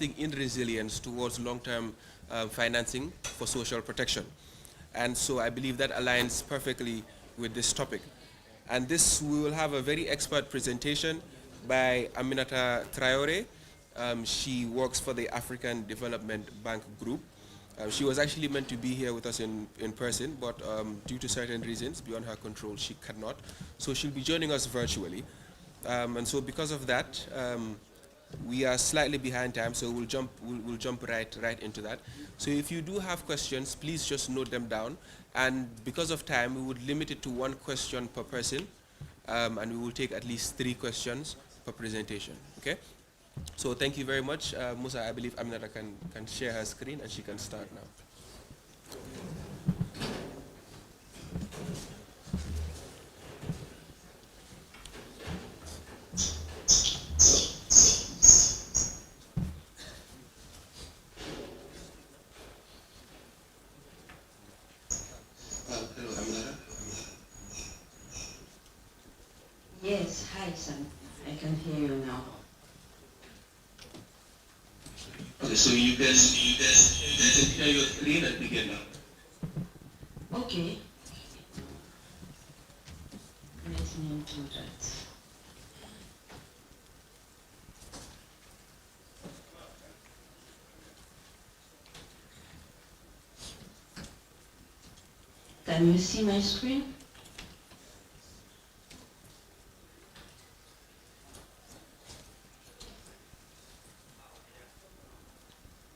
in resilience towards long-term financing for social protection. And so I believe that aligns perfectly with this topic. And this, we will have a very expert presentation by Aminata Traore. She works for the African Development Bank Group. She was actually meant to be here with us in person, but due to certain reasons beyond her control, she cannot. So she'll be joining us virtually. And so because of that, we are slightly behind time, so we'll jump right into that. So if you do have questions, please just note them down. And because of time, we would limit it to one question per person, and we will take at least 3 questions per presentation. Okay? So thank you very much, Musa. I believe Aminata can share her screen and she can start now. Yes, hi, son. I can hear you now. Okay, so you can share your screen and begin now. Okay. Let me do that. Can you see my screen?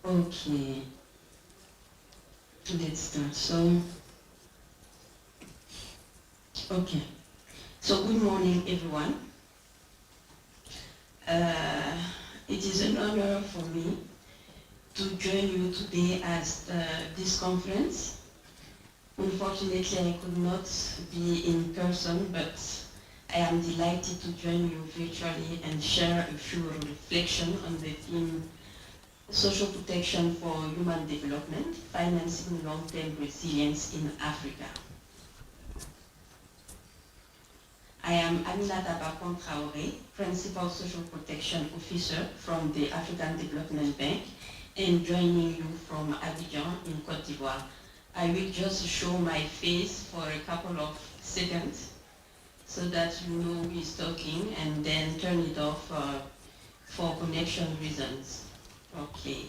Okay, let's start. So good morning, everyone. It is an honor for me to join you today at this conference. Unfortunately, I could not be in person, but I am delighted to join you virtually and share a few reflections on the theme social protection for human development, financing long-term resilience in Africa. I am Aminata Traore, Principal Social Protection Officer from the African Development Bank, and joining you from Abidjan in Côte d'Ivoire. I will just show my face for a couple of seconds so that you know who is talking, and then turn it off for connection reasons. Okay.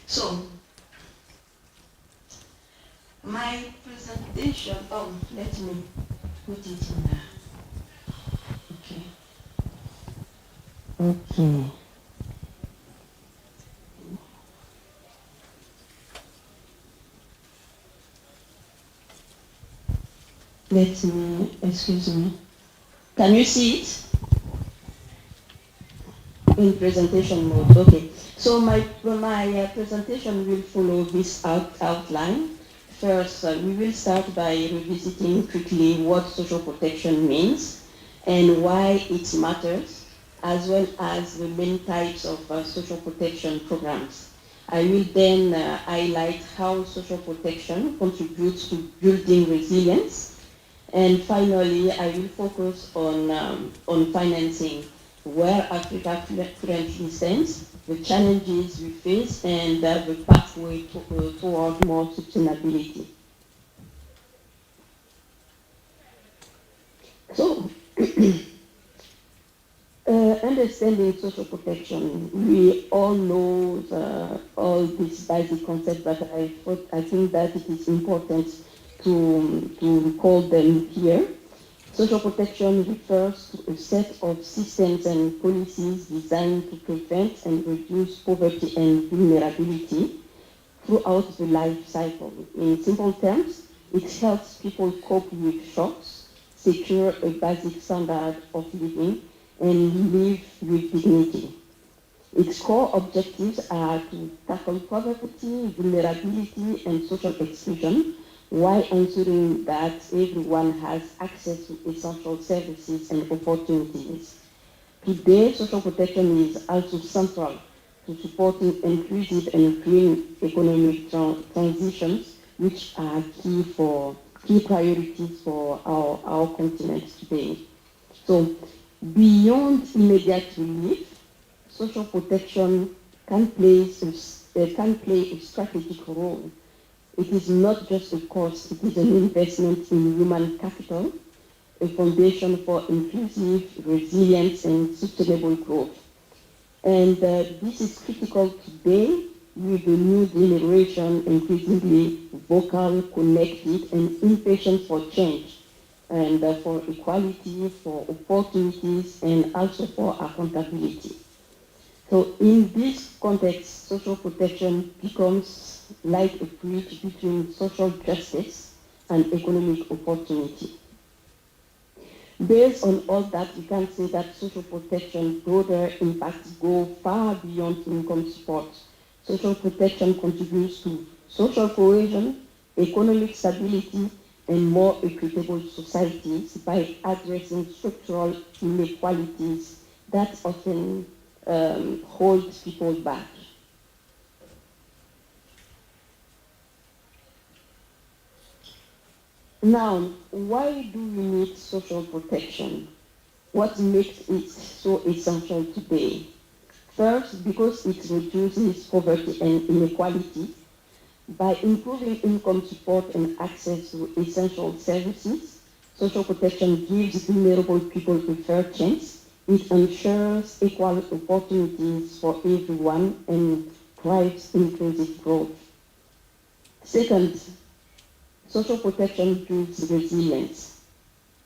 So, my presentation, let me put it in there. Okay. Excuse me. Can you see it? In presentation mode, okay. So my presentation will follow this outline. First, we will start by revisiting quickly what social protection means and why it matters, as well as the main types of social protection programs. I will then highlight how social protection contributes to building resilience. And finally, I will focus on financing, where Africa currently stands, the challenges we face, and the pathway toward more sustainability. So, understanding social protection, we all know all these basic concepts, but I think that it is important to recall them here. Social protection refers to a set of systems and policies designed to prevent and reduce poverty and vulnerability throughout the life cycle. In simple terms, it helps people cope with shocks, secure a basic standard of living, and live with dignity. Its core objectives are to tackle poverty, vulnerability, and social exclusion, while ensuring that everyone has access to essential services and opportunities. Today, social protection is also central to supporting inclusive and green economic transitions, which are key priorities for our continent today. So, Beyond immediate relief, social protection can play a strategic role. It is not just a cost, it is an investment in human capital, a foundation for inclusive, resilient, and sustainable growth. And this is critical today with the new generation increasingly vocal, connected, and impatient for change, and for equality, for opportunities, and also for accountability. So in this context, social protection becomes like a bridge between social justice and economic opportunity. Based on all that, we can say that social protection broader impacts go far beyond income support. Social protection contributes to social cohesion, economic stability, and more equitable societies by addressing structural inequalities that often hold people back. Now, why do we need social protection? What makes it so essential today? First, because it reduces poverty and inequality. By improving income support and access to essential services, social protection gives vulnerable people a fair chance. It ensures equal opportunities for everyone and drives inclusive growth. Second, social protection builds resilience.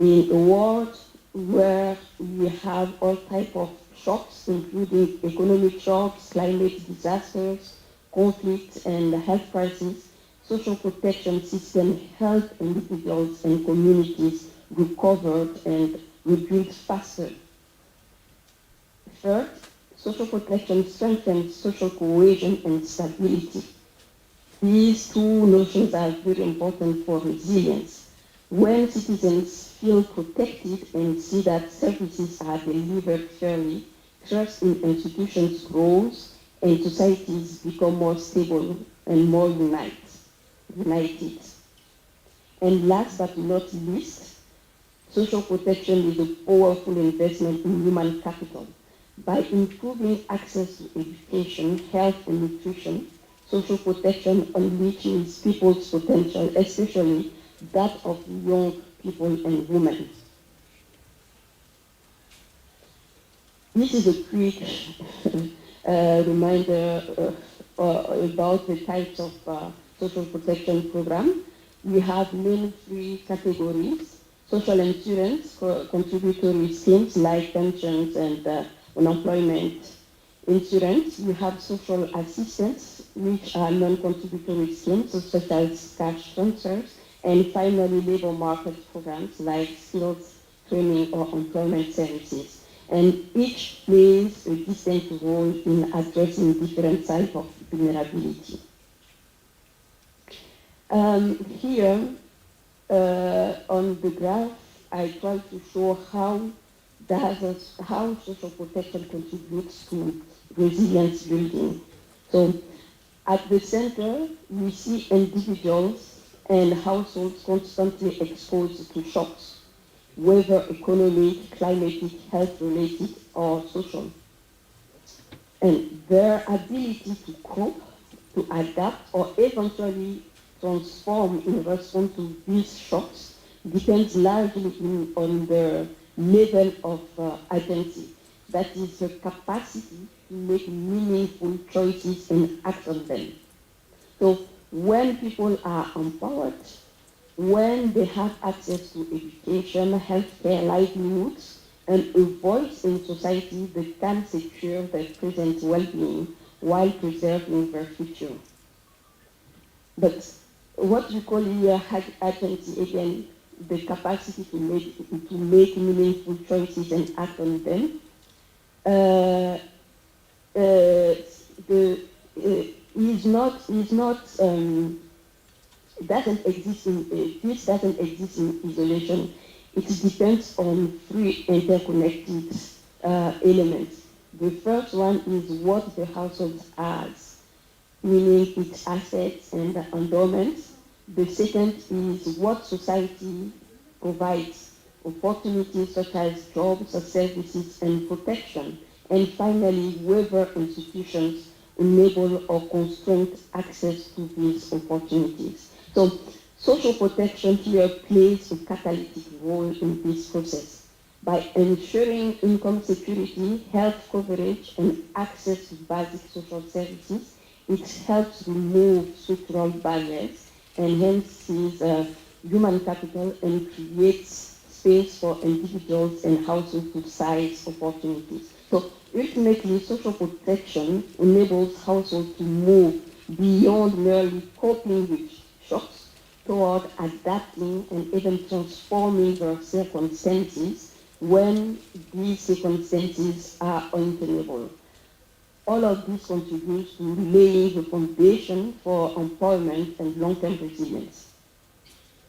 In a world where we have all types of shocks, including economic shocks, climate disasters, conflict, and health crises, social protection systems help individuals and communities recover and rebuild faster. Third, social protection strengthens social cohesion and stability. These two notions are very important for resilience. When citizens feel protected and see that services are delivered fairly, trust in institutions grows and societies become more stable and more united. And last but not least, social protection is a powerful investment in human capital. By improving access to education, health, and nutrition, social protection unleashes people's potential, especially that of young people and women. This is a quick reminder about the types of social protection program. We have main three categories: social insurance, contributory schemes like pensions and unemployment insurance. We have social assistance, which are non-contributory schemes such as cash transfers, and finally labor market programs like skills training or employment services. And each plays a distinct role in addressing different types of vulnerability. Here on the graph, I try to show how social protection contributes to resilience building. So at the center, we see individuals and households constantly exposed to shocks, whether economic, climatic, health-related, or social. And their ability to cope, to adapt, or eventually transform in response to these shocks depends largely on their level of agency. That is the capacity to make meaningful choices and act on them. So when people are empowered, when they have access to education, healthcare, livelihoods, and a voice in society, they can secure their present well-being while preserving their future. But what we call here agency, again, the capacity to make meaningful choices and act on them, doesn't exist in isolation. It depends on three interconnected elements. The first one is what the household has, meaning its assets and endowments. The second is what society provides, opportunities such as jobs, services, and protection. And finally, whether institutions enable or constrain access to these opportunities. So social protection here plays a catalytic role in this process by ensuring income security, health coverage, and access to basic social services. It helps remove structural barriers, enhances human capital, and creates space for individuals and households to seize opportunities. So ultimately, social protection enables households to move beyond merely coping with shocks toward adapting and even transforming their circumstances when these circumstances are untenable. All of this contributes to laying the foundation for employment and long-term resilience.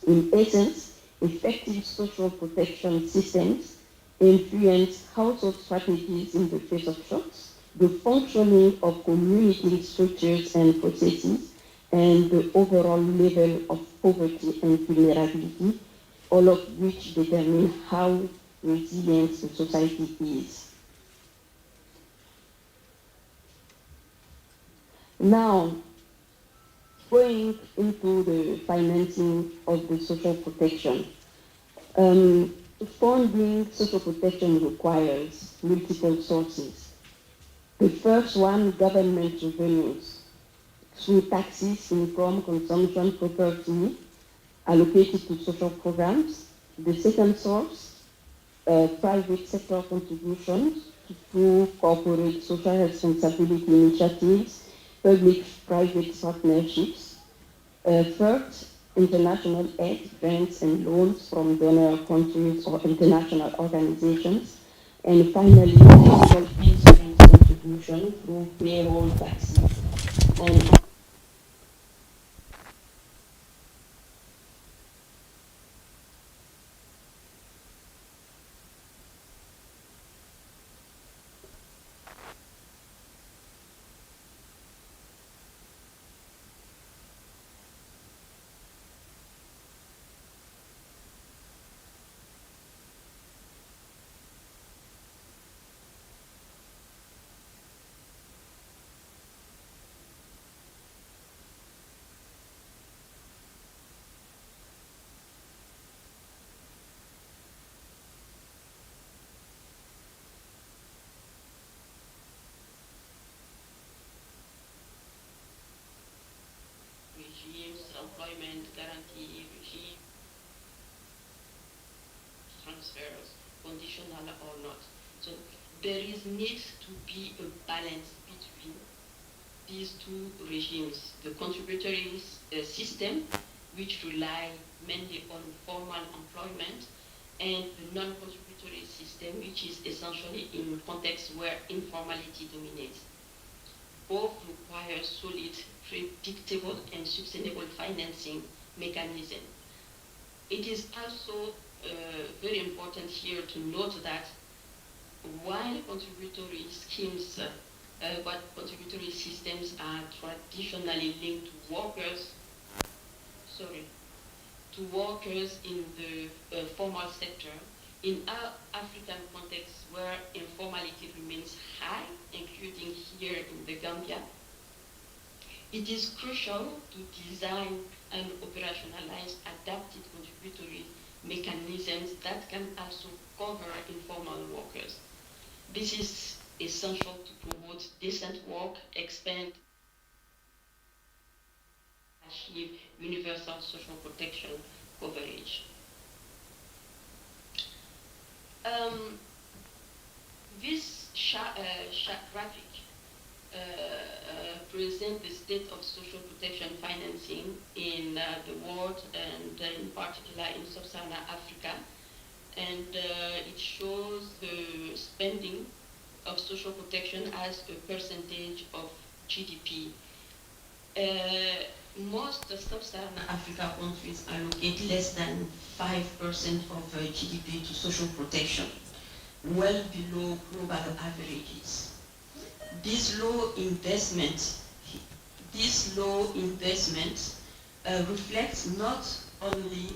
In essence, effective social protection systems influence household strategies in the face of shocks, the functioning of community structures and processes, and the overall level of poverty and vulnerability, all of which determine how resilient the society is. Now, going into the financing of the social protection. Funding social protection requires multiple sources. The first one, government revenues, through taxes, income, consumption, property, allocated to social programs. The second source, private sector contributions through corporate social responsibility initiatives, public-private partnerships. Third, international aid, grants, and loans from donor countries or international organizations. And finally, national insurance contribution through payroll taxes. And regimes, employment guarantee regime, transfers, conditional or not. So there is need to be a balance between these two regimes, the contributory system, which rely mainly on formal employment, and the non-contributory system, which is essentially in contexts where informality dominates. Both require solid, predictable, and sustainable financing mechanism. It is also very important here to note that while contributory schemes, but contributory systems are traditionally linked to workers, in the formal sector, in our African context where informality remains high, including here in the Gambia, it is crucial to design and operationalize adapted contributory mechanisms that can also cover informal workers. This is essential to promote decent work, expand, achieve universal social protection coverage. This graphic presents the state of social protection financing in the world and in particular in sub-Saharan Africa. And it shows the spending of social protection as a percentage of GDP. Most sub-Saharan Africa countries allocate less than 5% of GDP to social protection, well below global averages. This low investment reflects not only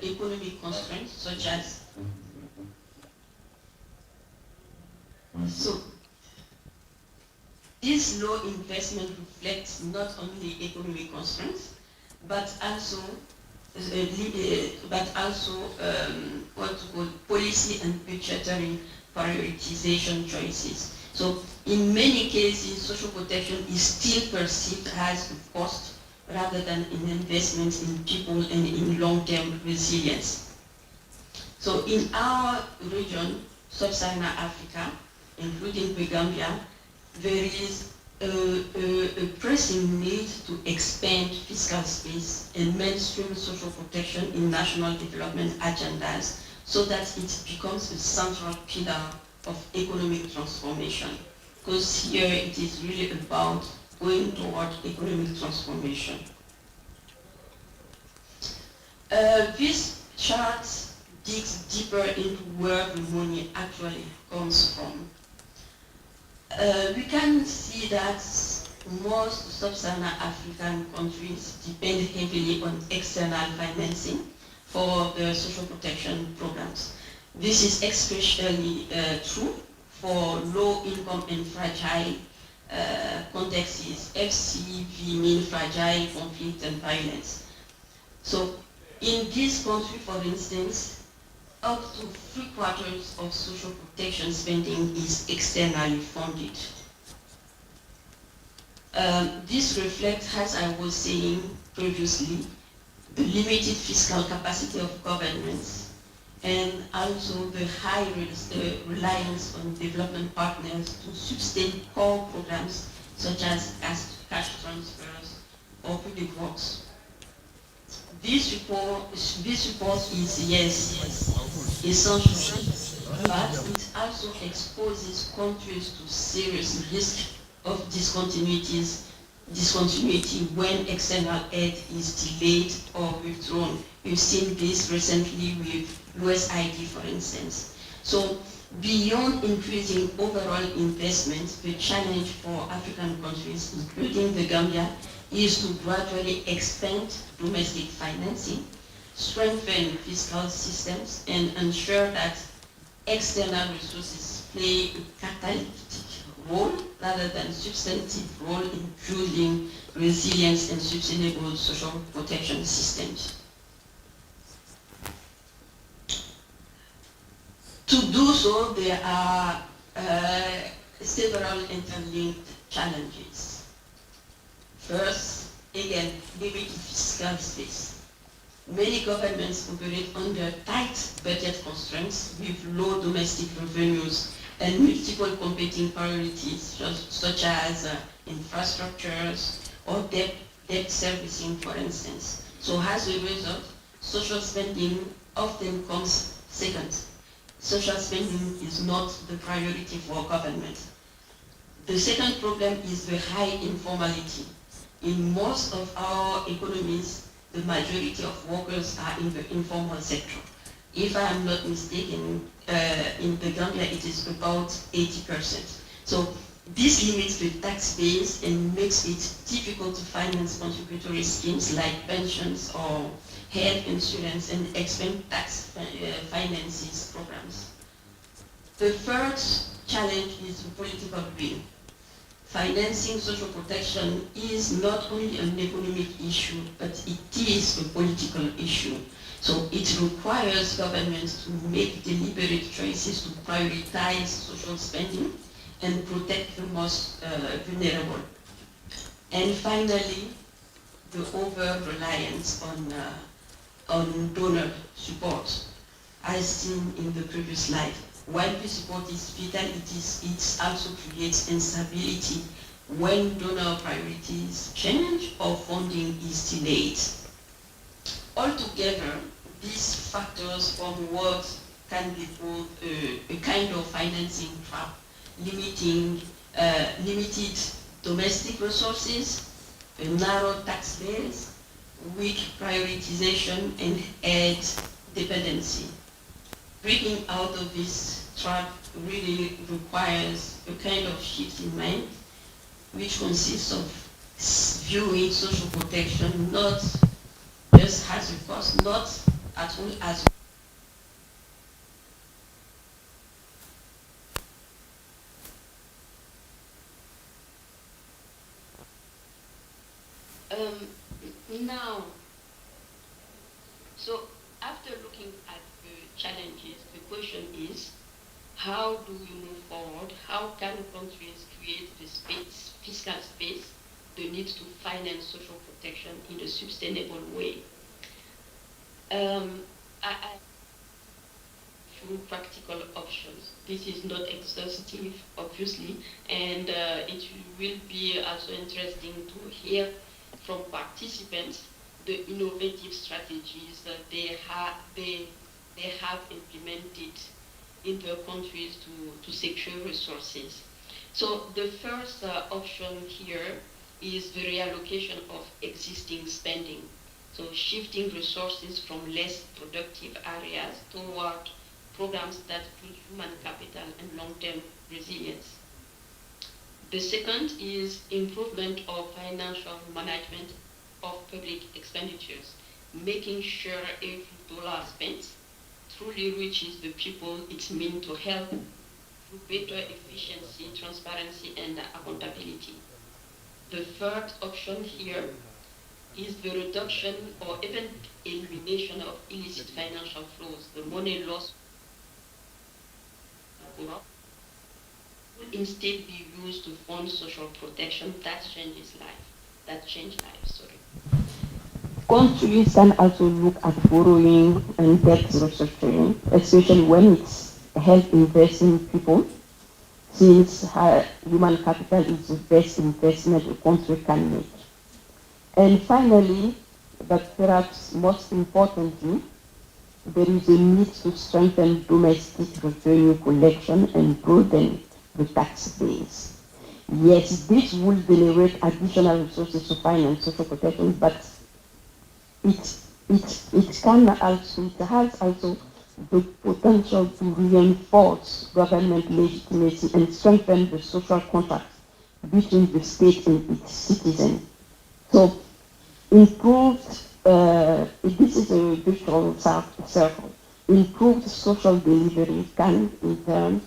economic constraints such as So this low investment reflects not only economic constraints, but also what to call policy and budgetary prioritization choices. So in many cases, social protection is still perceived as a cost rather than an investment in people and in long-term resilience. So in our region, Sub-Saharan Africa, including the Gambia, there is a pressing need to expand fiscal space and mainstream social protection in national development agendas so that it becomes a central pillar of economic transformation. Because here it is really about going toward economic transformation. This chart digs deeper into where the money actually comes from. We can see that most sub-Saharan African countries depend heavily on external financing for the social protection programs. This is especially true for low-income and fragile contexts. FCV means fragile, conflict, and violence. So in this country, for instance, up to 3/4 of social protection spending is externally funded. This reflects, as I was saying previously, the limited fiscal capacity of governments and also the high reliance on development partners to sustain core programs such as cash transfers or public works. This report is, yes, essential, but it also exposes countries to serious risk of discontinuity when external aid is delayed or withdrawn. We've seen this recently with USAID, for instance. So beyond increasing overall investment, the challenge for African countries, including the Gambia, is to gradually expand domestic financing, strengthen fiscal systems, and ensure that external resources play a catalytic role rather than substantive role in building resilience and sustainable social protection systems. To do so, there are several interlinked challenges. First, again, limited fiscal space. Many governments operate under tight budget constraints with low domestic revenues and multiple competing priorities such as infrastructures or debt servicing, for instance. So as a result, social spending often comes second. Social spending is not the priority for government. The second problem is the high informality. In most of our economies, the majority of workers are in the informal sector. If I am not mistaken, in the Gambia it is about 80%. So this limits the tax base and makes it difficult to finance contributory schemes like pensions or health insurance and expand tax finances programs. The third challenge is political will. Financing social protection is not only an economic issue, but it is a political issue. So it requires governments to make deliberate choices to prioritize social spending and protect the most vulnerable. And finally, the over-reliance on donor support, as seen in the previous slide. While this support is vital, it also creates instability when donor priorities change or funding is delayed. Altogether, these factors form what can be called a kind of financing trap, limited domestic resources, a narrow tax base, weak prioritization, and aid dependency. Breaking out of this trap really requires a kind of shift in mind, which consists of viewing social protection not just as a cost, not at all as Now, so after looking at the challenges, the question is, how do we move forward? How can countries create the space, fiscal space, the need to finance social protection in a sustainable way? I through practical options. This is not exhaustive, obviously, and it will be also interesting to hear from participants the innovative strategies that they have implemented in their countries to secure resources. So the first option here is the reallocation of existing spending. So shifting resources from less productive areas toward programs that build human capital and long-term resilience. The second is improvement of financial management of public expenditures, making sure every dollar spent truly reaches the people it's meant to help through better efficiency, transparency, and accountability. The third option here is the reduction or even elimination of illicit financial flows, the money lost will instead be used to fund social protection that changes life, that change lives, sorry. Countries can also look at borrowing and debt restructuring, especially when it's help invest in people, since human capital is the best investment a country can make. And finally, but perhaps most importantly, there is a need to strengthen domestic revenue collection and broaden the tax base. Yes, this will generate additional resources to finance social protection, but it has also the potential to reinforce government legitimacy and strengthen the social contract between the state and its citizens. So improved, this is a virtual circle. Improved social delivery can, in turn,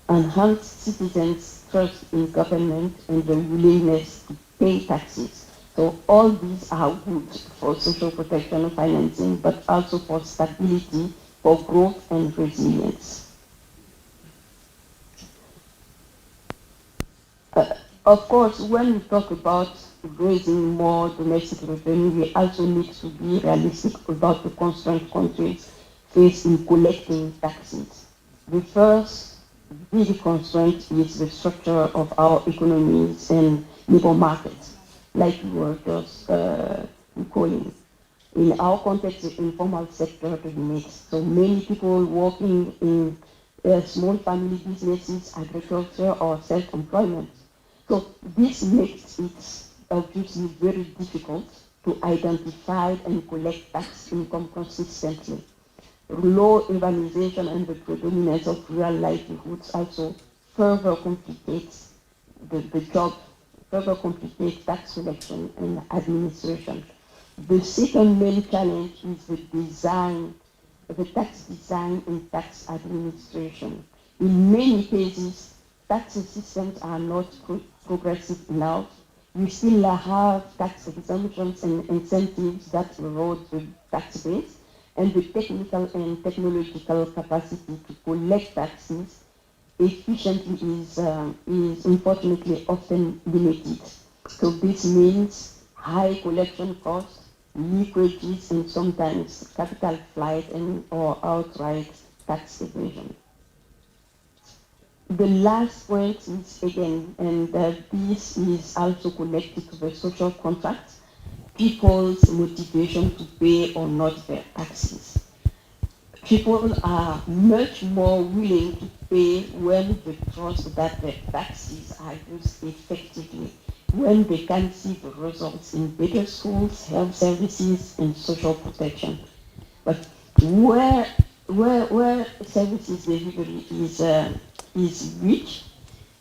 enhance citizens' trust in government and their willingness to pay taxes. So all these are good for social protection and financing, but also for stability, for growth and resilience. Of course, when we talk about raising more domestic revenue, we also need to be realistic about the constraints countries face in collecting taxes. The first big constraint is the structure of our economies and labor markets, like we were just recalling. In our context, the informal sector dominates. So many people working in small family businesses, agriculture, or self-employment. So this makes it obviously very difficult to identify and collect tax income consistently. Low urbanization and the predominance of rural livelihoods also further complicates the job, further complicates tax collection and administration. The second main challenge is the design, the tax design and tax administration. In many cases, tax systems are not progressive enough. We still have tax exemptions and incentives that erode the tax base, and the technical and technological capacity to collect taxes efficiently is unfortunately often limited. So this means high collection costs, leakages, and sometimes capital flight and or outright tax evasion. The last point is again, and this is also connected to the social contract, people's motivation to pay or not their taxes. People are much more willing to pay when they trust that their taxes are used effectively, when they can see the results in better schools, health services, and social protection. But where services delivery is weak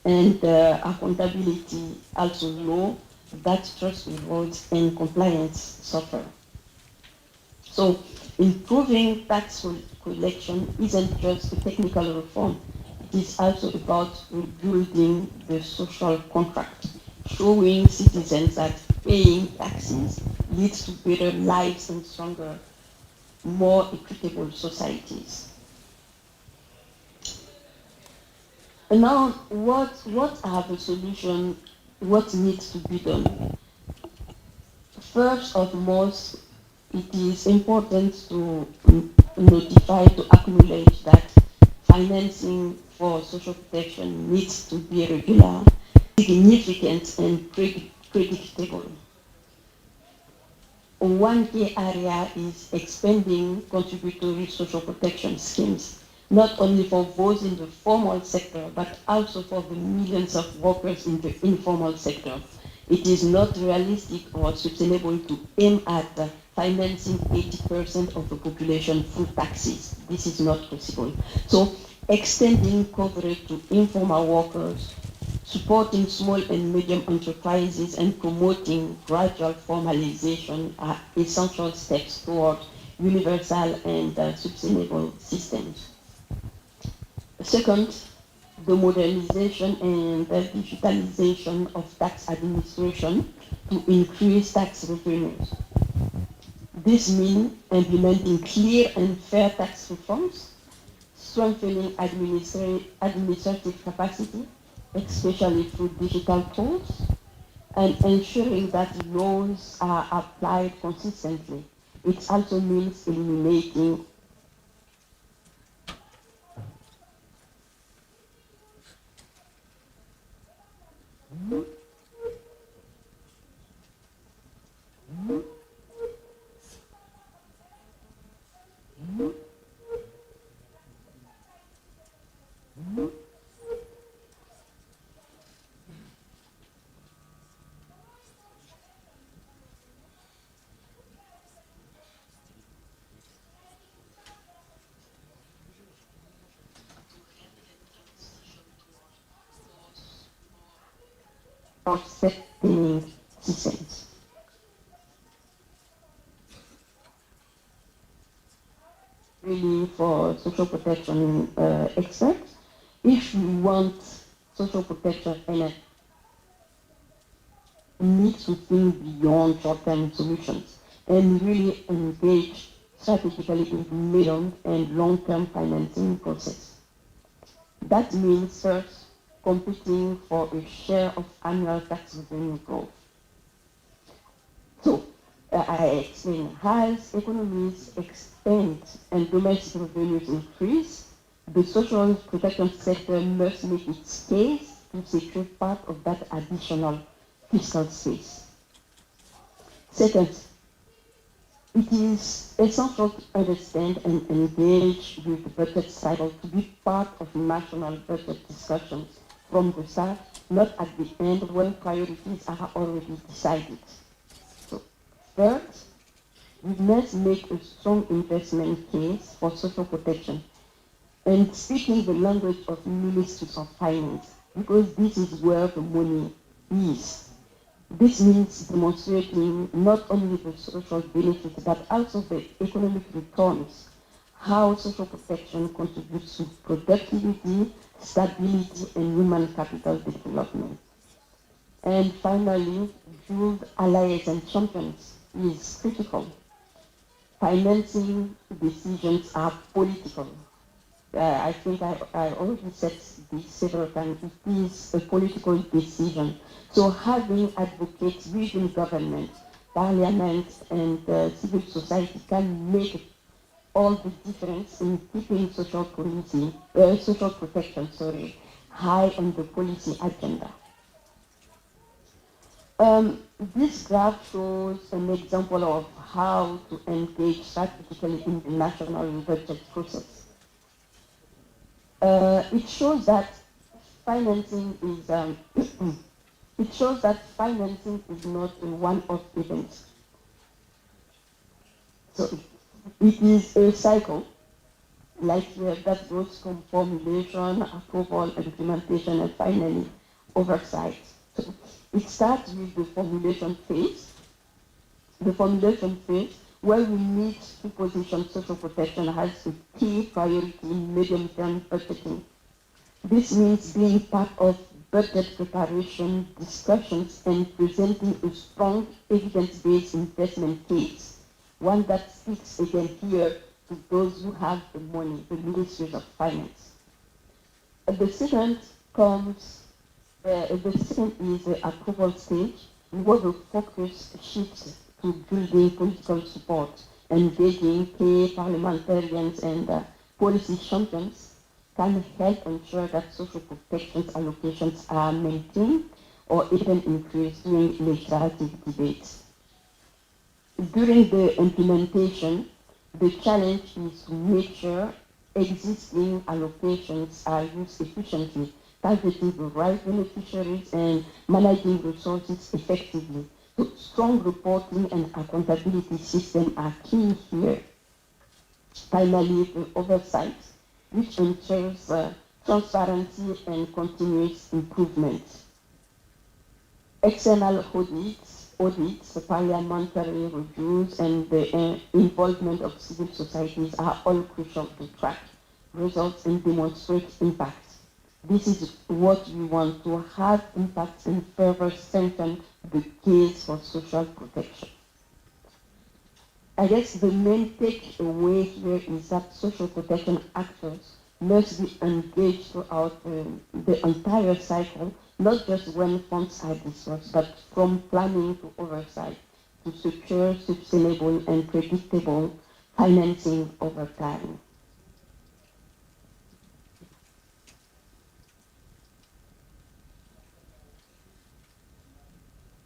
and accountability also low, that trust erodes and compliance suffer. So improving tax collection isn't just a technical reform, it is also about rebuilding the social contract, showing citizens that paying taxes leads to better lives and stronger, more equitable societies. And now, what are the solutions? What needs to be done? First of most, it is important to notify, to acknowledge that financing for social protection needs to be regular, significant, and predictable. One key area is expanding contributory social protection schemes, not only for those in the formal sector, but also for the millions of workers in the informal sector. It is not realistic or sustainable to aim at financing 80% of the population through taxes. This is not possible. So extending coverage to informal workers, supporting small and medium enterprises, and promoting gradual formalization are essential steps toward universal and sustainable systems. Second, the modernization and the digitalization of tax administration to increase tax revenues. This means implementing clear and fair tax reforms, strengthening administrative capacity, especially through digital tools, and ensuring that laws are applied consistently. It also means eliminating offsetting systems. Really, for social protection experts, if you want social protection and need to think beyond short-term solutions and really engage strategically in the medium and long-term financing process. That means first competing for a share of annual tax revenue growth. So I explain, as economies expand and domestic revenues increase, the social protection sector must make its case to secure part of that additional fiscal space. Second, it is essential to understand and engage with the budget cycle to be part of national budget discussions from the start, not at the end when priorities are already decided. So, third, we must make a strong investment case for social protection and speaking the language of ministries of finance, because this is where the money is. This means demonstrating not only the social benefits but also the economic returns, how social protection contributes to productivity, stability, and human capital development. And finally, build allies and champions is critical. Financing decisions are political. I think I already said this several times. It is a political decision. So having advocates within government, parliament, and civil society can make all the difference in keeping social protection, high on the policy agenda. This graph shows an example of how to engage strategically in the national budget process. It shows that financing is not a one-off event. So it is a cycle, like that goes from formulation, approval, implementation, and finally oversight. So it starts with the formulation phase. The formulation phase, where we need to position social protection as a key priority in medium-term budgeting. This means being part of budget preparation, discussions, and presenting a strong evidence-based investment case, one that speaks again here to those who have the money, the ministries of finance. The second comes, the second is the approval stage, where the focus shifts to building political support, engaging key parliamentarians and policy champions can help ensure that social protections allocations are maintained or even increased during legislative debates. During the implementation, the challenge is to make sure existing allocations are used efficiently, targeting the right beneficiaries and managing resources effectively. So strong reporting and accountability systems are key here. Finally, the oversight, which ensures transparency and continuous improvement. External audits, parliamentary reviews, and the involvement of civil societies are all crucial to track results and demonstrate impact. This is what we want to have impact and further strengthen the case for social protection. I guess the main takeaway here is that social protection actors must be engaged throughout the entire cycle, not just when funds are dispersed, but from planning to oversight to secure sustainable and predictable financing over time.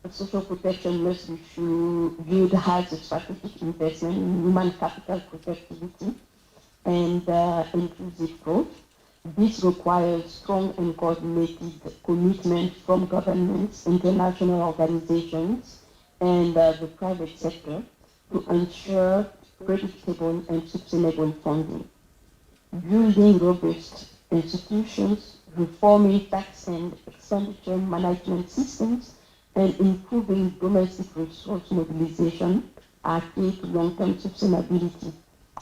Social protection must be viewed as a strategic investment in human capital productivity and inclusive growth. This requires strong and coordinated commitment from governments, international organizations, and the private sector to ensure predictable and sustainable funding. Building robust institutions, reforming tax and expenditure management systems, and improving domestic resource mobilization are key to long-term sustainability.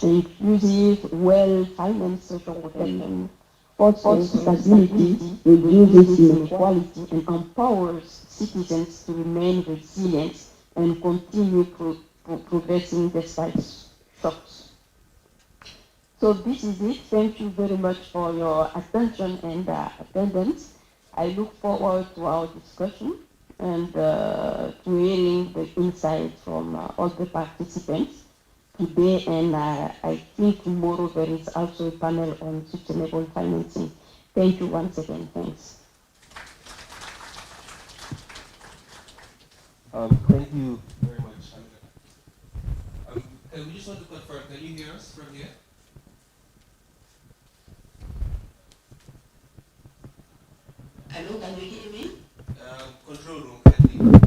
Inclusive, well-financed social protection fosters stability, reduces inequality, and empowers citizens to remain resilient and continue progressing despite shocks. So this is it. Thank you very much for your attention and attendance. I look forward to our discussion and to hearing the insights from all the participants today, and I think tomorrow there is also a panel on sustainable financing. Thank you once again. Thanks. Thank you very much. We just want to confirm, can you hear us from here? Hello, can you hear me? Control room, can you?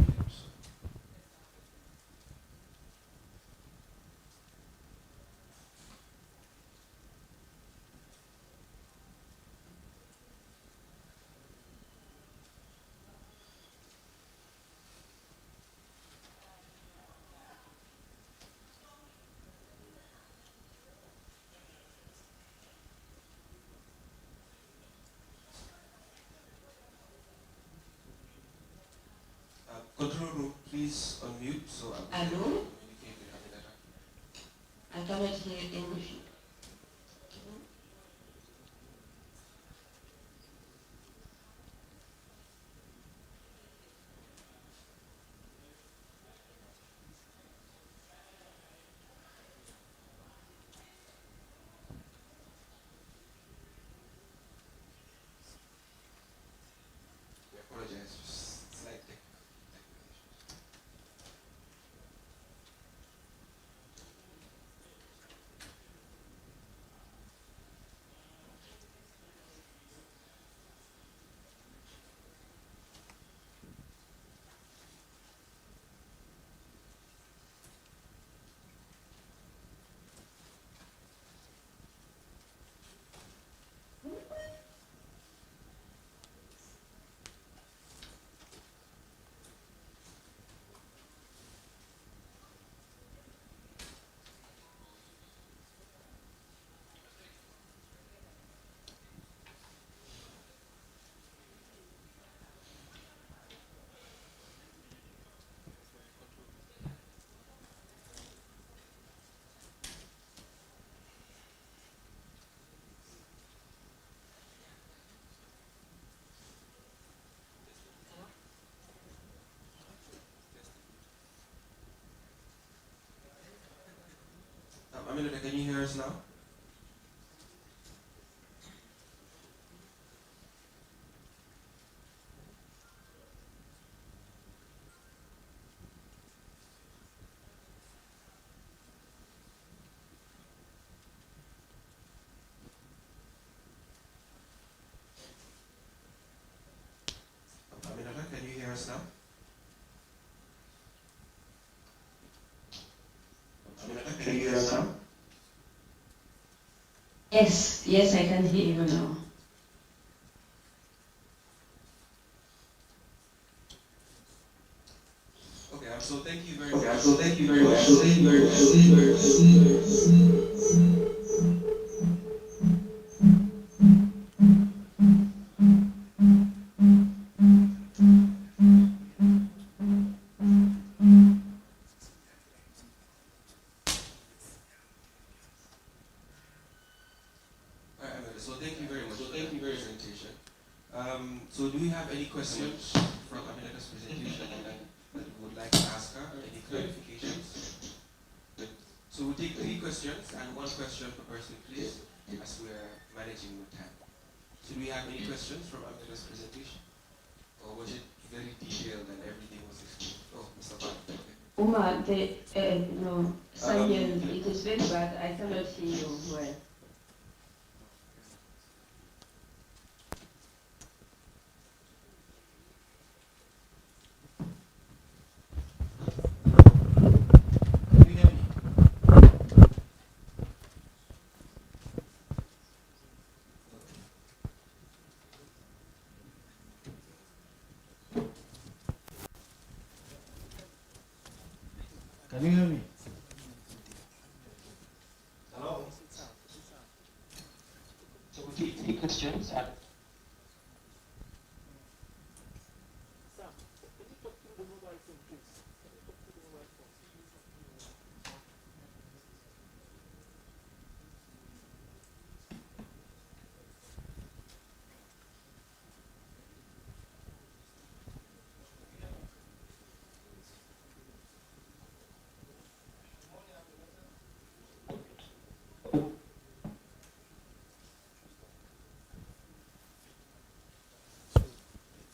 Control room, please unmute so I can Hello? communicate with Aminata. I cannot hear anything. We apologize for slight technical issues. us now? Can you hear us now? Yes, yes, I can hear you now. Okay, so thank you very much. So thank you very much. So thank you very much. So thank you very much. So thank you very much for the presentation. So do we have any questions from Amina's presentation that you would like to ask her? Any clarifications? So we'll take 3 questions and 1 question per person, please, as we are managing with time. So do we have any questions from Amina's presentation? Or was it very detailed and everything was explained? Oh, Mr. Bad. Okay. Uma, no, Samuel, it is very bad. I cannot hear you well. Can you hear me? Can you hear me? Hello? So we take 3 questions and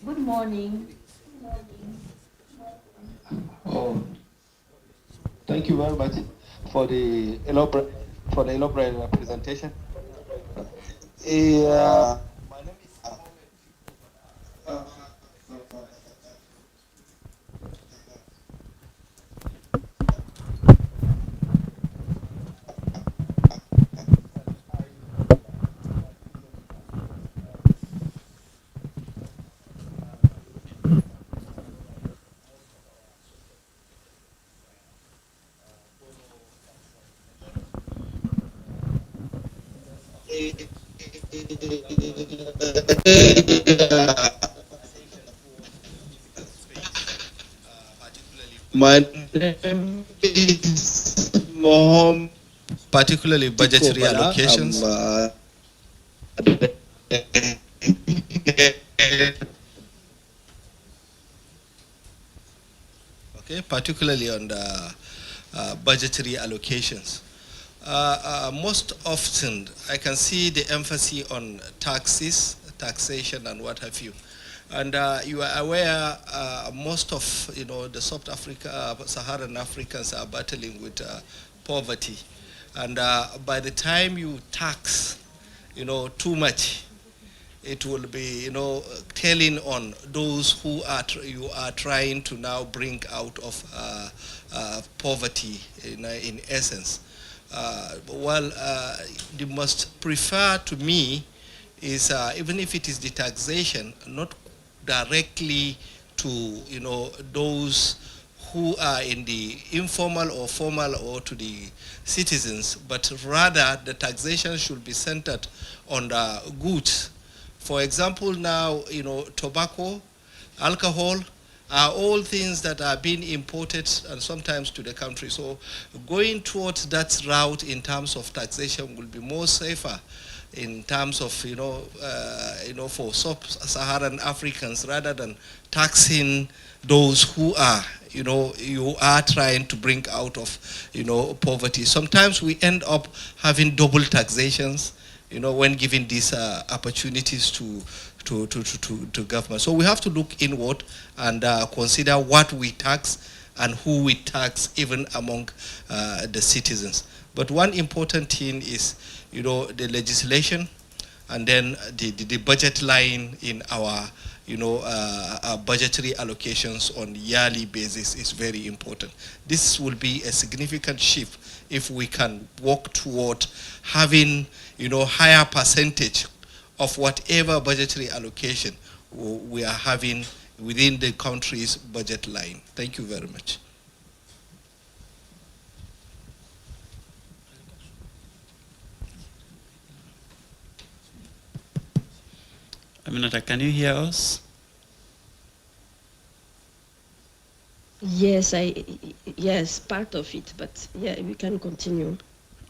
Good morning. Oh, thank you very much for the elaborate presentation. My name is my name is Mohammed. Particularly budgetary allocations. Okay, particularly on the budgetary allocations. Most often, I can see the emphasis on taxes, taxation, and what have you. And you are aware, most of the Saharan Africans are battling with poverty, and by the time you tax, too much, it will be, telling on those who you are trying to now bring out of poverty, in essence. The most preferred to me is even if it is the taxation, not directly to those who are in the informal or formal or to the citizens, but rather the taxation should be centered on the goods. For example, now tobacco, alcohol are all things that are being imported and sometimes to the country. So going towards that route in terms of taxation will be more safer in terms of for sub-Saharan Africans, rather than taxing those who are you are trying to bring out of poverty. Sometimes we end up having double taxations when giving these opportunities to government. So we have to look inward and consider what we tax and who we tax, even among the citizens. But one important thing is the legislation, and then the budget line in our budgetary allocations on yearly basis is very important. This will be a significant shift if we can work toward having, higher percentage of whatever budgetary allocation we are having within the country's budget line. Thank you very much. Aminata, can you hear us? Yes, yes, part of it, but yeah, we can continue.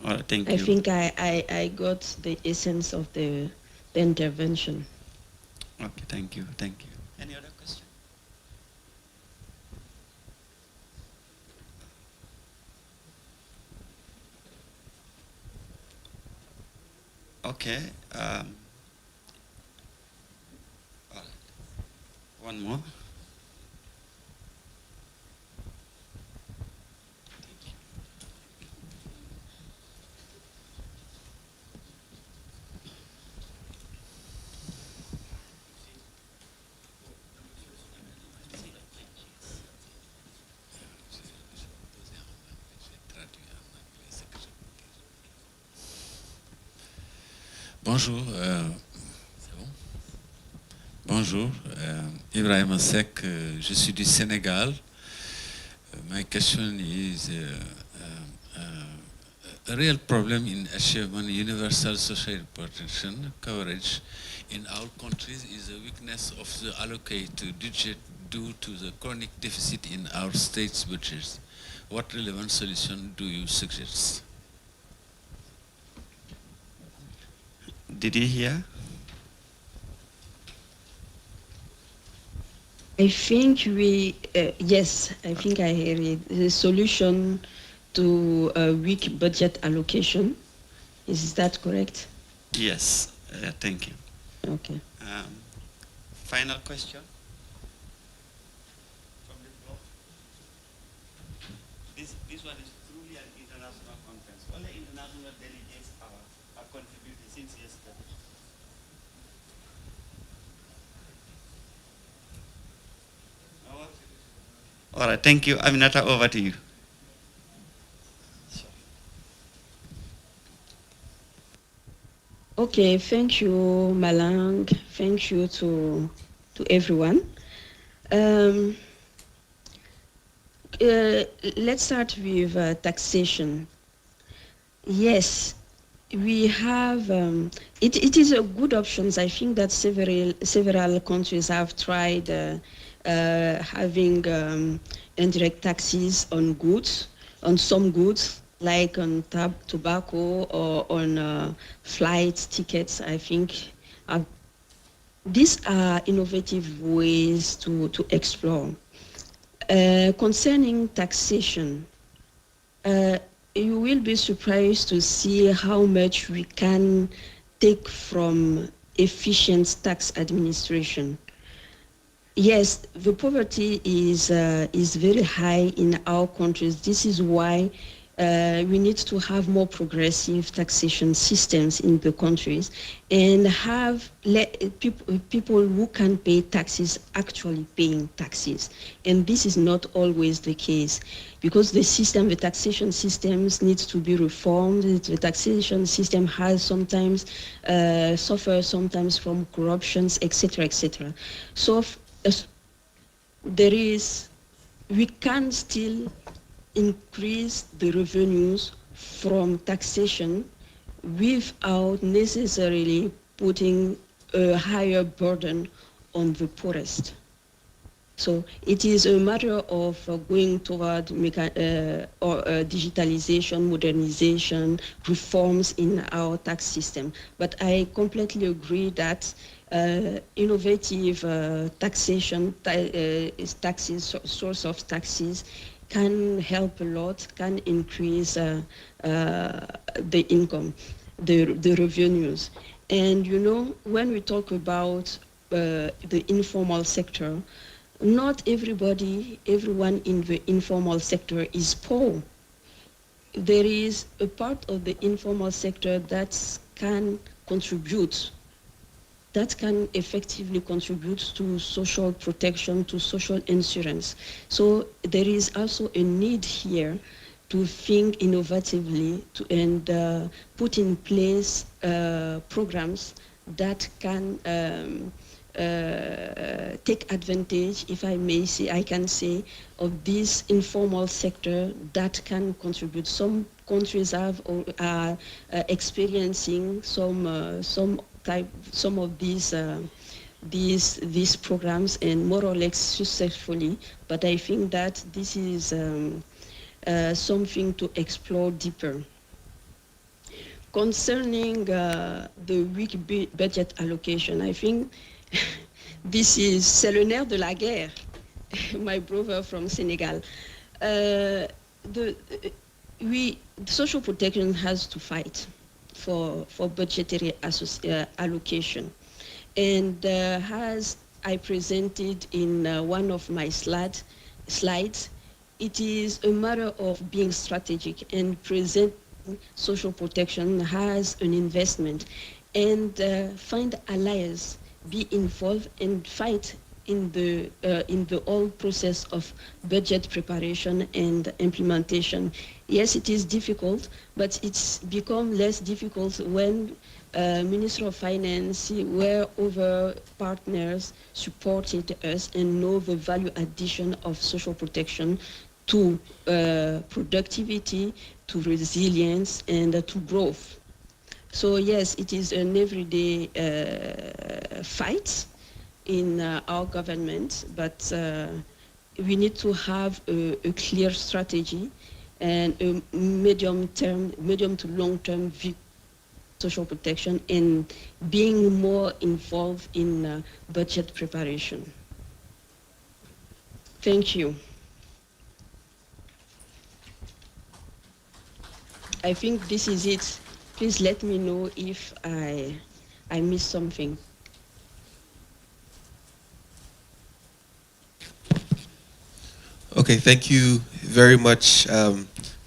All right, thank you. I think I got the essence of the intervention. Okay, thank you, thank you. Any other question? Okay. All right. One more. Bonjour, c'est bon? Bonjour, Ibrahim Sek, je suis du Sénégal. My question is a real problem in achieving universal social protection coverage in our countries is a weakness of the allocated budget due to the chronic deficit in our state's budgets. What relevant solution do you suggest? Did you hear? I think yes, I think I hear it. The solution to a weak budget allocation, is that correct? Yes, thank you. Okay. Final question? From the floor? This one is truly an international conference. Only international delegates are contributing since yesterday. All right, thank you. Aminata, over to you. Okay, thank you, Malang. Thank you to everyone. Let's start with taxation. Yes, we have, it is a good option. I think that several countries have tried having indirect taxes on goods, on some goods, like on tobacco or on flight tickets. I think these are innovative ways to explore. Concerning taxation, you will be surprised to see how much we can take from efficient tax administration. Yes, the poverty is very high in our countries. This is why we need to have more progressive taxation systems in the countries and have people who can pay taxes actually paying taxes. And this is not always the case because the taxation systems needs to be reformed. The taxation system has sometimes suffers sometimes from corruptions, etc., etc. So we can still increase the revenues from taxation without necessarily putting a higher burden on the poorest. So it is a matter of going toward digitalization, modernization, reforms in our tax system. But I completely agree that innovative taxation, source of taxes can help a lot, can increase the income, the revenues. And when we talk about the informal sector, not everyone in the informal sector is poor. There is a part of the informal sector that can contribute that can effectively contribute to social protection, to social insurance. So there is also a need here to think innovatively and put in place programs that can take advantage, if I may say, I can say, of this informal sector that can contribute. Some countries have or are experiencing some of these programs, and more or less successfully. But I think that this is something to explore deeper. Concerning the weak budget allocation, I think this is c'est le nerf de la guerre. My brother from Senegal. The social protection has to fight for budgetary allocation, and as I presented in one of my slides, it is a matter of being strategic and presenting social protection as an investment, and find allies, be involved and fight in the whole process of budget preparation and implementation. Yes, it is difficult, but it's become less difficult when Minister of Finance, where other partners supported us and know the value addition of social protection to productivity, to resilience, and to growth. So yes, it is an everyday fight in our government, but we need to have a clear strategy and a medium to long-term view social protection and being more involved in budget preparation. Thank you. I think this is it. Please let me know if I missed something. Okay, thank you very much,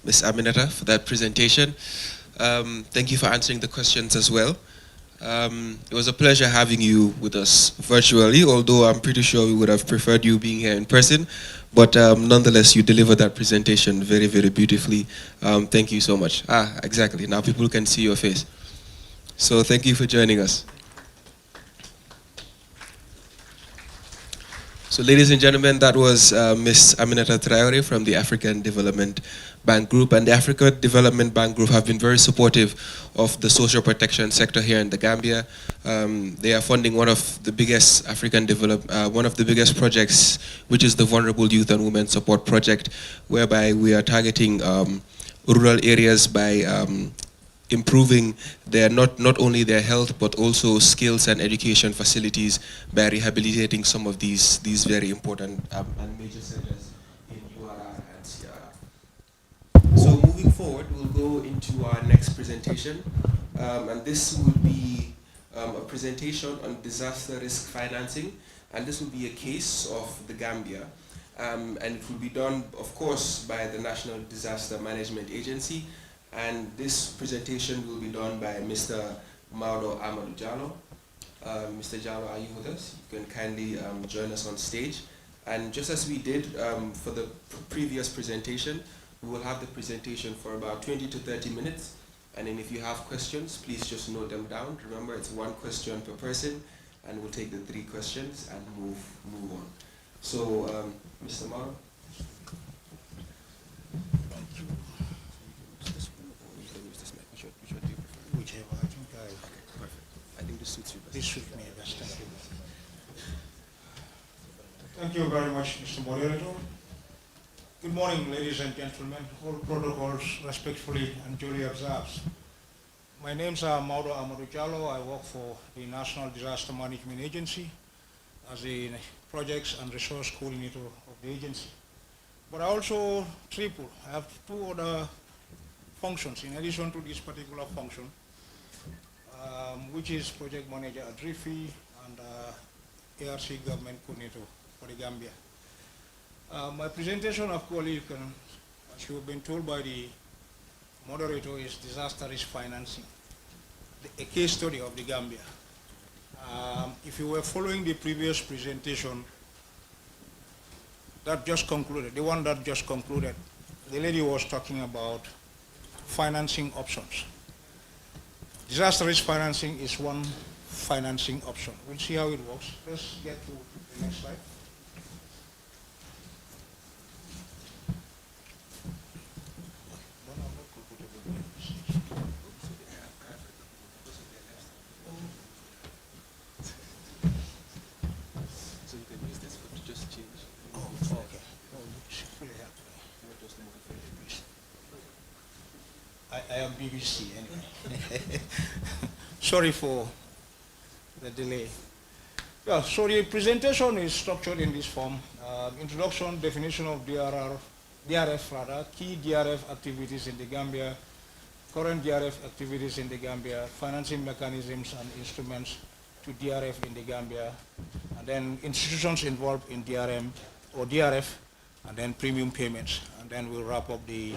Ms. Aminata, for that presentation. Thank you for answering the questions as well. It was a pleasure having you with us virtually, although I'm pretty sure we would have preferred you being here in person. But nonetheless, you delivered that presentation very, very beautifully. Thank you so much. Exactly. Now people can see your face. So thank you for joining us. So ladies and gentlemen, that was Ms. Aminata Traore from the African Development Bank Group. And the African Development Bank Group have been very supportive of the social protection sector here in the Gambia. They are funding one of the biggest one of the biggest projects, which is the Vulnerable Youth and Women Support Project, whereby we are targeting rural areas by improving their not only their health but also skills and education facilities by rehabilitating some of these very important and major centers in URR and CRR. So moving forward, we'll go into our next presentation, and this will be a presentation on disaster risk financing, and this will be a case of the Gambia. And it will be done, of course, by the National Disaster Management Agency. And this presentation will be done by Mr. Maudo Amadou Jallo. Mr. Jallo, are you with us? You can kindly join us on stage. And just as we did for the previous presentation, we will have the presentation for about 20 to 30 minutes. And then if you have questions, please just note them down. Remember, it's one question per person, and we'll take the 3 questions and move on. So, Mr. Maudo. Whichever, I think Perfect. I think this suits you best. this suits me best. Thank you. Thank you very much, Mr. Moderator. Good morning, ladies and gentlemen. All protocols respectfully and duly observed. My name is Maudo Amadou Jallo. I work for the National Disaster Management Agency as the Projects and Resource Coordinator of the agency. But I also I have 2 other functions in addition to this particular function, which is Project Manager at RIFI and ARC Government Coordinator for the Gambia. My presentation, of course, as you have been told by the moderator, is disaster risk financing, a case study of the Gambia. If you were following the previous presentation that just concluded, the one that just concluded, the lady was talking about financing options. Disaster risk financing is one financing option. We'll see how it works. Let's get to the next slide. So you can use this to just change. Oh, okay. Oh, it's really helpful. I am BBC anyway. Sorry for the delay. Yeah, so the presentation is structured in this form. Introduction, definition of DRF, key DRF activities in the Gambia, current DRF activities in the Gambia, financing mechanisms and instruments to DRF in the Gambia, and then institutions involved in DRM or DRF, and then premium payments. And then we'll wrap up the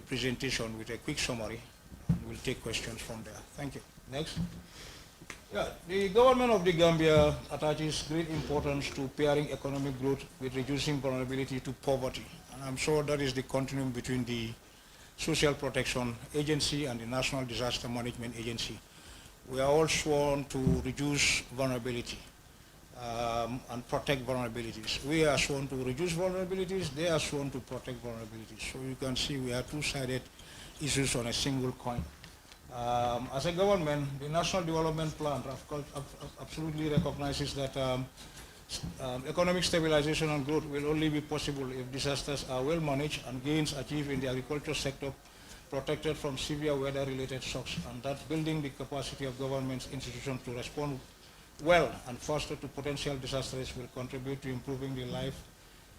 presentation with a quick summary, and we'll take questions from there. Thank you. Next. Yeah, the government of the Gambia attaches great importance to pairing economic growth with reducing vulnerability to poverty. And I'm sure that is the continuum between the Social Protection Agency and the National Disaster Management Agency. We are all sworn to reduce vulnerability and protect vulnerabilities. We are sworn to reduce vulnerabilities, they are sworn to protect vulnerabilities. So you can see we are two-sided issues on a single coin. As a government, the National Development Plan absolutely recognizes that economic stabilization and growth will only be possible if disasters are well managed and gains achieved in the agriculture sector protected from severe weather-related shocks, and that building the capacity of government's institutions to respond well and faster to potential disasters will contribute to improving the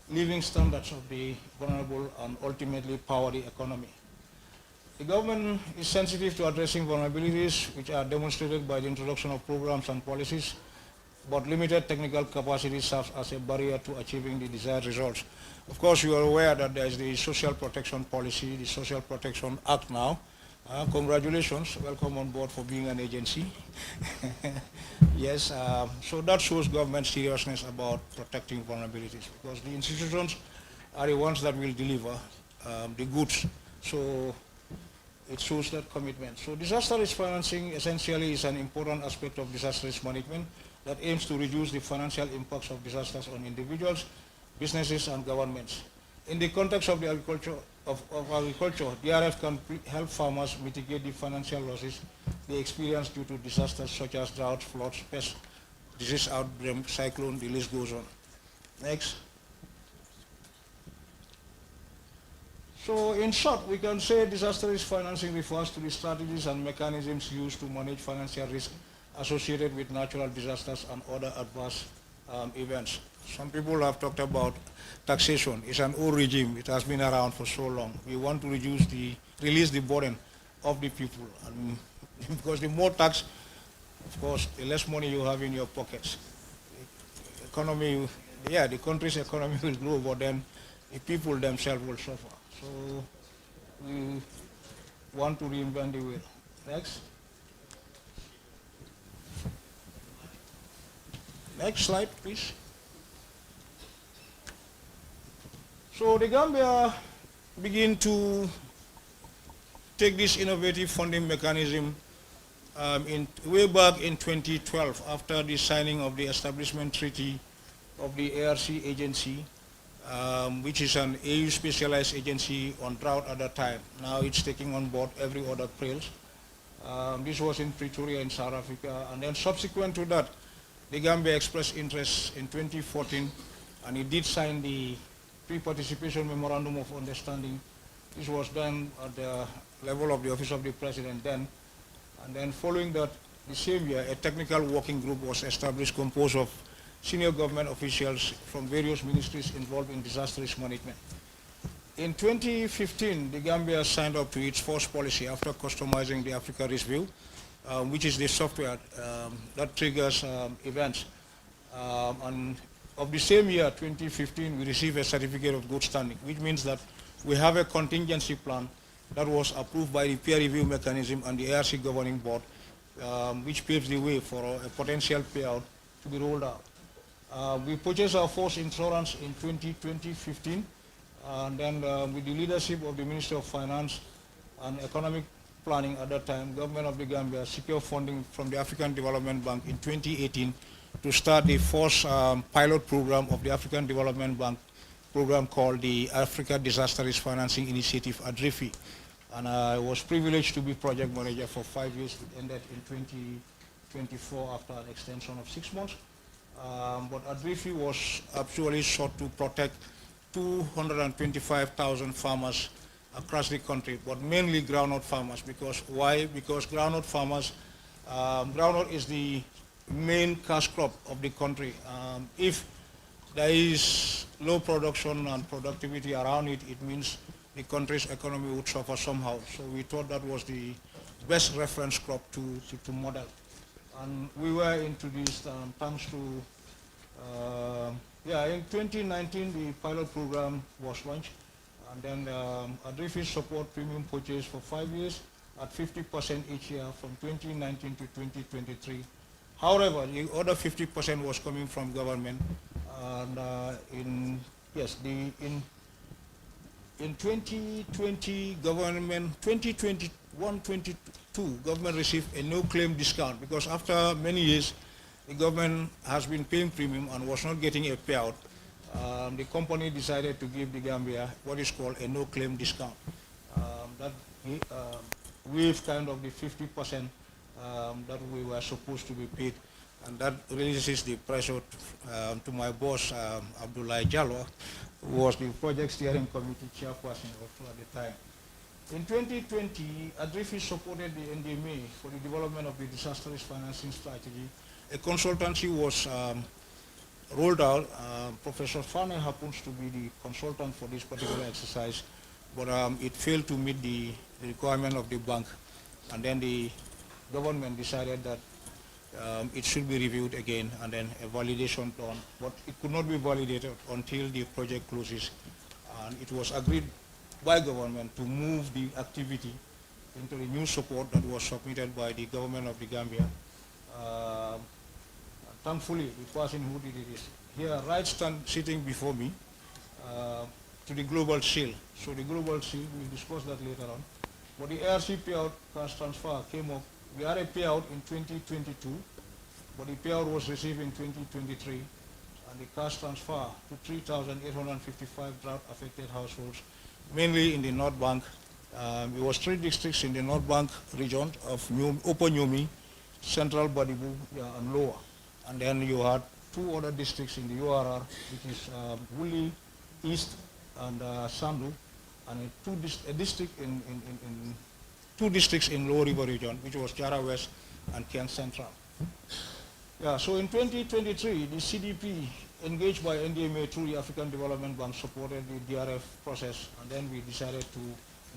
living standards of the vulnerable and ultimately power the economy. The government is sensitive to addressing vulnerabilities which are demonstrated by the introduction of programs and policies, but limited technical capacity serves as a barrier to achieving the desired results. Of course, you are aware that there is the Social Protection Policy, the Social Protection Act now. Congratulations, welcome on board for being an agency. Yes, so that shows government seriousness about protecting vulnerabilities, because the institutions are the ones that will deliver the goods. So it shows that commitment. So disaster risk financing essentially is an important aspect of disaster risk management that aims to reduce the financial impacts of disasters on individuals, businesses, and governments. In the context of the agriculture, DRF can help farmers mitigate the financial losses they experience due to disasters such as drought, floods, pests, disease outbreak, cyclone, the list goes on. Next. So in short, we can say disaster risk financing refers to the strategies and mechanisms used to manage financial risk associated with natural disasters and other adverse events. Some people have talked about taxation. It's an old regime. It has been around for so long. We want to release the burden of the people. And because the more tax, of course, the less money you have in your pockets. The country's economy will grow, but then the people themselves will suffer. So we want to reinvent the wheel. Next. Next slide, please. So the Gambia began to take this innovative funding mechanism way back in 2012 after the signing of the establishment treaty of the ARC agency, which is an AU specialized agency on drought at that time. Now it's taking on board every other trails. This was in Pretoria in South Africa, and then subsequent to that, the Gambia expressed interest in 2014, and it did sign the pre-participation memorandum of understanding. This was done at the level of the Office of the President then, and then following that, the same year, a technical working group was established composed of senior government officials from various ministries involved in disaster risk management. In 2015, the Gambia signed up to its first policy after customizing the Africa Risk View, which is the software that triggers events. And of the same year, 2015, we received a certificate of good standing, which means that we have a contingency plan that was approved by the peer review mechanism and the ARC governing board which paves the way for a potential payout to be rolled out. We purchased our first insurance in 2015, and then with the leadership of the Minister of Finance and Economic Planning at that time, Government of the Gambia secured funding from the African Development Bank in 2018 to start the first pilot program of the African Development Bank program called the Africa Disaster Risk Financing Initiative, ADRIFI. And I was privileged to be project manager for 5 years. It ended in 2024 after an extension of 6 months. But ADRIFI was actually sought to protect 225,000 farmers across the country, but mainly groundnut farmers. Because why? Because groundnut farmers, groundnut is the main cash crop of the country. If there is low production and productivity around it, it means the country's economy would suffer somehow. So we thought that was the best reference crop to model. And we were introduced thanks to, in 2019 the pilot program was launched, and then ADRIFI support premium purchase for 5 years at 50% each year from 2019 to 2023. However, the other 50% was coming from government, and in 2020 government, 2021-22 government received a no-claim discount, because after many years the government has been paying premium and was not getting a payout. The company decided to give the Gambia what is called a no-claim discount. That waived kind of the 50% that we were supposed to be paid, and that releases the pressure to my boss, Yahya Jammeh, who was the project steering committee chairperson also at the time. In 2020, ADRIFI supported the NDMA for the development of the disaster risk financing strategy. A consultancy was rolled out. Professor Fane happens to be the consultant for this particular exercise, but it failed to meet the requirement of the bank, and then the government decided that it should be reviewed again and then a validation done, but it could not be validated until the project closes. And it was agreed by government to move the activity into the new support that was submitted by the government of the Gambia. Thankfully, the person who did it is here, sitting before me, to the global seal. So the global seal, we'll discuss that later on. But the ARC payout cash transfer came up. We had a payout in 2022, but the payout was received in 2023, and the cash transfer to 3,855 drought-affected households, mainly in the North Bank. It was 3 districts in the North Bank region of Upper Nyumi, Central Badibu, and Lower. And then you had 2 other districts in the URR, which is Wuli East and Sandu, and a district in 2 districts in Lower River region, which was Jara West and Ken Central. So in 2023, the CDP engaged by NDMA through the African Development Bank supported the DRF process, and then we decided to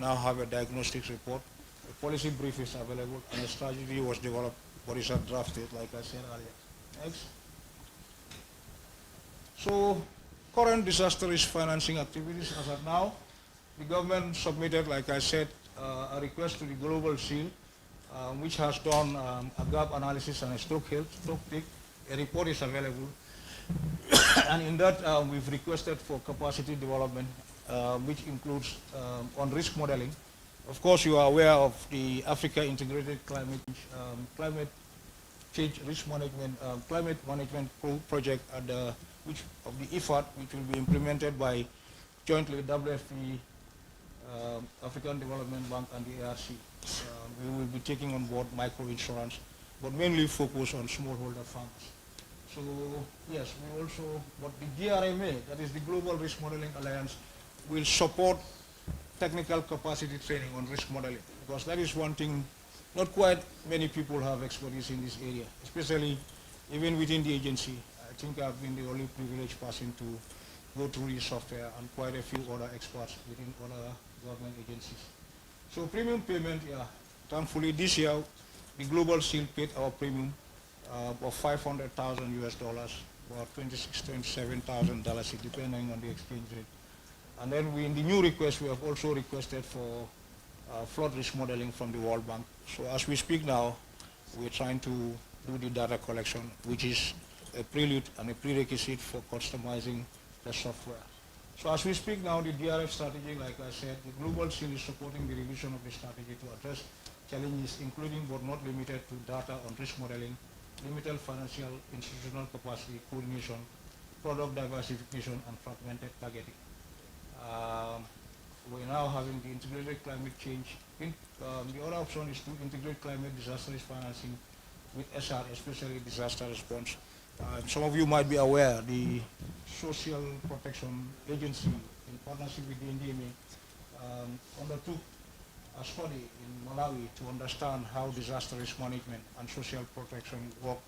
now have a diagnostics report. A policy brief is available, and a strategy was developed, but it's not drafted, like I said earlier. Next. So current disaster risk financing activities as of now, the government submitted, like I said, a request to the Global Seal, which has done a gap analysis and a stock take. A report is available. And in that, we've requested for capacity development, which includes on risk modeling. Of course, you are aware of the Africa Integrated Climate Change Risk Management, Climate Management Project at the IFAD, which will be implemented by jointly WFP, African Development Bank, and the ARC. We will be taking on board microinsurance, but mainly focus on smallholder farmers. So yes, we also, but the GRMA, that is the Global Risk Modeling Alliance, will support technical capacity training on risk modeling, because that is one thing not quite many people have expertise in this area, especially even within the agency. I think I've been the only privileged person to go through the software, and quite a few other experts within other government agencies. So premium payment, thankfully this year the Global Seal paid our premium of $500,000 US, or $26,000 to $27,000, depending on the exchange rate. And then in the new request, we have also requested for flood risk modeling from the World Bank. So as we speak now, we're trying to do the data collection, which is a prelude and a prerequisite for customizing the software. So as we speak now, the DRF strategy, like I said, the global seal is supporting the revision of the strategy to address challenges including but not limited to data on risk modeling, limited financial institutional capacity, coordination, product diversification, and fragmented targeting. We're now having the integrated climate change. The other option is to integrate climate disaster risk financing with SR, especially disaster response. Some of you might be aware the Social Protection Agency, in partnership with the NDMA, undertook a study in Malawi to understand how disaster risk management and social protection work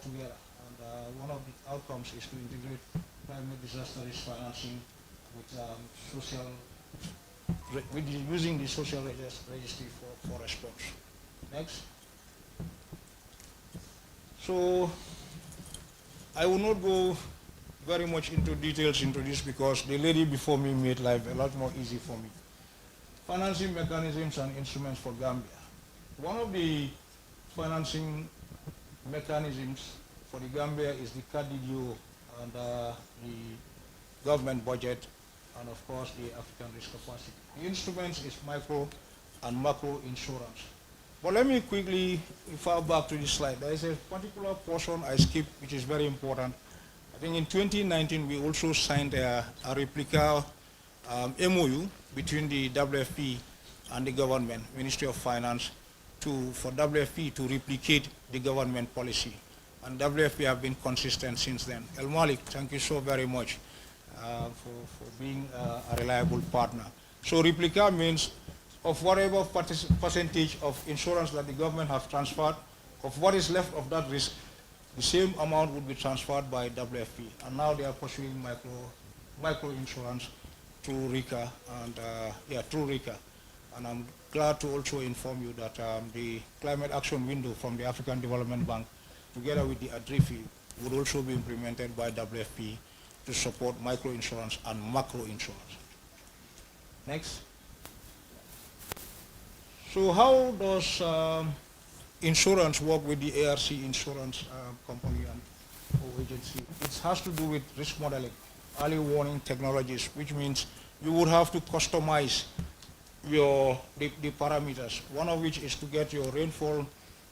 together. And one of the outcomes is to integrate climate disaster risk financing with using the social registry for response. Next. So I will not go very much into details into this because the lady before me made life a lot more easy for me. Financing mechanisms and instruments for Gambia. One of the financing mechanisms for the Gambia is the CADDO and the government budget, and of course the African risk capacity. The instruments is micro and macro insurance. But let me quickly refer back to this slide. There is a particular portion I skipped which is very important. I think in 2019 we also signed a replica MOU between the WFP and the government, Ministry of Finance, for WFP to replicate the government policy. And WFP have been consistent since then. El Malik, thank you so very much for being a reliable partner. So replica means of whatever percentage of insurance that the government has transferred, of what is left of that risk, the same amount would be transferred by WFP. And now they are pursuing micro insurance through RICA and through RICA. And I'm glad to also inform you that the climate action window from the African Development Bank, together with the ADRIFI, would also be implemented by WFP to support micro insurance and macro insurance. Next. So how does insurance work with the ARC insurance company or agency? It has to do with risk modeling, early warning technologies, which means you would have to customize the parameters, one of which is to get your rainfall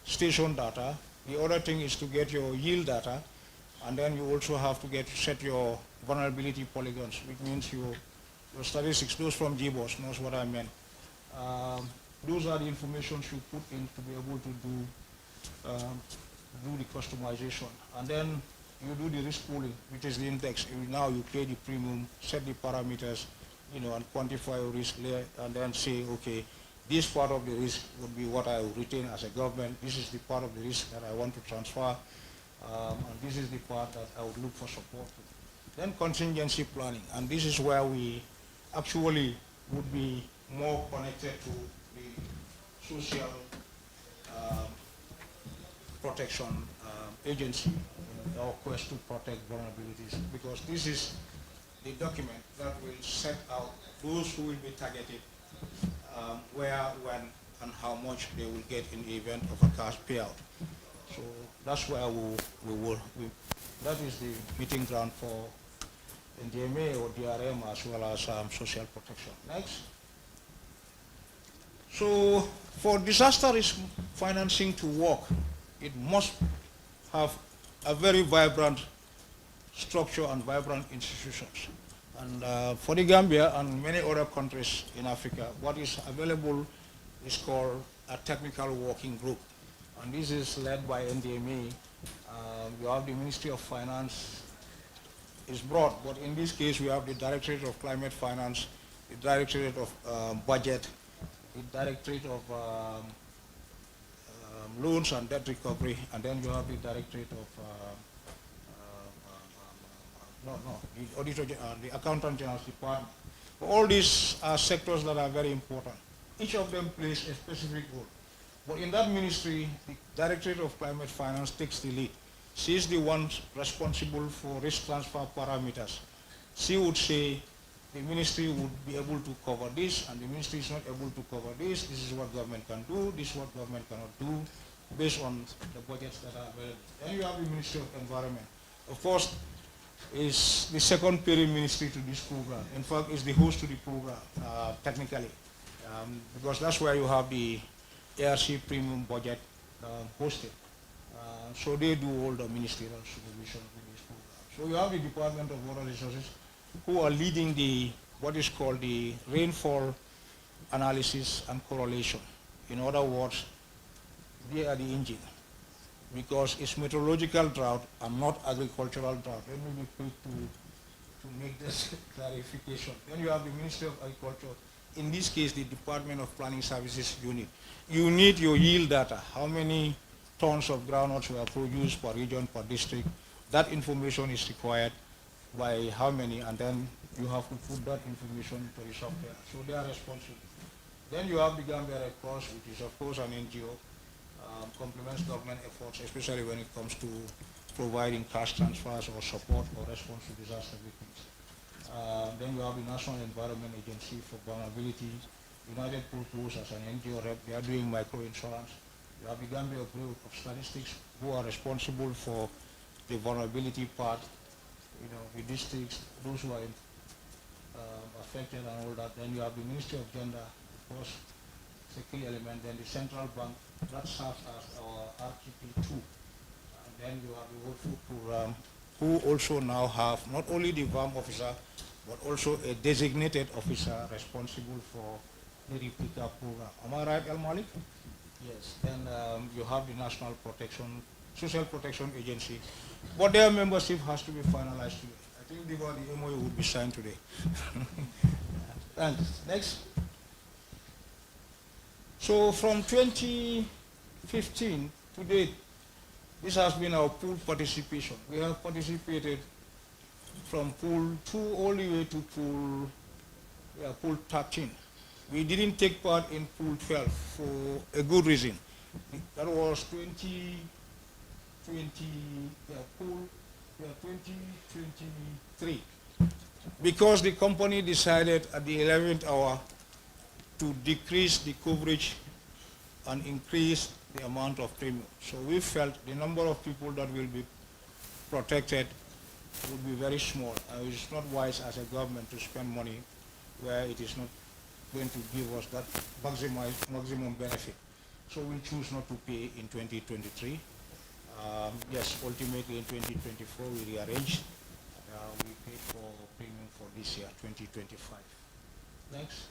station data, the other thing is to get your yield data, and then you also have to set your vulnerability polygons, which means your statistics, those from GBOS knows what I meant. Those are the information you put in to be able to do the customization. And then you do the risk pooling, which is the index. Now you pay the premium, set the parameters, and quantify your risk layer, and then say, okay, this part of the risk would be what I will retain as a government. This is the part of the risk that I want to transfer, and this is the part that I would look for support. Then contingency planning, and this is where we actually would be more connected to the social protection agency in our quest to protect vulnerabilities, because this is the document that will set out those who will be targeted, where, when, and how much they will get in the event of a cash payout. So that's where that is the meeting ground for NDMA or DRM as well as social protection. Next. So for disaster risk financing to work, it must have a very vibrant structure and vibrant institutions. And for the Gambia and many other countries in Africa, what is available is called a technical working group. And this is led by NDMA. You have the Ministry of Finance is broad, but in this case we have the Directorate of Climate Finance, the Directorate of Budget, the Directorate of Loans and Debt Recovery, and then you have the Directorate of the Auditor, the Accountant General's Department. All these are sectors that are very important. Each of them plays a specific role. But in that ministry, the Directorate of Climate Finance takes the lead. She is the one responsible for risk transfer parameters. She would say, the ministry would be able to cover this, and the ministry is not able to cover this. This is what government can do, this is what government cannot do, based on the budgets that are available. Then you have the Ministry of Environment. Of course, is the second parent ministry to this program. In fact, is the host to the program, technically, because that's where you have the ARC premium budget hosted. So they do all the ministerial supervision of this program. So you have the Department of Water Resources, who are leading the what is called the rainfall analysis and correlation. In other words, they are the engine, because it's meteorological drought and not agricultural drought. Let me be quick to make this clarification. Then you have the Ministry of Agriculture, in this case the Department of Planning Services unit. You need your yield data, how many tons of groundnuts were produced per region, per district. That information is required by how many, and then you have to put that information to the software. So they are responsible. Then you have the Gambia Red Cross, which is of course an NGO, complements government efforts, especially when it comes to providing cash transfers or support or response to disaster victims. Then you have the National Environment Agency for Vulnerability, United Purpose as an NGO rep, they are doing microinsurance. You have the Gambia Bureau of Statistics, who are responsible for the vulnerability part, the districts, those who are affected and all that. Then you have the Ministry of Gender, of course, it's a key element. Then the Central Bank, that serves as our RTP2. And then you have the World Food Program, who also now have not only the VAM officer, but also a designated officer responsible for the replica program. Am I right, El Malik? Yes. Then you have the National Social Protection Agency, but their membership has to be finalized today. I think the MOU will be signed today. Thanks. Next. So from 2015 to date, this has been our pool participation. We have participated from pool 2 all the way to pool 13. We didn't take part in pool 12 for a good reason. That was 2023. Because the company decided at the 11th hour to decrease the coverage and increase the amount of premium. So we felt the number of people that will be protected would be very small. It's not wise as a government to spend money where it is not going to give us that maximum benefit. So we choose not to pay in 2023. Yes, ultimately in 2024 we rearranged. We paid for premium for this year, 2025. Next.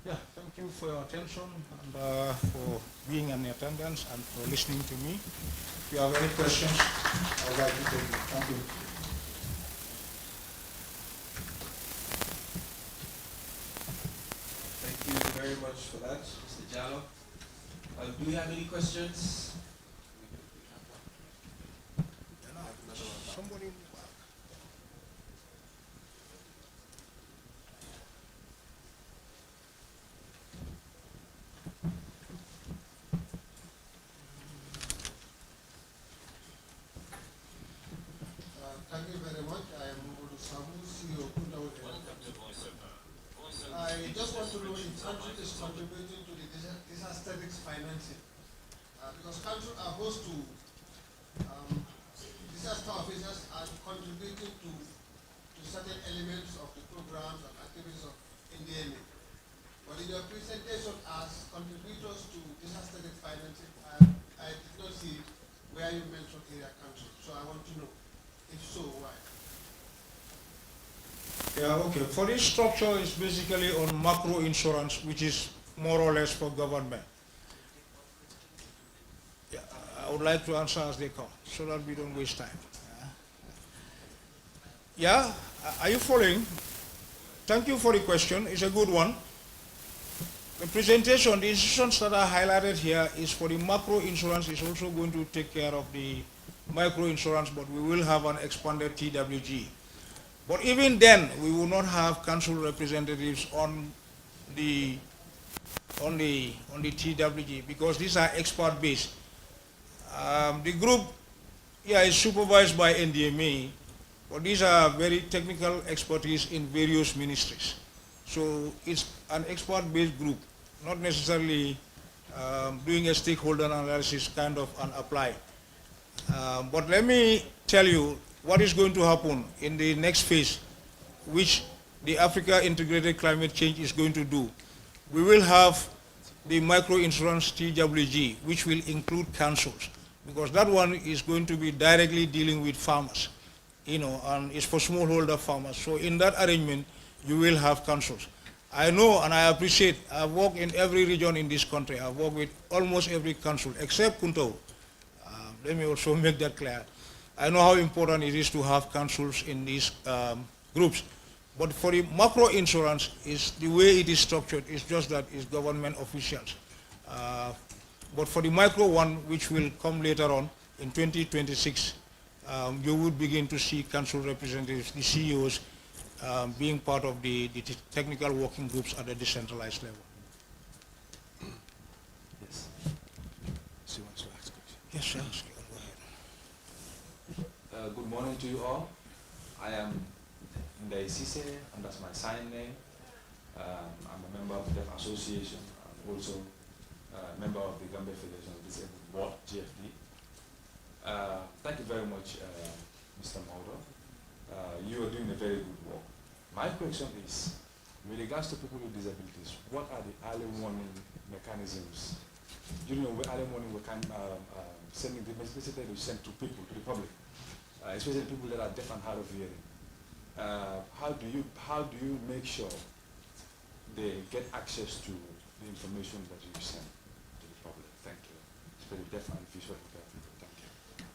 Yeah, thank you for your attention and for being in attendance and for listening to me. If you have any questions, I would like to take them. Thank you. Thank you very much for that, Mr. Jallo. Do we have any questions? Somebody. Thank you very much. I am Momodu Samu, CEO of Kundawa. I just want to know if country is contributing to the disaster risk financing. Because countries are host to disaster officers are contributing to certain elements of the programs and activities of NDMA. But in your presentation as contributors to disaster risk financing, I did not see where you mentioned area countries. So I want to know. If so, why? Yeah, okay. For this structure, it's basically on macro insurance, which is more or less for government. Yeah, I would like to answer as they come, so that we don't waste time. Yeah, are you following? Thank you for the question. It's a good one. The presentation, the institutions that are highlighted here is for the macro insurance. Is also going to take care of the micro insurance, but we will have an expanded TWG. But even then, we will not have council representatives on the TWG because these are expert based. The group, yeah, is supervised by NDMA, But these are very technical expertise in various ministries. So it's an expert-based group, not necessarily doing a stakeholder analysis kind of an apply. But let me tell you what is going to happen in the next phase, which the Africa Integrated Climate Change is going to do. We will have the microinsurance TWG, which will include councils, because that one is going to be directly dealing with farmers, and it's for smallholder farmers. So in that arrangement, you will have councils. I know and I appreciate, I've worked in every region in this country. I've worked with almost every council except Kunto. Let me also make that clear. I know how important it is to have councils in these groups. But for the macro insurance, is the way it is structured, it's just that it's government officials. But for the micro one, which will come later on in 2026, you would begin to see council representatives, the CEOs, being part of the technical working groups at a decentralized level. Yes. She wants to ask a question. Yes, sir. Go ahead. Good morning to you all. I am Ndai Sise, and that's my sign name. I'm a member of the Deaf Association. I'm also a member of the Gambia Federation of Disabled Board, GFD. Thank you very much, Mr. Mauro. You are doing a very good work. My question is, with regards to people with disabilities, what are the early warning mechanisms? During early warning, we can sending the message that we send to people, to the public, especially people that are deaf and hard of hearing. How do you make sure they get access to the information that you send to the public? Thank you. Especially deaf and visually impaired people. Thank you.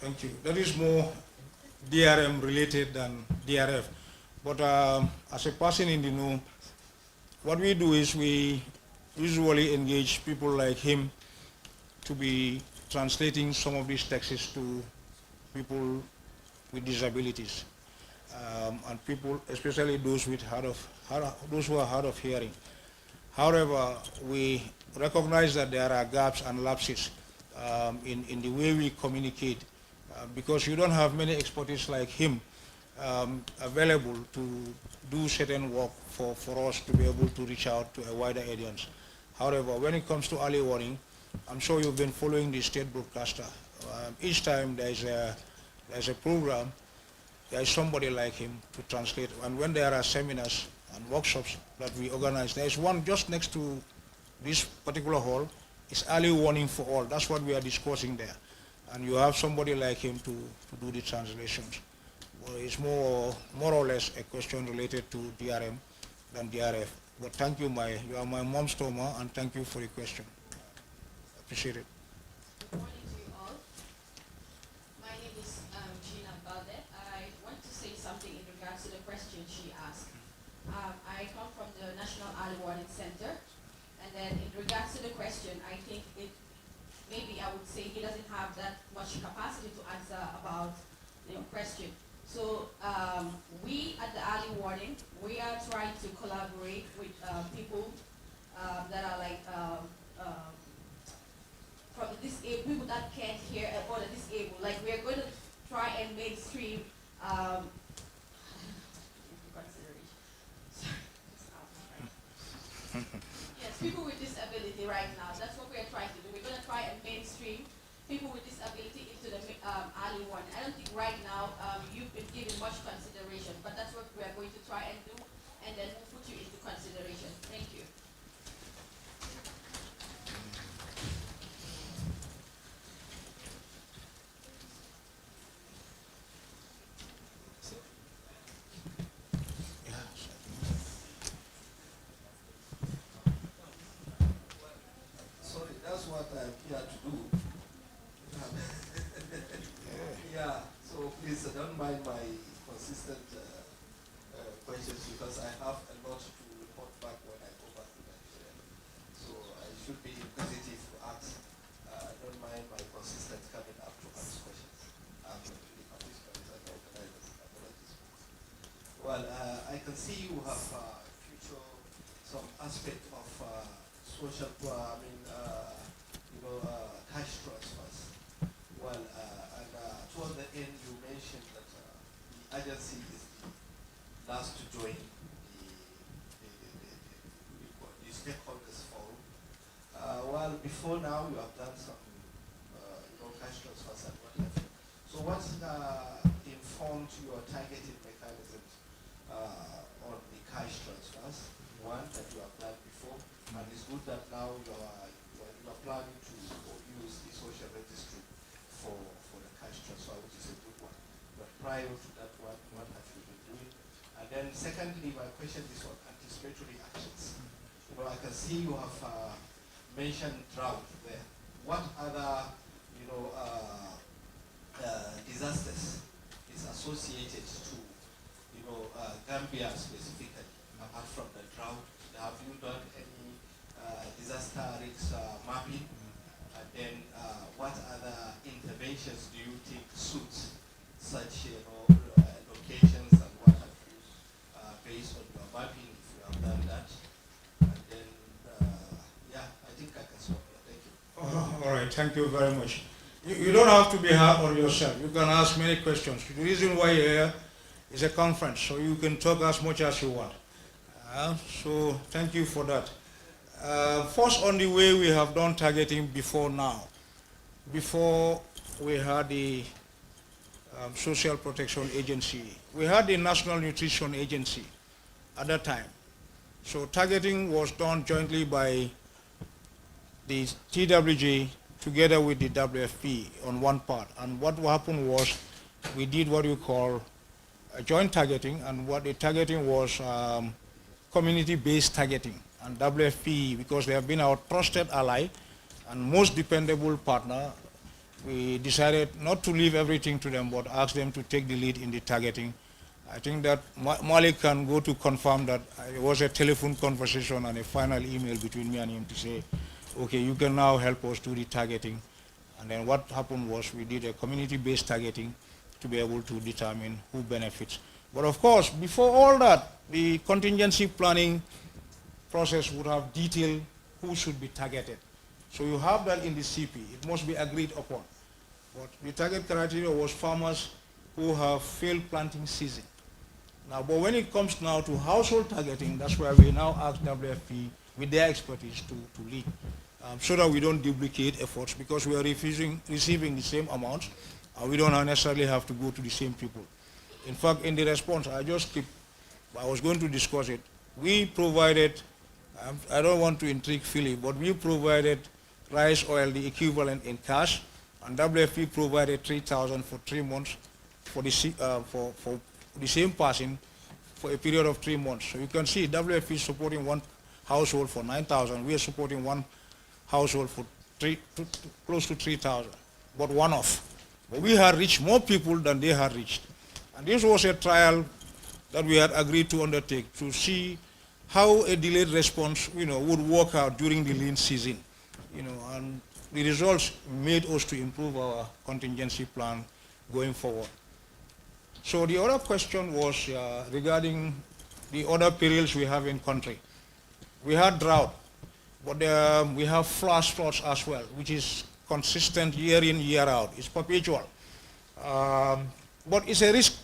Thank you. That is more DRM related than DRF. But as a person in the know, what we do is we usually engage people like him to be translating some of these texts to people with disabilities, and people, especially those with those who are hard of hearing. However, we recognize that there are gaps and lapses in the way we communicate, because you don't have many expertise like him available to do certain work for us to be able to reach out to a wider audience. However, when it comes to early warning, I'm sure you've been following the state broadcaster. Each time there's a program, there is somebody like him to translate. And when there are seminars and workshops that we organize, there is one just next to this particular hall. It's early warning for all. That's what we are discussing there. And you have somebody like him to do the translations. Well, it's more or less a question related to DRM than DRF. But thank you, you are my mom's Toma, and thank you for the question. Appreciate it. Good morning to you all. My name is Gina Balde. I want to say something in regards to the question she asked. I come from the National Early Warning Center, and then in regards to the question, I think maybe I would say he doesn't have that much capacity to answer about the question. So we at the early warning, we are trying to collaborate with people that are like from the disabled, people that can't hear or the disabled. Like we are going to try and mainstream yes, people with disability right now. That's what we are trying to do. We're going to try and mainstream people with disability into the early warning. I don't think right now you've been given much consideration, but that's what we are going to try and do, and then we'll put you into consideration. Thank you. Sorry, that's what I'm here to do. Yeah, so please don't mind my consistent questions, because I have a lot to report back when I go back to Nigeria. So I should be inquisitive to ask. Don't mind my consistent coming up to ask questions. I'm actually participants and organizers. Well, I can see you have future some aspect of social, cash transfers. Well, and toward the end, you mentioned mentioned that the agency is the last to join the stakeholders forum. Well, before now, you have done some cash transfers and what have you. So what informed your targeting mechanisms on the cash transfers? One, that you have done before, and it's good that now you are planning to use the social registry for the cash transfer, which is a good one. But prior to that one, what have you been doing? And then secondly, my question is on anticipatory actions. I can see you have mentioned drought there. What other, disasters is associated to, Gambia specifically, apart from the drought? Have you done any disaster risk mapping? And then what other interventions do you think suits such, locations and what have you, based on your mapping, if you have done that? And then, yeah, I think I can stop here. Thank you. All right, thank you very much. You don't have to be hard on yourself. You can ask many questions. The reason why you're here is a conference, so you can talk as much as you want. So thank you for that. First, on the way we have done targeting before now. Before we had the Social Protection Agency, we had the National Nutrition Agency at that time. So targeting was done jointly by the TWG together with the WFP on one part. And what happened was we did what you call a joint targeting, and what the targeting was community-based targeting. And WFP, because they have been our trusted ally and most dependable partner, we decided not to leave everything to them, but ask them to take the lead in the targeting. I think that Malik can go to confirm that it was a telephone conversation and a final email between me and him to say, okay, you can now help us do the targeting. And then what happened was we did a community-based targeting to be able to determine who benefits. But of course, before all that, the contingency planning process would have detailed who should be targeted. So you have that in the CP. It must be agreed upon. But the target criteria was farmers who have failed planting season. Now, but when it comes now to household targeting, that's where we now ask WFP with their expertise to lead, so that we don't duplicate efforts, because we are receiving the same amounts, and we don't necessarily have to go to the same people. In fact, in the response, I was going to discuss it. We provided, I don't want to intrigue Philip, but we provided rice oil, the equivalent in cash, and WFP provided 3,000 for 3 months for the same person for a period of 3 months. So you can see WFP is supporting one household for 9,000. We are supporting one household for close to 3,000, but one-off. But we had reached more people than they had reached. And this was a trial that we had agreed to undertake to see how a delayed response, would work out during the lean season, and the results made us to improve our contingency plan going forward. So the other question was regarding the other perils we have in country. We had drought, but we have flash floods as well, which is consistent year in, year out. It's perpetual. But it's a risk.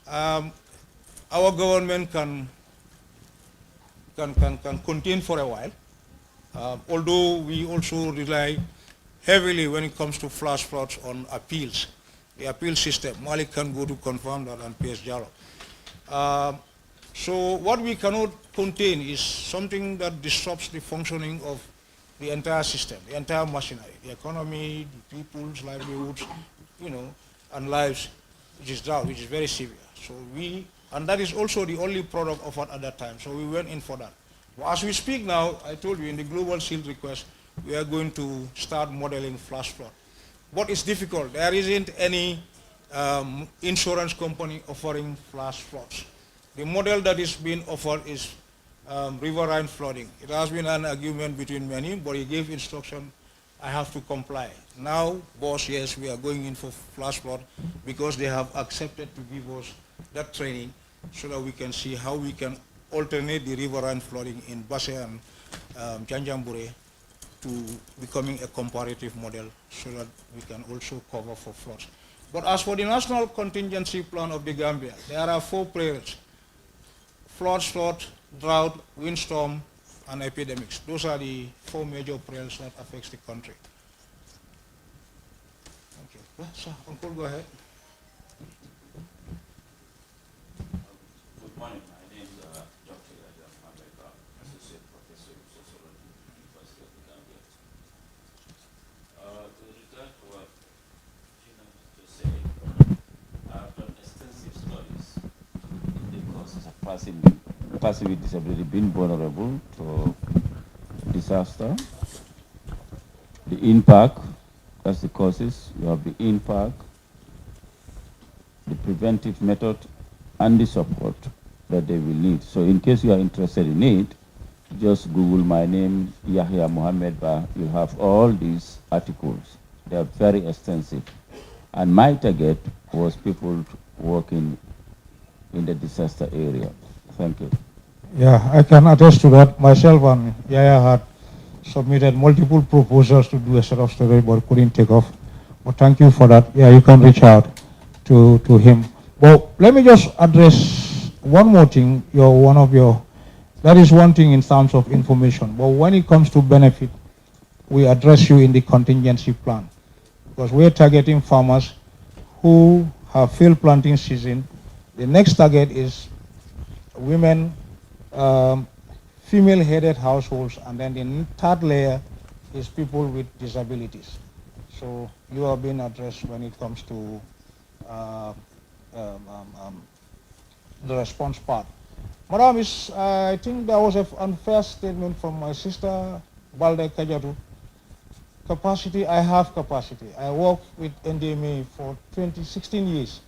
Our government can contain for a while, although we also rely heavily when it comes to flash floods on appeals, the appeal system. Malik can go to confirm that, and PS Jalo. So what we cannot contain is something that disrupts the functioning of the entire system, the entire machinery, the economy, the people's livelihoods, and lives, which is drought, which is very severe. So and that is also the only product offered at that time. So we went in for that. Well, as we speak now, I told you in the Global Shield request, we are going to start modeling flash flood. But it's difficult. There isn't any insurance company offering flash floods. The model that is being offered is riverine flooding. It has been an argument between many, but he gave instruction, I have to comply. Now, boss, yes, we are going in for flash flood because they have accepted to give us that training so that we can see how we can alternate the riverine flooding in Basse and Janjambure to becoming a comparative model so that we can also cover for floods. But as for the national contingency plan of the Gambia, there are 4 prayers: flood, drought, windstorm, and epidemics. Those are the 4 major prayers that affects the country. Thank you. Yeah, sir, Uncle, go ahead. Good morning. My name is Dr. Yahya Jammeh, Associate Professor in Sociology, University of the Gambia. With regard to what Gina just said, I've done extensive studies in the causes of passive disability being vulnerable to disaster, the impact, that's the causes. You have the impact, the preventive method, and the support that they will need. So in case you are interested in it, just Google my name, Yahya Mohammed Ba. You have all these articles. They are very extensive. And my target was people working in the disaster area. Thank you. Yeah, I can attest to that. Myself and Yaya had submitted multiple proposals to do a set of study, but couldn't take off. But thank you for that. Yeah, you can reach out to him. But let me just address one more thing. That is one thing in terms of information. But when it comes to benefit, we address you in the contingency plan, because we're targeting farmers who have failed planting season. The next target is women, female-headed households, and then the third layer is people with disabilities. So you are being addressed when it comes to the response part. Madam, I think there was an unfair statement from my sister, Balde Kajatu. Capacity, I have capacity. I work with NDMA for 16 years,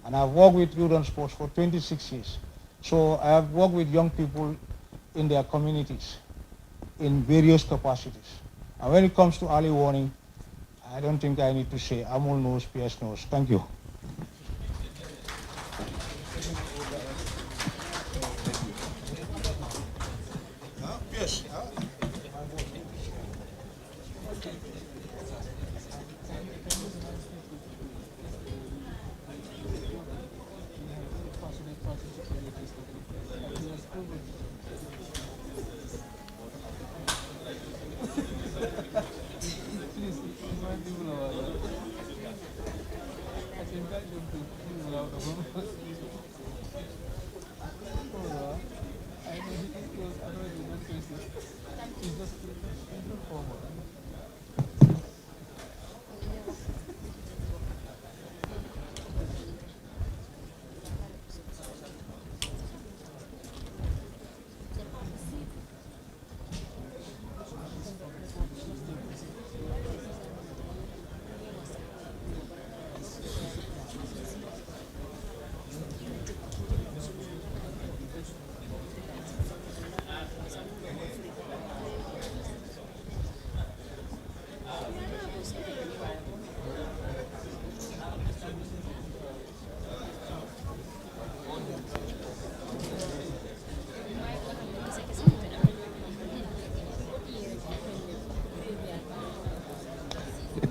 and I've worked with Youth and Sports for 26 years. So I have worked with young people in their communities in various capacities. And when it comes to early warning, I don't think I need to say, AMUL knows, PS knows. Thank you. Yes.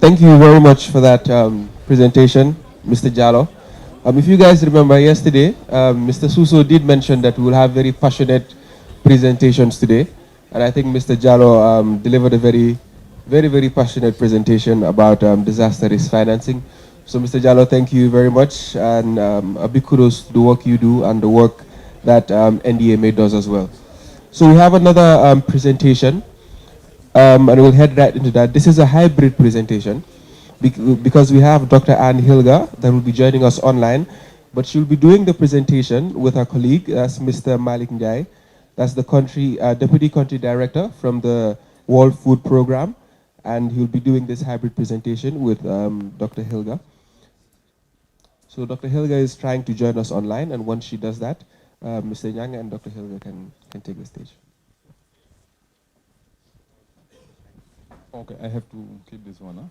Thank you very much for that presentation, Mr. Jallo. If you guys remember yesterday, Mr. Suso did mention that we will have very passionate presentations today. And I think Mr. Jallo delivered a very passionate presentation about disaster risk financing. So Mr. Jallo, thank you very much. And a big kudos to the work you do and the work that NDMA does as well. So we have another presentation. And we'll head right into that. This is a hybrid presentation because we have Dr. Anne Hilga that will be joining us online, but she'll be doing the presentation with her colleague, that's Mr. Malik Njai. That's the Deputy Country Director from the World Food Program, and he'll be doing this hybrid presentation with Dr. Hilga. So Dr. Hilga is trying to join us online, and once she does that, Mr. Nyang and Dr. Hilga can take the stage. Okay, I have to keep this one, huh?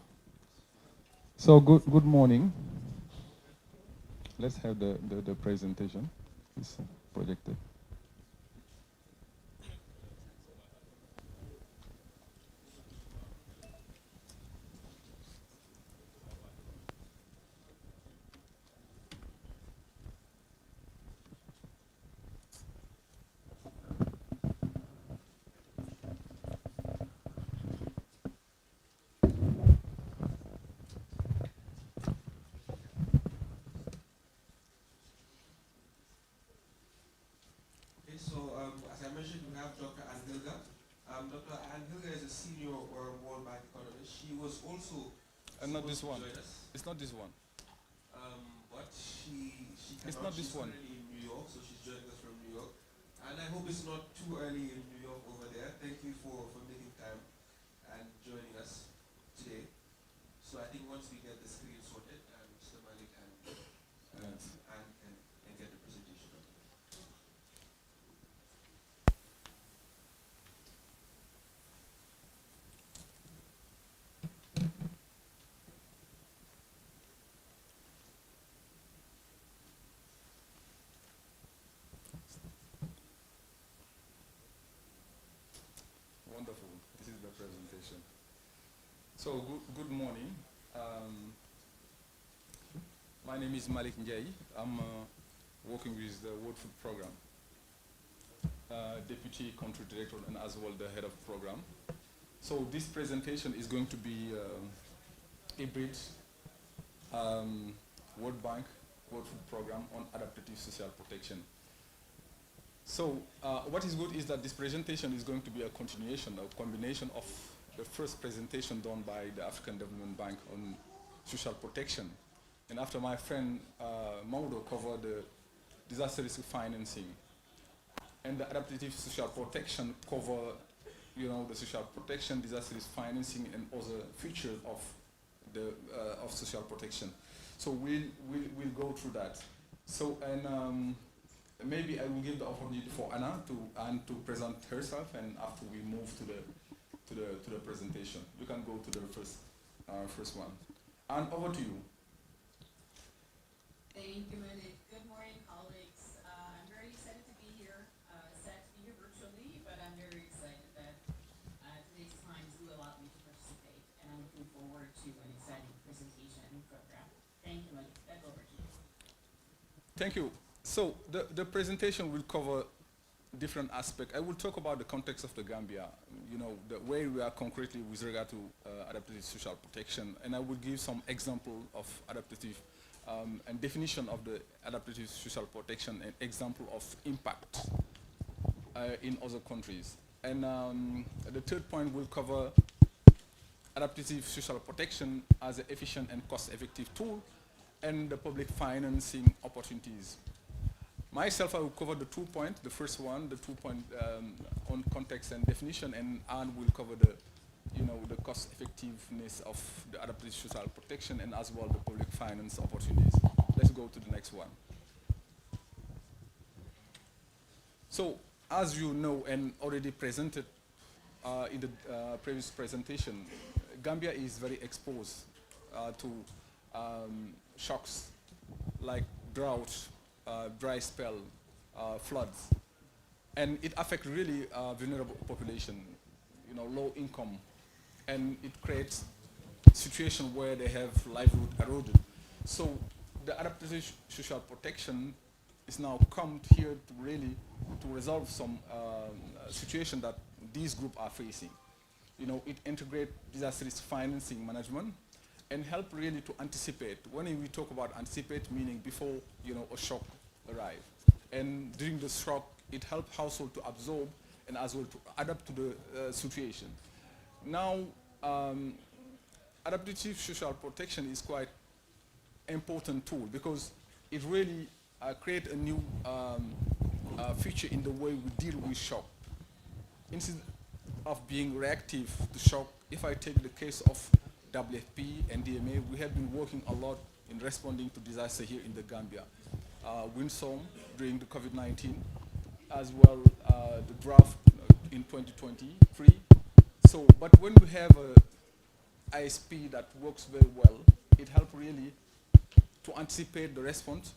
So good morning. Let's have the presentation. It's projected. also not this supposed one. to join us. It's not this one. But she It's cannot. not this She's one. currently in New York, so she's joining us from New York. And I hope it's not too early in New York over there. Thank you for making time and joining us today. So I think once we get the screen sorted, Mr. Malik can get the presentation up. Wonderful. This is the presentation. So good morning. My name is Malik Njai. I'm working with the World Food Program, Deputy Country Director and as well the Head of Program. So this presentation is going to be hybrid World Bank World Food Program on adaptive social protection. So what is good is that this presentation is going to be a continuation, a combination of the first presentation done by the African Development Bank on social protection. And after my friend Maudo covered the disaster risk financing, and the adaptive social protection cover, the social protection, disaster risk financing, and other features of the of social protection. So we'll go through that. So and maybe I will give the opportunity for Anna to present herself, and after we move to the presentation, you can go to the first one. And over to you. Thank you, Malik. Good morning, colleagues. I'm very excited to be here. Sad to be here virtually, but I'm very excited that today's times do allow me to participate, and I'm looking forward to an exciting presentation and program. Thank you, Malik. Back over to you. Thank you. So the presentation will cover different aspects. I will talk about the context of the Gambia, the way we are concretely with regard to adaptive social protection, and I will give some example of adaptive and definition of the adaptive social protection and example of impact in other countries. And the third point will cover adaptive social protection as an efficient and cost-effective tool and the public financing opportunities. Myself, I will cover the 2 points. The first one, the 2 point on context and definition, and Anne will cover the the cost effectiveness of the adaptive social protection and as well the public finance opportunities. Let's go to the next one. So, as you know and already presented in the previous presentation, Gambia is very exposed to shocks like drought, dry spell, floods, and it affects really vulnerable population, low income, and it creates situation where they have livelihood eroded. So the adaptive social protection is now come here to really to resolve some situation that these groups are facing. It integrates disaster risk financing management and help really to anticipate. When we talk about anticipate, meaning before a shock arrives, and during the shock, it helps household to absorb and as well to adapt to the situation. Now, adaptive social protection is quite important tool because it really creates a new feature in the way we deal with shock. Instead of being reactive to shock, if I take the case of WFP and DMA, we have been working a lot in responding to disaster here in the Gambia. Windstorm during the COVID-19, as well the drought in 2023. So, but when we have a ISP that works very well, it helps really to anticipate the response,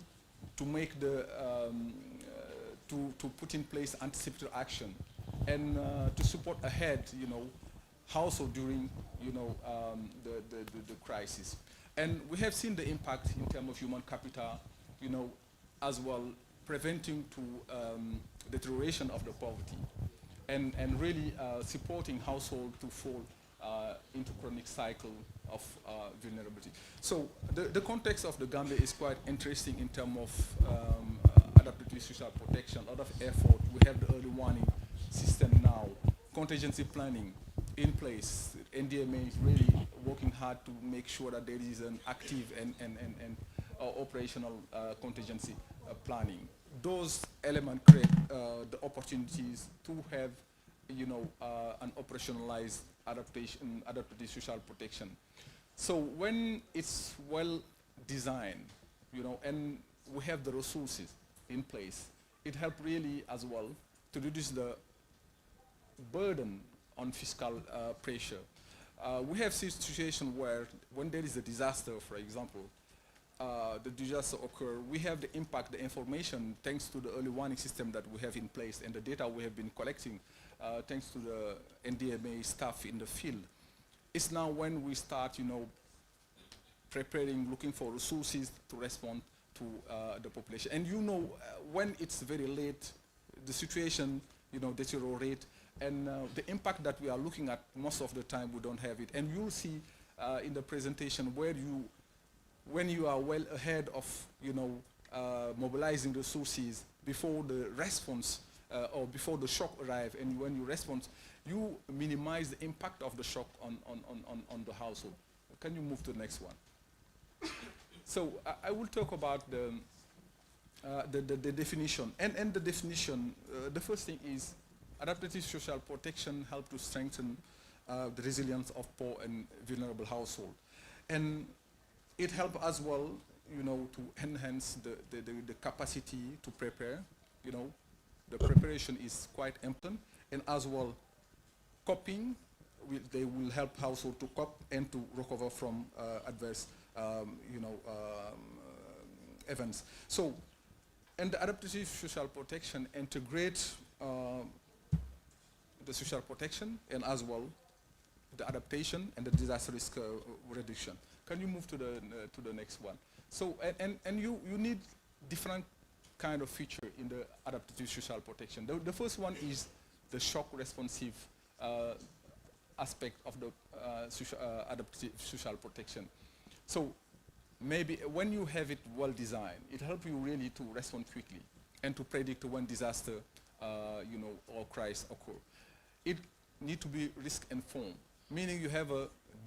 to make the to put in place anticipatory action, and to support ahead, household during the crisis. And we have seen the impact in terms of human capital, as well preventing to deterioration of the poverty, and really supporting household to fall into chronic cycle of vulnerability. So the context of the Gambia is quite interesting in terms of adaptive social protection. A lot of effort. We have the early warning system now, contingency planning in place. NDMA is really working hard to make sure that there is an active and operational contingency planning. Those elements create the opportunities to have, an operationalized adaptive social protection. So when it's well designed, and we have the resources in place, it helps really as well to reduce the burden on fiscal pressure. We have seen situations where when there is a disaster, for example, the disaster occur, we have the impact, the information, thanks to the early warning system that we have in place and the data we have been collecting, thanks to the NDMA staff in the field. It's now when we start, preparing, looking for resources to respond to the population. And when it's very late, the situation, deteriorate, and the impact that we are looking at, most of the time we don't have it. And you'll see in the presentation when you are well ahead of, mobilizing resources before the response or before the shock arrives, and when you respond, you minimize the impact of the shock on the household. Can you move to the next one? So I will talk about the definition. And the definition, the first thing is adaptive social protection helps to strengthen the resilience of poor and vulnerable households. And it helps as well, to enhance the capacity to prepare. The preparation is quite important. And as well, coping, they will help household to cope and to recover from adverse events. So, and the adaptive social protection integrates the social protection and as well the adaptation and the disaster risk reduction. Can you move to the next one? So, and you need different kind of feature in the adaptive social protection. The first one is the shock responsive aspect of the adaptive social protection. So maybe when you have it well designed, it helps you really to respond quickly and to predict when disaster, or crisis occur. It needs to be risk informed, meaning you have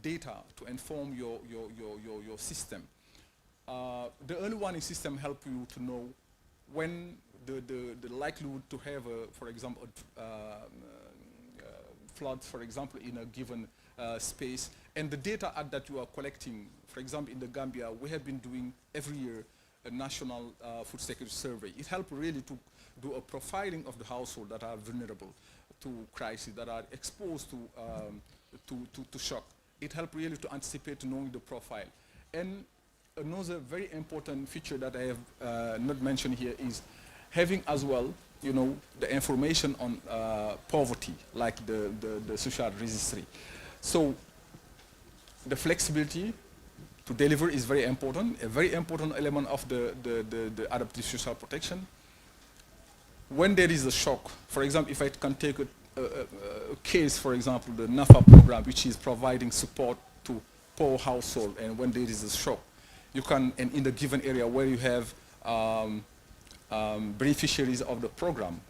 data to inform your system. The early warning system helps you to know when the likelihood to have, for example, floods, for example, in a given space, and the data that you are collecting. For example, in the Gambia, we have been doing every year a national food security survey. It helps really to do a profiling of the household that are vulnerable to crisis, that are exposed to shock. It helps really to anticipate knowing the profile. And another very important feature that I have not mentioned here is having as well, the information on poverty, like the social registry. So the flexibility to deliver is very important, a very important element of the adaptive social protection. When there is a shock, for example, if I can take a case, for example, the NAFA program, which is providing support to poor household, and when there is a shock, you can, and in the given area where you have beneficiaries of the program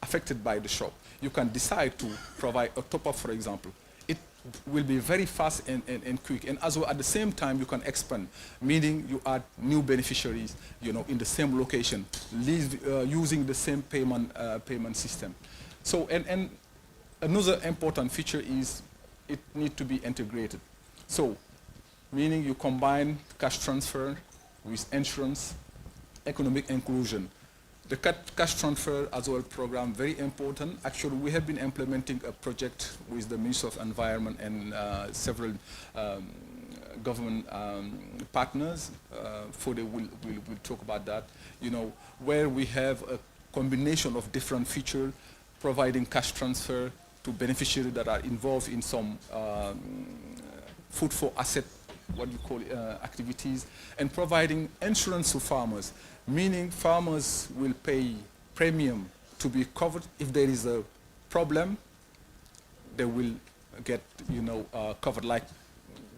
affected by the shock, you can decide to provide a top-up, for example. It will be very fast and quick, and as well at the same time you can expand, meaning you add new beneficiaries, in the same location, using the same payment system. So, and another important feature is it needs to be integrated. So, meaning you combine cash transfer with insurance, economic inclusion. The cash transfer as well program, very important. Actually, we have been implementing a project with the Ministry of Environment and several government partners. We'll talk about that, where we have a combination of different features, providing cash transfer to beneficiaries that are involved in some food for asset, what you call activities, and providing insurance to farmers, meaning farmers will pay premium to be covered. If there is a problem, they will get, covered, like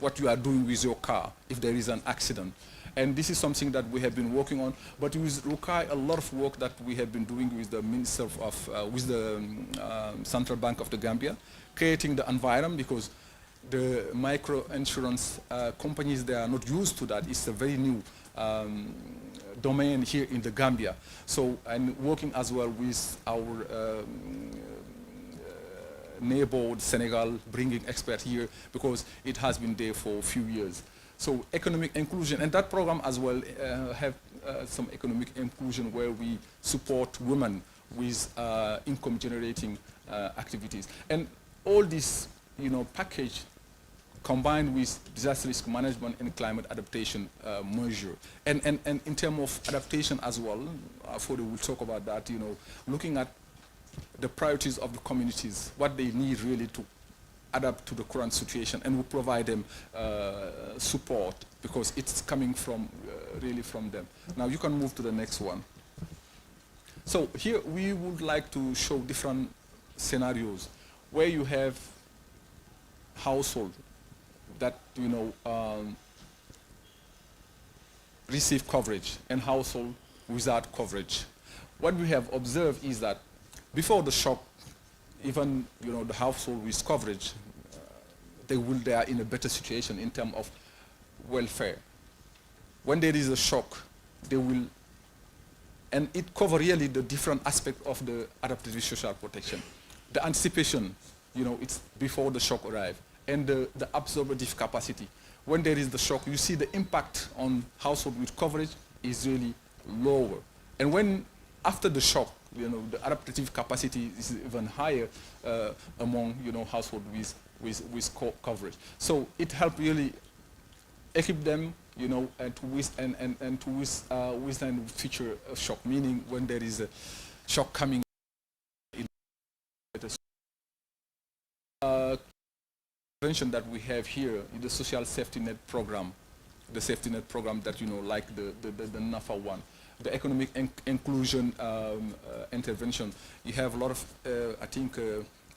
what you are doing with your car if there is an accident. And this is something that we have been working on, but it will require a lot of work that we have been doing with the Minister with the Central Bank of the Gambia, creating the environment, because the micro insurance companies, they are not used to that. It's a very new domain here in the Gambia. So, and working as well with our neighbor Senegal, bringing experts here because it has been there for a few years. So economic inclusion, and that program as well have some economic inclusion where we support women with income generating activities. And all this, package combined with disaster risk management and climate adaptation measure. And in terms of adaptation as well, Fode will talk about that, looking at the priorities of the communities, what they need really to adapt to the current situation, and we provide them support because it's coming from really from them. Now you can move to the next one. So here we would like to show different scenarios where you have household that receive coverage and household without coverage. What we have observed is that before the shock, even the household with coverage, they are in a better situation in terms of welfare. When there is a shock, they will, and it covers really the different aspects of the adaptive social protection. The anticipation, it's before the shock arrives, and the absorptive capacity. When there is the shock, you see the impact on household with coverage is really lower. And when after the shock, the adaptive capacity is even higher among household with coverage. So it helps really equip them, and to withstand future shock. Meaning when there is a shock coming. Intervention that we have here in the social safety net program, the safety net program that like the NAFA one. The economic inclusion intervention, you have a lot of, I think,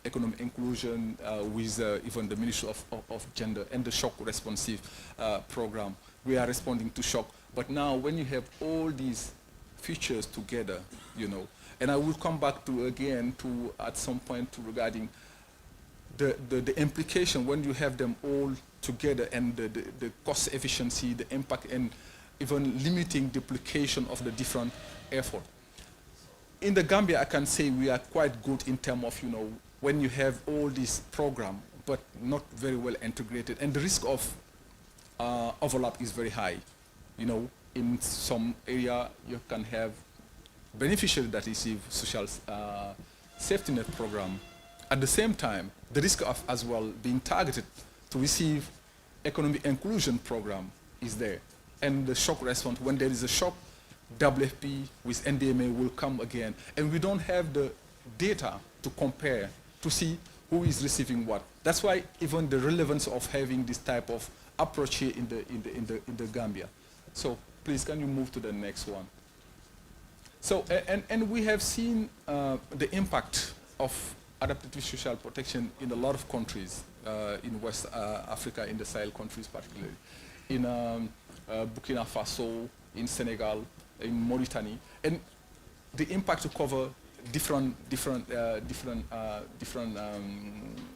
economic inclusion with even the Ministry of Gender and the shock responsive program. We are responding to shock. But now when you have all these features together, and I will come back to again to at some point to regarding the implication when you have them all together and the cost efficiency, the impact, and even limiting duplication of the different effort. In the Gambia, I can say we are quite good in terms of, when you have all this program, but not very well integrated, and the risk of overlap is very high. In some area, you can have beneficiaries that receive social safety net program. At the same time, the risk of as well being targeted to receive economic inclusion program is there. And the shock response, when there is a shock, WFP with NDMA will come again. And we don't have the data to compare to see who is receiving what. That's why even the relevance of having this type of approach here in the Gambia. So please, can you move to the next one? So, and we have seen the impact of adaptive social protection in a lot of countries, in West Africa, in the Sahel countries particularly. In Burkina Faso, in Senegal, in Mauritania, and the impact to cover different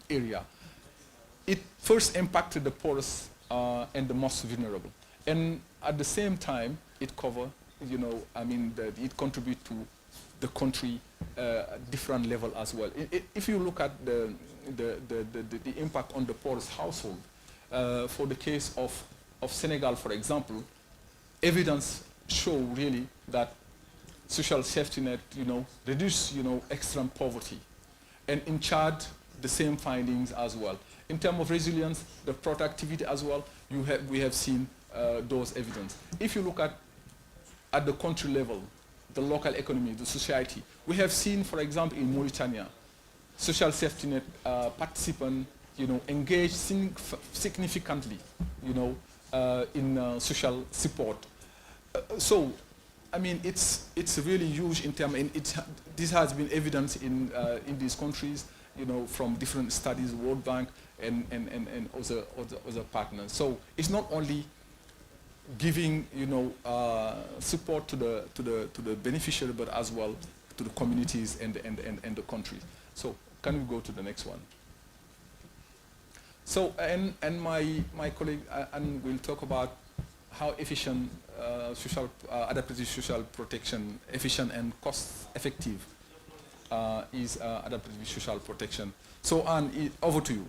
area. It first impacted the poorest and the most vulnerable, and at the same time, it cover, it contribute to the country different level as well. If you look at the impact on the poorest household, for the case of Senegal, for example, evidence show really that social safety net, reduce, extreme poverty. And in Chad, the same findings as well. In terms of resilience, the productivity as well, we have seen those evidence. If you look at the country level, the local economy, the society, we have seen, for example, in Mauritania, social safety net participants, engage significantly, in social support. So, it's really huge in terms, and this has been evidence in these countries, from different studies, World Bank and other partners. So it's not only giving, support to the beneficiary, but as well to the communities and the countries. So can we go to the next one? So, and my colleague and will talk about how efficient adaptive social protection, efficient and cost effective is adaptive social protection. So, Anne, over to you.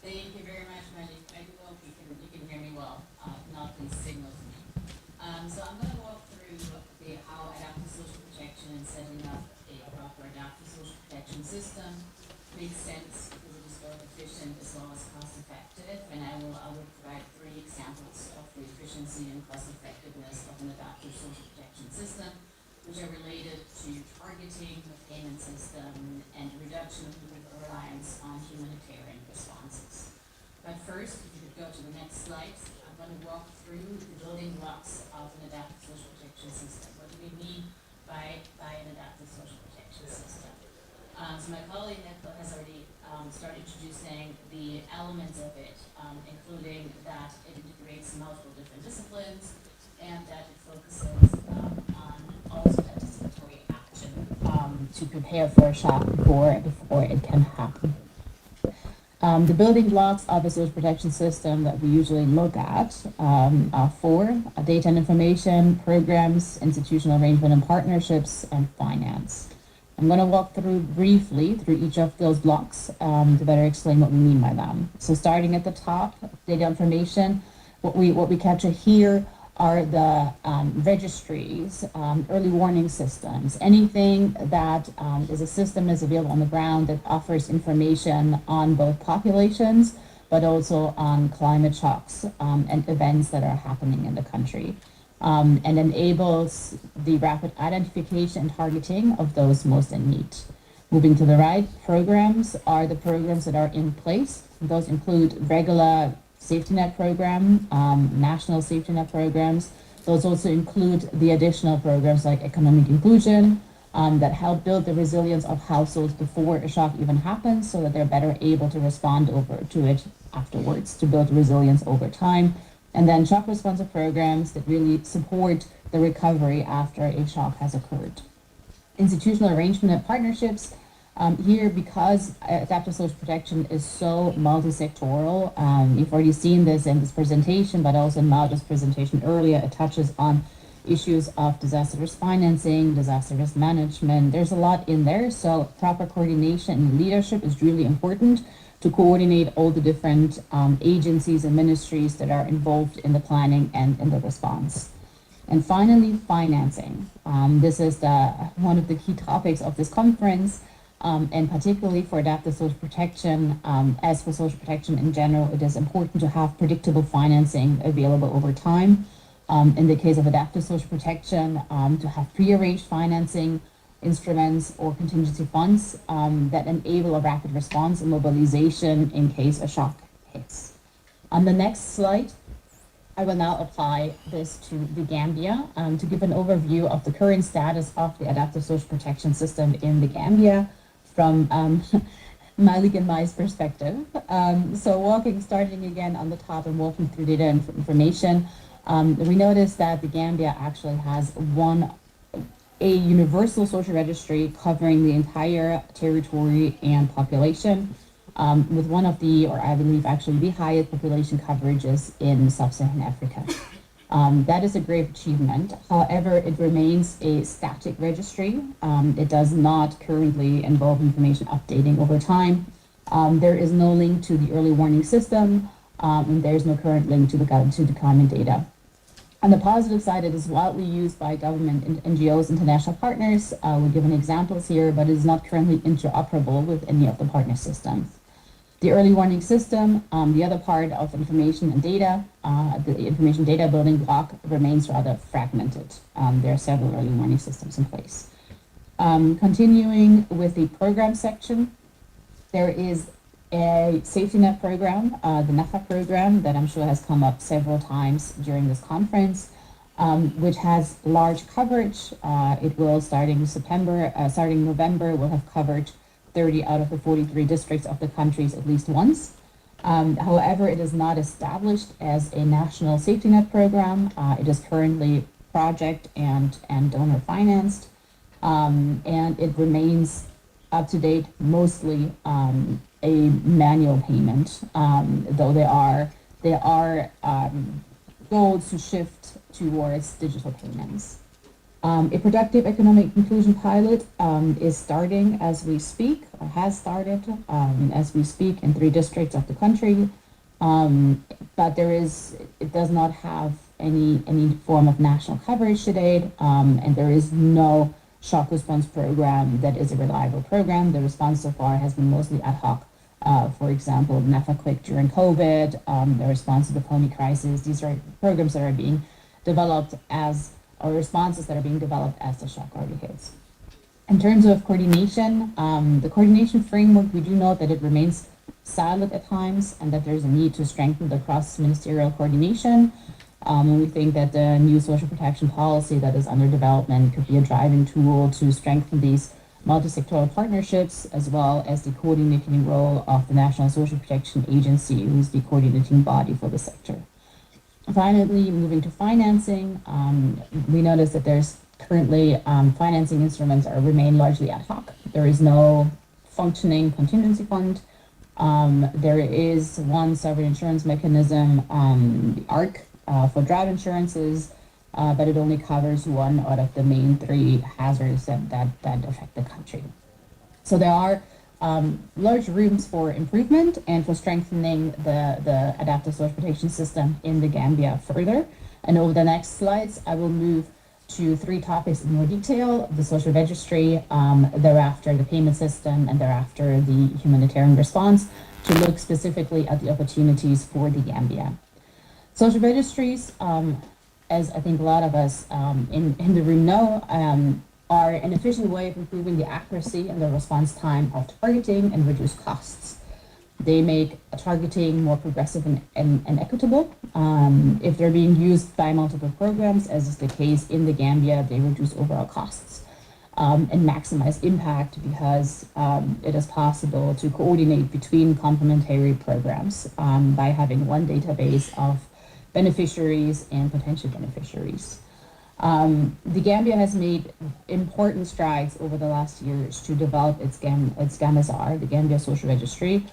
Thank you very much, Malik. I do hope you can hear me well. If not, please signal to me. So I'm going to walk through how adaptive social protection and setting up a proper adaptive social protection system makes sense because it is both efficient as well as cost effective. And I will provide 3 examples of the efficiency and cost effectiveness of an adaptive social protection system, which are related to targeting the payment system and reduction of reliance on humanitarian responses. But first, if you could go to the next slide, I'm going to walk through the building blocks of an adaptive social protection system. What do we mean by an adaptive social protection system? So my colleague has already started introducing the elements of it, including that it integrates multiple different disciplines and that it focuses on also anticipatory action to prepare for a shock before it can happen. The building blocks of a social protection system that we usually look at are 4: data and information, programs, institutional arrangement and partnerships, and finance. I'm going to walk briefly through each of those blocks to better explain what we mean by them. So starting at the top, data information, what we capture here are the registries, early warning systems, anything that is a system that's available on the ground that offers information on both populations, but also on climate shocks and events that are happening in the country, and enables the rapid identification and targeting of those most in need. Moving to the right, programs are the programs that are in place. Those include regular safety net program, national safety net programs. Those also include the additional programs like economic inclusion that help build the resilience of households before a shock even happens so that they're better able to respond to it afterwards, to build resilience over time. And then shock responsive programs that really support the recovery after a shock has occurred. Institutional arrangement and partnerships. Here, because adaptive social protection is so multi-sectoral, you've already seen this in this presentation, but also in Mauda's presentation earlier, it touches on issues of disaster risk financing, disaster risk management. There's a lot in there, so proper coordination and leadership is really important to coordinate all the different agencies and ministries that are involved in the planning and in the response. And finally, financing. This is one of the key topics of this conference. And particularly for adaptive social protection, as for social protection in general, it is important to have predictable financing available over time. In the case of adaptive social protection, to have pre-arranged financing instruments or contingency funds that enable a rapid response and mobilization in case a shock hits. On the next slide, I will now apply this to the Gambia to give an overview of the current status of the adaptive social protection system in the Gambia from Malik and my perspective. So starting again on the top and walking through data and information, we noticed that the Gambia actually has a universal social registry covering the entire territory and population, with one of the, or I believe actually the highest population coverages in sub-Saharan Africa. That is a great achievement. However, it remains a static registry. It does not currently involve information updating over time. There is no link to the early warning system, and there's no current link to the climate data. On the positive side, it is widely used by government and NGOs, international partners. We're given examples here, but it is not currently interoperable with any of the partner systems. The early warning system, the other part of information and data, the information data building block remains rather fragmented. There are several early warning systems in place. Continuing with the program section, there is a safety net program, the NAFA program that I'm sure has come up several times during this conference, which has large coverage. It will, starting November, will have coverage 30 out of the 43 districts of the countries at least once. However, it is not established as a national safety net program. It is currently project and donor financed, and it remains up to date mostly a manual payment, though there are goals to shift towards digital payments. A productive economic inclusion pilot is starting as we speak, or has started as we speak in 3 districts of the country, but it does not have any form of national coverage to date, and there is no shock response program that is a reliable program. The response so far has been mostly ad hoc. For example, NAFA-Quick during COVID, the response to the pony crisis. These are programs that are being developed or responses that are being developed as the shock already hits. In terms of coordination, the coordination framework, we do note that it remains siloed at times and that there's a need to strengthen the cross-ministerial coordination. We think that the new social protection policy that is under development could be a driving tool to strengthen these multi-sectoral partnerships, as well as the coordinating role of the National Social Protection Agency, who is the coordinating body for the sector. Finally, moving to financing, we notice that there's currently financing instruments remain largely ad hoc. There is no functioning contingency fund. There is one sovereign insurance mechanism, the ARC, for drought insurances, but it only covers one out of the main 3 hazards that affect the country. So there are large rooms for improvement and for strengthening the adaptive social protection system in the Gambia further. And over the next slides, I will move to 3 topics in more detail: the social registry, thereafter the payment system, and thereafter the humanitarian response, to look specifically at the opportunities for the Gambia. Social registries, as I think a lot of us in the room know, are an efficient way of improving the accuracy and the response time of targeting and reduce costs. They make targeting more progressive and equitable. If they're being used by multiple programs, as is the case in the Gambia, they reduce overall costs and maximize impact because it is possible to coordinate between complementary programs by having one database of beneficiaries and potential beneficiaries. The Gambia has made important strides over the last years to develop its GAMAZAR, the Gambia Social Registry,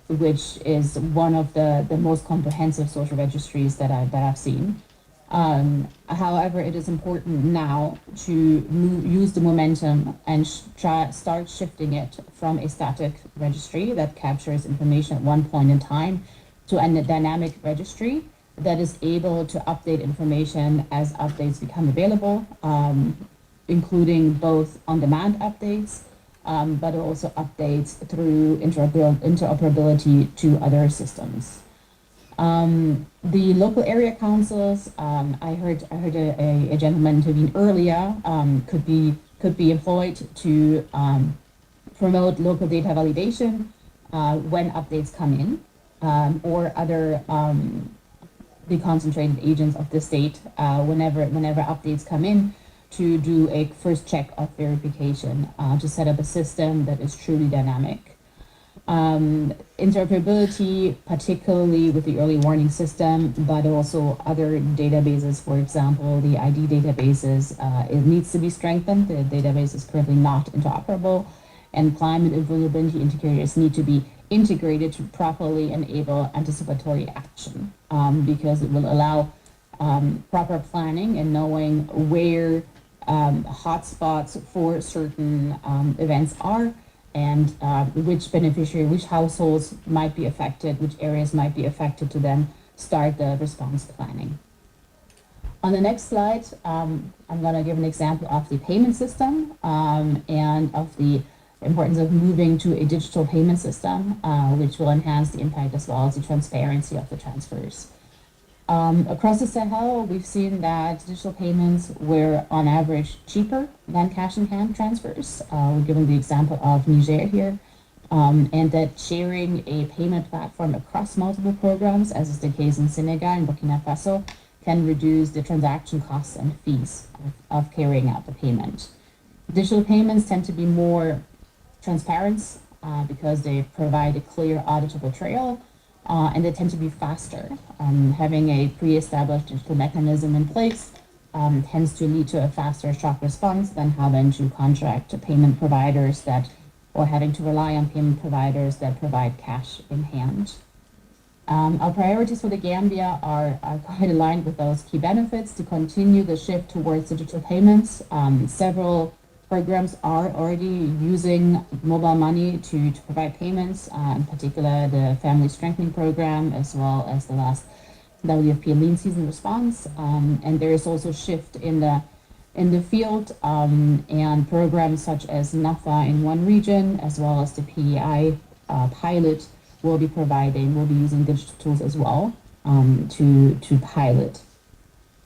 which is one of the most comprehensive social registries that I've seen. However, it is important now to use the momentum and start shifting it from a static registry that captures information at one point in time to a dynamic registry that is able to update information as updates become available, including both on-demand updates, but also updates through interoperability to other systems. The local area councils, I heard a gentleman intervene earlier, could be employed to promote local data validation when updates come in, or other the concentrated agents of the state, whenever updates come in, to do a first check of verification, to set up a system that is truly dynamic. Interoperability, particularly with the early warning system, but also other databases, for example, the ID databases, it needs to be strengthened. The database is currently not interoperable, and climate and vulnerability indicators need to be integrated to properly enable anticipatory action, because it will allow proper planning and knowing where hotspots for certain events are, and which households might be affected, which areas might be affected, to then start the response planning. On the next slide, I'm going to give an example of the payment system and of the importance of moving to a digital payment system, which will enhance the impact as well as the transparency of the transfers. Across the Sahel, we've seen that digital payments were on average cheaper than cash-in-hand transfers. We're giving the example of Niger here, and that sharing a payment platform across multiple programs, as is the case in Senegal and Burkina Faso, can reduce the transaction costs and fees of carrying out the payment. Digital payments tend to be more transparent because they provide a clear auditable trail, and they tend to be faster. Having a pre-established digital mechanism in place tends to lead to a faster shock response than having to contract to payment providers that or having to rely on payment providers that provide cash in hand. Our priorities for the Gambia are quite aligned with those key benefits to continue the shift towards digital payments. Several programs are already using mobile money to provide payments, in particular the Family Strengthening Program, as well as the last WFP lean season response. And there is also a shift in the field, and programs such as NAFA in one region, as well as the PEI pilot will be using digital tools as well to pilot.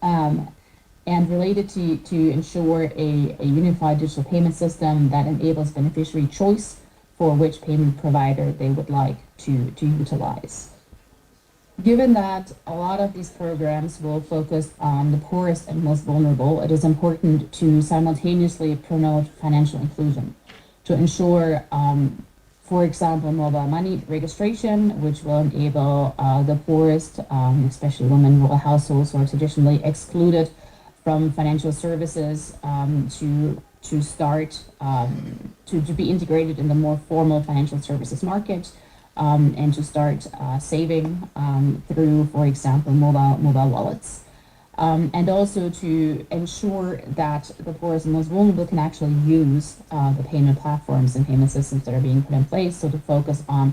And related to ensure a unified digital payment system that enables beneficiary choice for which payment provider they would like to utilize. Given that a lot of these programs will focus on the poorest and most vulnerable, it is important to simultaneously promote financial inclusion to ensure, for example, mobile money registration, which will enable the poorest, especially women in rural households who are traditionally excluded from financial services, to start to be integrated in the more formal financial services market, and to start saving through, for example, mobile wallets. And also to ensure that the poorest and most vulnerable can actually use the payment platforms and payment systems that are being put in place. So to focus on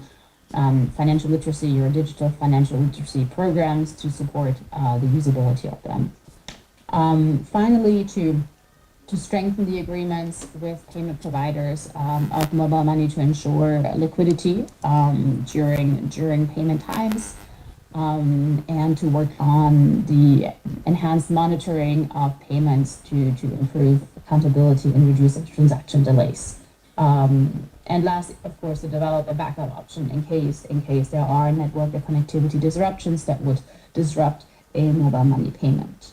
financial literacy or digital financial literacy programs to support the usability of them. Finally, to strengthen the agreements with payment providers of mobile money to ensure liquidity during payment times. And to work on the enhanced monitoring of payments to improve accountability and reduce transaction delays. And last, of course, to develop a backup option in case there are network or connectivity disruptions that would disrupt a mobile money payment.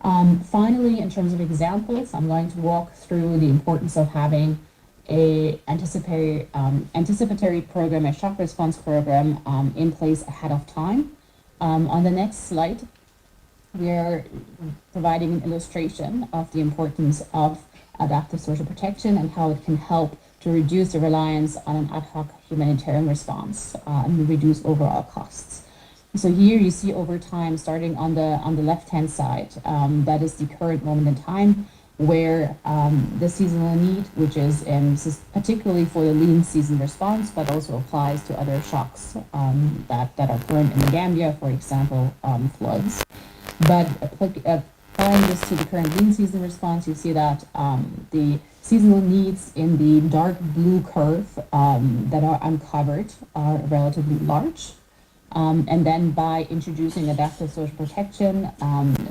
Finally, in terms of examples, I'm going to walk through the importance of having a anticipatory program, a shock response program in place ahead of time. On the next slide, we are providing an illustration of the importance of adaptive social protection and how it can help to reduce the reliance on an ad hoc humanitarian response and reduce overall costs. So here you see over time, starting on the left-hand side, that is the current moment in time, where the seasonal need, which is particularly for the lean season response, but also applies to other shocks that are current in the Gambia, for example, floods. But applying this to the current lean season response, you see that the seasonal needs in the dark blue curve that are uncovered are relatively large. And then by introducing adaptive social protection,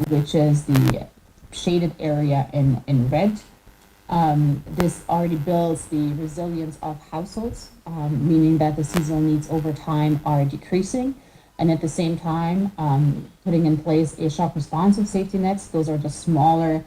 which is the shaded area in red, this already builds the resilience of households, meaning that the seasonal needs over time are decreasing. And at the same time, putting in place a shock responsive safety nets. Those are the smaller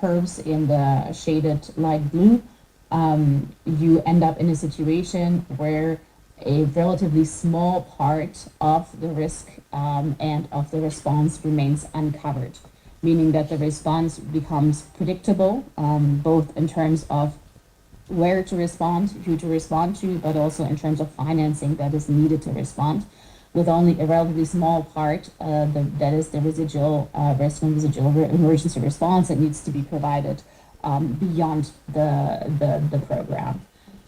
curves in the shaded light blue. You end up in a situation where a relatively small part of the risk and of the response remains uncovered, meaning that the response becomes predictable, both in terms of where to respond, who to respond to, but also in terms of financing that is needed to respond, with only a relatively small part that is the residual risk and residual emergency response that needs to be provided beyond the program.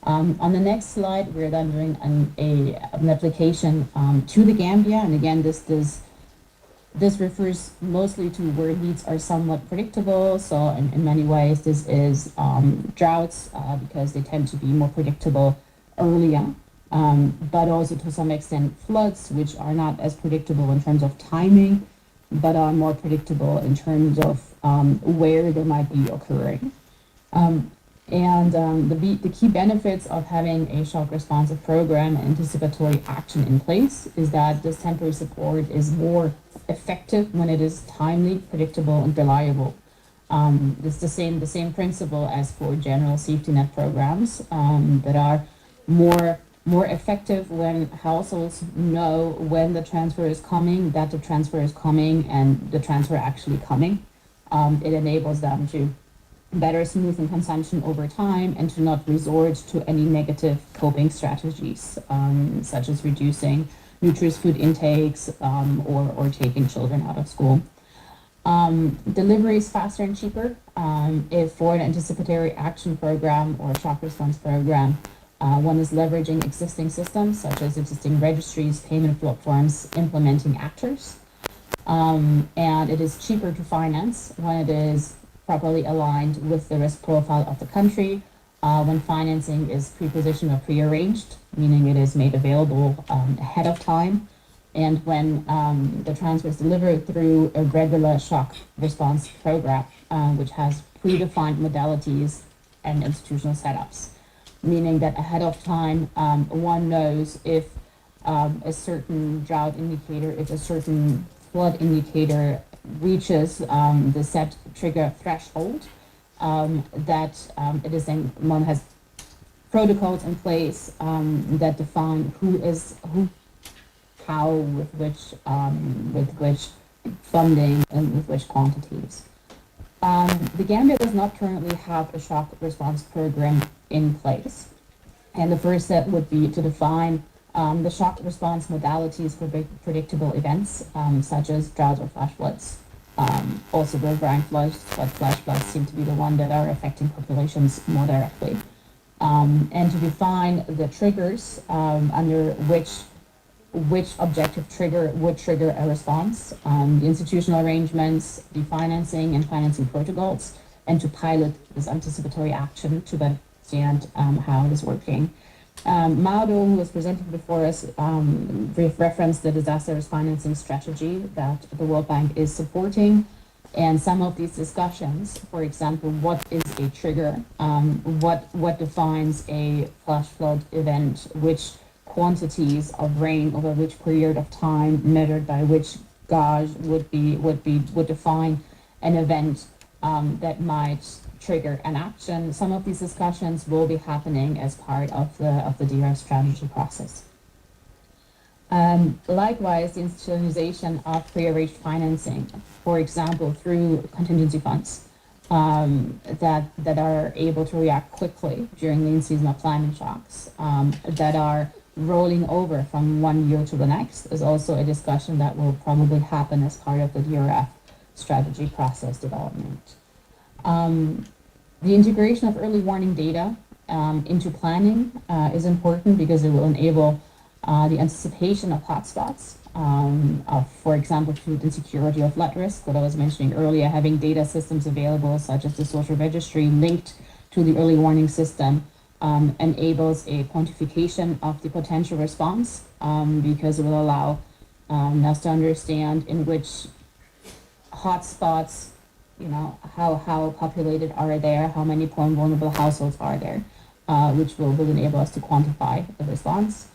On the next slide, we're then doing an application to the Gambia, and again, this refers mostly to where needs are somewhat predictable. So in many ways, this is droughts because they tend to be more predictable earlier, but also to some extent floods, which are not as predictable in terms of timing, but are more predictable in terms of where they might be occurring. The key benefits of having a shock responsive program and anticipatory action in place is that this temporary support is more effective when it is timely, predictable, and reliable. It's the same principle as for general safety net programs that are more effective when households know when the transfer is coming, that the transfer is coming, and the transfer actually coming. It enables them to better smoothing consumption over time, and to not resort to any negative coping strategies, such as reducing nutritious food intakes or taking children out of school. Delivery is faster and cheaper if for an anticipatory action program or shock response program. One is leveraging existing systems such as existing registries, payment platforms, implementing actors. And it is cheaper to finance when it is properly aligned with the risk profile of the country, when financing is pre-positioned or pre-arranged, meaning it is made available ahead of time, and when the transfer is delivered through a regular shock response program, which has predefined modalities and institutional setups, meaning that ahead of time, one knows if a certain drought indicator, if a certain flood indicator reaches the set trigger threshold, that it is then one has protocols in place that define who, how, with which funding, and with which quantities. The Gambia does not currently have a shock response program in place, and the first step would be to define the shock response modalities for predictable events, such as droughts or flash floods. Also, the brine floods, but flash floods seem to be the one that are affecting populations more directly. And to define the triggers under which objective trigger would trigger a response, the institutional arrangements, the financing and financing protocols, and to pilot this anticipatory action to understand how it is working. Mauro, who was presenting before us, referenced the disaster risk financing strategy that the World Bank is supporting. And some of these discussions, for example, what is a trigger, what defines a flash flood event, which quantities of rain over which period of time measured by which gauge would define an event that might trigger an action. Some of these discussions will be happening as part of the DR strategy process. Likewise, the institutionalization of pre-arranged financing, for example, through contingency funds that are able to react quickly during lean seasonal climate shocks, that are rolling over from one year to the next, is also a discussion that will probably happen as part of the DRF strategy process development. The integration of early warning data into planning is important because it will enable the anticipation of hotspots, for example, food insecurity or flood risk, that I was mentioning earlier. Having data systems available, such as the social registry linked to the early warning system, enables a quantification of the potential response, because it will allow us to understand in which hotspots, how populated are there, how many prone vulnerable households are there, which will enable us to quantify the response.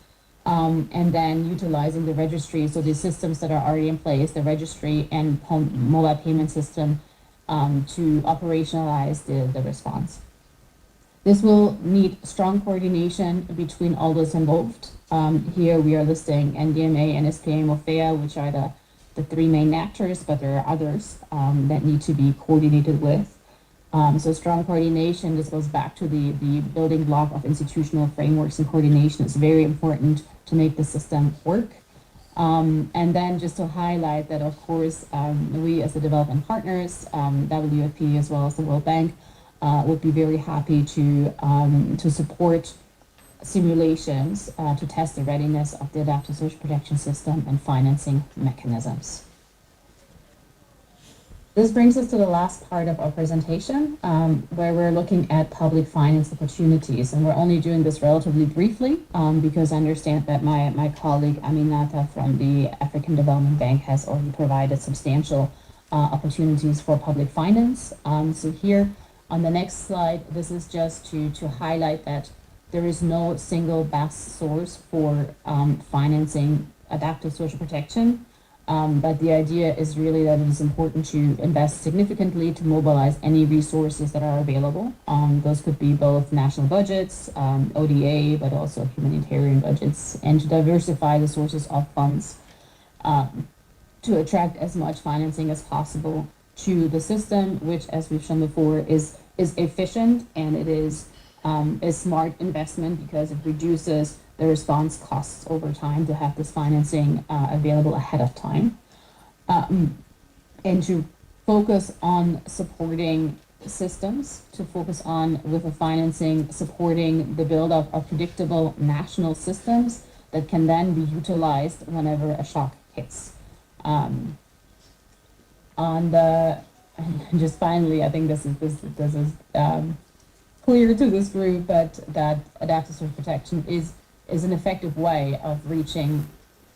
And then utilizing the registry, so the systems that are already in place, the registry and mobile payment system, to operationalize the response. This will need strong coordination between all those involved. Here we are listing NDMA, NSPA, and MOFEA, which are the three main actors, but there are others that need to be coordinated with. So strong coordination, this goes back to the building block of institutional frameworks, and coordination is very important to make the system work. And then just to highlight that, of course, we as the development partners, WFP as well as the World Bank, would be very happy to support simulations to test the readiness of the adaptive social protection system and financing mechanisms. This brings us to the last part of our presentation, where we're looking at public finance opportunities. And we're only doing this relatively briefly because I understand that my colleague Aminata from the African Development Bank has already provided substantial opportunities for public finance. So here on the next slide, this is just to highlight that there is no single best source for financing adaptive social protection. But the idea is really that it is important to invest significantly to mobilize any resources that are available. Those could be both national budgets, ODA, but also humanitarian budgets, and to diversify the sources of funds to attract as much financing as possible to the system, which, as we've shown before, is efficient, and it is a smart investment because it reduces the response costs over time to have this financing available ahead of time, and to focus on supporting systems, to focus on, with the financing, supporting the build-up of predictable national systems that can then be utilized whenever a shock hits. On the, and just finally, I think this is clear to this group, but that adaptive social protection is an effective way of reaching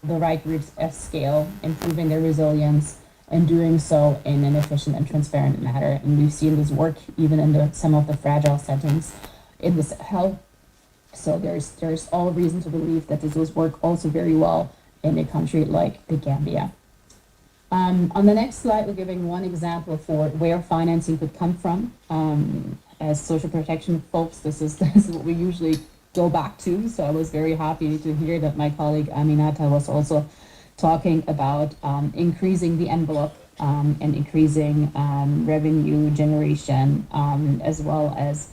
the right groups at scale, improving their resilience, and doing so in an efficient and transparent manner. And we've seen this work even in some of the fragile settings in the Sahel. So there's all reason to believe that this will work also very well in a country like the Gambia. On the next slide, we're giving one example for where financing could come from. As social protection folks, this is what we usually go back to. So I was very happy to hear that my colleague Aminata was also talking about increasing the envelope and increasing revenue generation, as well as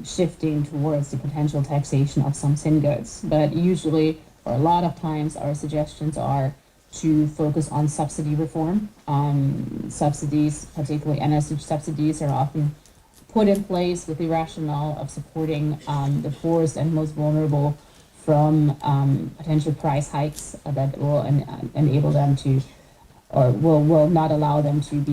shifting towards the potential taxation of some sin goods. But usually, or a lot of times, our suggestions are to focus on subsidy reform. Subsidies, particularly energy subsidies, are often put in place with the rationale of supporting the poorest and most vulnerable from potential price hikes that will enable them to, or will not allow them to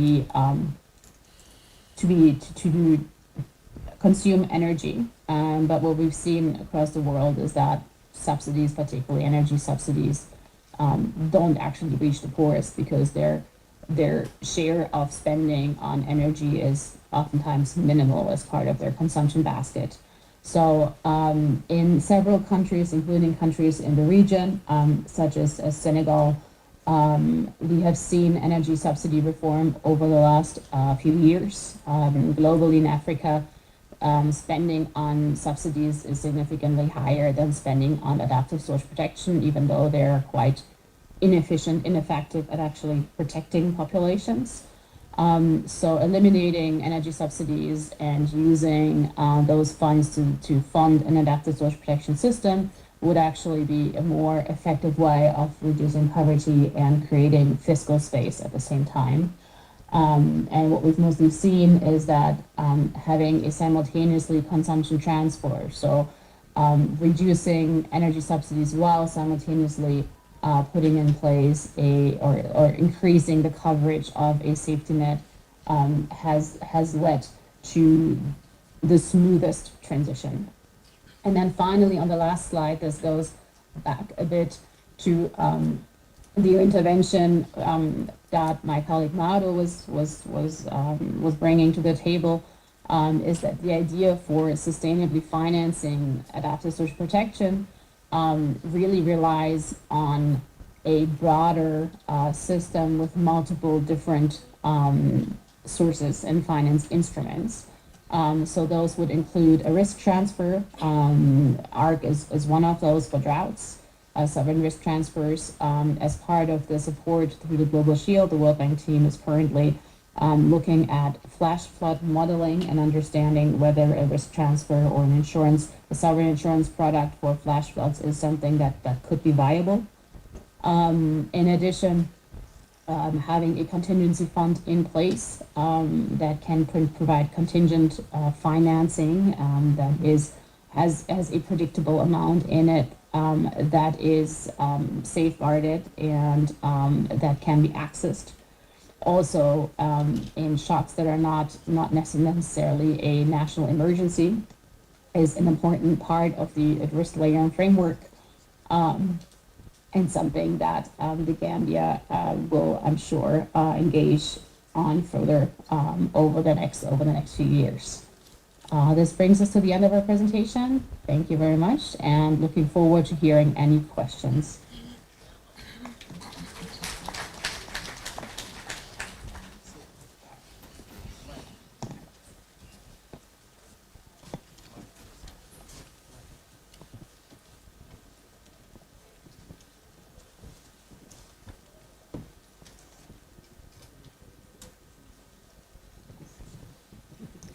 consume energy. But what we've seen across the world is that subsidies, particularly energy subsidies, don't actually reach the poorest because their share of spending on energy is oftentimes minimal as part of their consumption basket. So in several countries, including countries in the region, such as Senegal, we have seen energy subsidy reform over the last few years. Globally in Africa, spending on subsidies is significantly higher than spending on adaptive social protection, even though they're quite inefficient, ineffective at actually protecting populations. So eliminating energy subsidies and using those funds to fund an adaptive social protection system would actually be a more effective way of reducing poverty and creating fiscal space at the same time. And what we've mostly seen is that having a simultaneously consumption transfer, so reducing energy subsidies while simultaneously putting in place or increasing the coverage of a safety net has led to the smoothest transition. And then finally, on the last slide, this goes back a bit to the intervention that my colleague Mauro was bringing to the table, is that the idea for sustainably financing adaptive social protection really relies on a broader system with multiple different sources and finance instruments. So those would include a risk transfer. ARC is one of those for droughts, sovereign risk transfers. As part of the support through the Global Shield, the World Bank team is currently looking at flash flood modeling and understanding whether a risk transfer or a sovereign insurance product for flash floods is something that could be viable. In addition, having a contingency fund in place that can provide contingent financing that has a predictable amount in it that is safeguarded and that can be accessed. Also, in shocks that are not necessarily a national emergency, is an important part of the risk layering framework, and something that the Gambia will, I'm sure, engage on further over the next few years. This brings us to the end of our presentation. Thank you very much, and looking forward to hearing any questions.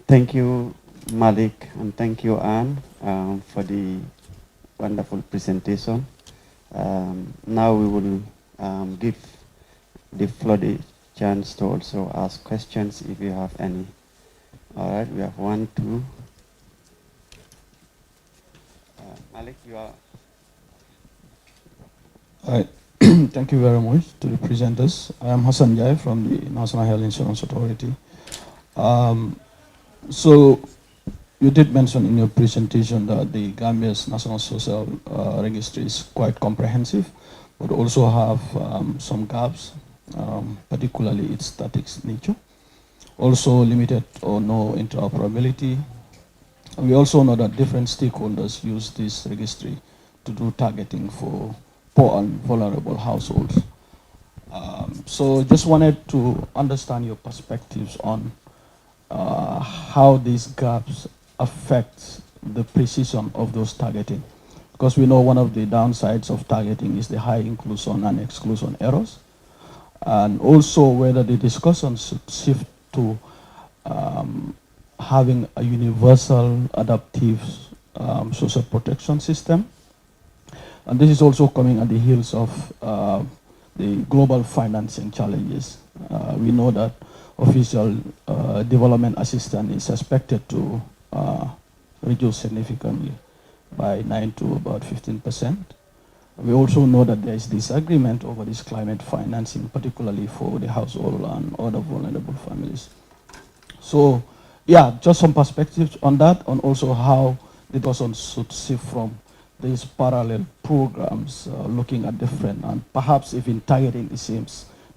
Thank you, Malik, and thank you, Anne, for the wonderful presentation. Now we will give the floor the chance to also ask questions if you have any. All right, we have 1, 2. Malik, you are. Hi. Thank you very much to the presenters. I am Hassan Jai from the National Health Insurance Authority. So you did mention in your presentation that the Gambia's National Social Registry is quite comprehensive, but also have some gaps, particularly its static nature. Also limited or no interoperability. We also know that different stakeholders use this registry to do targeting for poor and vulnerable households. So just wanted to understand your perspectives on how these gaps affect the precision of those targeting. Because we know one of the downsides of targeting is the high inclusion and exclusion errors. And also whether the discussion should shift to having a universal adaptive social protection system. And this is also coming at the heels of the global financing challenges. We know that official development assistance is expected to reduce significantly by 9 to about 15%. We also know that there is disagreement over this climate financing, particularly for the household and other vulnerable families. So, yeah, just some perspectives on that, and also how the person should shift from these parallel programs, looking at different and perhaps even targeting the same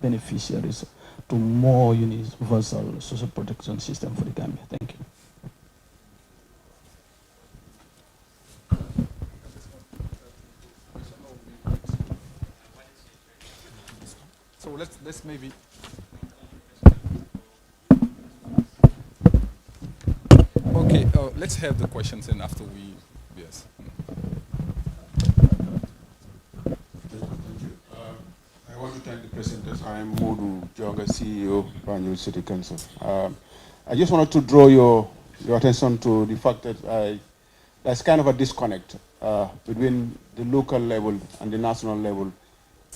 beneficiaries to more universal social protection system for the Gambia. Thank you. So let's maybe. Okay, let's have the questions and after we, yes. I want to thank the presenters. I am Modu Jonga, CEO, Banjul City Council. I just wanted to draw your attention to the fact that there's kind of a disconnect between the local level and the national level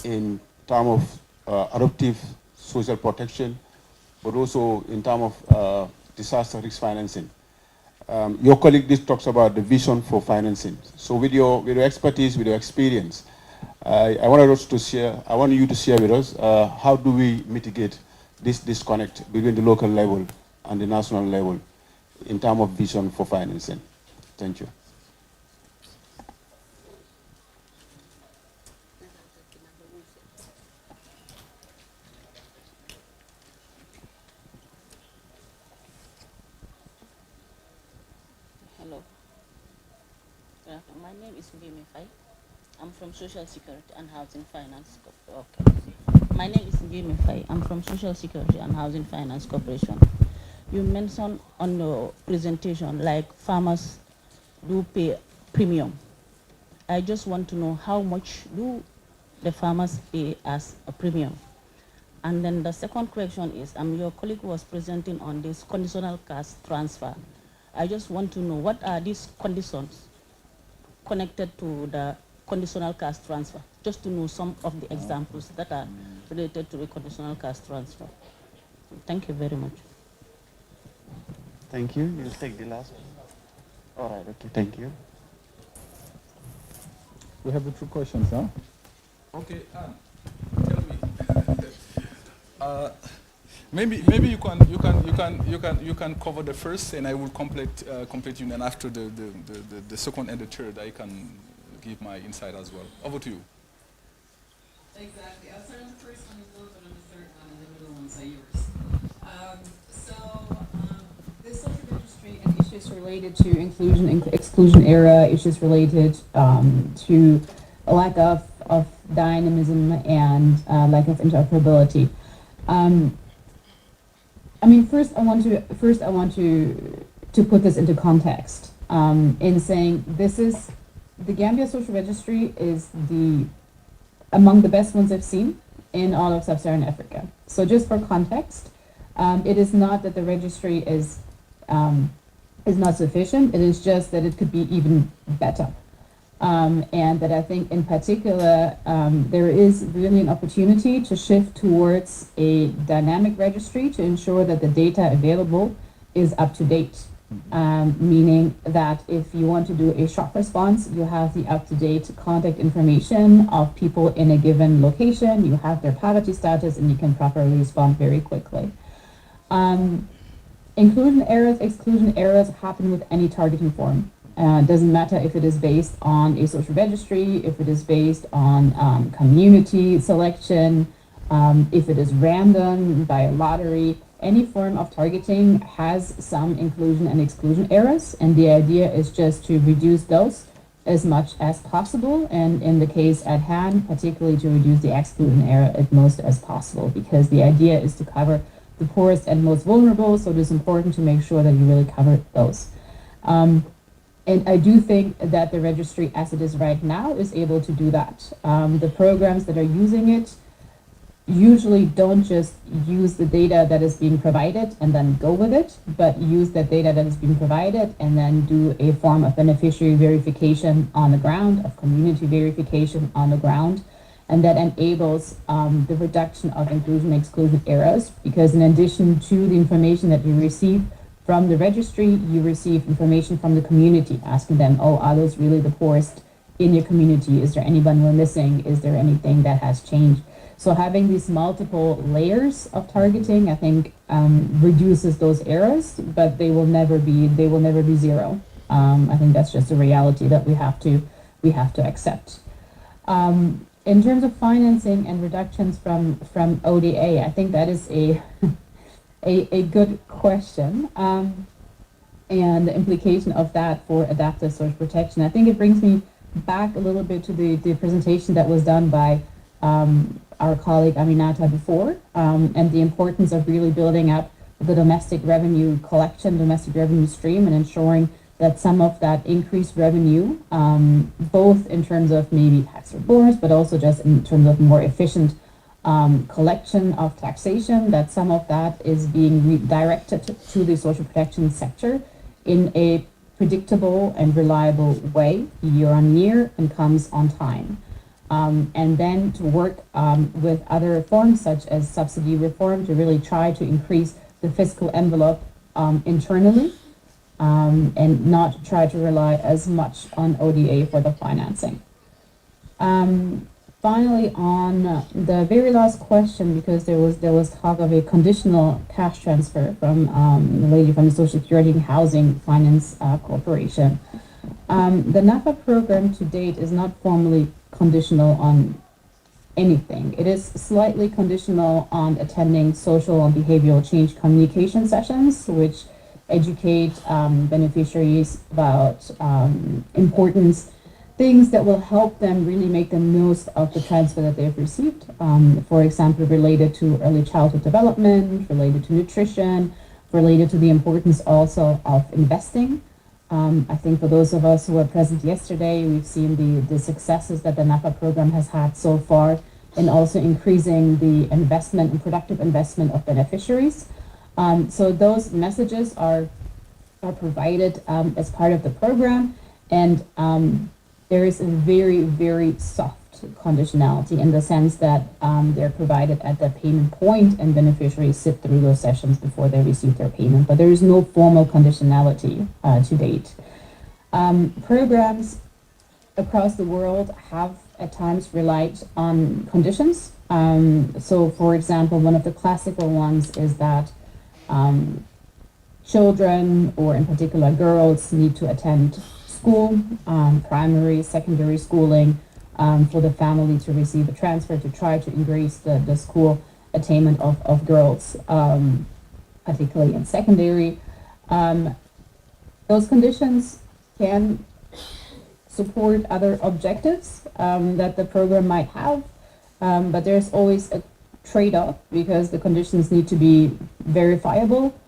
in terms of adaptive social protection, but also in terms of disaster risk financing. Your colleague just talks about the vision for financing. So with your expertise, with your experience, I want you to share with us how do we mitigate this disconnect between the local level and the national level in terms of vision for financing. Thank you. Hello. My name is Ngimi Fai. I'm from Social Security and Housing Finance. Okay. My name is Ngimi Fai. I'm from Social Security and Housing Finance Corporation. You mentioned on your presentation like farmers do pay premium. I just want to know how much do the farmers pay as a premium? And then the second question is, your colleague was presenting on this conditional cash transfer. I just want to know what are these conditions connected to the conditional cash transfer, just to know some of the examples that are related to the conditional cash transfer. Thank you very much. Thank you. You'll take the last one. All right, okay, thank you. We have the two questions, huh? Okay, tell me. Maybe you can cover the first, and I will complete you, and after the second and the third, I can give my insight as well. Over to you. Exactly. I'll start on the first one, you go, but on the third one, and the middle ones are yours. The social registry and issues related to inclusion and exclusion era, issues related to a lack of dynamism and lack of interoperability. First I want to put this into context in saying the Gambia Social Registry is among the best ones I've seen in all of sub-Saharan Africa. So just for context, it is not that the registry is is not sufficient. It is just that it could be even better. And that I think in particular, there is really an opportunity to shift towards a dynamic registry to ensure that the data available is up to date. Meaning that if you want to do a shock response, you have the up-to-date contact information of people in a given location, you have their poverty status, and you can properly respond very quickly. Inclusion errors, exclusion errors happen with any targeting form. Doesn't matter if it is based on a social registry, if it is based on community selection, if it is random by a lottery. Any form of targeting has some inclusion and exclusion errors, and the idea is just to reduce those as much as possible, and in the case at hand, particularly to reduce the exclusion error as most as possible, because the idea is to cover the poorest and most vulnerable, so it is important to make sure that you really cover those. And I do think that the registry as it is right now is able to do that. The programs that are using it usually don't just use the data that is being provided and then go with it, but use that data that is being provided and then do a form of beneficiary verification on the ground, of community verification on the ground, and that enables the reduction of inclusion and exclusion errors, because in addition to the information that you receive from the registry, you receive information from the community, asking them, oh, are those really the poorest in your community? Is there anyone we're missing? Is there anything that has changed? So having these multiple layers of targeting, I think, reduces those errors, but they will never be zero. I think that's just a reality that we have to accept. In terms of financing and reductions from ODA, I think that is a good question, and the implication of that for adaptive social protection. I think it brings me back a little bit to the presentation that was done by our colleague Aminata before, and the importance of really building up the domestic revenue collection, domestic revenue stream, and ensuring that some of that increased revenue, both in terms of maybe tax reforms, but also just in terms of more efficient collection of taxation, that some of that is being redirected to the social protection sector in a predictable and reliable way year on year and comes on time. And then to work with other reforms such as subsidy reform to really try to increase the fiscal envelope internally, and not try to rely as much on ODA for the financing. Finally, on the very last question, because there was talk of a conditional cash transfer from the lady from the Social Security and Housing Finance Corporation. The NAFA program to date is not formally conditional on anything. It is slightly conditional on attending social and behavioral change communication sessions, which educate beneficiaries about important things that will help them really make the most of the transfer that they've received. For example, related to early childhood development, related to nutrition, related to the importance also of investing. I think for those of us who were present yesterday, we've seen the successes that the NAFA program has had so far in also increasing the investment and productive investment of beneficiaries. So those messages are provided as part of the program, and there is a very, very soft conditionality in the sense that they're provided at the payment point and beneficiaries sit through those sessions before they receive their payment, but there is no formal conditionality to date. Programs across the world have at times relied on conditions. So for example, one of the classical ones is that children, or in particular girls, need to attend school, primary, secondary schooling, for the family to receive a transfer to try to increase the school attainment of girls, particularly in secondary. Those conditions can support other objectives that the program might have, but there's always a trade-off, because the conditions need to be verifiable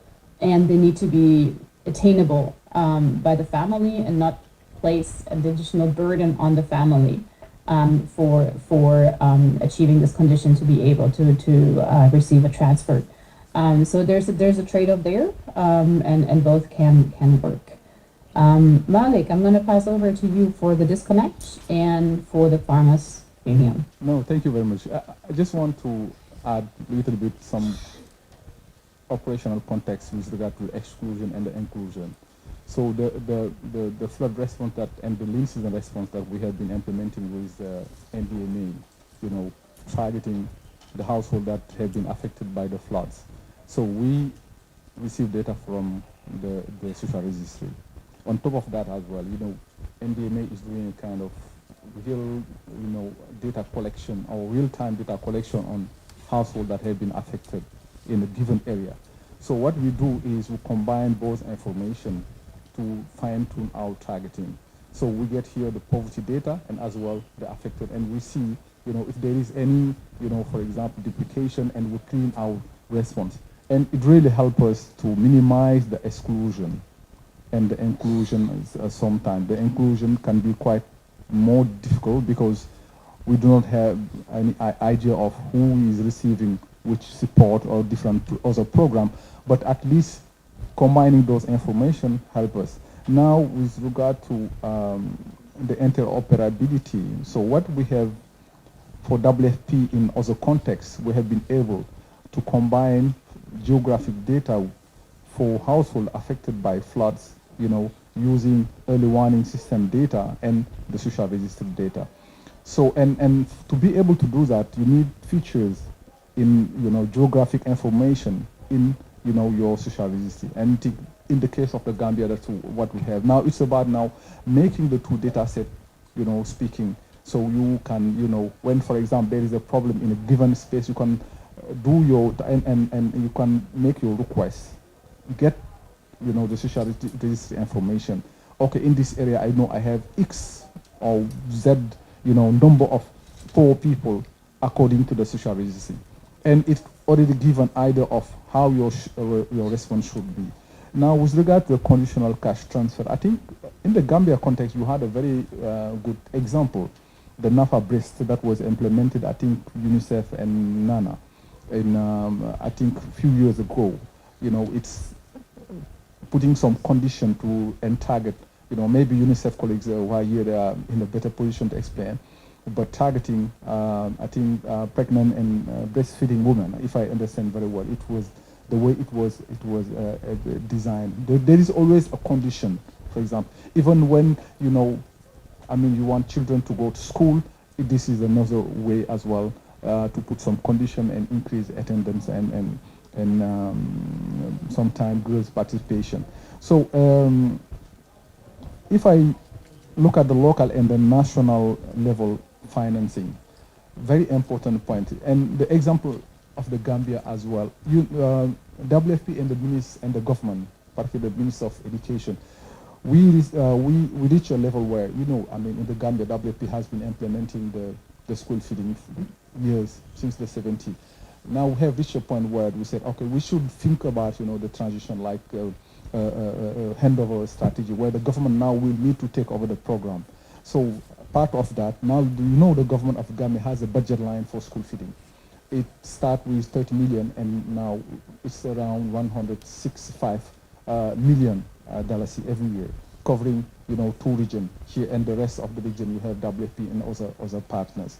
and they need to be attainable by the family and not place an additional burden on the family for achieving this condition to be able to receive a transfer. So there's a trade-off there, and both can work. Malik, I'm going to pass over to you for the disconnect and for the farmers union. No, thank you very much. I just want to add a little bit some operational context with regard to exclusion and the inclusion. So the flood response and the lean season response that we have been implementing with NDMA, targeting the household that have been affected by the floods. So we receive data from the social registry. On top of that as well, NDMA is doing a kind of real, data collection or real-time data collection on households that have been affected in a given area. So what we do is we combine both information to fine-tune our targeting. So we get here the poverty data and as well the affected, and we see, if there is any, for example, duplication, and we clean our response. And it really helps us to minimize the exclusion and the inclusion. Sometimes the inclusion can be quite more difficult because we do not have any idea of who is receiving which support or different other program, but at least combining those information help us. Now, with regard to the interoperability, so what we have for WFP in other contexts, we have been able to combine geographic data for households affected by floods, using early warning system data and the social register data. So, and to be able to do that, you need features in, geographic information in, your social registry. And in the case of the Gambia, that's what we have. Now it's about now making the two data set, speaking. So you can, when, for example, there is a problem in a given space, you can do your, and you can make your request, get, the social registry information. Okay, in this area, I know I have X or Z, number of poor people according to the social registry. And it's already given idea of how your response should be. Now, with regard to the conditional cash transfer, I think in the Gambia context, you had a very good example, the NAFA breast that was implemented, I think, UNICEF and NANA, I think a few years ago. It's putting some condition to and target, maybe UNICEF colleagues who are here, they are in a better position to explain, but targeting, I think, pregnant and breastfeeding women, if I understand very well. It was the way it was designed. There is always a condition, for example, even when, you want children to go to school, this is another way as well to put some condition and increase attendance and sometimes girls' participation. So if I look at the local and the national level financing, very important point. And the example of the Gambia as well. WFP and the government, particularly the Minister of Education, we reach a level where, in the Gambia, WFP has been implementing the school feeding years since the 70s. Now we have reached a point where we said, okay, we should think about, the transition like handover strategy, where the government now will need to take over the program. So part of that, now the government of Gambia has a budget line for school feeding. It starts with 30 million, and now it's around 165 million dollars every year, covering 2 regions here, and the rest of the region you have WFP and other partners.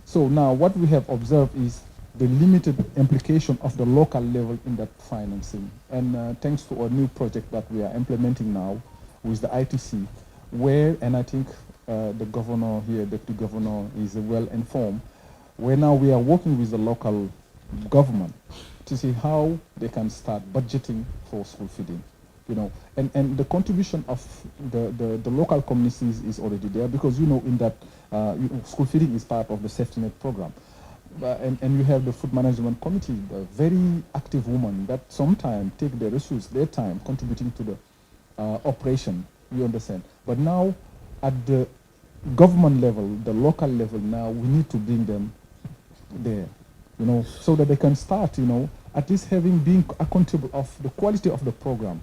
So now what we have observed is the limited implication of the local level in that financing. And thanks to a new project that we are implementing now with the ITC, and I think the governor here, deputy governor, is well informed, where now we are working with the local government to see how they can start budgeting for school feeding. And the contribution of the local communities is already there, because in that school feeding is part of the safety net program. And you have the food management committee, the very active women that sometimes take their resources, their time, contributing to the operation, you understand. But now at the government level, the local level, now we need to bring them there, so that they can start, at least being accountable of the quality of the program,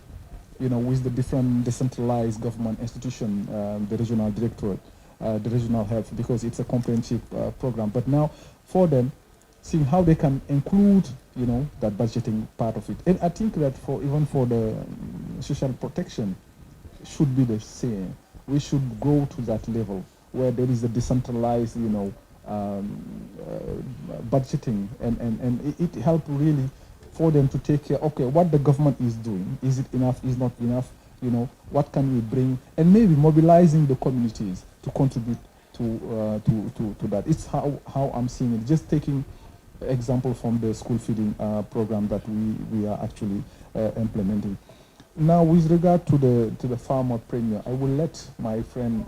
with the different decentralized government institution, the regional directorate, the regional health, because it's a comprehensive program. But now for them, seeing how they can include you know, that budgeting part of it. And I think that for even for the social protection should be the same. We should go to that level where there is a decentralized, you know, budgeting, and it helps really for them to take care, okay, what the government is doing, is it enough, is not enough, you know, what can we bring, and maybe mobilizing the communities to contribute to that. It's how I'm seeing it. Just taking example from the school feeding program that we are actually implementing. Now, with regard to the farmer premium, I will let my friend,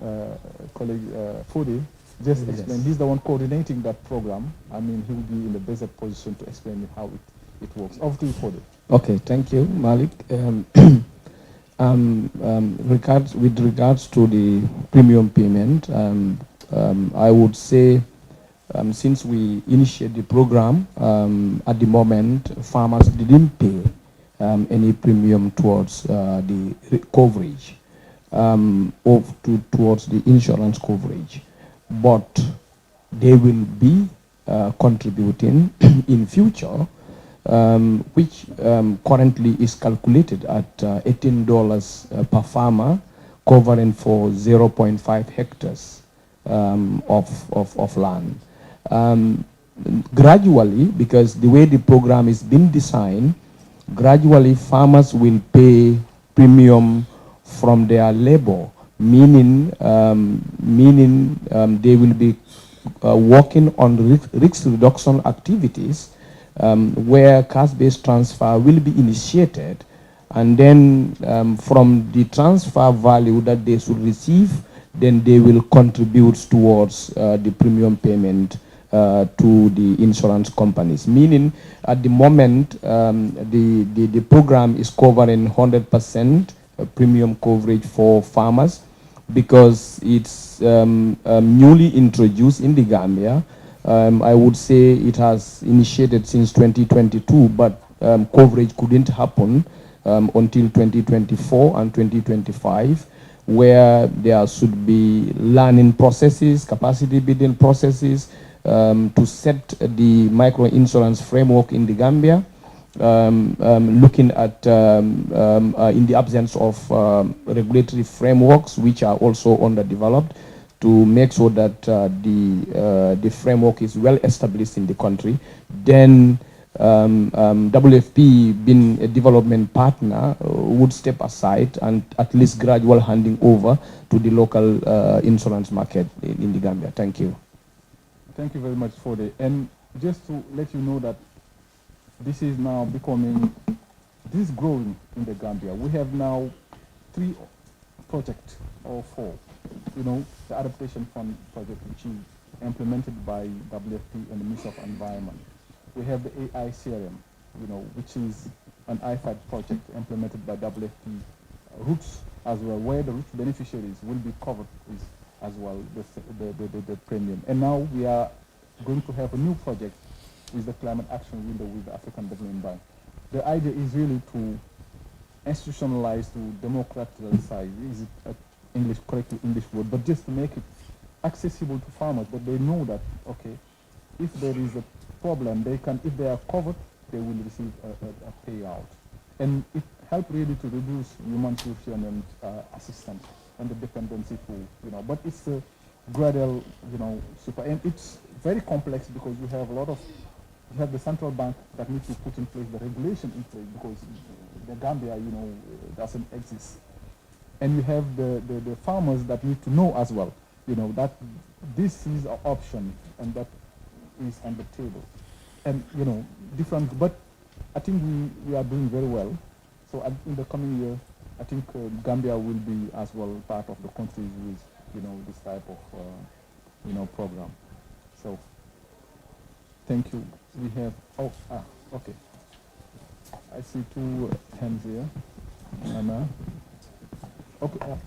colleague Fode just explain. He's the one coordinating that program. I mean, he will be in the better position to explain how it works. Over to you, Fode. Okay, thank you, Malik. With regards to the premium payment, I would say since we initiated the program, at the moment, farmers didn't pay any premium towards the coverage, towards the insurance coverage. But they will be contributing in future, which currently is calculated at $18 per farmer, covering for 0.5 hectares of land. Gradually, because the way the program is being designed, gradually farmers will pay premium from their labor, meaning they will be working on risk reduction activities, where cash-based transfer will be initiated, and then from the transfer value that they should receive, then they will contribute towards the premium payment to the insurance companies. Meaning, at the moment, the program is covering 100% premium coverage for farmers, because it's newly introduced in the Gambia. I would say it has initiated since 2022, but coverage couldn't happen until 2024 and 2025, where there should be learning processes, capacity building processes, to set the micro-insurance framework in the Gambia, looking at, in the absence of regulatory frameworks, which are also underdeveloped, to make sure that the framework is well established in the country. Then WFP, being a development partner, would step aside and at least gradual handing over to the local insurance market in the Gambia. Thank you. Thank you very much, Fode. And just to let you know that this is now becoming, this is growing in the Gambia. We have now 3 projects or 4. You know, the Adaptation Fund project, which is implemented by WFP and the Ministry of Environment. We have the AI CRM, you know, which is an IFAD project implemented by WFP. Roots as well, where the roots beneficiaries will be covered with as well the premium. And now we are going to have a new project with the Climate Action Window with the African Development Bank. The idea is really to institutionalize, to democratize, is it English, correct English word, but just to make it accessible to farmers, that they know that, okay, if there is a problem, they can, if they are covered, they will receive a payout. And it helped really to reduce humanitarian and assistance and the dependency to, you know, but it's a gradual, you know, and it's very complex, because you have a lot of, you have the central bank that needs to put in place the regulation in place, because the Gambia, you know, doesn't exist. And you have the farmers that need to know as well, you know, that this is an option and that is on the table. And, you know, different, but I think we are doing very well. So in the coming year, I think Gambia will be as well part of the countries with, you know, this type of, you know, program. So, thank you. We have, okay. I see 2 hands here. Anna. Okay, sorry.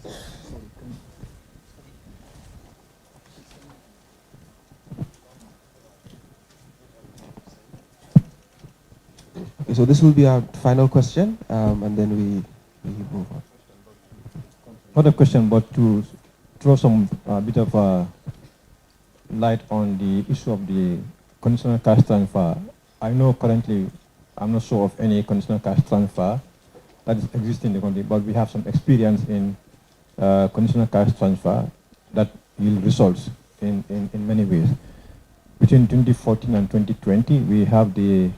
Okay, so this will be our final question, and then we move on. Not a question, but to throw some bit of light on the issue of the conditional cash transfer. I know currently I'm not sure of any conditional cash transfer that is existing in the country, but we have some experience in conditional cash transfer that yield results in many ways. Between 2014 and 2020, we have the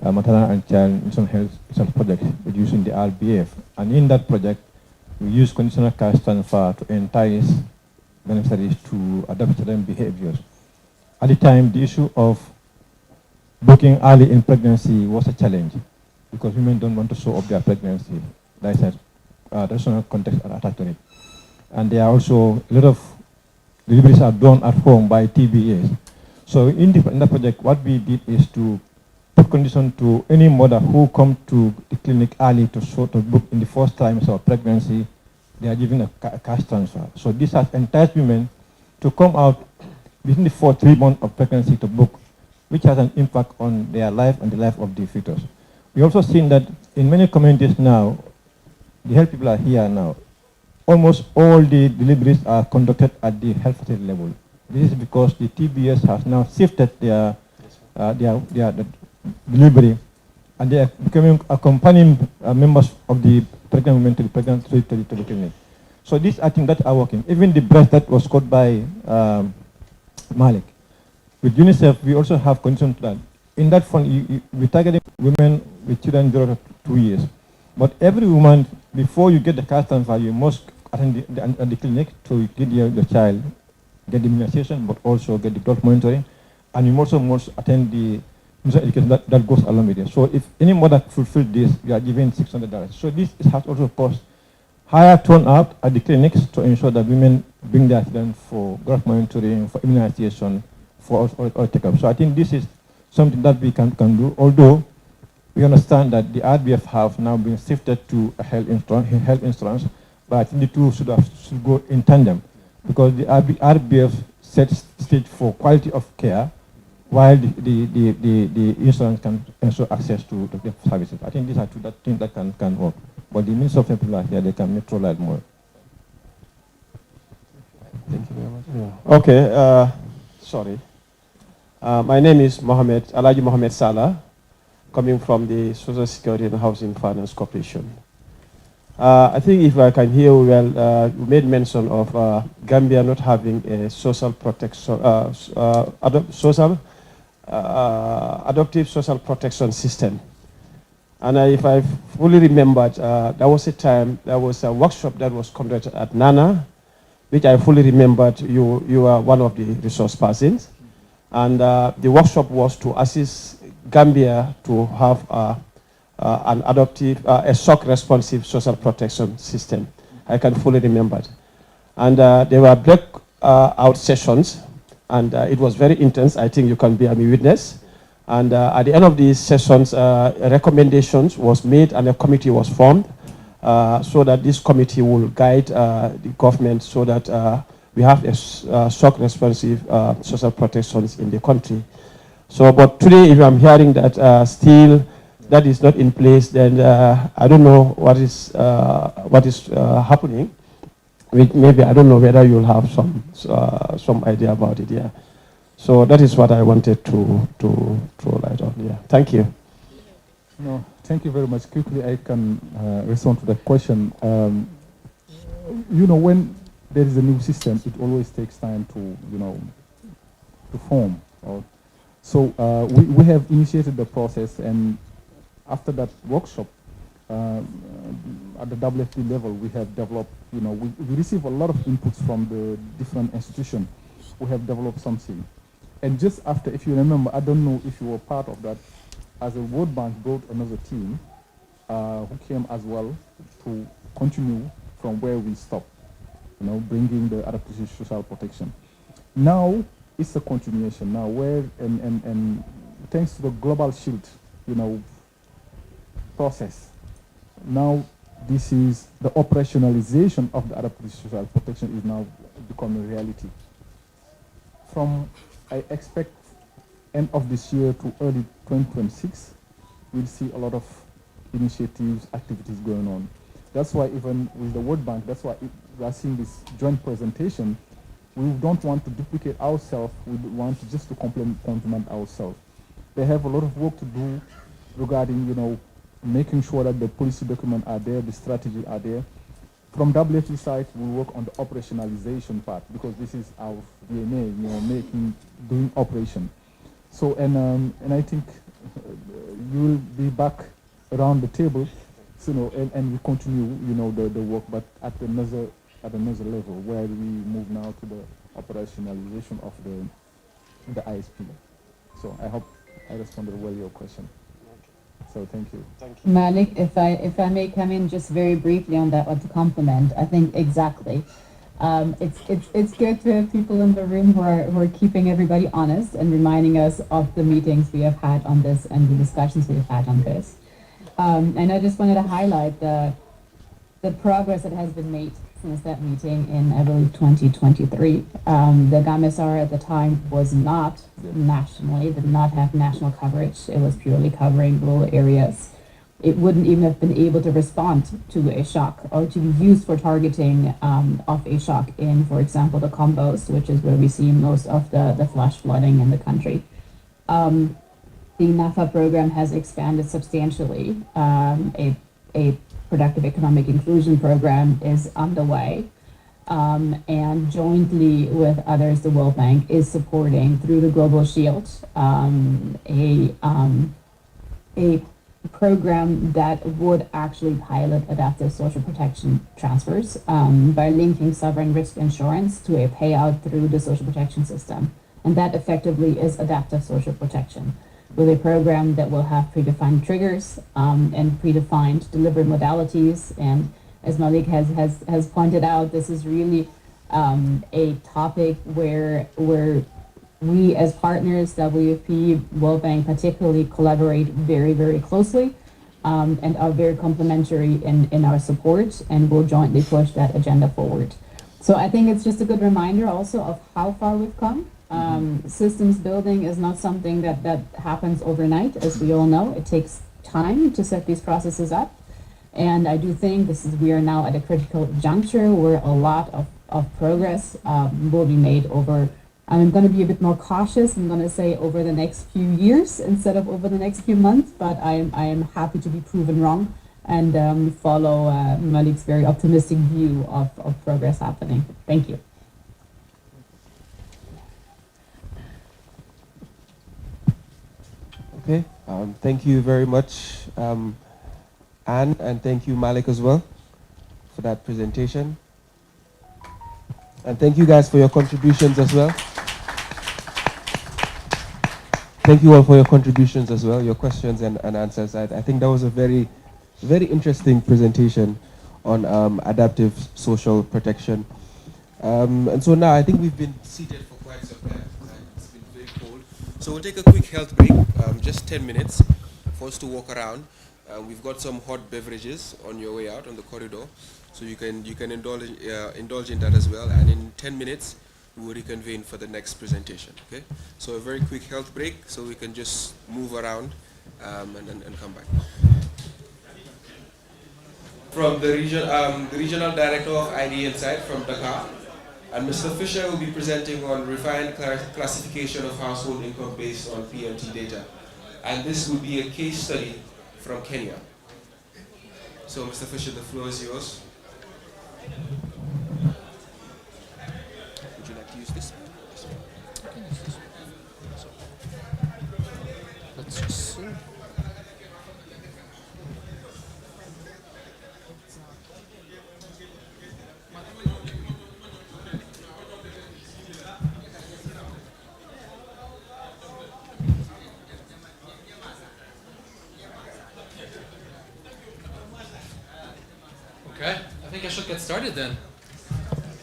maternal and child nutrition health project using the RBF. And in that project, we use conditional cash transfer to entice beneficiaries to adopt certain behaviors. At the time, the issue of booking early in pregnancy was a challenge because women don't want to show up their pregnancy. There's a traditional context attached to it. And there are also a lot of deliveries are done at home by TBAs. So in the project, what we did is to put condition to any mother who come to the clinic early to book in the first trimester of pregnancy, they are given a cash transfer. So this has enticed women to come out within the 3 months of pregnancy to book, which has an impact on their life and the life of the fetus. We also seen that in many communities now, the health people are here now. Almost all the deliveries are conducted at the health facility level. This is because the TBS has now shifted their delivery, and they are becoming accompanying members of the pregnant women to the pregnant to the clinic. So this, I think, that are working. Even the breast that was caught by Malik. With UNICEF, we also have conditions to that. In that fund, we targeting women with children 0 to 2 years. But every woman, before you get the cash transfer, you must attend the clinic to get your child, get the immunization, but also get the growth monitoring. And you also must attend the education that goes along with it. So if any mother fulfills this, you are given $600. So this has also cost higher turnout at the clinics to ensure that women bring their children for growth monitoring, for immunization, for all checkup. So I think this is something that we can do, although we understand that the RBF have now been shifted to a health insurance, but I think the two should go in tandem, because the RBF sets stage for quality of care, while the insurance can ensure access to the services. I think these are two things that can work. But the means of people are here, they can neutralize more. Thank you very much. Yeah. Okay, sorry. My name is Alhaji Mohamed Salah, coming from the Social Security and Housing Finance Corporation. I think if I can hear well, you made mention of Gambia not having a social protection, adoptive social protection system. And if I fully remembered, there was a time, there was a workshop that was conducted at Nana, which I fully remembered you are one of the resource persons. And the workshop was to assist Gambia to have an adoptive, a shock responsive social protection system. I can fully remember it. And there were breakout sessions, and it was very intense. I think you can be a witness. And at the end of these sessions, recommendations was made and a committee was formed so that this committee will guide the government so that we have a shock responsive social protections in the country. So, but today, if I'm hearing that still that is not in place, then I don't know what is happening. Maybe I don't know whether you'll have some idea about it. Yeah. So that is what I wanted to throw light on. Yeah. Thank you. No, thank you very much. Quickly, I can respond to that question. You know, when there is a new system, it always takes time to, to form. So we have initiated the process, and after that workshop, at the WFP level, we have developed, we receive a lot of inputs from the different institutions. We have developed something. And just after, if you remember, I don't know if you were part of that, as a World Bank brought another team who came as well to continue from where we stopped, bringing the adaptive social protection. Now, it's a continuation now where, and thanks to the Global Shield, process, now this is the operationalization of the adaptive social protection is now becoming a reality. From, I expect, end of this year to early 2026, we'll see a lot of initiatives, activities going on. That's why even with the World Bank, that's why we are seeing this joint presentation. We don't want to duplicate ourselves. We want to just to complement ourselves. They have a lot of work to do regarding, making sure that the policy documents are there, the strategy are there. From WFP side, we work on the operationalization part because this is our DNA, doing operation. So, and I think you will be back around the table, and we continue, the work, but at another level where we move now to the operationalization of the ISP. So I hope I responded well to your question. So thank you. Thank you. Malik, if I may come in just very briefly on that, or to complement, I think exactly. It's good to have people in the room who are keeping everybody honest and reminding us of the meetings we have had on this and the discussions we've had on this. And I just wanted to highlight the progress that has been made since that meeting in, I believe, 2023. The GAMESAR at the time was not nationally, did not have national coverage. It was purely covering rural areas. It wouldn't even have been able to respond to a shock or to be used for targeting of a shock in, for example, the Combos, which is where we see most of the flash flooding in the country. The NAFA program has expanded substantially. A productive economic inclusion program is underway. And jointly with others, the World Bank is supporting through the Global Shield a program that would actually pilot adaptive social protection transfers by linking sovereign risk insurance to a payout through the social protection system. And that effectively is adaptive social protection, with a program that will have predefined triggers and predefined delivery modalities. And as Malik has pointed out, this is really a topic where we as partners, WFP, World Bank particularly, collaborate very, very closely and are very complementary in our support, and will jointly push that agenda forward. So I think it's just a good reminder also of how far we've come. Systems building is not something that happens overnight, as we all know. It takes time to set these processes up. And I do think we are now at a critical juncture where a lot of progress will be made over, I'm going to be a bit more cautious. I'm going to say over the next few years instead of over the next few months, but I am happy to be proven wrong and follow Malik's very optimistic view of progress happening. Thank you. Okay, thank you very much, Anne, and thank you, Malik, as well, for that presentation. And thank you guys for your contributions as well. Thank you all for your contributions as well, your questions and answers. I think that was a very, very interesting presentation on adaptive social protection. And so now I think we've been seated for quite some time. It's been very cold. So we'll take a quick health break, just 10 minutes for us to walk around. We've got some hot beverages on your way out on the corridor, so you can indulge in that as well. And in 10 minutes, we will reconvene for the next presentation. Okay. So a very quick health break, so we can just move around and come back. From the regional director of ID Insight from Dakar. And Mr. Fisher will be presenting on refined classification of household income based on PMT data. And this will be a case study from Kenya. So Mr. Fisher, the floor is yours. Would you like to use this? Let's just see. Okay, I think I should get started then.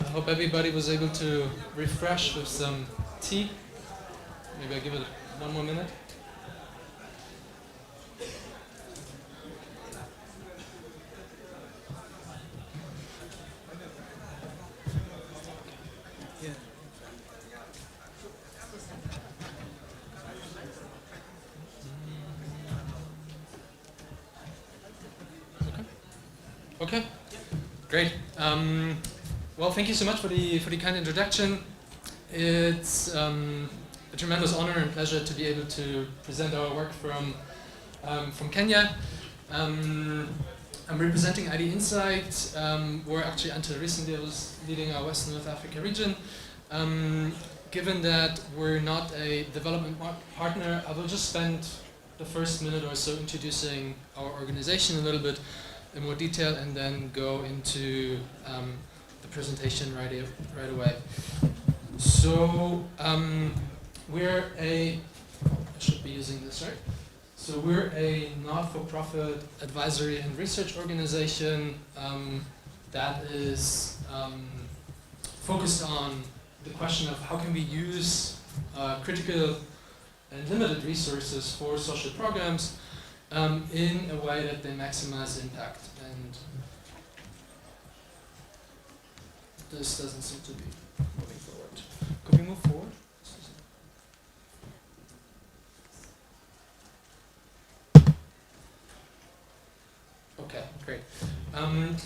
I hope everybody was able to refresh with some tea. Maybe I'll give it one more minute. Okay, great. Well, thank you so much for the kind introduction. It's a tremendous honor and pleasure to be able to present our work from from Kenya. I'm representing ID Insight, where actually until recently I was leading our West North Africa region. Given that we're not a development partner, I will just spend the first minute or so introducing our organization a little bit in more detail and then go into the presentation right away. So we're I should be using this, right? So we're a not-for-profit advisory and research organization that is focused on the question of how can we use critical and limited resources for social programs in a way that they maximize impact. And this doesn't seem to be moving forward. Could we move forward? Okay, great.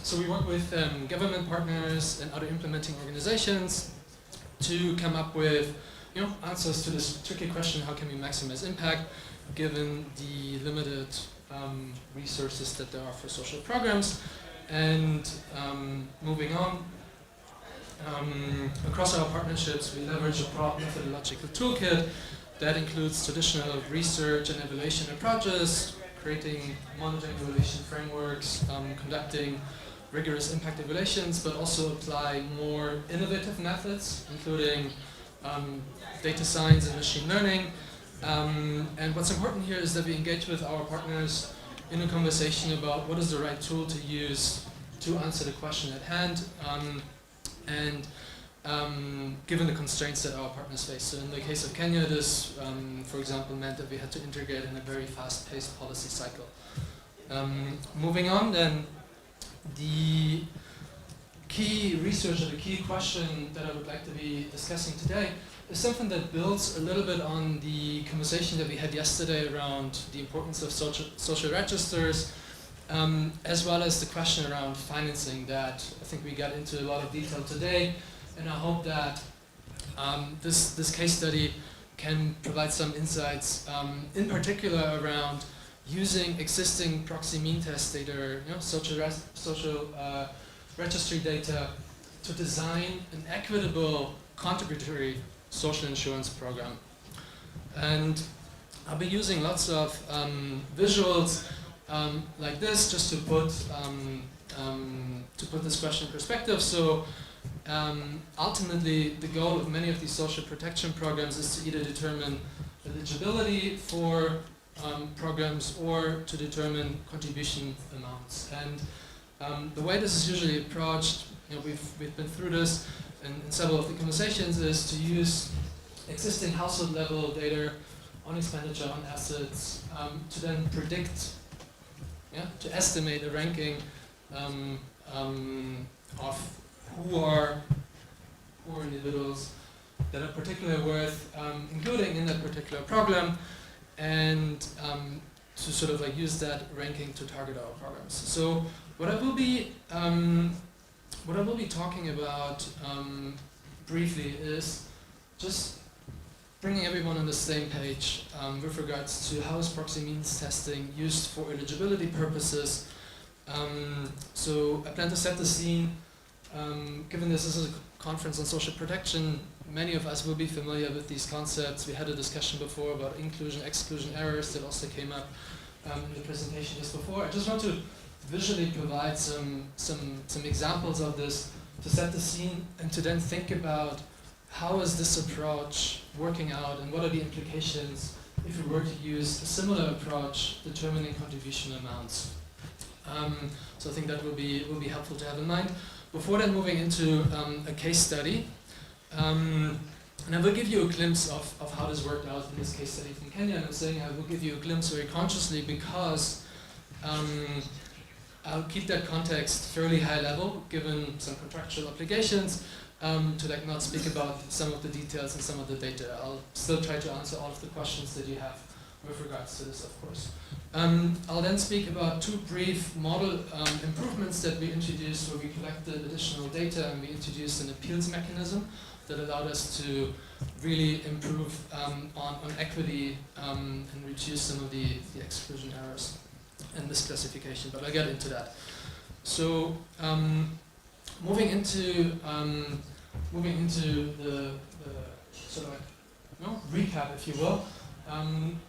So we work with government partners and other implementing organizations to come up with answers to this tricky question: how can we maximize impact given the limited resources that there are for social programs? And moving on, across our partnerships, we leverage a broad methodological toolkit that includes traditional research and evaluation approaches, creating monitoring evaluation frameworks, conducting rigorous impact evaluations, but also apply more innovative methods, including data science and machine learning. And what's important here is that we engage with our partners in a conversation about what is the right tool to use to answer the question at hand, and given the constraints that our partners face. So in the case of Kenya, this, for example, meant that we had to integrate in a very fast-paced policy cycle. Moving on then, the key research or the key question that I would like to be discussing today is something that builds a little bit on the conversation that we had yesterday around the importance of social registers, as well as the question around financing that I think we got into a lot of detail today. And I hope that this case study can provide some insights, in particular around using existing proxy mean test data, social registry data, to design an equitable contributory social insurance program. And I'll be using lots of visuals like this just to put this question in perspective. So ultimately, the goal of many of these social protection programs is to either determine eligibility for programs or to determine contribution amounts. And the way this is usually approached, we've been through this in several of the conversations, is to use existing household level data on expenditure, on assets, to then predict, to estimate a ranking of who are individuals that are particularly worth including in that particular program, and to sort of use that ranking to target our programs. So what I will be talking about briefly is just bringing everyone on the same page with regards to how is proxy means testing used for eligibility purposes. So I plan to set the scene. Given this is a conference on social protection, many of us will be familiar with these concepts. We had a discussion before about inclusion, exclusion errors that also came up in the presentation just before. I just want to visually provide some examples of this to set the scene and to then think about how is this approach working out and what are the implications if we were to use a similar approach determining contribution amounts. So I think that will be helpful to have in mind. Before then moving into a case study, and I will give you a glimpse of how this worked out in this case study from Kenya. And I'm saying I will give you a glimpse very consciously because I'll keep that context fairly high level, given some contractual obligations, to not speak about some of the details and some of the data. I'll still try to answer all of the questions that you have with regards to this, of course. I'll then speak about two brief model improvements improvements that we introduced where we collected additional data and we introduced an appeals mechanism that allowed us to really improve on equity and reduce some of the exclusion errors and misclassification, but I'll get into that. So moving into the sort of recap, if you will,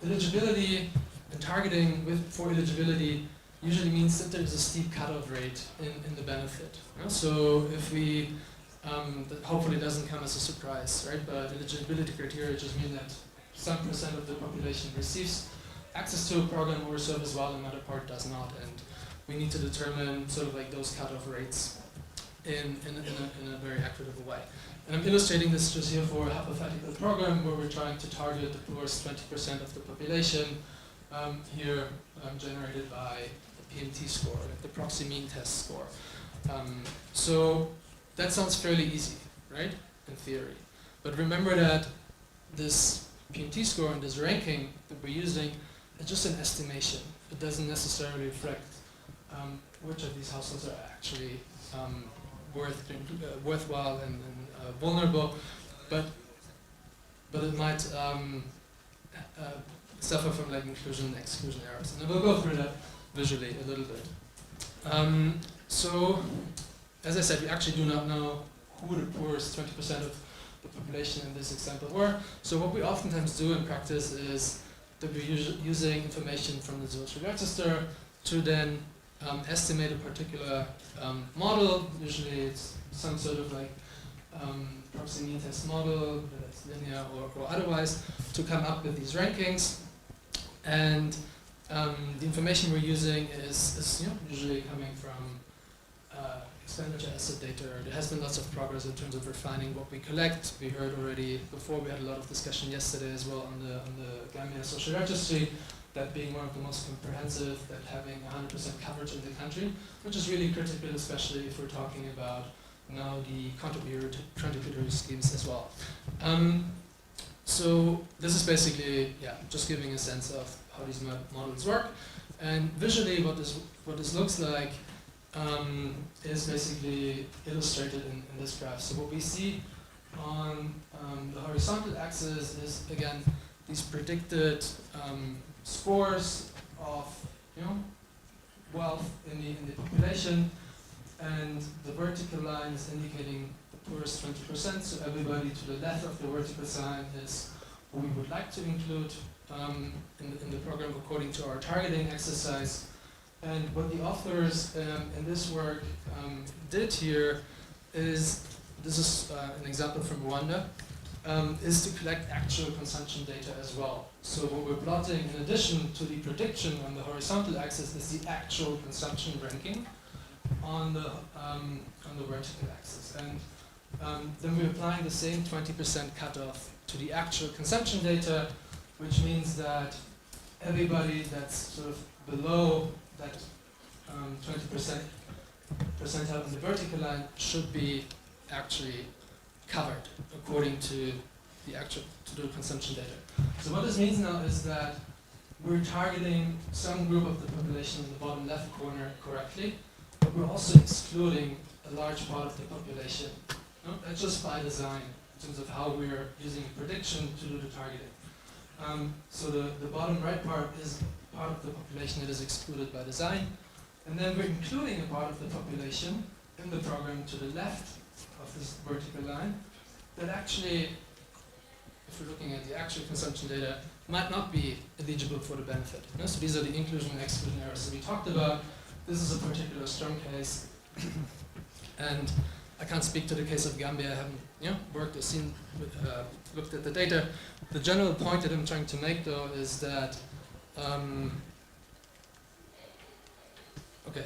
eligibility and targeting for eligibility usually means that there's a steep cutoff rate in the benefit. So if we, that hopefully doesn't come as a surprise, right? But eligibility criteria just mean that some percent of the population receives access to a program or a service while another part does not, and we need to determine sort of like those cutoff rates in a very equitable way. And I'm illustrating this just here for a hypothetical program where we're trying to target the poorest 20% of the population, here generated by the PMT score, the proxy mean test score. So that sounds fairly easy, right, in theory. But remember that this PMT score and this ranking that we're using is just an estimation. It doesn't necessarily reflect which of these households are actually worthwhile and vulnerable, but it might suffer from like inclusion and exclusion errors. And we'll go through that visually a little bit. So, as I said, we actually do not know who the poorest 20% of the population in this example were. So what we oftentimes do in practice is that we're using information from the social register to then estimate a particular model. Usually it's some sort of like proxy mean test model, whether it's linear or otherwise, to come up with these rankings. And the information we're using is usually coming from expenditure asset data. There has been lots of progress in terms of refining what we collect. We heard already before, we had a lot of discussion yesterday as well on the Gambia social registry, that being one of the most comprehensive, that having 100% coverage in the country, which is really critical, especially if we're talking about now the contributory schemes as well. So this is basically, just giving a sense of how these models work. And visually what this looks like is basically illustrated in this graph. So what we see on the horizontal axis is, again, these predicted scores of wealth in the population, and the vertical line is indicating the poorest 20%. So everybody to the left of the vertical line is who we would like to include in the program according to our targeting exercise. And what the authors in this work did here is, this is an example from Rwanda, is to collect actual consumption data as well. So what we're plotting, in addition to the prediction on the horizontal axis, is the actual consumption ranking on the vertical axis. And then we're applying the same 20% cutoff to the actual consumption data, which means that everybody that's sort of below that 20% percentile on the vertical line should be actually covered according to the consumption data. So what this means now is that we're targeting some group of the population in the bottom left corner correctly, but we're also excluding a large part of the population. That's just by design in terms of how we're using prediction to do the targeting. So the bottom right part is part of the population that is excluded by design, and then we're including a part of the population in the program to the left of this vertical line that actually, if we're looking at the actual consumption data, might not be eligible for the benefit. So these are the inclusion and exclusion errors that we talked about. This is a particular strong case, and I can't speak to the case of Gambia. I haven't worked or seen, looked at the data. The general point that I'm trying to make, though, is that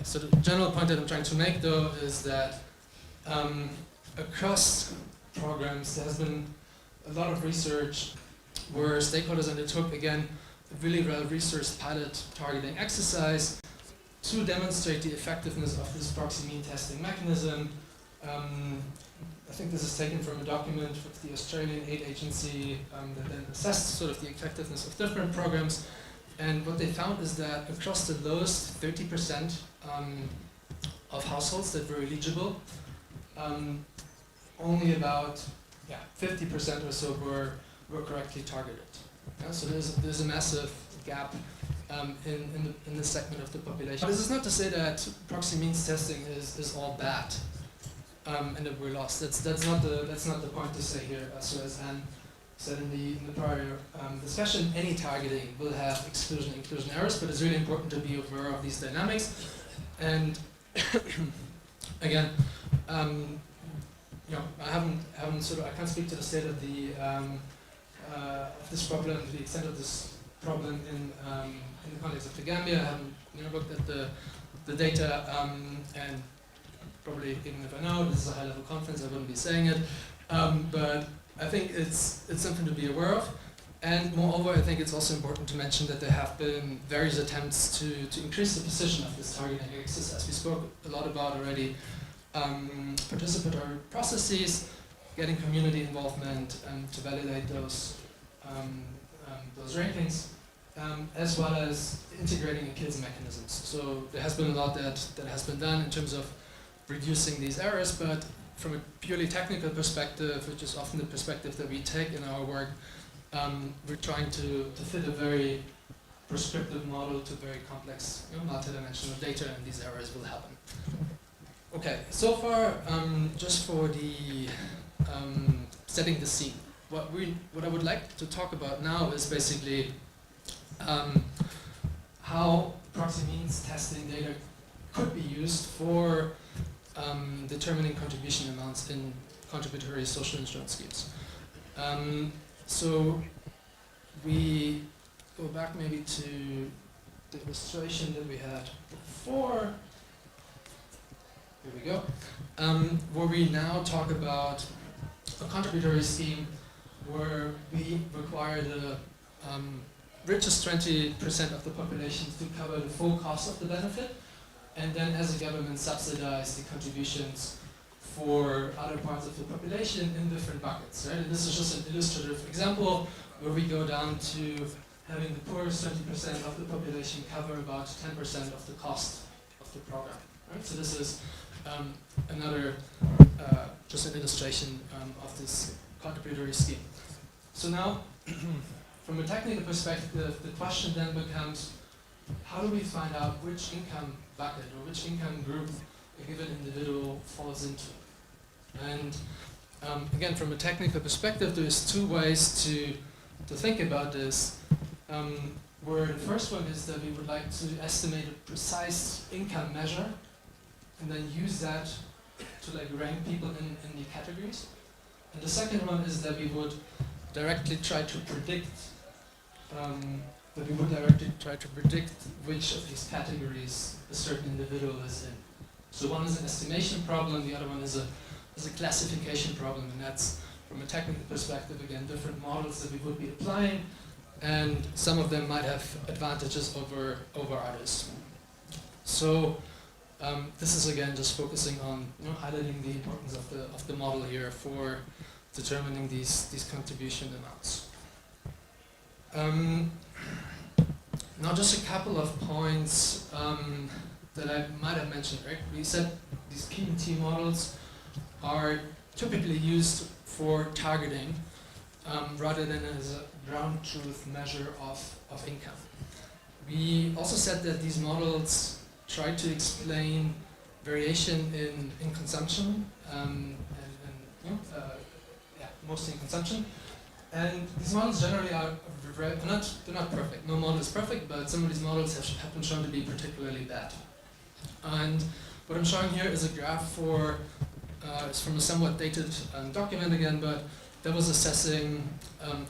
so the general point that I'm trying to make, though, is that across programs there has been a lot of research where stakeholders undertook, again, a really well-researched pilot targeting exercise to demonstrate the effectiveness of this proxy mean testing mechanism. I think this is taken from a document with the Australian Aid Agency that then assessed sort of the effectiveness of different programs. And what they found is that across the lowest 30% of households that were eligible, only about 50% or so were correctly targeted. So there's a massive gap in the segment of the population. This is not to say that proxy means testing is all bad and that we're lost. That's not the point to say here. So as Anne said in the prior discussion, any targeting will have exclusion and inclusion errors, but it's really important to be aware of these dynamics. And again, I can't speak to the state of this problem, to the extent of this problem in the context of the Gambia. I haven't looked at the data, and probably even if I know this is a high-level conference, I wouldn't be saying it. But I think it's something to be aware of. And moreover, I think it's also important to mention that there have been various attempts to increase the precision of this targeting axis, as we spoke a lot about already. Participatory processes, getting community involvement to validate those rankings, as well as integrating kids mechanisms. So there has been a lot that has been done in terms of reducing these errors, but from a purely technical perspective, which is often the perspective that we take in our work, we're trying to fit a very prescriptive model to very complex multidimensional data, and these errors will happen. Okay, so far, just for the setting the scene. What I would like to talk about now is basically how proxy means testing data could be used for determining contribution amounts in contributory social insurance schemes. So we go back maybe to the illustration that we had before. Here we go. Where we now talk about a contributory scheme where we require the richest 20% of the population to cover the full cost of the benefit, and then as a government subsidize the contributions for other parts of the population in different buckets, right? And this is just an illustrative example where we go down to having the poorest 20% of the population cover about 10% of the cost of the program, right? So this is another, just an illustration of this contributory scheme. So now, from a technical perspective, the question then becomes, how do we find out which income bucket or which income group a given individual falls into? And again, from a technical perspective, there's two ways to think about this. Where the first one is that we would like to estimate a precise income measure and then use that to rank people in the categories. And the second one is that we would directly try to predict which of these categories a certain individual is in. So one is an estimation problem, the other one is a classification problem, and that's from a technical perspective, again, different models that we would be applying, and some of them might have advantages over others. So this is again just focusing on highlighting the importance of the model here for determining these contribution amounts. Now just a couple of points that I might have mentioned, right? We said these P&T models are typically used for targeting rather than as a ground truth measure of income. We also said that these models try to explain variation in consumption, mostly in consumption. And these models generally are they're not perfect. No model is perfect, but some of these models have been shown to be particularly bad. And what I'm showing here is a graph for it's from a somewhat dated document again, but that was assessing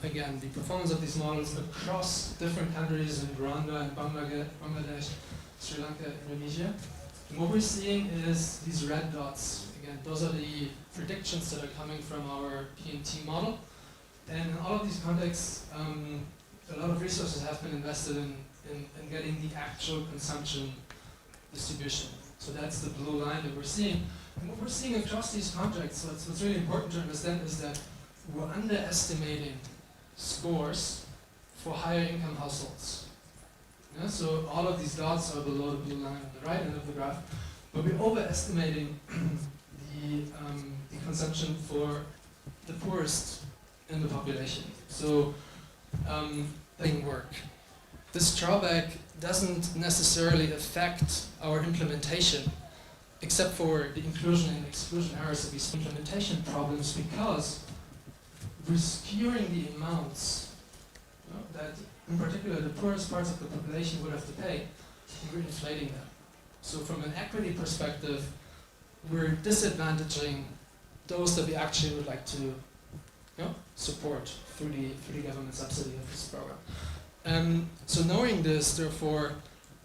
again the performance of these models across different countries in Rwanda and Bangladesh, Sri Lanka, Indonesia. And what we're seeing is these red dots. Again, those are the predictions that are coming from our P&T model. And in all of these contexts, a lot of resources have been invested in getting the actual consumption distribution. So that's the blue line that we're seeing. And what we're seeing across these contexts, what's really important to understand is that we're underestimating scores for higher income households. Yeah, so all of these dots are below the blue line on the right end of the graph. but we're overestimating the consumption for the poorest in the population. So, doesn't work. This drawback doesn't necessarily affect our implementation, except for the inclusion and exclusion errors that we see implementation problems, because we're skewing the amounts that, in particular, the poorest parts of the population would have to pay, and we're inflating them. So from an equity perspective, we're disadvantaging those that we actually would like to support through the government subsidy of this program. So knowing this, therefore,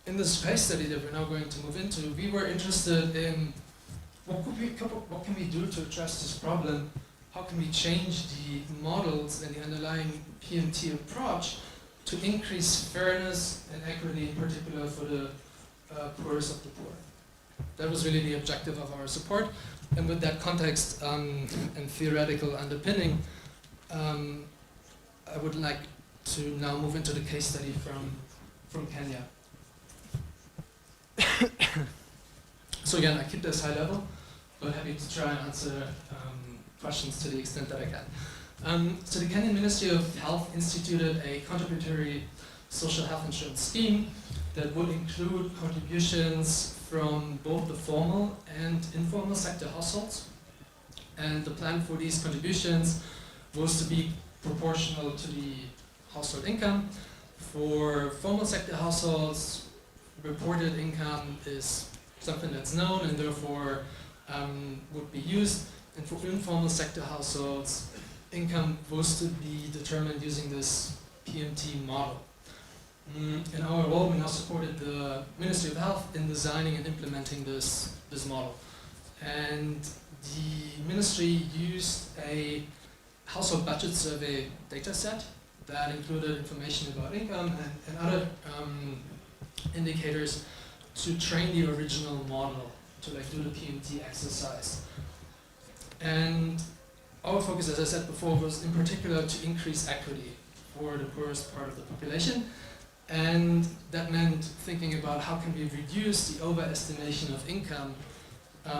in this case study that we're now going to move into, we were interested in what can we do to address this problem? How can we change the models and the underlying PMT approach to increase fairness and equity, in particular for the poorest of the poor? That was really the objective of our support. And with that context and theoretical underpinning, I would like to now move into the case study from Kenya. So again, I keep this high level, but happy to try and answer questions to the extent that I can. So the Kenyan Ministry of Health instituted a contributory social health insurance scheme that would include contributions from both the formal and informal sector households. And the plan for these contributions was to be proportional to the household income. For formal sector households, reported income is something that's known and therefore would be used. And for informal sector households, income was to be determined using this PMT model. In our role, we now supported the Ministry of Health in designing and implementing this model. And the ministry used a household budget survey data set that included information about income and other indicators to train the original model to do the PMT exercise. And our focus, as I said before, was in particular to increase equity for the poorest part of the population. And that meant thinking about how can we reduce the overestimation of income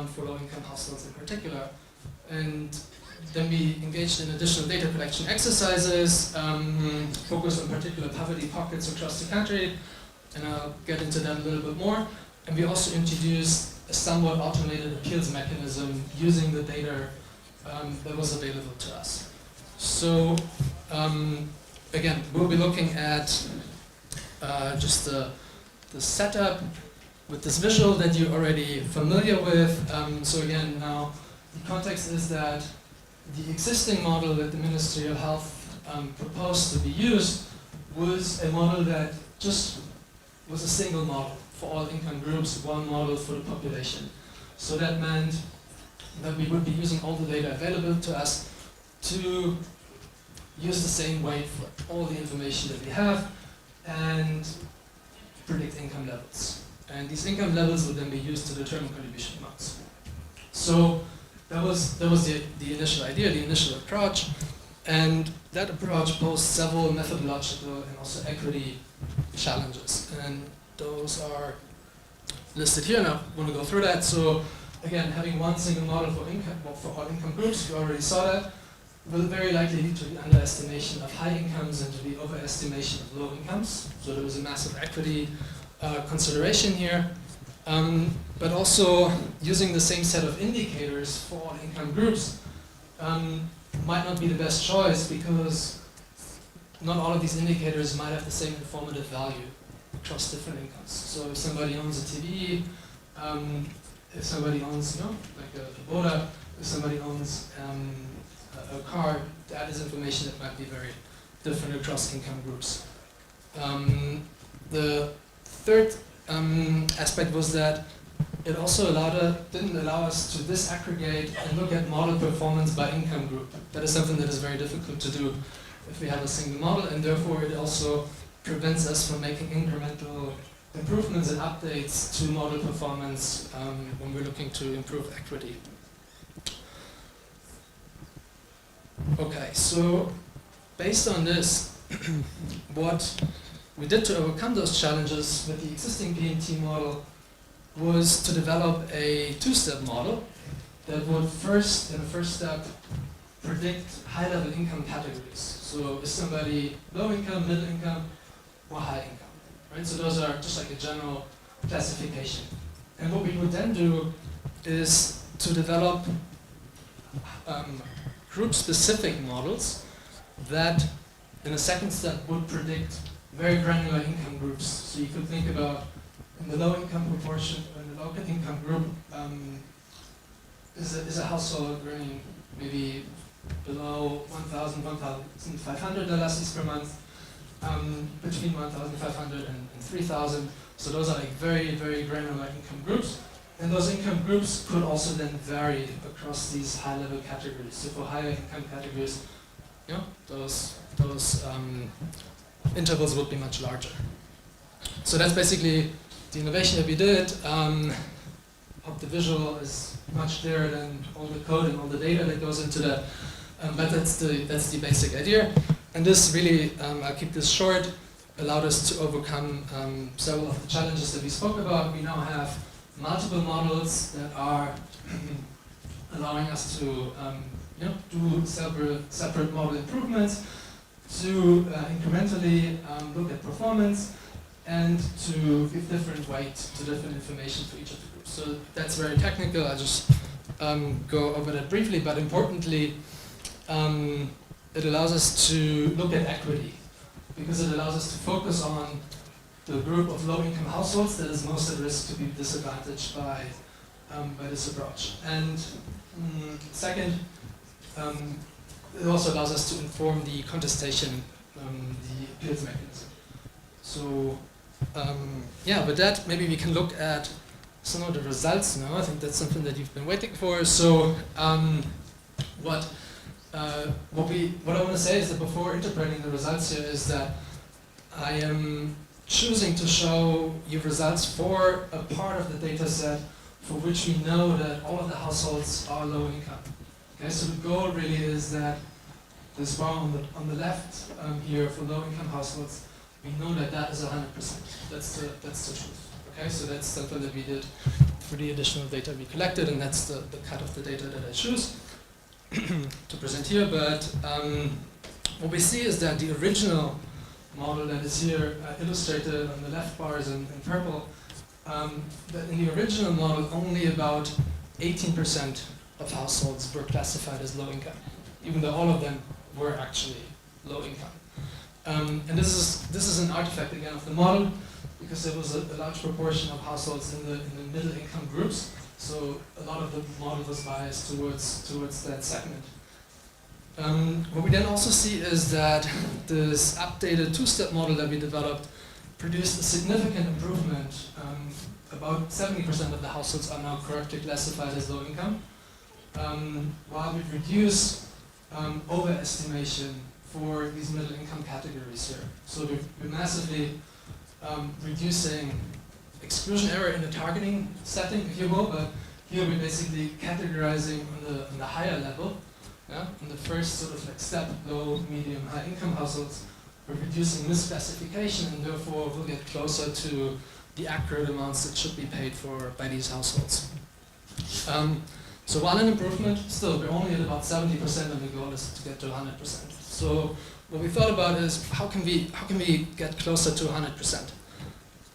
for low-income households in particular. And then we engaged in additional data collection exercises, focused on particular poverty pockets across the country, and I'll get into that a little bit more. And we also introduced a somewhat automated appeals mechanism using the data that was available to us. So again, we'll be looking at just the setup with this visual that you're already familiar with. So again, now the context is that the existing model that the Ministry of Health proposed to be used was a model that just was a single model for all income groups, one model for the population. So that meant that we would be using all the data available to us to use the same weight for all the information that we have and predict income levels. And these income levels would then be used to determine contribution amounts. So that was the initial idea, the initial approach. And that approach posed several methodological and also equity challenges. And those are listed here, and I want to go through that. So again, having one single model for income, for all income groups, you already saw that, will very likely lead to the underestimation of high incomes and to the overestimation of low incomes. So there was a massive equity consideration here. But also using the same set of indicators for all income groups might not be the best choice, because not all of these indicators might have the same informative value across different incomes. So if somebody owns a TV, if somebody owns, like a boda, if somebody owns a car, that is information that might be very different across income groups. The third aspect was that it also didn't allow us to disaggregate and look at model performance by income group. That is something that is very difficult to do if we have a single model, and therefore it also prevents us from making incremental improvements and updates to model performance when we're looking to improve equity. Okay, so based on this, what we did to overcome those challenges with the existing PMT model was to develop a two-step model that would first, in the first step, predict high-level income categories. So is somebody low income, middle income, or high income, right? So those are just like a general classification. And what we would then do is to develop group-specific models that, in a second step, would predict very granular income groups. So you could think about in the low income proportion, in the low income group, is a household earning maybe below $1,500 per month, between 1,500 and 3,000. So those are like very, very granular income groups. And those income groups could also then vary across these high-level categories. So for higher income categories, you know, those intervals would be much larger. So that's basically the innovation that we did. Hope the visual is much clearer than all the code and all the data that goes into that. But that's the basic idea. And this really, I'll keep this short, allowed us to overcome several of the challenges that we spoke about. We now have multiple models that are allowing us to do separate model improvements, to incrementally look at performance, and to give different weight to different information for each of the groups. So that's very technical. I'll just go over that briefly, but importantly, it allows us to look at equity, because it allows us to focus on the group of low-income households that is most at risk to be disadvantaged by this approach. And second, it also allows us to inform the contestation, the appeals mechanism. So yeah, with that, maybe we can look at some of the results now. I think that's something that you've been waiting for. So what I want to say is that before interpreting the results here is that I am choosing to show you results for a part of the data set for which we know that all of the households are low income. Okay, so the goal really is that this bar on the left here for low income households, we know that that is 100%. That's the truth. Okay, so that's something that we did for the additional data we collected, and that's the cut of the data that I choose to present here. But what we see is that the original model that is here illustrated on the left bars in purple, that in the original model only about 18% of households were classified as low income, even though all of them were actually low income. And this is an artifact again of the model, because there was a large proportion of households in the middle income groups, so a lot of the model was biased towards that segment. What we then also see is that this updated two-step model that we developed produced a significant improvement. About 70% of the households are now correctly classified as low income, while we reduce overestimation for these middle income categories here. So we're massively reducing exclusion error in the targeting setting, if you will, but here we're basically categorizing on the higher level. Yeah? In the first sort of like step, low, medium, high income households, we're reducing misclassification, and therefore we'll get closer to the accurate amounts that should be paid for by these households. So while an improvement, still we're only at about 70%, and the goal is to get to 100%. So what we thought about is how can we get closer to 100%?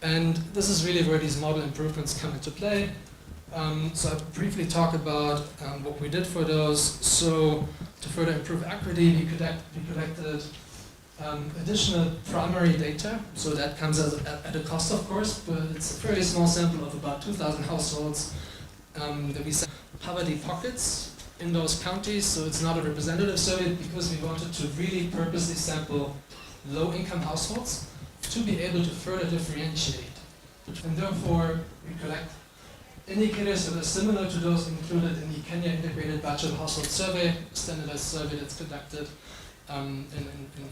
And this is really where these model improvements come into play. So I'll briefly talk about what we did for those. So to further improve equity, we collected additional primary data. So that comes at a cost, of course, but it's a fairly small sample of about 2,000 households that we said poverty pockets in those counties. So it's not a representative survey, because we wanted to really purposely sample low-income households to be able to further differentiate. And therefore, we collect indicators that are similar to those included in the Kenya Integrated Budget Household Survey, a standardized survey that's conducted in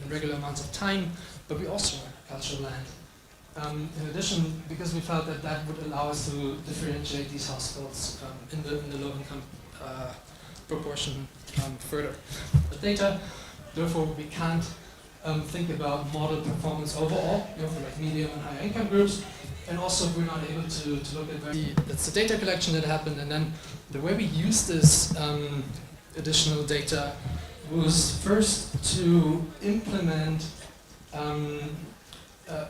regular amounts of time, but we also run agricultural land. In addition, because we felt that that would allow us to differentiate these households in the low-income proportion further. The data, therefore, we can't think about model performance overall, for like medium and high income groups. and also we're not able to look at that's the data collection that happened, and then the way we use this additional data was first to implement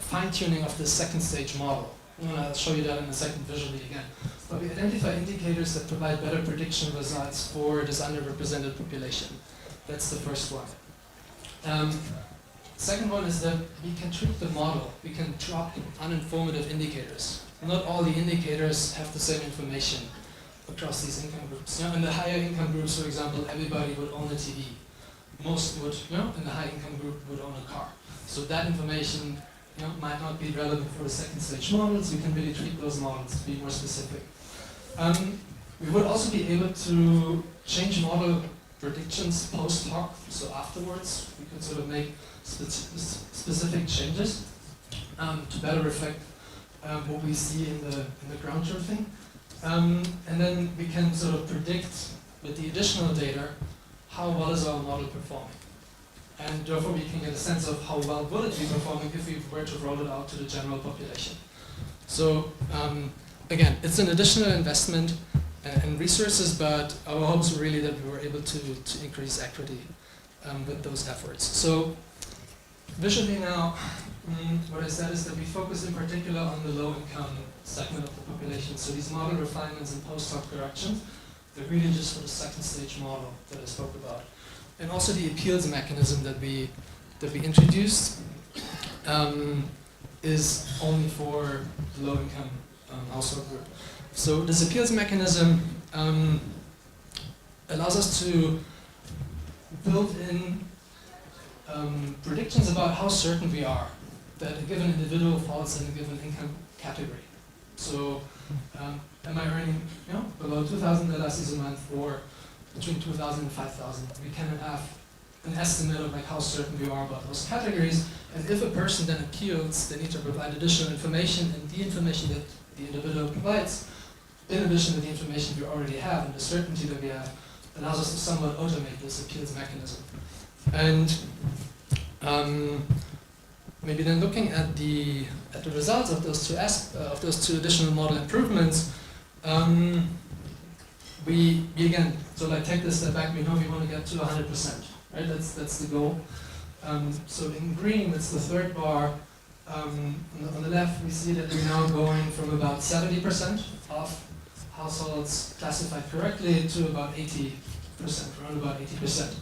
fine-tuning of the second stage model. And I'll show you that in a second visually again. But we identify indicators that provide better prediction results for this underrepresented population. That's the first one. Second one is that we can tweak the model. We can drop uninformative indicators. Not all the indicators have the same information across these income groups. In the higher income groups, for example, everybody would own a TV. Most would, in the high income group, would own a car. So that information might not be relevant for the second stage models. We can really tweak those models to be more specific. We would also be able to change model predictions post hoc, so afterwards. We could sort of make specific changes to better reflect what we see in the ground truthing. And then we can sort of predict with the additional data how well is our model performing. And therefore we can get a sense of how well will it be performing if we were to roll it out to the general population. So again, it's an additional investment in resources, but our hopes were really that we were able to increase equity with those efforts. So visually now, what I said is that we focus in particular on the low-income segment of the population. So these model refinements and post-hoc corrections, they're really just for the second stage model that I spoke about. And also the appeals mechanism that we introduced is only for the low-income household group. So this appeals mechanism allows us to build in predictions about how certain we are that a given individual falls in a given income category. So am I earning below $2,000 a month or between 2,000 and 5,000? We can have an estimate of how certain we are about those categories. And if a person then appeals, they need to provide additional information, and the information that the individual provides, in addition to the information we already have and the certainty that we have, allows us to somewhat automate this appeals mechanism. And maybe then looking at the results of those two additional model improvements, we again, so take this step back, we know we want to get to 100%, right? That's the goal. So in green, that's the third bar. On the left, we see that we're now going from about 70% of households classified correctly to about 80%, around about 80%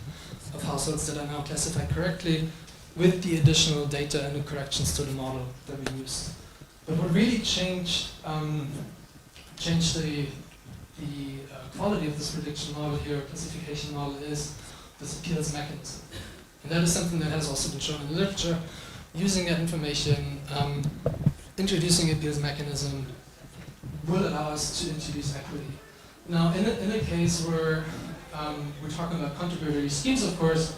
of households that are now classified correctly with the additional data and the corrections to the model that we used. But what really changed the quality of this prediction model here, classification model, is this appeals mechanism. And that is something that has also been shown in the literature. Using that information, introducing appeals mechanism will allow us to introduce equity. Now, in a case where we're talking about contributory schemes, of course,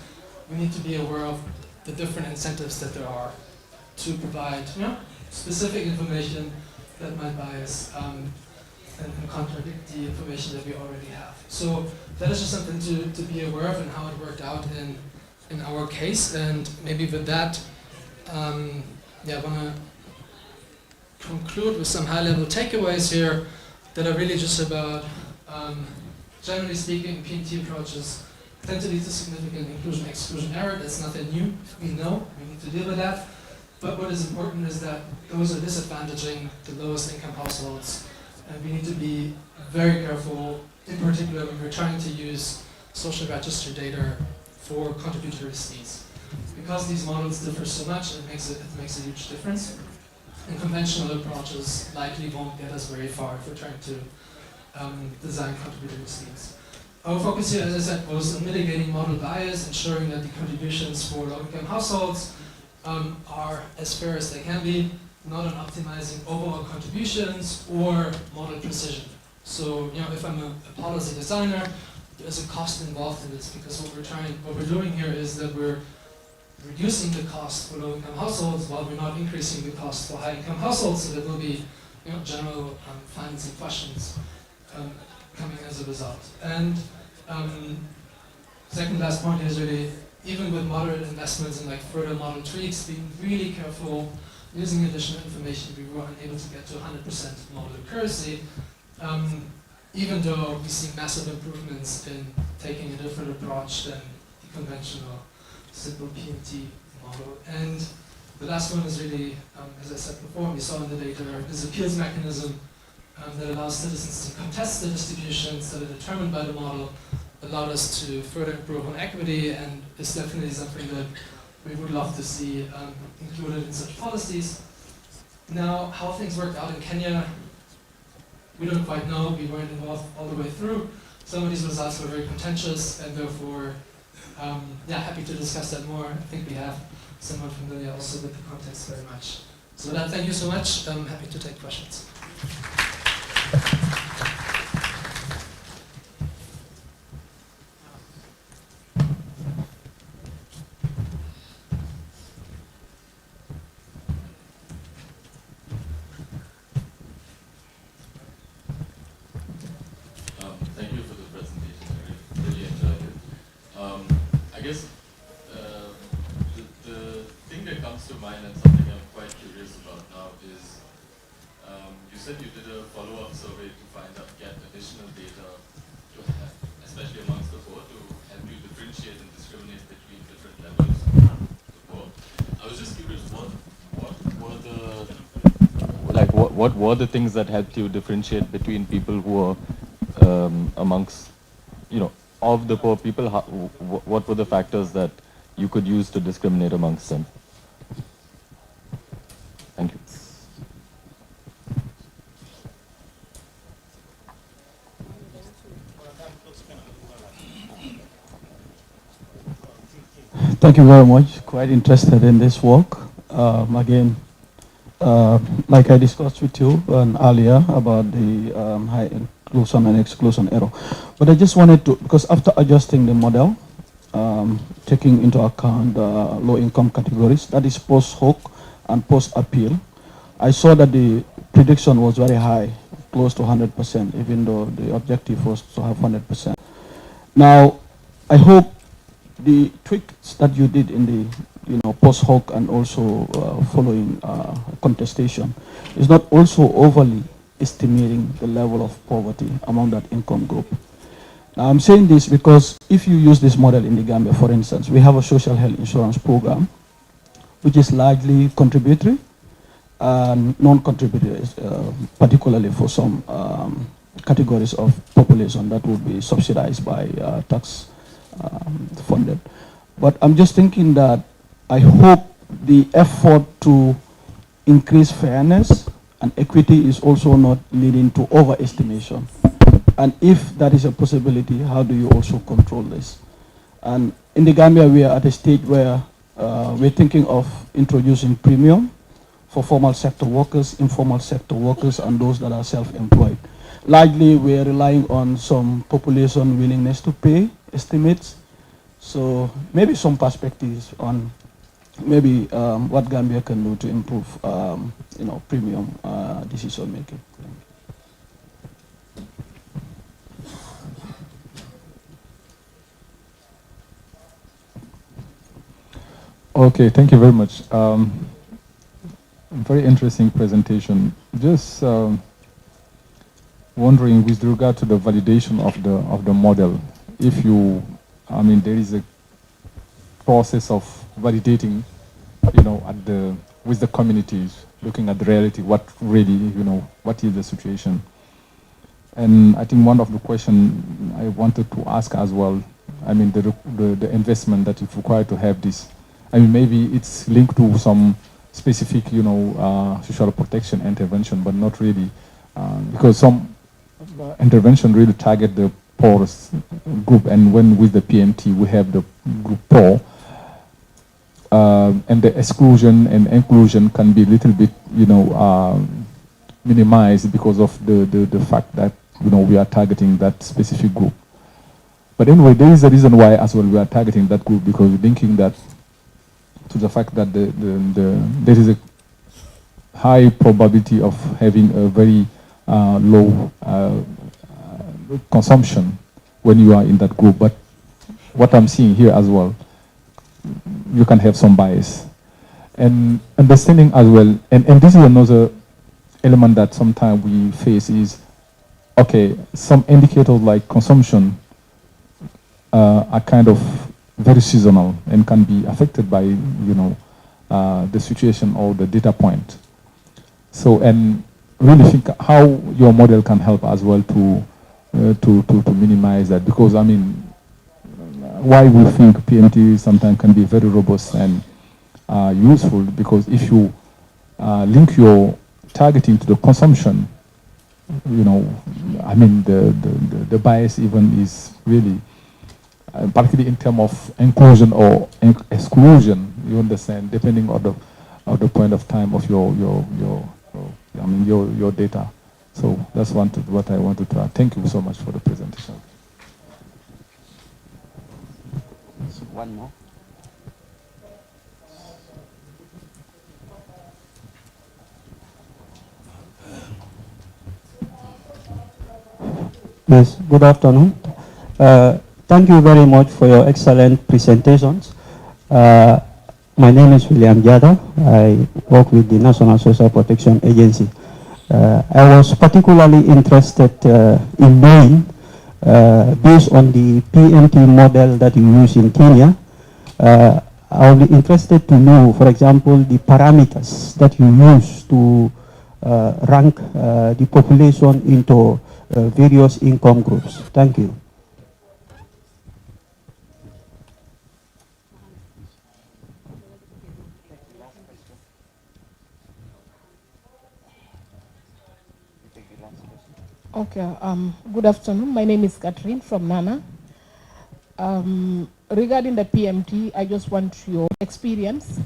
we need to be aware of the different incentives that there are to provide specific information that might bias and contradict the information that we already have. So that is just something to be aware of and how it worked out in our case. And maybe with that, I want to conclude with some high-level takeaways here that are really just about, generally speaking, P&T approaches tend to lead to significant inclusion-exclusion error. That's nothing new. We know we need to deal with that. But what is important is that those are disadvantaging the lowest income households. And we need to be very careful, in particular when we're trying to use social register data for contributory schemes. Because these models differ so much, it makes a huge difference. And conventional approaches likely won't get us very far if we're trying to design contributory schemes. Our focus here, as I said, was on mitigating model bias, ensuring that the contributions for low-income households are as fair as they can be, not on optimizing overall contributions or model precision. So, if I'm a policy designer, there's a cost involved in this, because what we're doing here is that we're reducing the cost for low-income households while we're not increasing the cost for high-income households. So there will be, general financing questions coming as a result. And second last point is really, even with moderate investments and further model tweaks, being really careful using additional information, we were unable to get to 100% model accuracy, even though we see massive improvements in taking a different approach than the conventional simple PMT model. And the last one is really, as I said before, we saw in the data, this appeals mechanism that allows citizens to contest the distributions that are determined by the model, allowed us to further improve on equity, and is definitely something that we would love to see included in such policies. Now, how things worked out in Kenya, we don't quite know. We weren't involved all the way through. Some of these results were very contentious, and therefore, yeah, happy to discuss that more. I think we have someone familiar also with the context very much. So with that, thank you so much. I'm happy to take questions. Thank you for the presentation. I really enjoyed it. I guess the thing that comes to mind and something I'm quite curious about now is you said you did a follow-up survey to get additional data, especially amongst the poor, to help you differentiate and discriminate between different levels of the poor. I was just curious, what were the things that helped you differentiate between people who are amongst, of the poor people? What were the factors that you could use to discriminate amongst them? Thank you. Thank you very much. Quite interested in this work. Again, like I discussed with you earlier about the high inclusion and exclusion error. But I just wanted to, because after adjusting the model, taking into account low-income categories, that is post-hoc and post-appeal, I saw that the prediction was very high, close to 100%, even though the objective was to have 100%. Now, I hope the tweaks that you did in the post-hoc and also following contestation is not also overly estimating the level of poverty among that income group. Now, I'm saying this because if you use this model in the Gambia, for instance, we have a social health insurance program, which is largely contributory and non-contributory, particularly for some categories of population that would be subsidized by tax funded. But I'm just thinking that I hope the effort to increase fairness and equity is also not leading to overestimation. And if that is a possibility, how do you also control this? And in the Gambia, we are at a stage where we're thinking of introducing premium for formal sector workers, informal sector workers, and those that are self-employed. Largely, we are relying on some population willingness to pay estimates. So maybe some perspectives on maybe what Gambia can do to improve, premium decision making. Okay, thank you very much. Very interesting presentation. Just wondering, with regard to the validation of the model, if you, there is a process of validating, with the communities, looking at the reality, what really, what is the situation. And I think one of the questions I wanted to ask as well, the investment that is required to have this. Maybe it's linked to some specific, social protection intervention, but not really, because some intervention really target the poorest group, and when with the PMT we have the group poor, and the exclusion and inclusion can be a little bit, minimized because of the fact that, we are targeting that specific group. But anyway, there is a reason why as well we are targeting that group, because we're linking that to the fact that there is a high probability of having a very low consumption when you are in that group. But what I'm seeing here as well, you can have some bias. And understanding as well, and this is another element that sometimes we face is, okay, some indicators like consumption are kind of very seasonal and can be affected by, the situation or the data point. So, and really think how your model can help as well to minimize that, because I mean, why we think PMT sometimes can be very robust and useful, because if you link your targeting to the consumption, I mean, the bias even is really, particularly in terms of inclusion or exclusion, you understand, depending on the point of time of your data. So that's what I wanted to add. Thank you so much for the presentation. One more. Yes, good afternoon. Thank you very much for your excellent presentations. My name is William Jada. I work with the National Social Protection Agency. I was particularly interested in knowing, based on the PMT model that you use in Kenya, I'll be interested to know, for example, the parameters that you use to rank the population into various income groups. Thank you. Okay, good afternoon. My name is Catherine from Nana. Regarding the PMT, I just want your experience,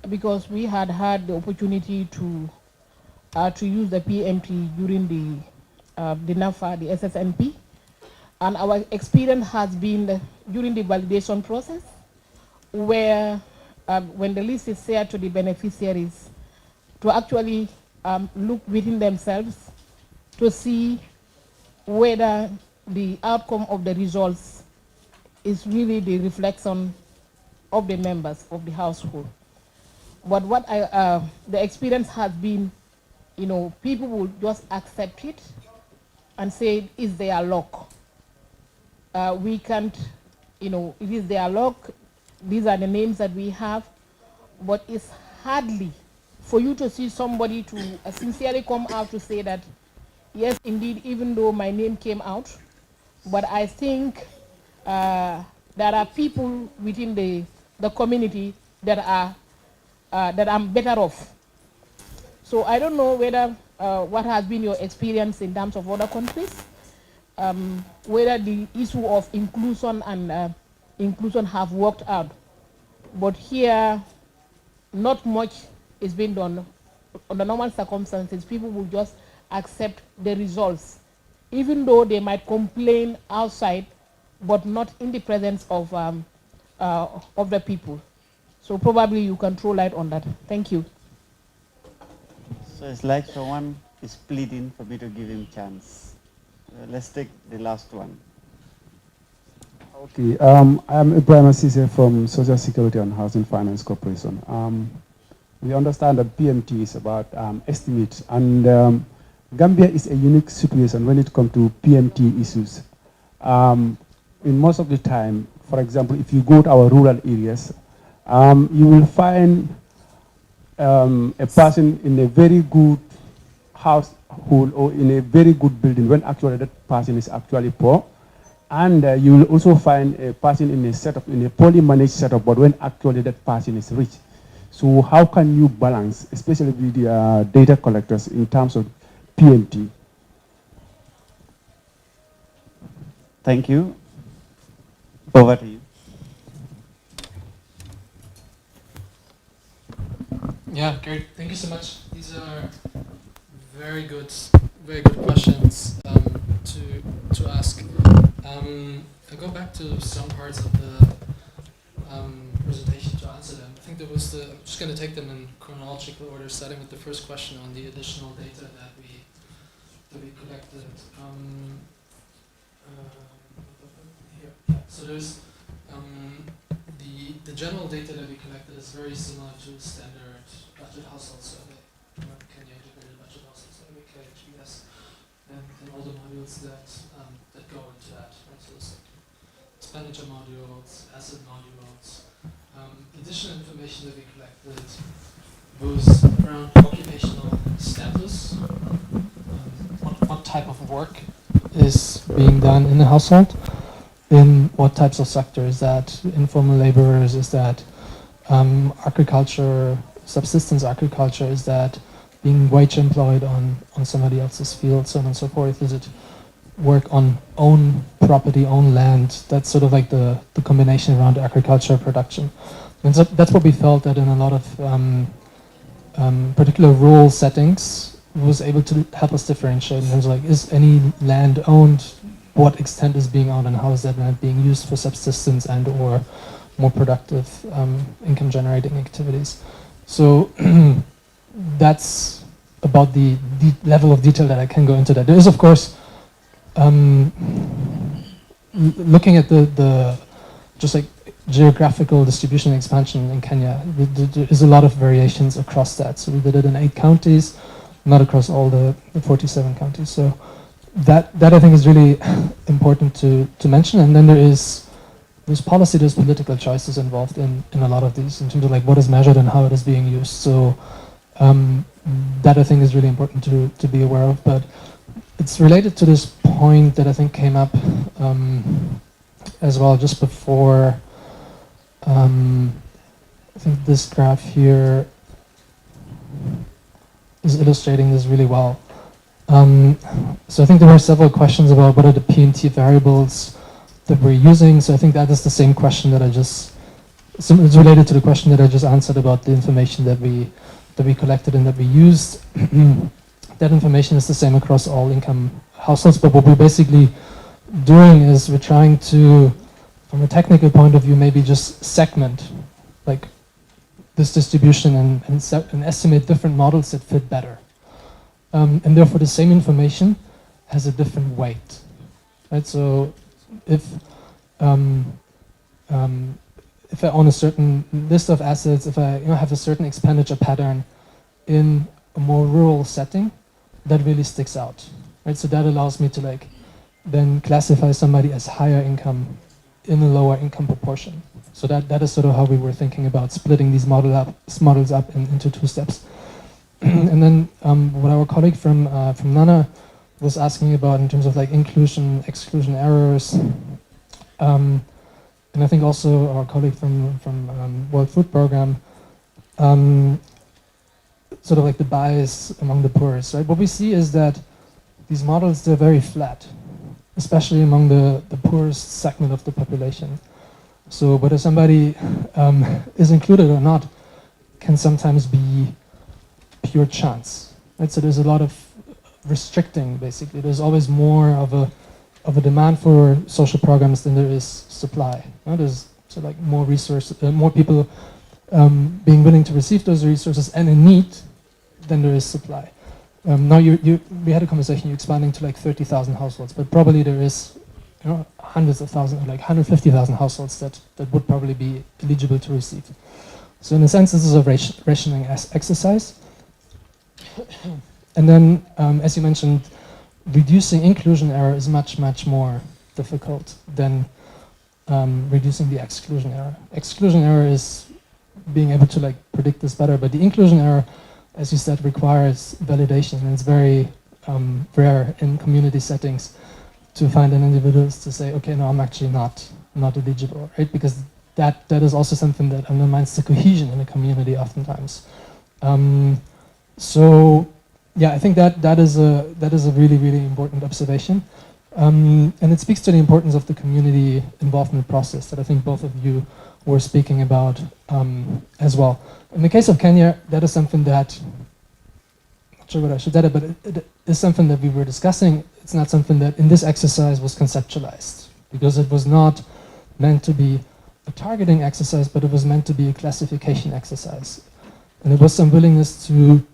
because we had the opportunity to use the PMT during the NAFA, the SSNP, and our experience has been during the validation process, where when the list is shared to the beneficiaries, to actually look within themselves to see whether the outcome of the results is really the reflection of the members of the household. But what the experience has been, people will just accept it and say it's their luck. We can't, it is their luck. These are the names that we have, but it's hardly for you to see somebody to sincerely come out to say that, yes, indeed, even though my name came out, but I think there are people within the community that I'm better off. So I don't know whether what has been your experience in terms of other countries, whether the issue of inclusion and inclusion have worked out. But here, not much is being done. Under normal circumstances, people will just accept the results, even though they might complain outside, but not in the presence of the people. So probably you can throw light on that. Thank you. So it's like someone is pleading for me to give him chance. Let's take the last one. Okay, I'm Ibrahim Asise from Social Security and Housing Finance Corporation. We understand that PMT is about estimates, and Gambia is a unique situation when it comes to PMT issues. In most of the time, for example, if you go to our rural areas, you will find a person in a very good household or in a very good building when actually that person is actually poor. And you will also find a person in a poorly managed setup, but when actually that person is rich. So how can you balance, especially with the data collectors, in terms of PMT? Thank you. Over to you. Yeah, great. Thank you so much. These are very good questions to ask. I'll go back to some parts of the presentation to answer them. I think there was I'm just going to take them in chronological order, starting with the first question on the additional data that we collected. Here. Yeah. So there's the the general data that we collected is very similar to standard budget household survey, Kenya integrated budget household survey, KHBS, and all the modules that that go into that. Right? So it's like expenditure modules, asset modules. Additional information that we collected was around occupational status, what type of work is being done in the household, in what types of sectors, that informal laborers, is that agriculture, subsistence agriculture, is that being wage employed on somebody else's field, so on and so forth, is it work on own property, own land, that's sort of like the combination around agriculture production. And so that's what we felt that in a lot of particular rural settings was able to help us differentiate in terms of like, is any land owned, what extent is being owned, and how is that land being used for subsistence and or more productive income generating activities. So that's about the level of detail that I can go into that. There is of course looking at the just like geographical distribution and expansion in Kenya, there is a lot of variations across that. So we did it in 8 counties, not across all the 47 counties. So that I think is really important to mention. And then there's policy, there's political choices involved in a lot of these in terms of like what is measured and how it is being used. So that I think is really important to be aware of. But it's related to this point that I think came up as well just before. I think this graph here is illustrating this really well. So I think there were several questions about what are the PMT variables that we're using. So I think that is the same question that it's related to the question that I just answered about the information that we collected and that we used. That information is the same across all income households, but what we're basically doing is we're trying to, from a technical point of view, maybe just segment like this distribution and estimate different models that fit better. And therefore the same information has a different weight. Right? So if I own a certain list of assets, if I have a certain expenditure pattern in a more rural setting, that really sticks out. Right? So that allows me to like then classify somebody as higher income in a lower income proportion. So that is sort of how we were thinking about splitting these models up into 2 steps. And then what our colleague from NANA was asking about in terms of like inclusion, exclusion errors, and I think also our colleague from World Food Programme, sort of like the bias among the poorest. Right? What we see is that these models, they're very flat, especially among the poorest segment of the population. So whether somebody is included or not can sometimes be pure chance. Right? So there's a lot of restricting, basically. There's always more of a demand for social programs than there is supply. Right? There's sort of like more resources, more people being willing to receive those resources and in need than there is supply. Now we had a conversation, you're expanding to like 30,000 households, but probably there is hundreds of thousands, like 150,000 households that would probably be eligible to receive. So in a sense, this is a rationing exercise. And then, as you mentioned, reducing inclusion error is much, much more difficult than reducing the exclusion error. Exclusion error is being able to like predict this better, but the inclusion error, as you said, requires validation, and it's very rare in community settings to find an individual to say, okay, no, I'm actually not eligible, right? Because that is also something that undermines the cohesion in a community oftentimes. So yeah, I think that is a really, really important observation, and it speaks to the importance of the community involvement process that I think both of you were speaking about as well. In the case of Kenya, that is something that, I'm not sure what I should add, but it is something that we were discussing. It's not something that in this exercise was conceptualized, because it was not meant to be a targeting exercise, but it was meant to be a classification exercise. And there was some willingness to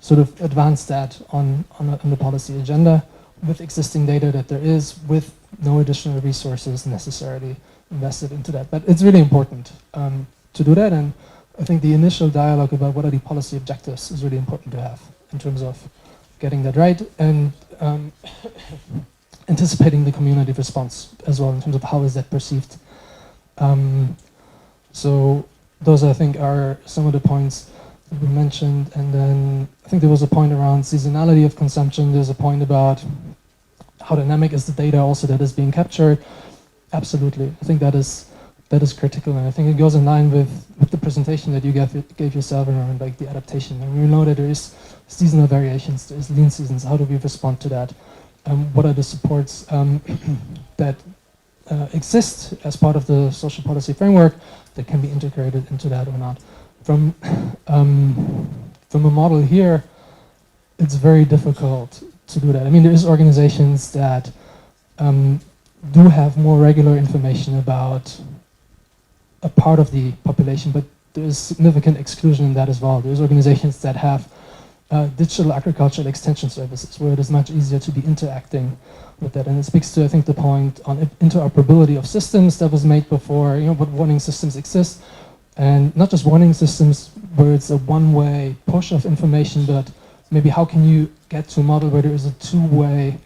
sort of advance that on the policy agenda with existing data that there is, with no additional resources necessarily invested into that. But it's really important to do that, and I think the initial dialogue about what are the policy objectives is really important to have in terms of getting that right and anticipating the community response as well in terms of how is that perceived. So those, I think, are some of the points that we mentioned. And then I think there was a point around seasonality of consumption. There's a point about how dynamic is the data also that is being captured. Absolutely. I think that is critical. And I think it goes in line with the presentation that you gave yourself around like the adaptation. And we know that there is seasonal variations, there's lean seasons. How do we respond to that? What are the supports that exist as part of the social policy framework that can be integrated into that or not? From a model here, it's very difficult to do that. I mean, there is organizations that do have more regular information about a part of the population, but there is significant exclusion in that as well. There's organizations that have digital agricultural extension services where it is much easier to be interacting with that. And it speaks to, I think, the point on interoperability of systems that was made before, what warning systems exist. And not just warning systems where it's a one-way push of information, but maybe how can you get to a model where there is a two-way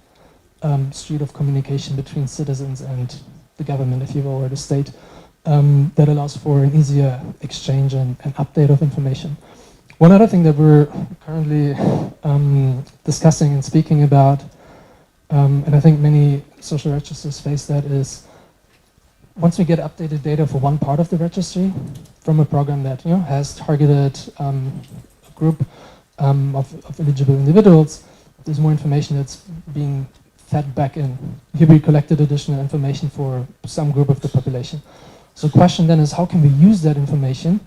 street of communication between citizens and the government, if you will, or the state, that allows for an easier exchange and update of information. One other thing that we're currently discussing and speaking about, and I think many social registers face that, is once we get updated data for one part of the registry from a program that has targeted a group of eligible individuals, there's more information that's being fed back in. Here we collected additional information for some group of the population. So the question then is, how can we use that information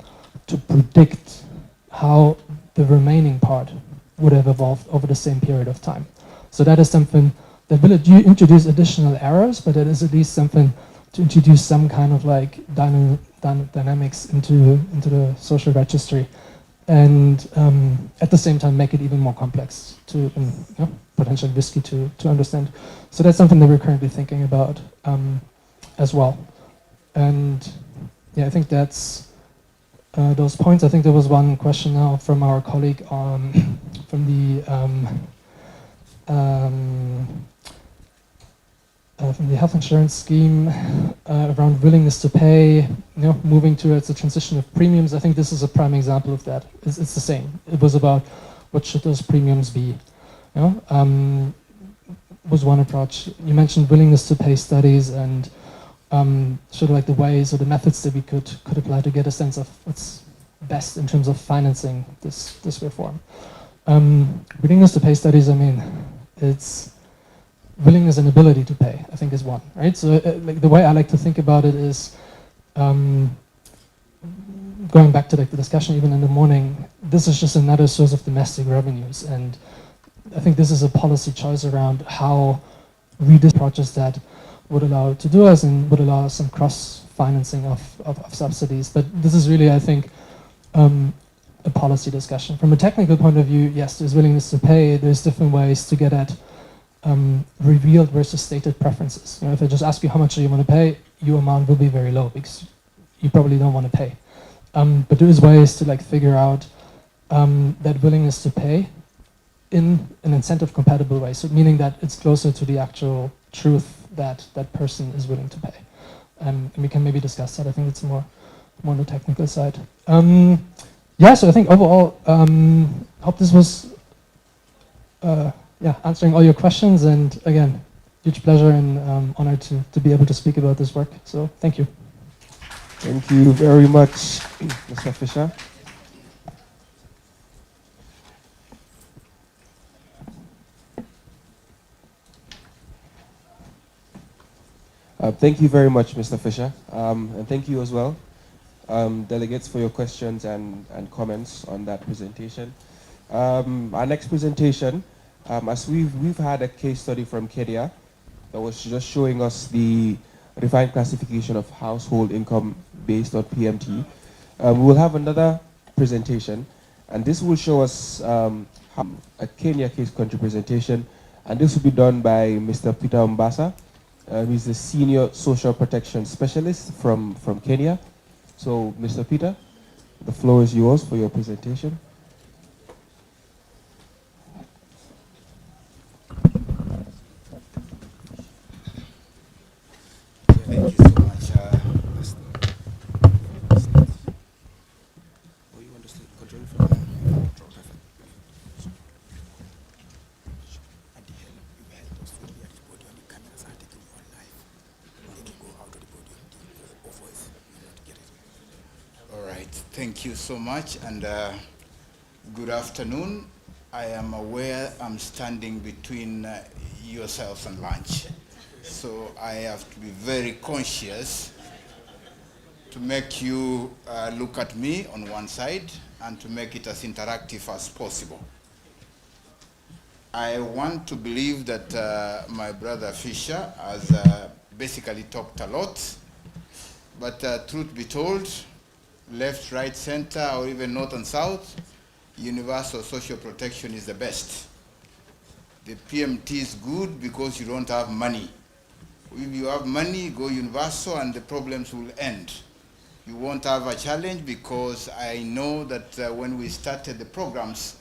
to predict how the remaining part would have evolved over the same period of time? So that is something that will introduce additional errors, but that is at least something to introduce some kind of like dynamics into the social registry, and at the same time make it even more complex to potentially risky to understand. So that's something that we're currently thinking about as well. And yeah, I think that's those points. I think there was one question now from our colleague from the health insurance scheme around willingness to pay, moving towards the transition of premiums. I think this is a prime example of that. It's the same. It was about what should those premiums be. Was one approach. You mentioned willingness to pay studies and sort of like the ways or the methods that we could apply to get a sense of what's best in terms of financing this reform. Willingness to pay studies, I mean, it's willingness and ability to pay, I think, is one, right? So like the way I like to think about it is, going back to like the discussion even in the morning, this is just another source of domestic revenues, and I think this is a policy choice around how we do approaches that would allow it to do us and would allow some cross-financing of subsidies. But this is really, I think, a policy discussion. From a technical point of view, yes, there's willingness to pay. There's different ways to get at revealed versus stated preferences. If I just ask you how much do you want to pay, your amount will be very low because you probably don't want to pay. But there is ways to like figure out that willingness to pay in an incentive compatible way. So meaning that it's closer to the actual truth that that person is willing to pay. And we can maybe discuss that. I think it's more on the technical side. Yeah, so I think overall, hope this was answering all your questions, and again, huge pleasure and honor to be able to speak about this work. So thank you. Thank you very much, Mr. Fisher. Thank you very much, Mr. Fisher, and thank you as well, delegates, for your questions and comments on that presentation. Our next presentation, as we've had a case study from Kenya that was just showing us the refined classification of household income based on PMT. We will have another presentation, and this will show us a Kenya case country presentation, and this will be done by Mr. Peter Mbasa, He's the Senior Social Protection Specialist from Kenya. So, Mr. Peter, the floor is yours for your presentation. Thank you so much. You want to control it from All right, thank you so much, and good afternoon. I am aware I'm standing between yourselves and lunch, so I have to be very conscious to make you look at me on one side and to make it as interactive as possible. I want to believe that my brother Fisher has basically talked a lot, but truth be told, left, right, center, or even north and south, universal social protection is the best. The PMT is good because you don't have money. If you have money, go universal and the problems will end. You won't have a challenge because I know that when we started the programs,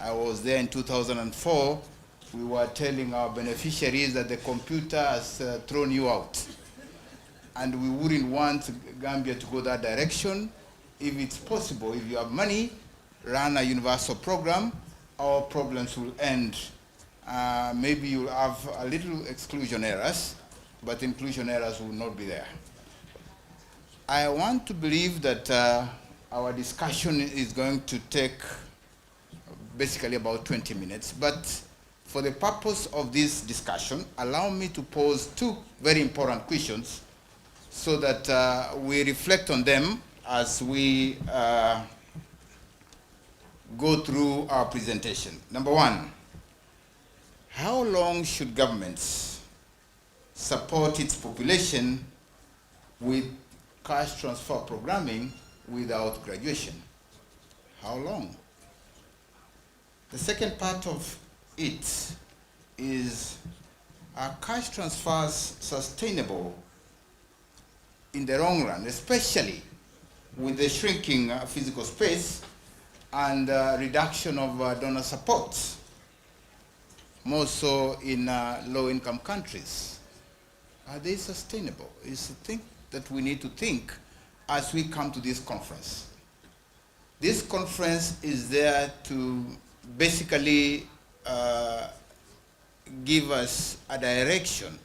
I was there in 2004, we were telling our beneficiaries that the computer has thrown you out. And we wouldn't want Gambia to go that direction. If it's possible, if you have money, run a universal program, our problems will end. Maybe you'll have a little exclusion errors, but inclusion errors will not be there. I want to believe that our discussion is going to take basically about 20 minutes, but for the purpose of this discussion, allow me to pose two very important questions so that we reflect on them as we go through our presentation. Number one, how long should governments support its population with cash transfer programming without graduation? How long? The second part of it is, are cash transfers sustainable in the long run, especially with the shrinking physical space and reduction of donor support, more so in low-income countries? Are they sustainable? It's a thing that we need to think as we come to this conference. This conference is there to basically give us a direction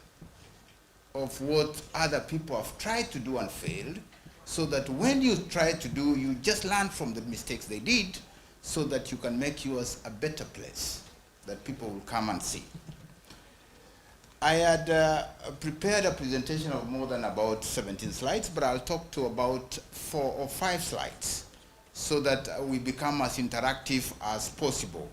of what other people have tried to do and failed, so that when you try to do, you just learn from the mistakes they did, so that you can make yours a better place that people will come and see. I had prepared a presentation of more than about 17 slides, but I'll talk to about 4 or 5 slides so that we become as interactive as possible.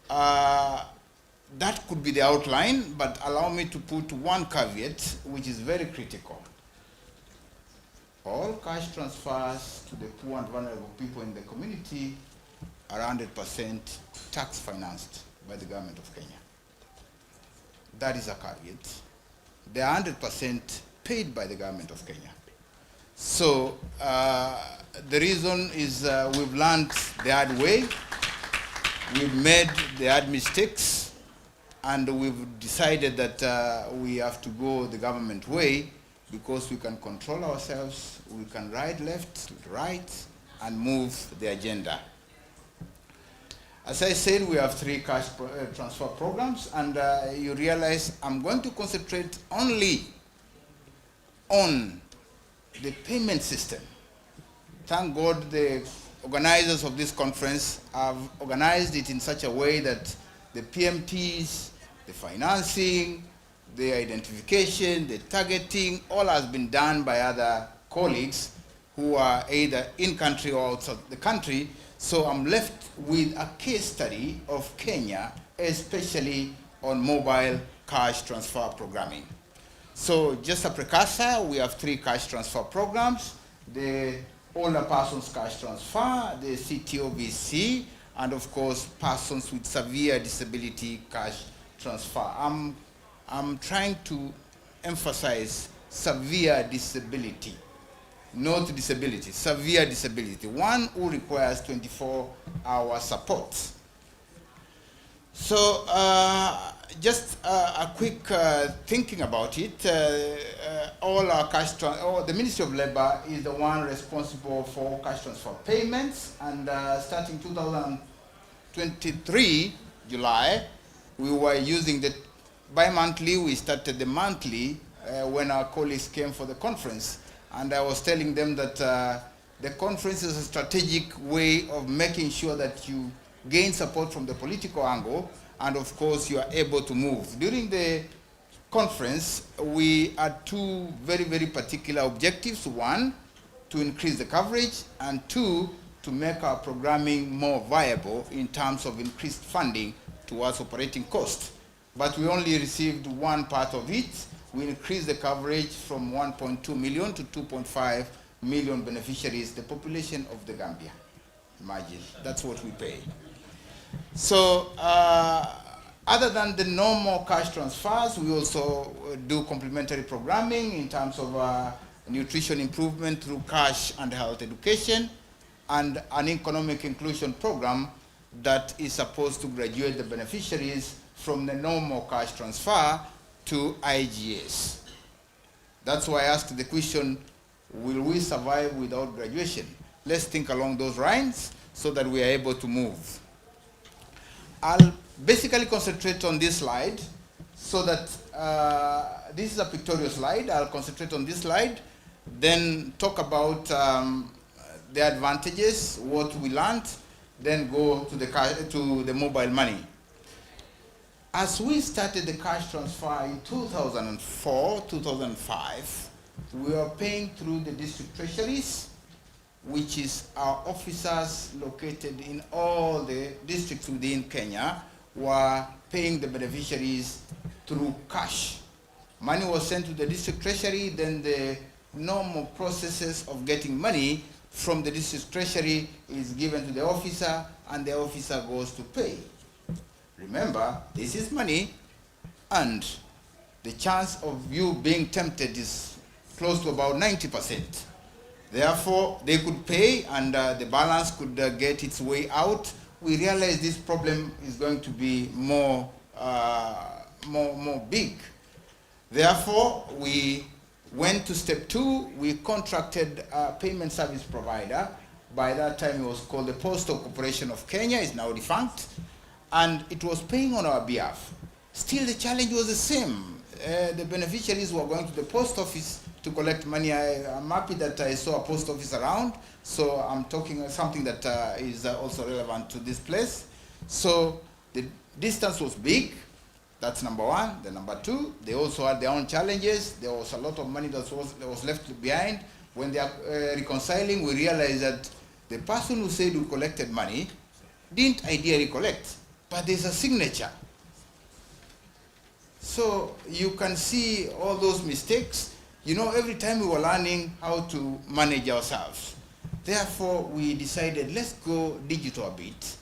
That could be the outline, but allow me to put one caveat, which is very critical. All cash transfers to the poor and vulnerable people in the community are 100% tax financed by the government of Kenya. That is a caveat. They are 100% paid by the government of Kenya. So the reason is we've learned the hard way, we've made the hard mistakes, and we've decided that we have to go the government way because we can control ourselves, we can ride left, right, and move the agenda. As I said, we have 3 cash transfer programs, and you realize I'm going to concentrate only on the payment system. Thank God the organizers of this conference have organized it in such a way that the PMTs, the financing, the identification, the targeting, all has been done by other colleagues who are either in country or outside the country. So I'm left with a case study of Kenya, especially on mobile cash transfer programming. So just a precursor, we have 3 cash transfer programs: the older persons cash transfer, the CTOVC, and of course persons with severe disability cash transfer. I'm I'm trying to emphasize severe disability, not disability, severe disability, one who requires 24-hour support. So just a quick thinking about it, all our the Ministry of Labor is the one responsible for cash transfer payments, and starting 2023, July, we were using the bi-monthly. We started the monthly when our colleagues came for the conference, and I was telling them that the conference is a strategic way of making sure that you gain support from the political angle, and of course you are able to move. During the conference, we had two very, very particular objectives. One, to increase the coverage, and two, to make our programming more viable in terms of increased funding towards operating costs. But we only received one part of it. We increased the coverage from 1.2 million to 2.5 million beneficiaries, the population of the Gambia. Imagine, that's what we pay. So other than the normal cash transfers, we also do complementary programming in terms of nutrition improvement through cash and health education, and an economic inclusion program that is supposed to graduate the beneficiaries from the normal cash transfer to IGS. That's why I asked the question, will we survive without graduation? Let's think along those lines so that we are able to move. I'll basically concentrate on this slide so that this is a pictorial slide. I'll concentrate on this slide, then talk about the advantages, what we learned, then go to the mobile money. As we started the cash transfer in 2004, 2005, we were paying through the district treasuries, which is our officers located in all the districts within Kenya, were paying the beneficiaries through cash. Money was sent to the district treasury, then the normal processes of getting money from the district treasury is given to the officer, and the officer goes to pay. Remember, this is money, and the chance of you being tempted is close to about 90%. Therefore, they could pay, and the balance could get its way out. We realized this problem is going to be more big. Therefore, we went to step 2. We contracted a payment service provider. By that time, it was called the Postal Corporation of Kenya. It's now defunct, and it was paying on our behalf. Still, the challenge was the same. The beneficiaries were going to the post office to collect money. I'm happy that I saw a post office around, so I'm talking something that is also relevant to this place. So the distance was big. That's number one. The number two, they also had their own challenges. There was a lot of money that was left behind. When they are reconciling, we realized that the person who said who collected money didn't ideally collect, but there's a signature. So you can see all those mistakes. You know, every time we were learning how to manage ourselves. Therefore, we decided, let's go digital a bit.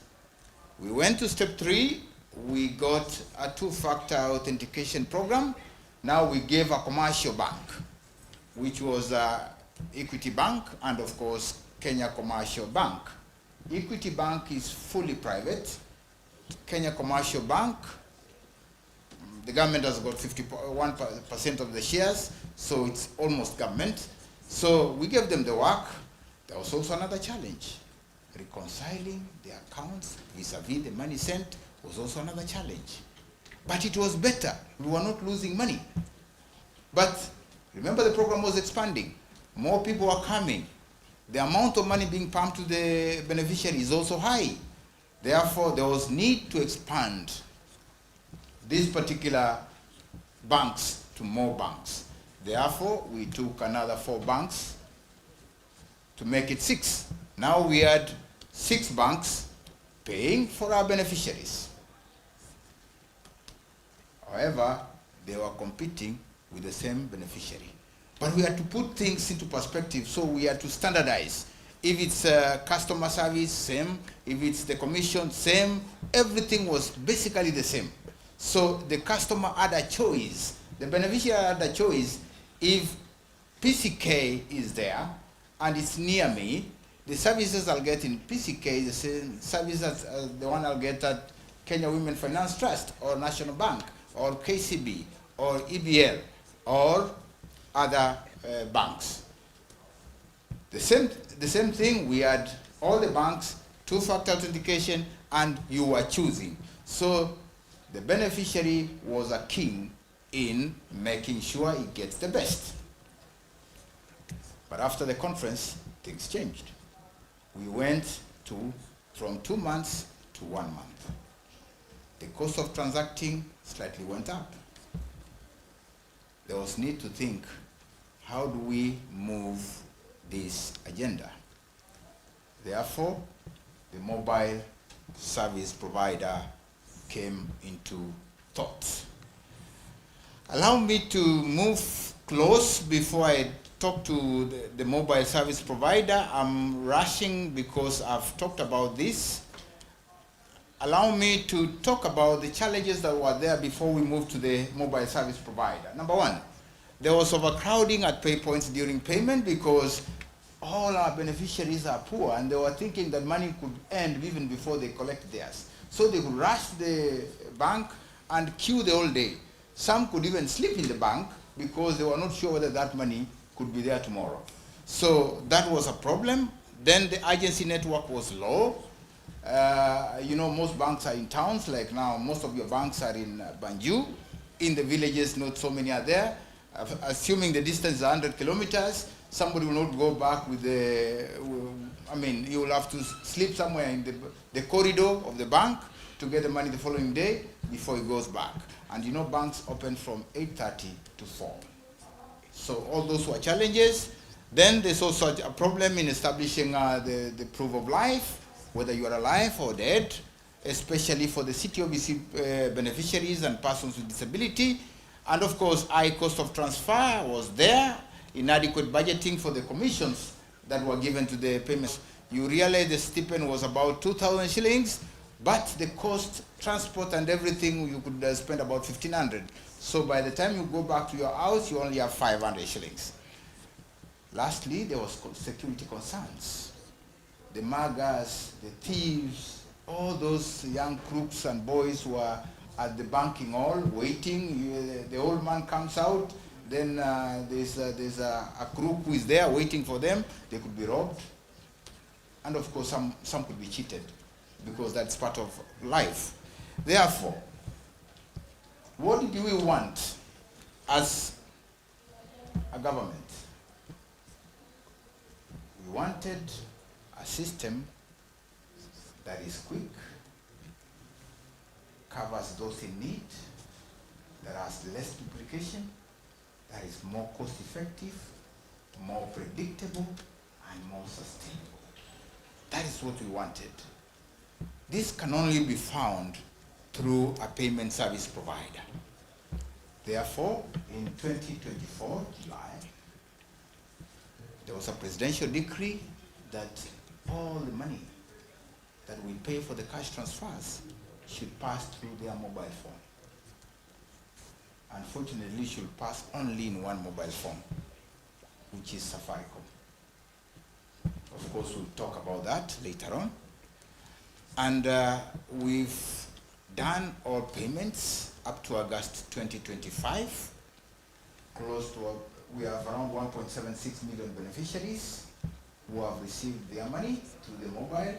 We went to step 3. We got a 2-factor authentication program. Now we gave a commercial bank, which was Equity Bank, and of course, Kenya Commercial Bank. Equity Bank is fully private. Kenya Commercial Bank, the government has got 51% of the shares, so it's almost government. So we gave them the work. There was also another challenge. Reconciling the accounts vis-a-vis the money sent was also another challenge. But it was better. We were not losing money. But remember, the program was expanding. More people are coming. The amount of money being pumped to the beneficiary is also high. Therefore, there was need to expand these particular banks to more banks. Therefore, we took another 4 banks to make it 6. Now we had 6 banks paying for our beneficiaries. However, they were competing with the same beneficiary. But we had to put things into perspective, so we had to standardize. If it's customer service, same. If it's the commission, same. Everything was basically the same. So the customer had a choice. The beneficiary had a choice. If PCK is there and it's near me, the services I'll get in PCK, the same services the one I'll get at Kenya Women Finance Trust or National Bank or KCB or EBL or other banks. The same thing, we had all the banks, two-factor authentication, and you were choosing. So the beneficiary was a king in making sure he gets the best. But after the conference, things changed. We went from 2 months to 1 month. The cost of transacting slightly went up. There was need to think, how do we move this agenda? Therefore, the mobile service provider came into thought. Allow me to move close before I talk to the mobile service provider. I'm rushing because I've talked about this. Allow me to talk about the challenges that were there before we move to the mobile service provider. Number one, there was overcrowding at pay points during payment because all our beneficiaries are poor and they were thinking that money could end even before they collect theirs. So they could rush the bank and queue the whole day. Some could even sleep in the bank because they were not sure whether that money could be there tomorrow. So that was a problem. Then the agency network was low. You know, most banks are in towns, like now most of your banks are in Banjul. In the villages, not so many are there. Assuming the distance is 100 kilometers, somebody will not go back with the, I mean, you will have to sleep somewhere in the corridor of the bank to get the money the following day before he goes back. And you know, banks open from 8:30 to 4. So all those were challenges. Then there's also a problem in establishing the proof of life, whether you are alive or dead, especially for the CTOBC beneficiaries and persons with disability. And of course, high cost of transfer was there, inadequate budgeting for the commissions that were given to the payments. You realize the stipend was about 2,000 shillings, but the cost, transport and everything, you could spend about 1,500. So by the time you go back to your house, you only have 500 shillings. Lastly, there was security concerns. The muggers, the thieves, all those young crooks and boys who are at the banking hall waiting. The old man comes out, then there's a crook who is there waiting for them. They could be robbed. And of course, some could be cheated because that's part of life. Therefore, what do we want as a government? We wanted a system that is quick, covers those in need, that has less duplication, that is more cost effective, more predictable, and more sustainable. That is what we wanted. This can only be found through a payment service provider. Therefore, in 2024, July, there was a presidential decree that all the money that we pay for the cash transfers should pass through their mobile phone. Unfortunately, it should pass only in one mobile phone, which is Safaricom. Of course, we'll talk about that later on. And we've done all payments up to August 2025. Close to, we have around 1.76 million beneficiaries who have received their money through the mobile.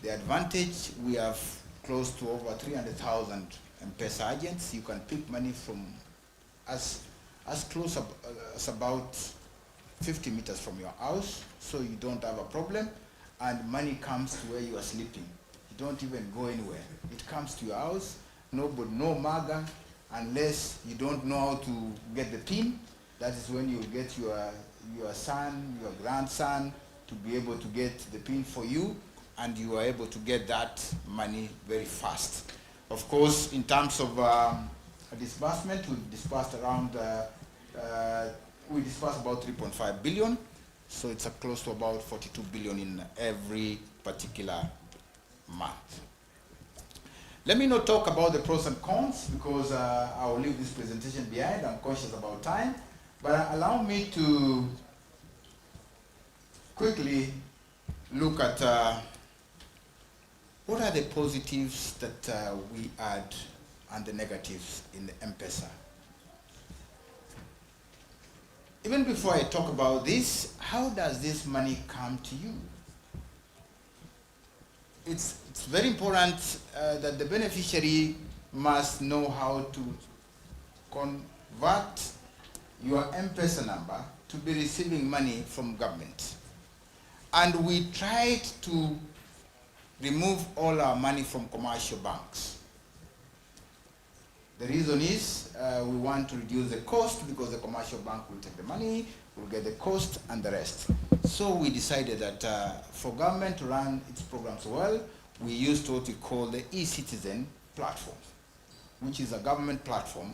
The advantage, we have close to over 300,000 M-Pesa agents. You can pick money from as close as about 50 meters from your house, so you don't have a problem, and money comes to where you are sleeping. You don't even go anywhere. It comes to your house, no mugger, unless you don't know how to get the PIN. That is when you get your son, your grandson to be able to get the PIN for you, and you are able to get that money very fast. Of course, in terms of disbursement, we've disbursed around, we disbursed about 3.5 billion, so it's close to about 42 billion in every particular month. Let me not talk about the pros and cons because I will leave this presentation behind. I'm conscious about time. But allow me to quickly look at what are the positives that we add and the negatives in the M-Pesa. Even before I talk about this, how does this money come to you? It's very important that the beneficiary must know how to convert your M-Pesa number to be receiving money from government. And we tried to remove all our money from commercial banks. The reason is we want to reduce the cost because the commercial bank will take the money, will get the cost and the rest. So we decided that for government to run its programs well, we used what we call the e-citizen platform, which is a government platform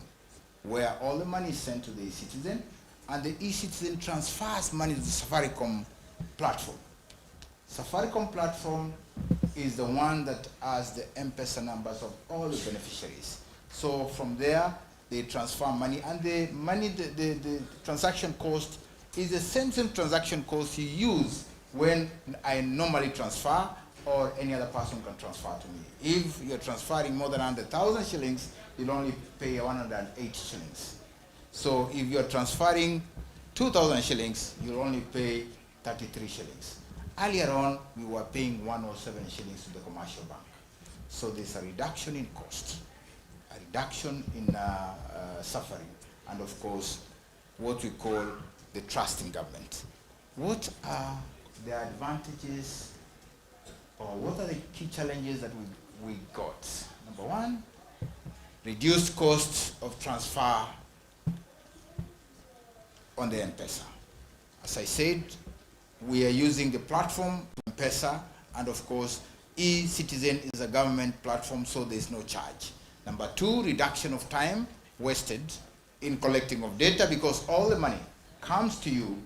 where all the money is sent to the e-citizen and the e-citizen transfers money to the Safaricom platform. Safaricom platform is the one that has the M-Pesa numbers of all the beneficiaries. So from there, they transfer money, and the money, the transaction cost is the same transaction cost you use when I normally transfer or any other person can transfer to me. If you're transferring more than 100,000 shillings, you'll only pay 108 shillings. So if you're transferring 2,000 shillings, you'll only pay 33 shillings. Earlier on, we were paying 107 shillings to the commercial bank. So there's a reduction in cost, a reduction in suffering, and of course, what we call the trust in government. What are the advantages, or what are the key challenges that we got? Number one, reduced costs of transfer on the M-Pesa. As I said, we are using the platform M-Pesa, and of course, e-Citizen is a government platform, so there's no charge. Number two, reduction of time wasted in collecting of data because all the money comes to you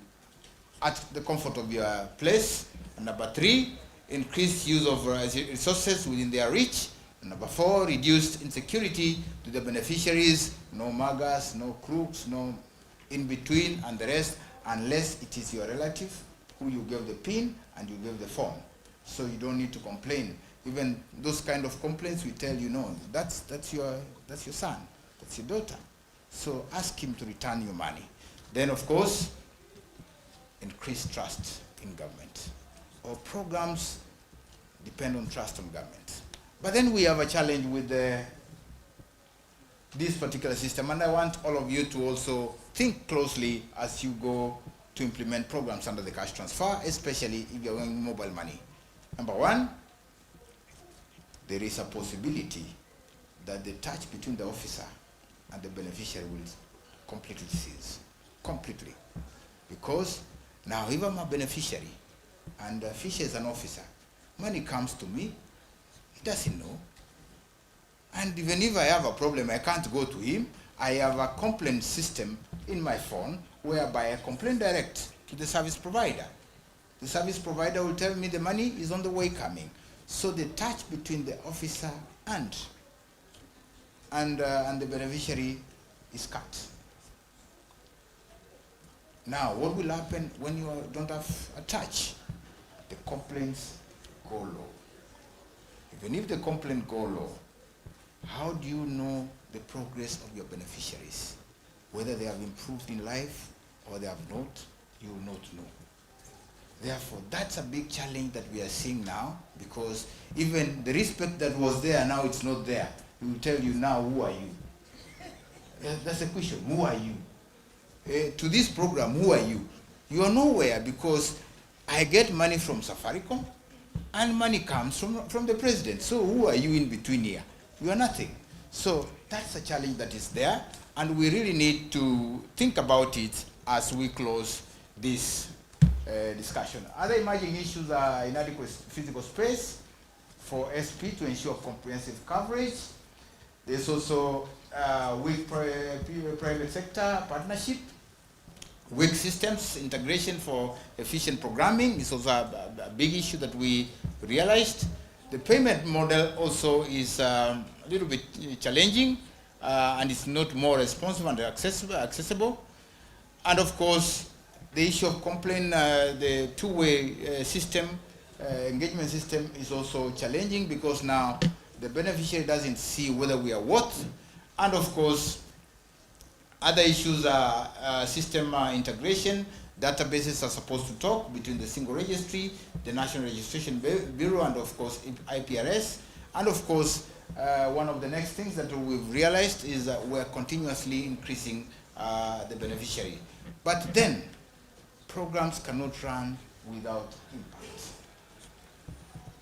at the comfort of your place. And number three, increased use of resources within their reach. And number four, reduced insecurity to the beneficiaries, no muggers, no crooks, no in-between and the rest, unless it is your relative who you gave the PIN and you gave the form. So you don't need to complain. Even those kind of complaints, we tell you, no, that's your son, that's your daughter. So ask him to return your money. Then, of course, increase trust in government. Our programs depend on trust on government. But then we have a challenge with this particular system, and I want all of you to also think closely as you go to implement programs under the cash transfer, especially if you're going mobile money. Number one, there is a possibility that the touch between the officer and the beneficiary will completely cease. Completely. Because now if I'm a beneficiary and Fisher is an officer, money comes to me, he doesn't know. And even if I have a problem, I can't go to him. I have a complaint system in my phone whereby I complain direct to the service provider. The service provider will tell me the money is on the way coming. So the touch between the officer and the beneficiary is cut. Now, what will happen when you don't have a touch? The complaints go low. Even if the complaints go low, how do you know the progress of your beneficiaries? Whether they have improved in life or they have not, you will not know. Therefore, that's a big challenge that we are seeing now, because even the respect that was there, now it's not there. He will tell you now, who are you? That's the question, who are you? To this program, who are you? You are nowhere, because I get money from Safaricom and money comes from the president. So who are you in between here? You are nothing. So that's a challenge that is there, and we really need to think about it as we close this discussion. Other emerging issues are inadequate physical space for SP to ensure comprehensive coverage. There's also weak private sector partnership, weak systems integration for efficient programming is also a big issue that we realized. The payment model also is a little bit challenging, and it's not more responsive and accessible. And of course, the issue of complaint, the two-way system, engagement system is also challenging, because now the beneficiary doesn't see whether we are what. And of course, other issues are system integration. Databases are supposed to talk between the single registry, the National Registration Bureau, and of course IPRS. And of course, one of the next things that we've realized is that we're continuously increasing the beneficiary. But then, programs cannot run without impact.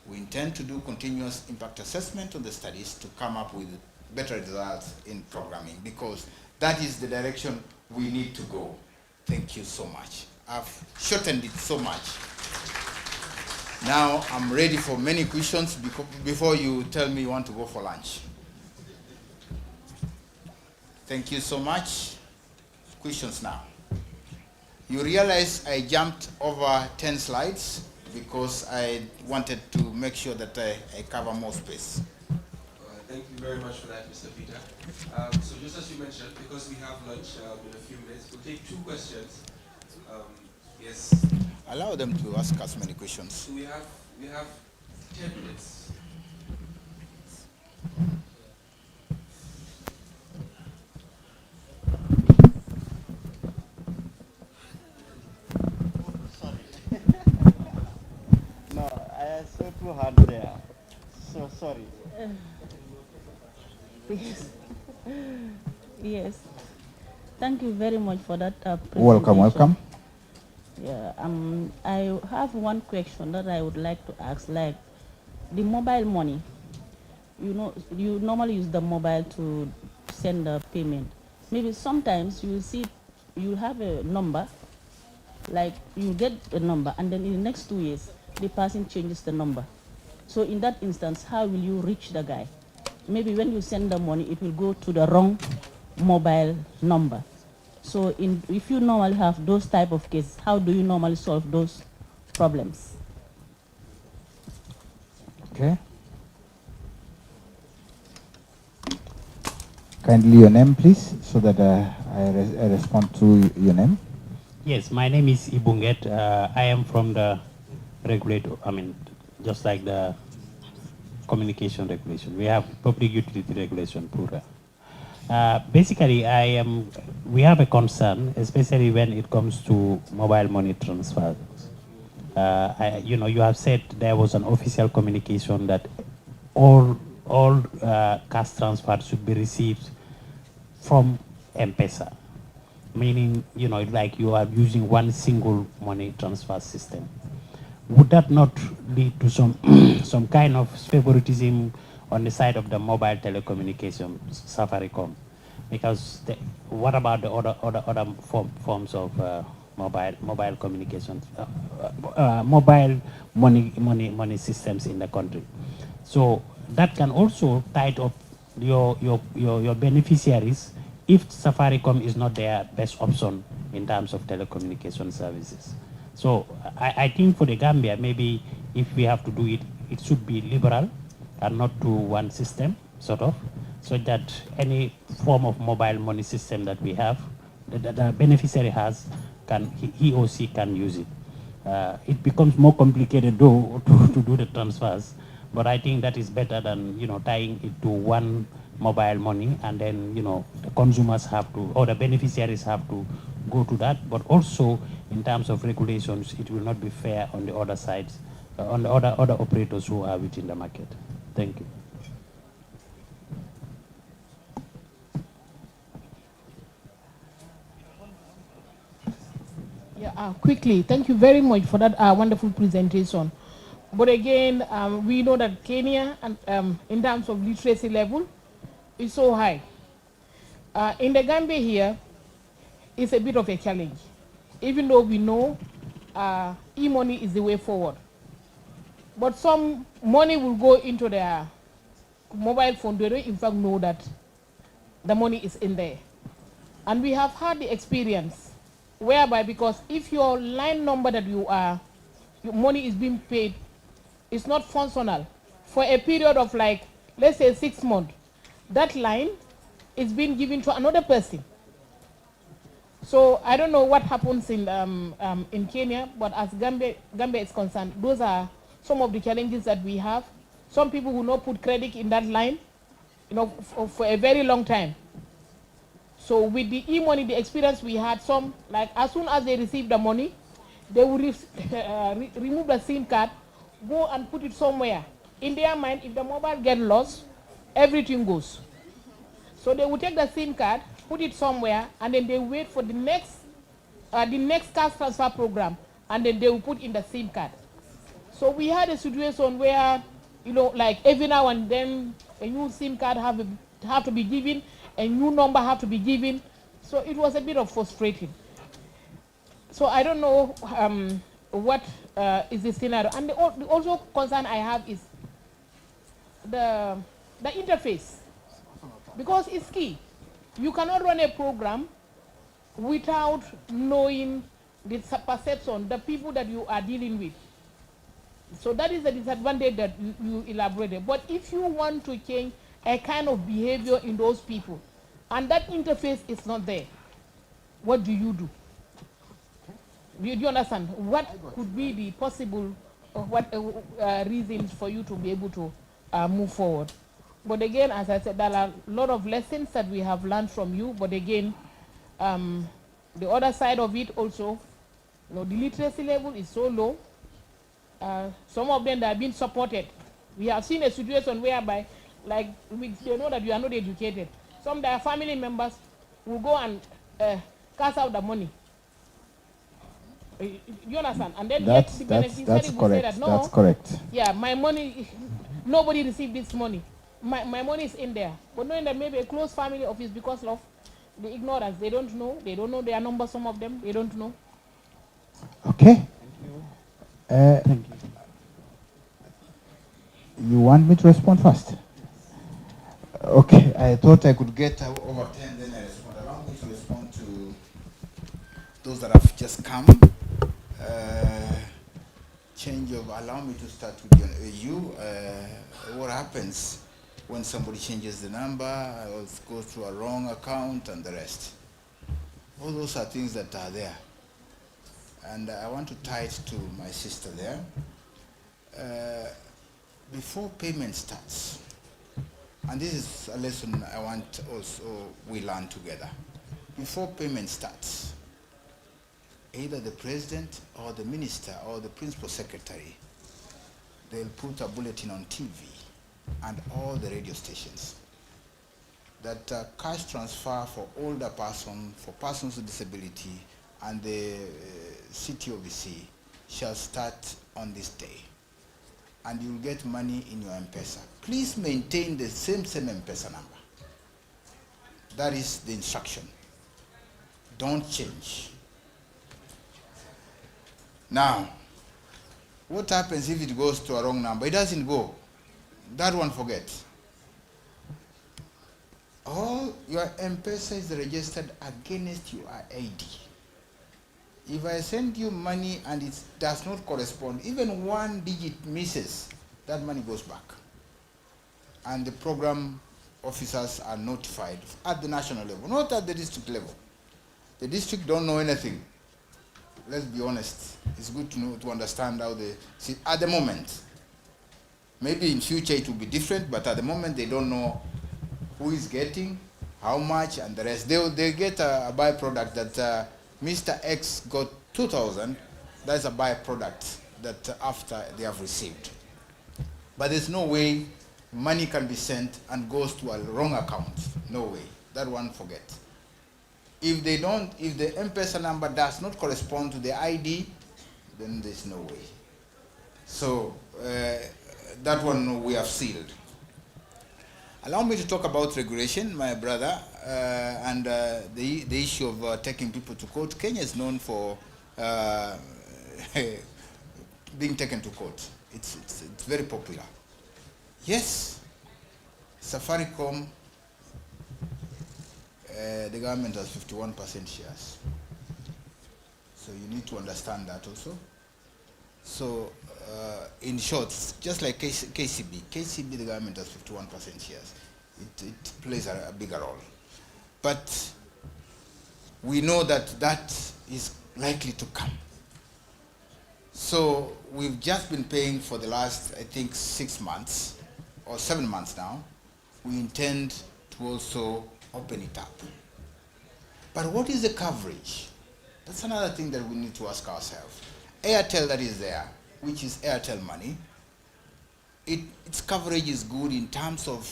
We intend to do continuous impact assessment on the studies to come up with better results in programming, because that is the direction we need to go. Thank you so much. I've shortened it so much. Now I'm ready for many questions before you tell me you want to go for lunch. Thank you so much. Questions now. You realize I jumped over 10 slides because I wanted to make sure that I cover more space. Thank you very much for that, Mr. Peter. So just as you mentioned, because we have lunch in a few minutes, we'll take 2 questions. Yes. Allow them to ask us many questions. So we have 10 minutes. No, I saw 2 hands there. So sorry. Yes. Yes. Thank you very much for that presentation. Welcome. Yeah. I have one question that I would like to ask. Like the mobile money, you normally use the mobile to send a payment. Maybe sometimes you will see, you have a number, like you get a number, and then in the next 2 years, the person changes the number. So in that instance, how will you reach the guy? Maybe when you send the money, it will go to the wrong mobile number. So if you normally have those type of cases, how do you normally solve those problems? Okay. Kindly your name, please, so that I respond to your name. Yes, my name is Ibunget. I am from the regulator, just like the communication regulation. We have public utility regulation, PURA. Basically, we have a concern, especially when it comes to mobile money transfers. You have said there was an official communication that all cash transfers should be received from M-Pesa, meaning, like you are using one single money transfer system. Would that not lead to some kind of favoritism on the side of the mobile telecommunication, Safaricom? Because what about the other forms of mobile communications, mobile money systems in the country? So that can also tie up your beneficiaries if Safaricom is not their best option in terms of telecommunication services. So I think for the Gambia, maybe if we have to do it, it should be liberal and not to one system, sort of, so that any form of mobile money system that we have, that the beneficiary has, he or she can use it. It becomes more complicated though to do the transfers, but I think that is better than tying it to one mobile money, and then the consumers have to, or the beneficiaries have to go to that. But also in terms of regulations, it will not be fair on the other sides, on the other operators who are within the market. Thank you. Yeah, quickly, thank you very much for that wonderful presentation. But again, we know that Kenya, in terms of literacy level, is so high. In the Gambia here, it's a bit of a challenge, even though we know e-money is the way forward. But some money will go into their mobile phone. They don't in fact know that the money is in there. And we have had the experience whereby, because if your line number that your money is being paid is not functional, for a period of like, let's say 6 months, that line is being given to another person. So I don't know what happens in Kenya, but as Gambia is concerned, those are some of the challenges that we have. Some people will not put credit in that line, you know, for a very long time. So with the e-money, the experience we had, some, like as soon as they receive the money, they will remove the SIM card, go and put it somewhere. In their mind, if the mobile gets lost, everything goes. So they will take the SIM card, put it somewhere, and then they wait for the next cash transfer program, and then they will put in the SIM card. So we had a situation where, you know, like every now and then a new SIM card have to be given, a new number have to be given. So it was a bit of frustrating. So I don't know what is the scenario. And the also concern I have is the interface, because it's key. You cannot run a program without knowing the perception, the people that you are dealing with. So that is the disadvantage that you elaborated. But if you want to change a kind of behavior in those people, and that interface is not there, what do you do? Do you understand? What could be the possible reasons for you to be able to move forward? But again, as I said, there are a lot of lessons that we have learned from you. But again, the other side of it also, you know, the literacy level is so low. Some of them that are being supported. We have seen a situation whereby, like, you know that you are not educated. Some of their family members will go and cash out the money. You understand? And then That's will say that, no, that's correct. Yeah, my money, nobody received this money. My money is in there. But knowing that maybe a close family office, because of the ignorance, they don't know their number, some of them, they don't know. Okay. Thank you. You want me to respond first? Okay, I thought I could get over 10, then I respond. Allow me to respond to those that have just come. Allow me to start with you. What happens when somebody changes the number, or goes to a wrong account and the rest? All those are things that are there. And I want to tie it to my sister there. Before payment starts, and this is a lesson I want also we learn together. Before payment starts, either the president or the minister or the principal secretary, they'll put a bulletin on TV and all the radio stations that cash transfer for older persons, for persons with disability, and the CTOVC shall start on this day, and you'll get money in your M-Pesa. Please maintain the same M-Pesa number. That is the instruction. Don't change. Now, what happens if it goes to a wrong number? It doesn't go. That one forget. All your M-Pesa is registered against your ID. If I send you money and it does not correspond, even one digit misses, that money goes back. And the program officers are notified at the national level, not at the district level. The district don't know anything. Let's be honest. It's good to know, to understand how they see at the moment. Maybe in future it will be different, but at the moment they don't know who is getting, how much, and the rest. They get a byproduct that Mr. X got 2,000. That's a byproduct that after they have received. But there's no way money can be sent and goes to a wrong account. No way. That one forget. If the M-Pesa number does not correspond to the ID, then there's no way. So that one we have sealed. Allow me to talk about regulation, my brother, and the issue of taking people to court. Kenya is known for being taken to court. It's very popular. Yes, Safaricom, the government has 51% shares. So you need to understand that also. So in short, just like KCB, the government has 51% shares. It plays a bigger role. But we know that that is likely to come. So we've just been paying for the last, I think, 6 months or 7 months now. We intend to also open it up. But what is the coverage? That's another thing that we need to ask ourselves. Airtel that is there, which is Airtel money, its coverage is good in terms of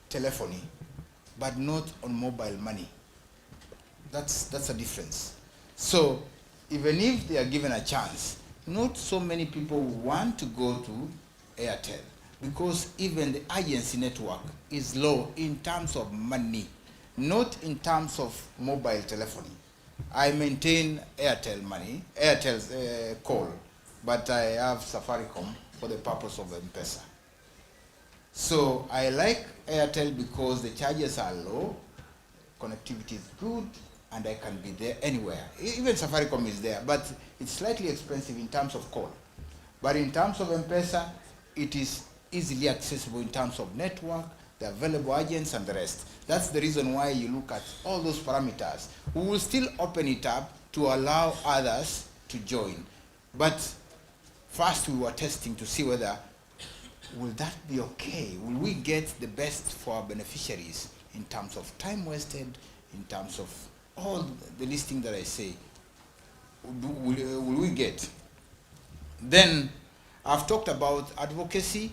telephony, but not on mobile money. That's a difference. So even if they are given a chance, not so many people want to go to Airtel because even the agency network is low in terms of money, not in terms of mobile telephony. I maintain Airtel money, Airtel's call, but I have Safaricom for the purpose of M-Pesa. So I like Airtel because the charges are low, connectivity is good, and I can be there anywhere. Even Safaricom is there, but it's slightly expensive in terms of call. But in terms of M-Pesa, it is easily accessible in terms of network, the available agents, and the rest. That's the reason why you look at all those parameters. We will still open it up to allow others to join. But first we were testing to see whether, will that be okay? Will we get the best for our beneficiaries in terms of time wasted, in terms of all the listing that I say, will we get? Then I've talked about advocacy,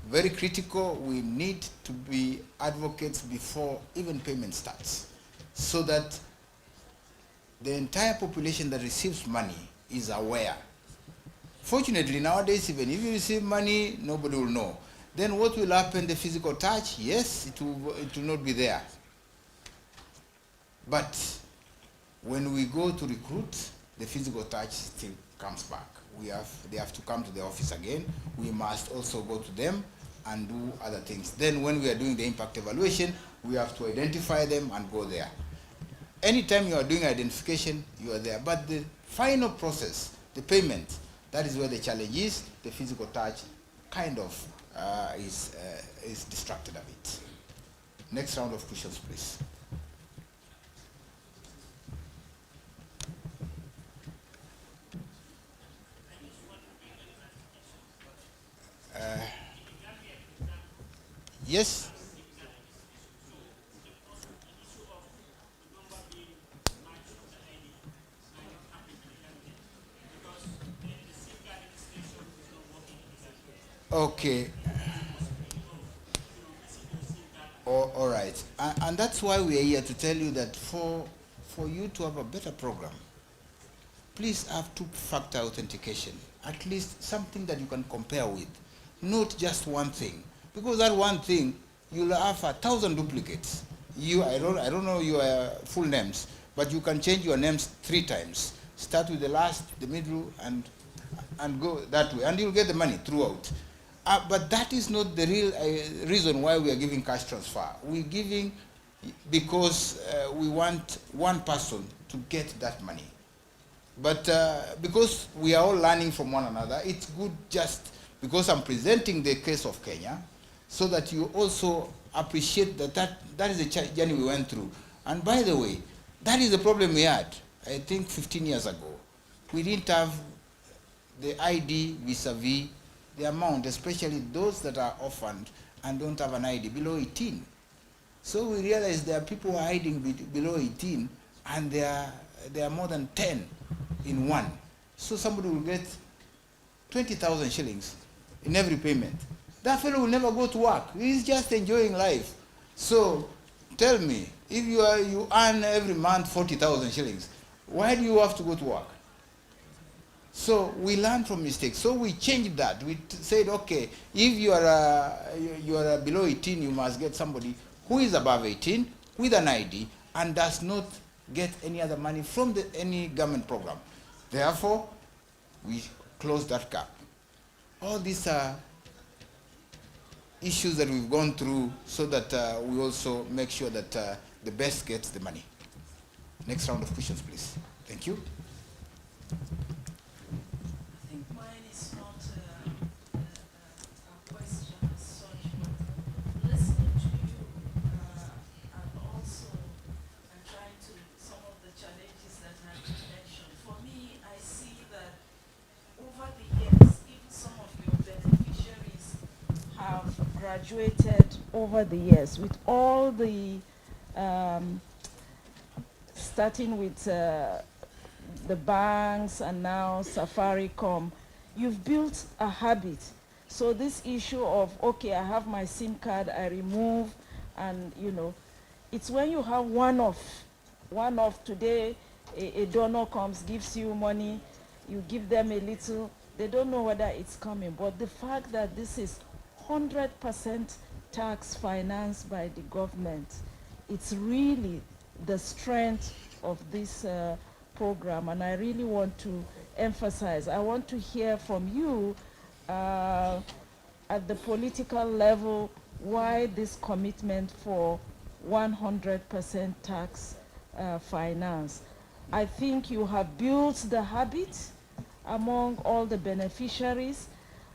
very critical. We need to be advocates before even payment starts, so that the entire population that receives money is aware. Fortunately, nowadays, even if you receive money, nobody will know. Then what will happen? The physical touch, yes, it will not be there. But when we go to recruit, the physical touch still comes back. They have to come to the office again. We must also go to them and do other things. Then when we are doing the impact evaluation, we have to identify them and go there. Anytime you are doing identification, you are there. But the final process, the payment, that is where the challenge is. The physical touch kind of is distracted a bit. Next round of questions, please. Yes. Okay. All right. And that's why we are here to tell you that for you to have a better program, please have two-factor authentication, at least something that you can compare with, not just one thing. Because that one thing, you'll have 1,000 duplicates. I don't know your full names, but you can change your names 3 times. Start with the last, the middle, and go that way, and you'll get the money throughout. But that is not the real reason why we are giving cash transfer. We're giving because we want one person to get that money. But because we are all learning from one another, it's good just because I'm presenting the case of Kenya, so that you also appreciate that is the journey we went through. And by the way, that is the problem we had, I think 15 years ago. We didn't have the ID vis-a-vis the amount, especially those that are orphaned and don't have an ID below 18. So we realized there are people who are hiding below 18, and there are more than 10 in one. So somebody will get 20,000 shillings in every payment. That fellow will never go to work. He's just enjoying life. So tell me, if you earn every month 40,000 shillings, why do you have to go to work? So we learn from mistakes. So we changed that. We said, okay, if you are below 18, you must get somebody who is above 18 with an ID and does not get any other money from any government program. Therefore, we closed that gap. All these are issues that we've gone through, so that we also make sure that the best gets the money. Next round of questions, please. Thank you. I think my mine is not a question as such, but listening to you and also trying to some of the challenges that have been mentioned. For me, I see that over the years, even some of your beneficiaries have graduated over the years with all the starting with the banks and now Safaricom. You've built a habit. So this issue of, okay, I have my SIM card, I remove, and you know, it's when you have one-off today, a donor comes, gives you money, you give them a little, they don't know whether it's coming. But the fact that this is 100% tax financed by the government, it's really the strength of this program. And I really want to emphasize, I want to hear from you at the political level, why this commitment for 100% tax finance. I think you have built the habit among all the beneficiaries.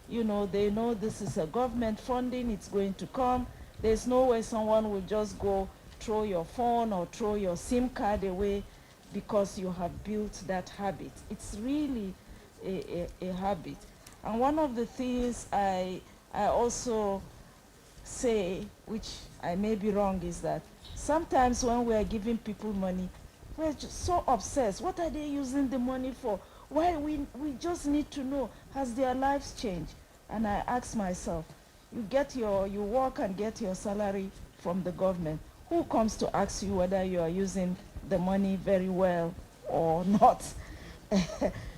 You know, they know this is a government funding, it's going to come. There's no way someone will just go throw your phone or throw your SIM card away because you have built that habit. It's really a habit. And one of the things I also say, which I may be wrong, is that sometimes when we are giving people money, we're just so obsessed. What are they using the money for? Why we just need to know, has their lives changed? And I ask myself, you work and get your salary from the government. Who comes to ask you whether you are using the money very well or not?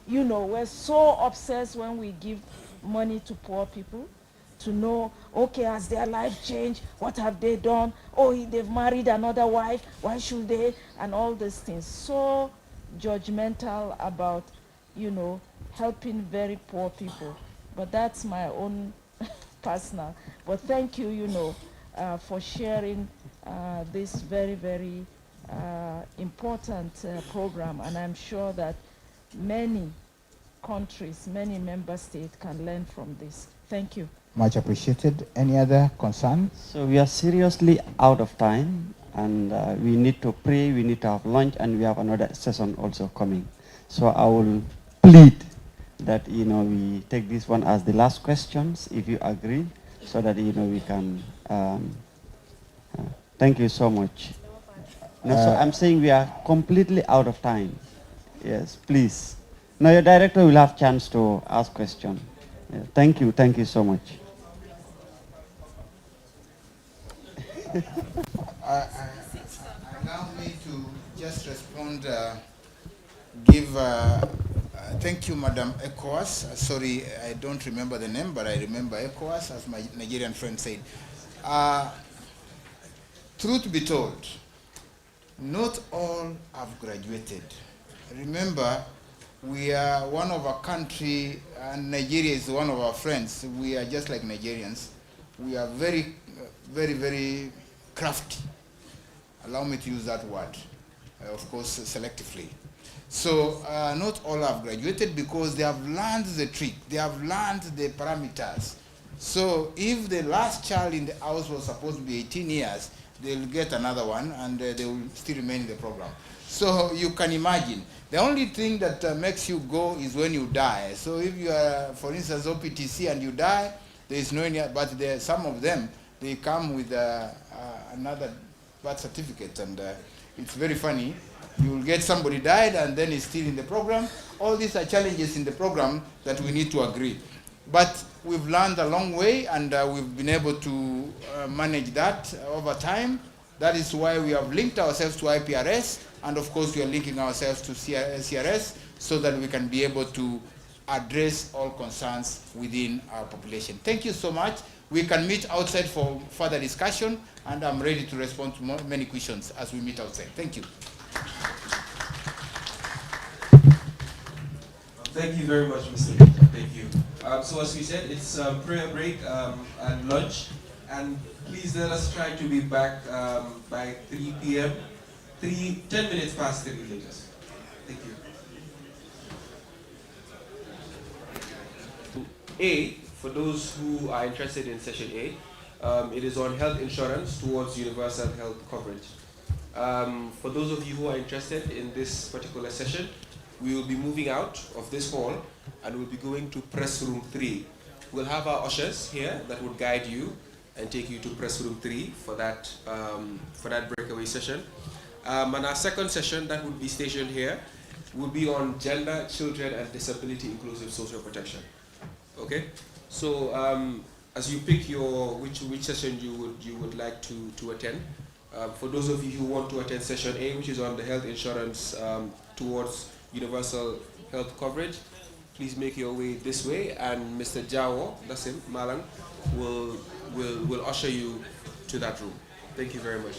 You know, we're so obsessed when we give money to poor people to know, okay, has their life changed? What have they done? Oh, they've married another wife. Why should they? And all these things. So judgmental about, you know, helping very poor people. But that's my own personal. But thank you, you know, for sharing this very, very important program. And I'm sure that many countries, many member states can learn from this. Thank you. Much appreciated. Any other concerns? So we are seriously out of time, and we need to pray, we need to have lunch, and we have another session also coming. So I will plead that, you know, we take this one as the last questions, if you agree, so that, you know, we can, thank you so much. No, so I'm saying we are completely out of time. Yes, please. Now your director will have chance to ask question. Yeah, thank you so much. Allow me to just respond, thank you, Madam ECOWAS. Sorry, I don't remember the name, but I remember ECOWAS, as my Nigerian friend said. Truth be told, not all have graduated. Remember, we are one of our country, and Nigeria is one of our friends. We are just like Nigerians. We are very, very, very crafty. Allow me to use that word, of course, selectively. So not all have graduated because they have learned the trick. They have learned the parameters. So if the last child in the house was supposed to be 18 years, they'll get another one, and they will still remain in the program. So you can imagine, the only thing that makes you go is when you die. So if you are, for instance, OPTC and you die, there is no any, but some of them, they come with another birth certificate, and it's very funny. You will get somebody died and then is still in the program. All these are challenges in the program that we need to agree. But we've learned a long way, and we've been able to manage that over time. That is why we have linked ourselves to IPRS, and of course we are linking ourselves to CRS so that we can be able to address all concerns within our population. Thank you so much. We can meet outside for further discussion, and I'm ready to respond to many questions as we meet outside. Thank you. Thank you very much, Mr. Victor. Thank you. So as we said, it's prayer break and lunch. And please let us try to be back by 3 p.m. 10 minutes past 3 latest. Thank you. A, for those who are interested in session A, it is on health insurance towards universal health coverage. For those of you who are interested in this particular session, we will be moving out of this hall and we'll be going to press room 3. We'll have our ushers here that would guide you and take you to press room 3 for that breakaway session. And our second session that would be stationed here will be on gender, children, and disability inclusive social protection. Okay, so as you pick your which session you would like to attend. For those of you who want to attend session A, which is on the health insurance towards universal health coverage, please make your way this way, and Mr. Jawo, that's him, Malang, will usher you to that room. Thank you very much.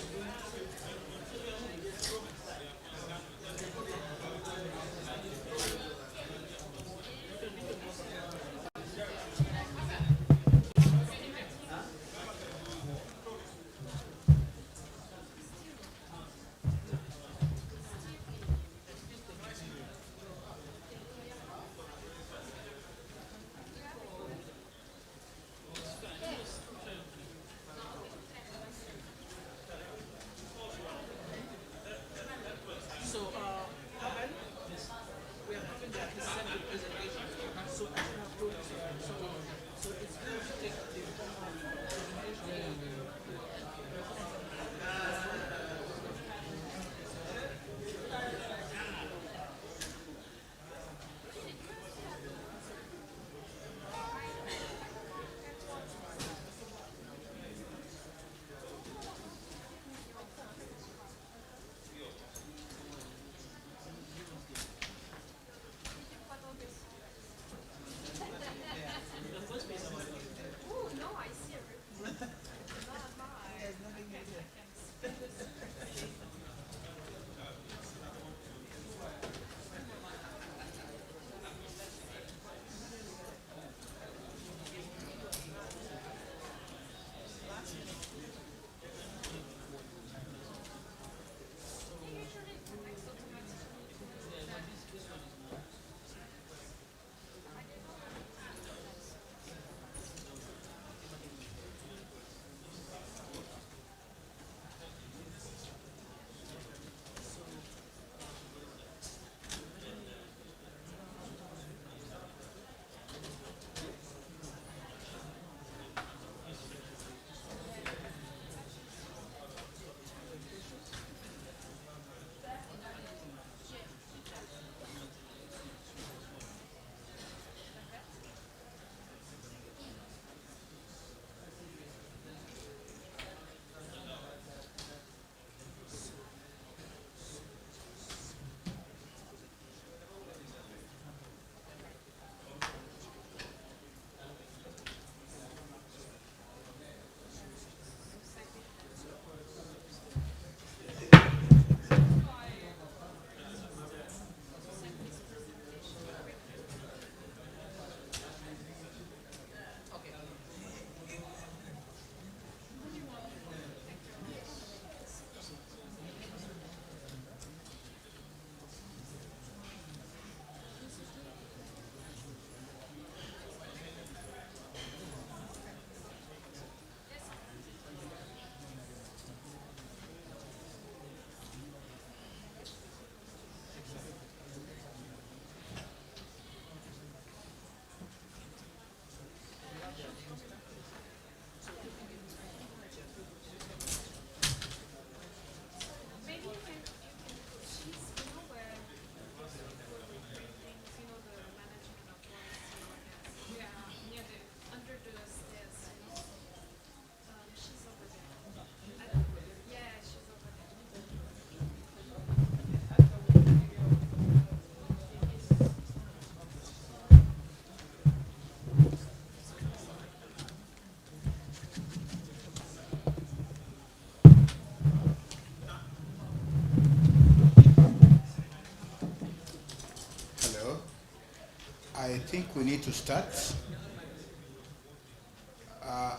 I think we need to start.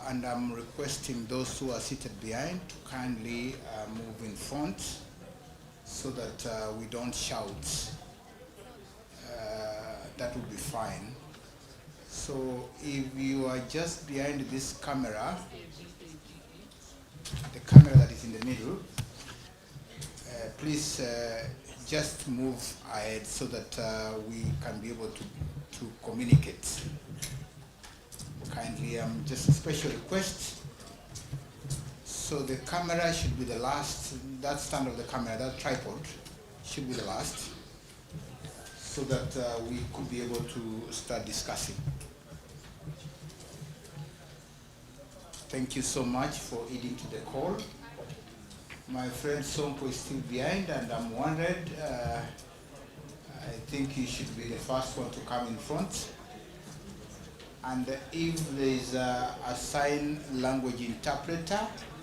And I'm requesting those who are seated behind to kindly move in front so that we don't shout. That would be fine. So if you are just behind this camera, the camera that is in the middle, please just move ahead so that we can be able to communicate. Kindly, just a special request. So the camera should be the last, that stand of the camera, that tripod should be the last, so that we could be able to start discussing. Thank you so much for heeding to the call. My friend Sonko is still behind, and I'm wondering, I think he should be the first one to come in front. And if there is a sign language interpreter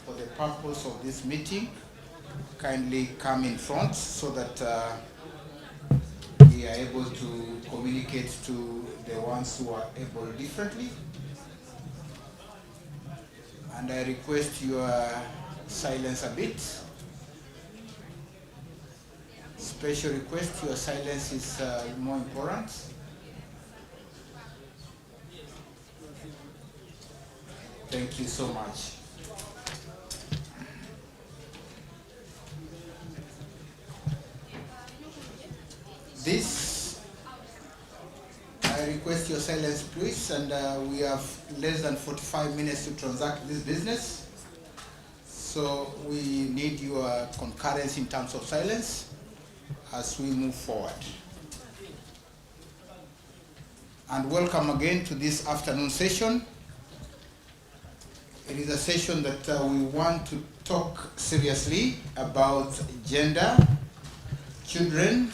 for the purpose of this meeting, kindly come in front so that we are able to communicate to the ones who are able differently. And I request your silence a bit. Special request, your silence is more important. Thank you so much. This, I request your silence please, and we have less than 45 minutes to transact this business. So we need your concurrence in terms of silence as we move forward. And welcome again to this afternoon session. It is a session that we want to talk seriously about gender, children,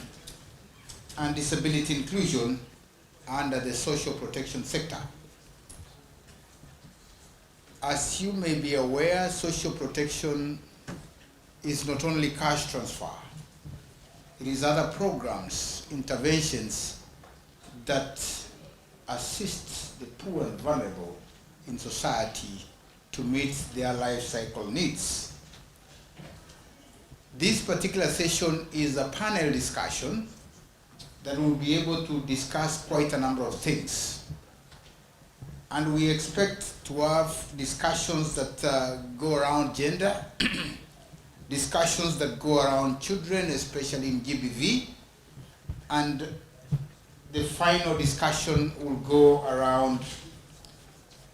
and disability inclusion under the social protection sector. As you may be aware, social protection is not only cash transfer, it is other programs, interventions that assist the poor and vulnerable in society to meet their life cycle needs. This particular session is a panel discussion that will be able to discuss quite a number of things. And we expect to have discussions that go around gender, discussions that go around children, especially in GBV, and the final discussion will go around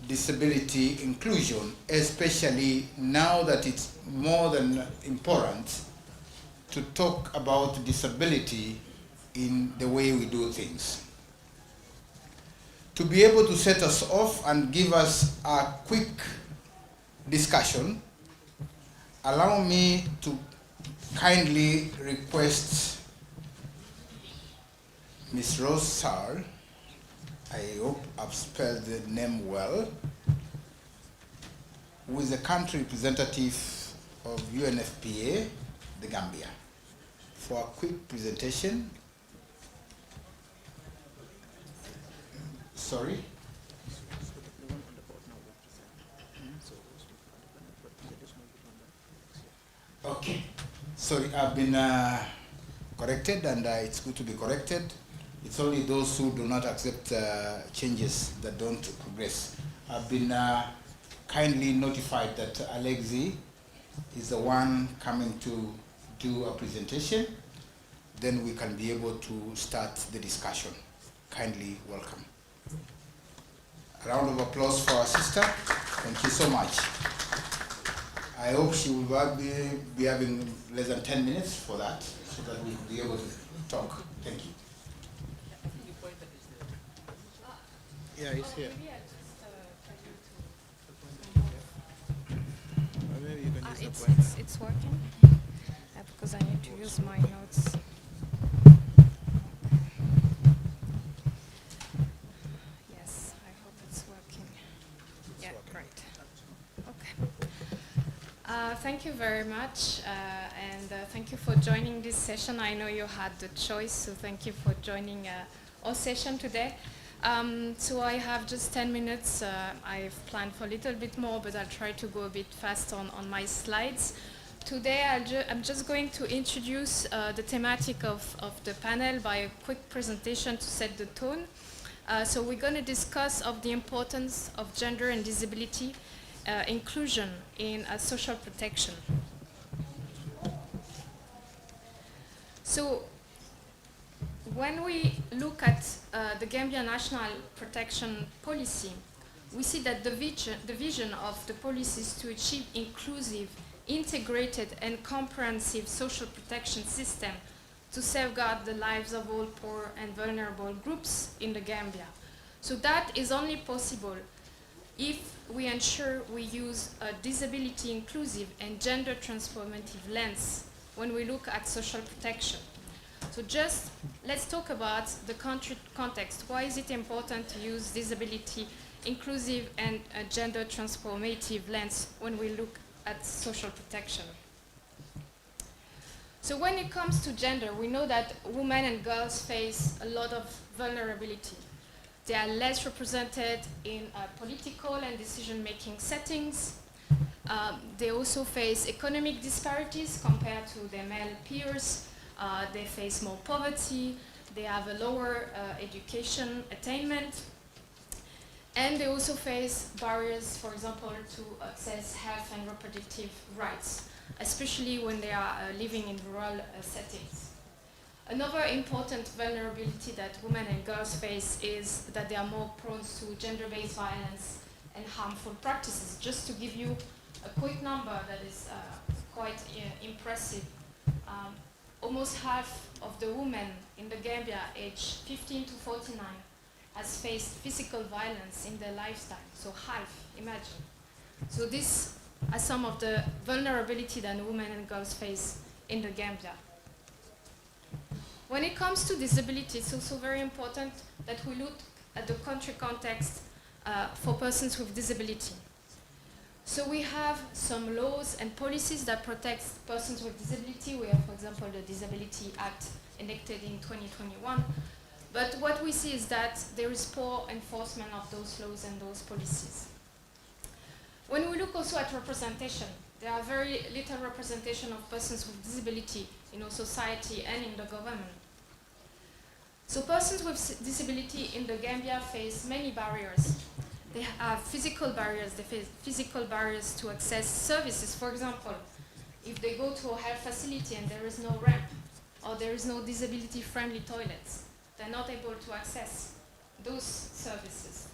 disability inclusion, especially now that it's more than important to talk about disability in the way we do things. To be able to set us off and give us a quick discussion, allow me to kindly request Ms. Rose Sar, I hope I've spelled the name well, who is a country representative of UNFPA, the Gambia, for a quick presentation. Sorry? Okay. Sorry, I've been corrected, and it's good to be corrected. It's only those who do not accept changes that don't progress. I've been kindly notified that Alexi is the one coming to do a presentation. Then we can be able to start the discussion. Kindly welcome. A round of applause for our sister. Thank you so much. I hope she will be having less than 10 minutes for that, so that we will be able to talk. Thank you. Yeah, he's here. It's working because I need to use my notes. Yes, I hope it's working. Yeah, great. Okay. Thank you very much, and thank you for joining this session. I know you had the choice, so thank you for joining our session today. So I have just 10 minutes. I've planned for a little bit more, but I'll try to go a bit fast on my slides. Today I'm just going to introduce the thematic of the panel by a quick presentation to set the tone. So we're going to discuss of the importance of gender and disability inclusion in social protection. So when we look at the Gambia National Protection Policy, we see that the vision of the policy is to achieve inclusive, integrated and comprehensive social protection system to safeguard the lives of all poor and vulnerable groups in the Gambia. So that is only possible if we ensure we use a disability inclusive and gender transformative lens when we look at social protection. So just let's talk about the country context. Why is it important to use disability inclusive and gender transformative lens when we look at social protection? So when it comes to gender, we know that women and girls face a lot of vulnerability. They are less represented in political and decision-making settings. They also face economic disparities compared to their male peers. They face more poverty. They have a lower education attainment. And they also face barriers, for example, to access health and reproductive rights, especially when they are living in rural settings. Another important vulnerability that women and girls face is that they are more prone to gender-based violence and harmful practices. Just to give you a quick number that is quite impressive, almost half of the women in the Gambia aged 15 to 49 has faced physical violence in their lifetime, so half, imagine. So these are some of the vulnerability that women and girls face in the Gambia. When it comes to disability, it's also very important that we look at the country context for persons with disability. So we have some laws and policies that protect persons with disability. We have, for example, the Disability Act enacted in 2021. But what we see is that there is poor enforcement of those laws and those policies. When we look also at representation, there are very little representation of persons with disability in our society and in the government. So persons with disability in the Gambia face many barriers. They have physical barriers. They face physical barriers to access services. For example, if they go to a health facility and there is no ramp or there is no disability-friendly toilets, they're not able to access those services.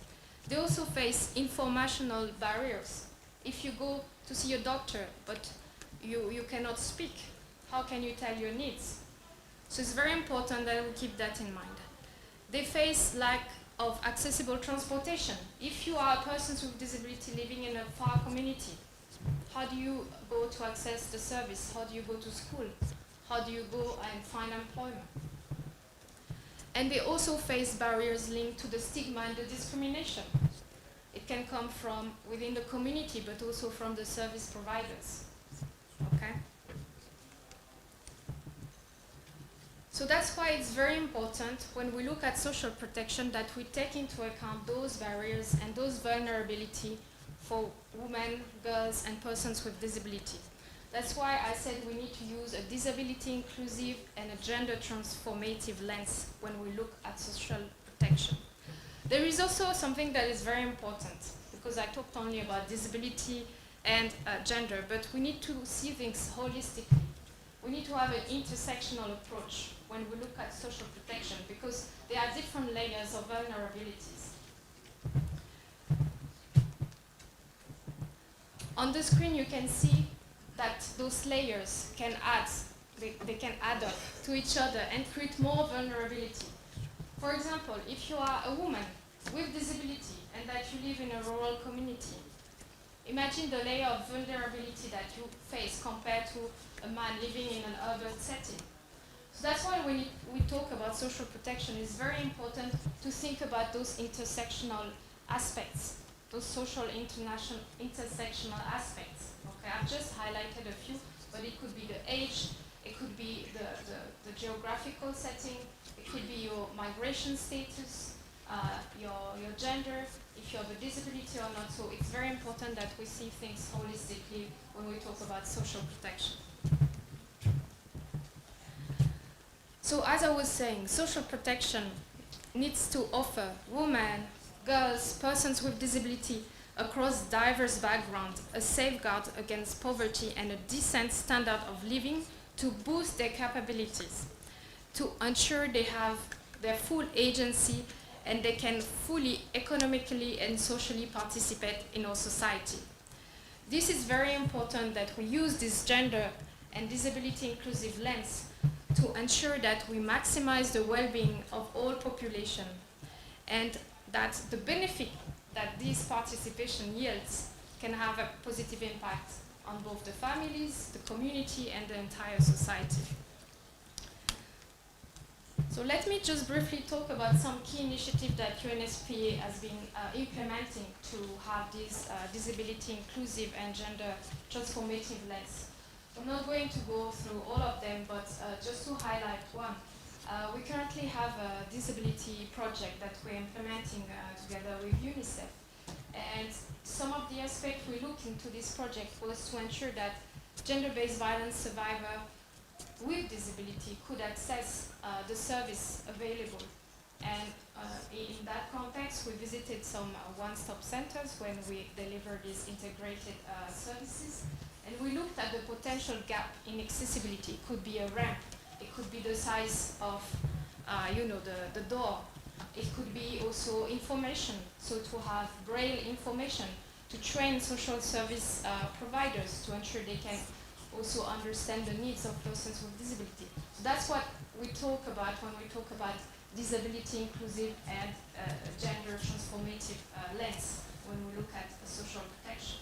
They also face informational barriers. If you go to see a doctor, but you cannot speak, how can you tell your needs? So it's very important that we keep that in mind. They face lack of accessible transportation. If you are a person with disability living in a far community, how do you go to access the service? How do you go to school? How do you go and find employment? And they also face barriers linked to the stigma and the discrimination. It can come from within the community, but also from the service providers. Okay? So that's why it's very important when we look at social protection that we take into account those barriers and those vulnerability for women, girls, and persons with disability. That's why I said we need to use a disability inclusive and a gender transformative lens when we look at social protection. There is also something that is very important, because I talked only about disability and gender, but we need to see things holistically. We need to have an intersectional approach when we look at social protection, because there are different layers of vulnerabilities. On the screen you can see that those layers can add, they can add up to each other and create more vulnerability. For example, if you are a woman with disability and that you live in a rural community, imagine the layer of vulnerability that you face compared to a man living in an urban setting. So that's why when we talk about social protection, it's very important to think about those intersectional aspects, those social intersectional aspects. Okay, I've just highlighted a few, but it could be the age, it could be the geographical setting, it could be your migration status, your gender, if you have a disability or not. So it's very important that we see things holistically when we talk about social protection. So as I was saying, social protection needs to offer women, girls, persons with disability across diverse backgrounds a safeguard against poverty and a decent standard of living to boost their capabilities, to ensure they have their full agency and they can fully economically and socially participate in our society. This is very important that we use this gender and disability inclusive lens to ensure that we maximize the well-being of all population and that the benefit that this participation yields can have a positive impact on both the families, the community, and the entire society. So let me just briefly talk about some key initiatives that UNSPA has been implementing to have this disability inclusive and gender transformative lens. I'm not going to go through all of them, but just to highlight one. We currently have a disability project that we're implementing together with UNICEF. And some of the aspects we looked into this project was to ensure that gender-based violence survivors with disability could access the service available. And in that context, we visited some one-stop centers when we delivered these integrated services. And we looked at the potential gap in accessibility. It could be a ramp. It could be the size of the door. It could be also information, so to have braille information to train social service providers to ensure they can also understand the needs of persons with disability. So that's what we talk about when we talk about disability inclusive and gender transformative lens when we look at social protection.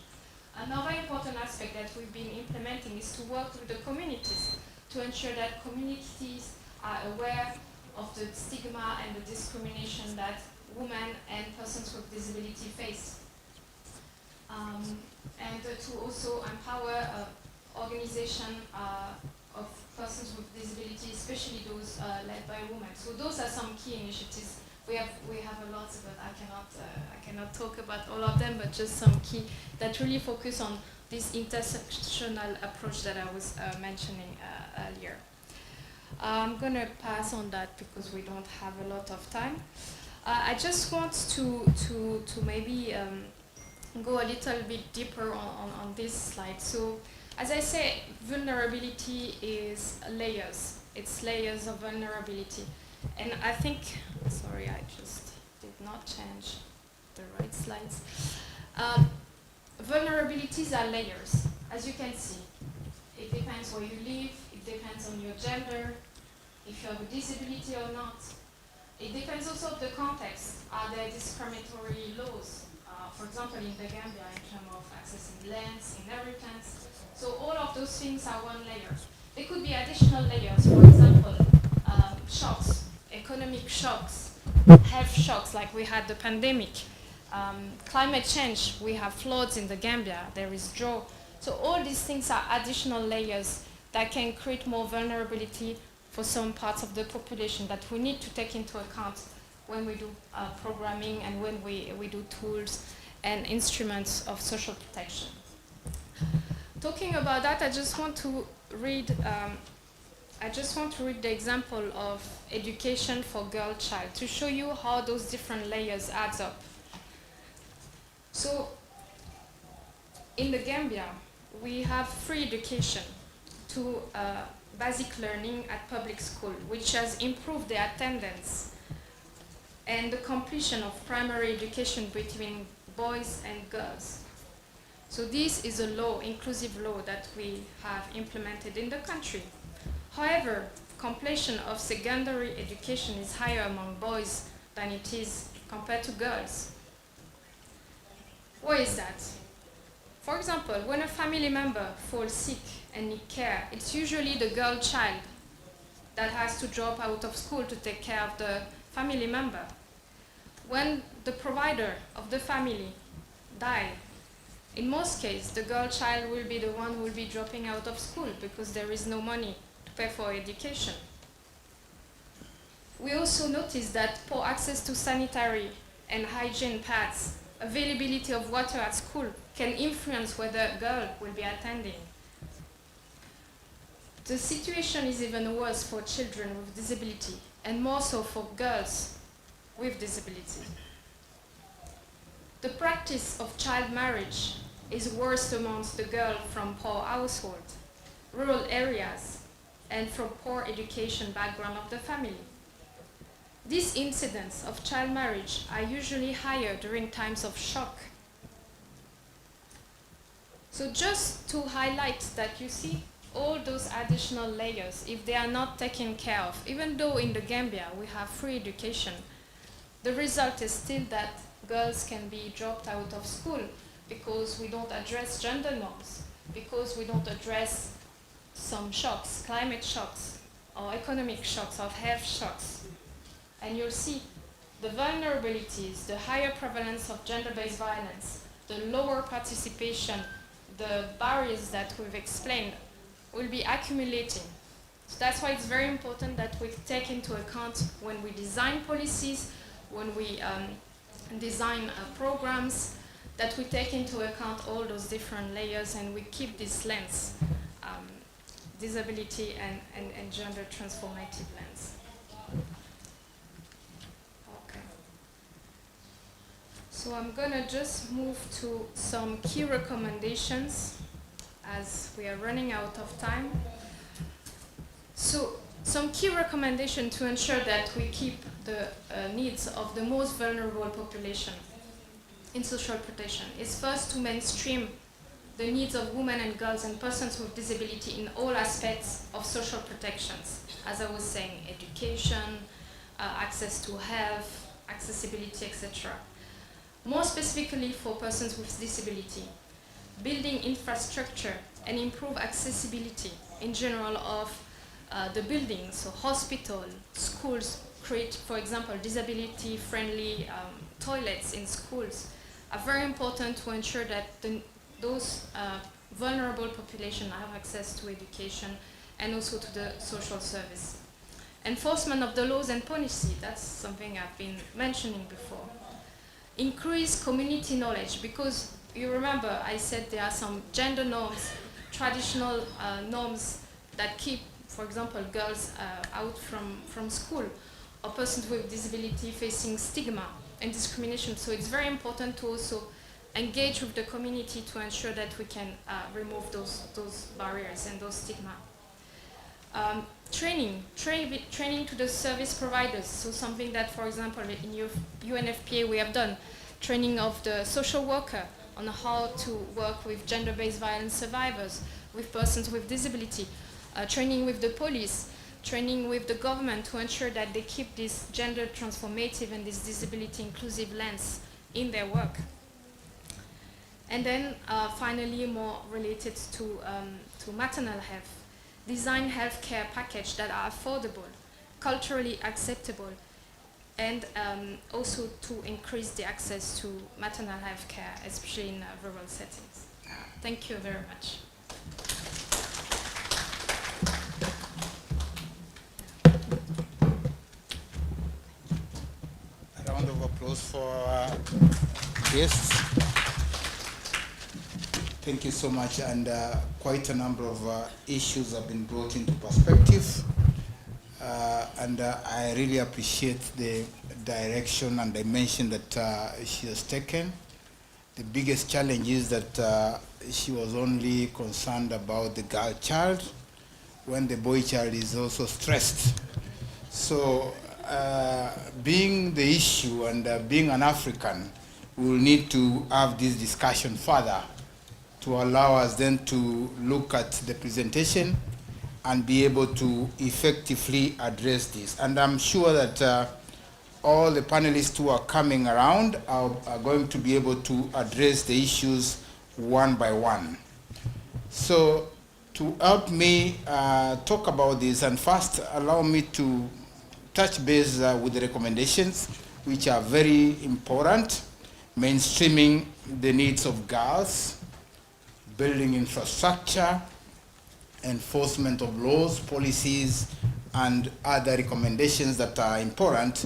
Another important aspect that we've been implementing is to work with the communities to ensure that communities are aware of the stigma and the discrimination that women and persons with disability face. And to also empower organization of persons with disability, especially those led by women. So those are some key initiatives. We have a lot, but I cannot talk about all of them, but just some key that really focus on this intersectional approach that I was mentioning earlier. I'm going to pass on that because we don't have a lot of time. I just want to maybe go a little bit deeper on this slide. So, as I say, vulnerability is layers. It's layers of vulnerability. And I think, sorry, I just did not change the right slides. Vulnerabilities are layers, as you can see. It depends where you live, it depends on your gender, if you have a disability or not. It depends also on the context. Are there discriminatory laws? For example, in the Gambia, in terms of accessing lands, inheritance. So all of those things are one layer. There could be additional layers, for example, shocks, economic shocks, health shocks like we had the pandemic, climate change, we have floods in the Gambia, there is drought. So all these things are additional layers that can create more vulnerability for some parts of the population that we need to take into account when we do programming and when we do tools and instruments of social protection. Talking about that, I just want to read the example of education for girl child to show you how those different layers adds up. So, in the Gambia, we have free education to basic learning at public school, which has improved the attendance and the completion of primary education between boys and girls. So this is a law, inclusive law, that we have implemented in the country. However, completion of secondary education is higher among boys than it is compared to girls. Why is that? For example, when a family member falls sick and needs care, it's usually the girl child that has to drop out of school to take care of the family member. When the provider of the family dies, in most cases, the girl child will be the one who will be dropping out of school because there is no money to pay for education. We also notice that poor access to sanitary and hygiene pads, availability of water at school can influence whether a girl will be attending. The situation is even worse for children with disability, and more so for girls with disability. The practice of child marriage is worst amongst the girls from poor households, rural areas, and from poor education background of the family. These incidents of child marriage are usually higher during times of shock. So just to highlight that, you see all those additional layers, if they are not taken care of, even though in the Gambia we have free education, the result is still that girls can be dropped out of school because we don't address gender norms, because we don't address some shocks, climate shocks, or economic shocks, or health shocks. And you'll see the vulnerabilities, the higher prevalence of gender-based violence, the lower participation, the barriers that we've explained will be accumulating. So that's why it's very important that we take into account when we design policies, when we design programs, that we take into account all those different layers and we keep this lens, disability and gender transformative lens. Okay. So I'm gonna just move to some key recommendations as we are running out of time. So some key recommendations to ensure that we keep the needs of the most vulnerable population in social protection is first to mainstream the needs of women and girls and persons with disability in all aspects of social protections. As I was saying, education, access to health, accessibility, etc. More specifically for persons with disability, building infrastructure and improve accessibility in general of the buildings, so hospital, schools, create, for example, disability-friendly toilets in schools are very important to ensure that those vulnerable populations have access to education and also to the social service. Enforcement of the laws and policy, that's something I've been mentioning before. Increase community knowledge, because you remember I said there are some gender norms, traditional norms that keep, for example, girls out from school, or persons with disability facing stigma and discrimination. So it's very important to also engage with the community to ensure that we can remove those barriers and those stigma. Training to the service providers. So something that, for example, in UNFPA we have done, training of the social worker on how to work with gender-based violence survivors, with persons with disability, training with the police, training with the government to ensure that they keep this gender transformative and this disability inclusive lens in their work. And then finally, more related to maternal health. Design healthcare packages that are affordable, culturally acceptable, and also to increase the access to maternal health care, especially in rural settings. Thank you very much. A round of applause for our guests. Thank you so much, and quite a number of issues have been brought into perspective. And I really appreciate the direction and dimension that she has taken. The biggest challenge is that she was only concerned about the girl child, when the boy child is also stressed. So being the issue and being an African, we will need to have this discussion further to allow us then to look at the presentation and be able to effectively address this. And I'm sure that all the panelists who are coming around are going to be able to address the issues one by one. So to help me talk about this, and first allow me to touch base with the recommendations, which are very important: mainstreaming the needs of girls, building infrastructure, enforcement of laws, policies, and other recommendations that are important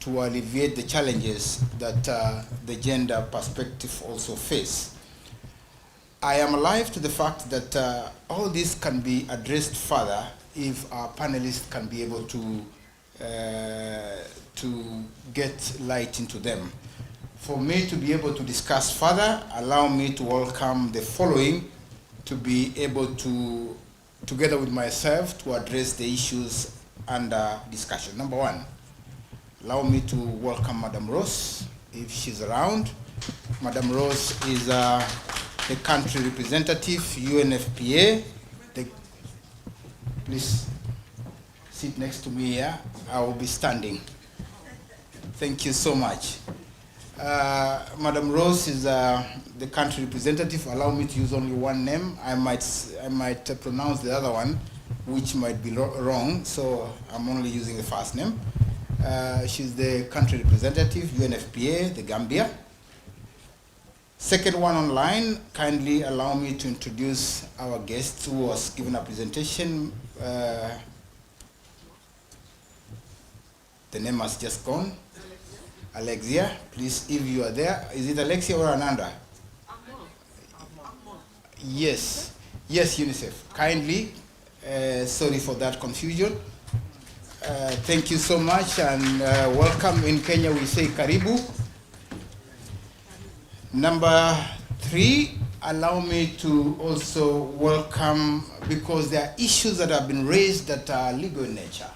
to alleviate the challenges that the gender perspective also face. I am alive to the fact that all this can be addressed further if our panelists can be able to to get light into them. For me to be able to discuss further, allow me to welcome the following to be able to, together with myself, to address the issues under discussion. Number one, allow me to welcome Madam Rose, if she's around. Madam Rose is the country representative, UNFPA. Please sit next to me here. I will be standing. Thank you so much. Madam Rose is the country representative. Allow me to use only one name. I might pronounce the other one, which might be wrong, so I'm only using the first name. She's the country representative, UNFPA, the Gambia. Second one online, kindly allow me to introduce our guest who was given a presentation. The name has just gone. Alexia, please, if you are there. Is it Alexia or Ananda? Yes. Yes, UNICEF. Kindly, sorry for that confusion. Thank you so much and welcome. In Kenya we say karibu. Number 3, allow me to also welcome, because there are issues that have been raised that are legal in nature.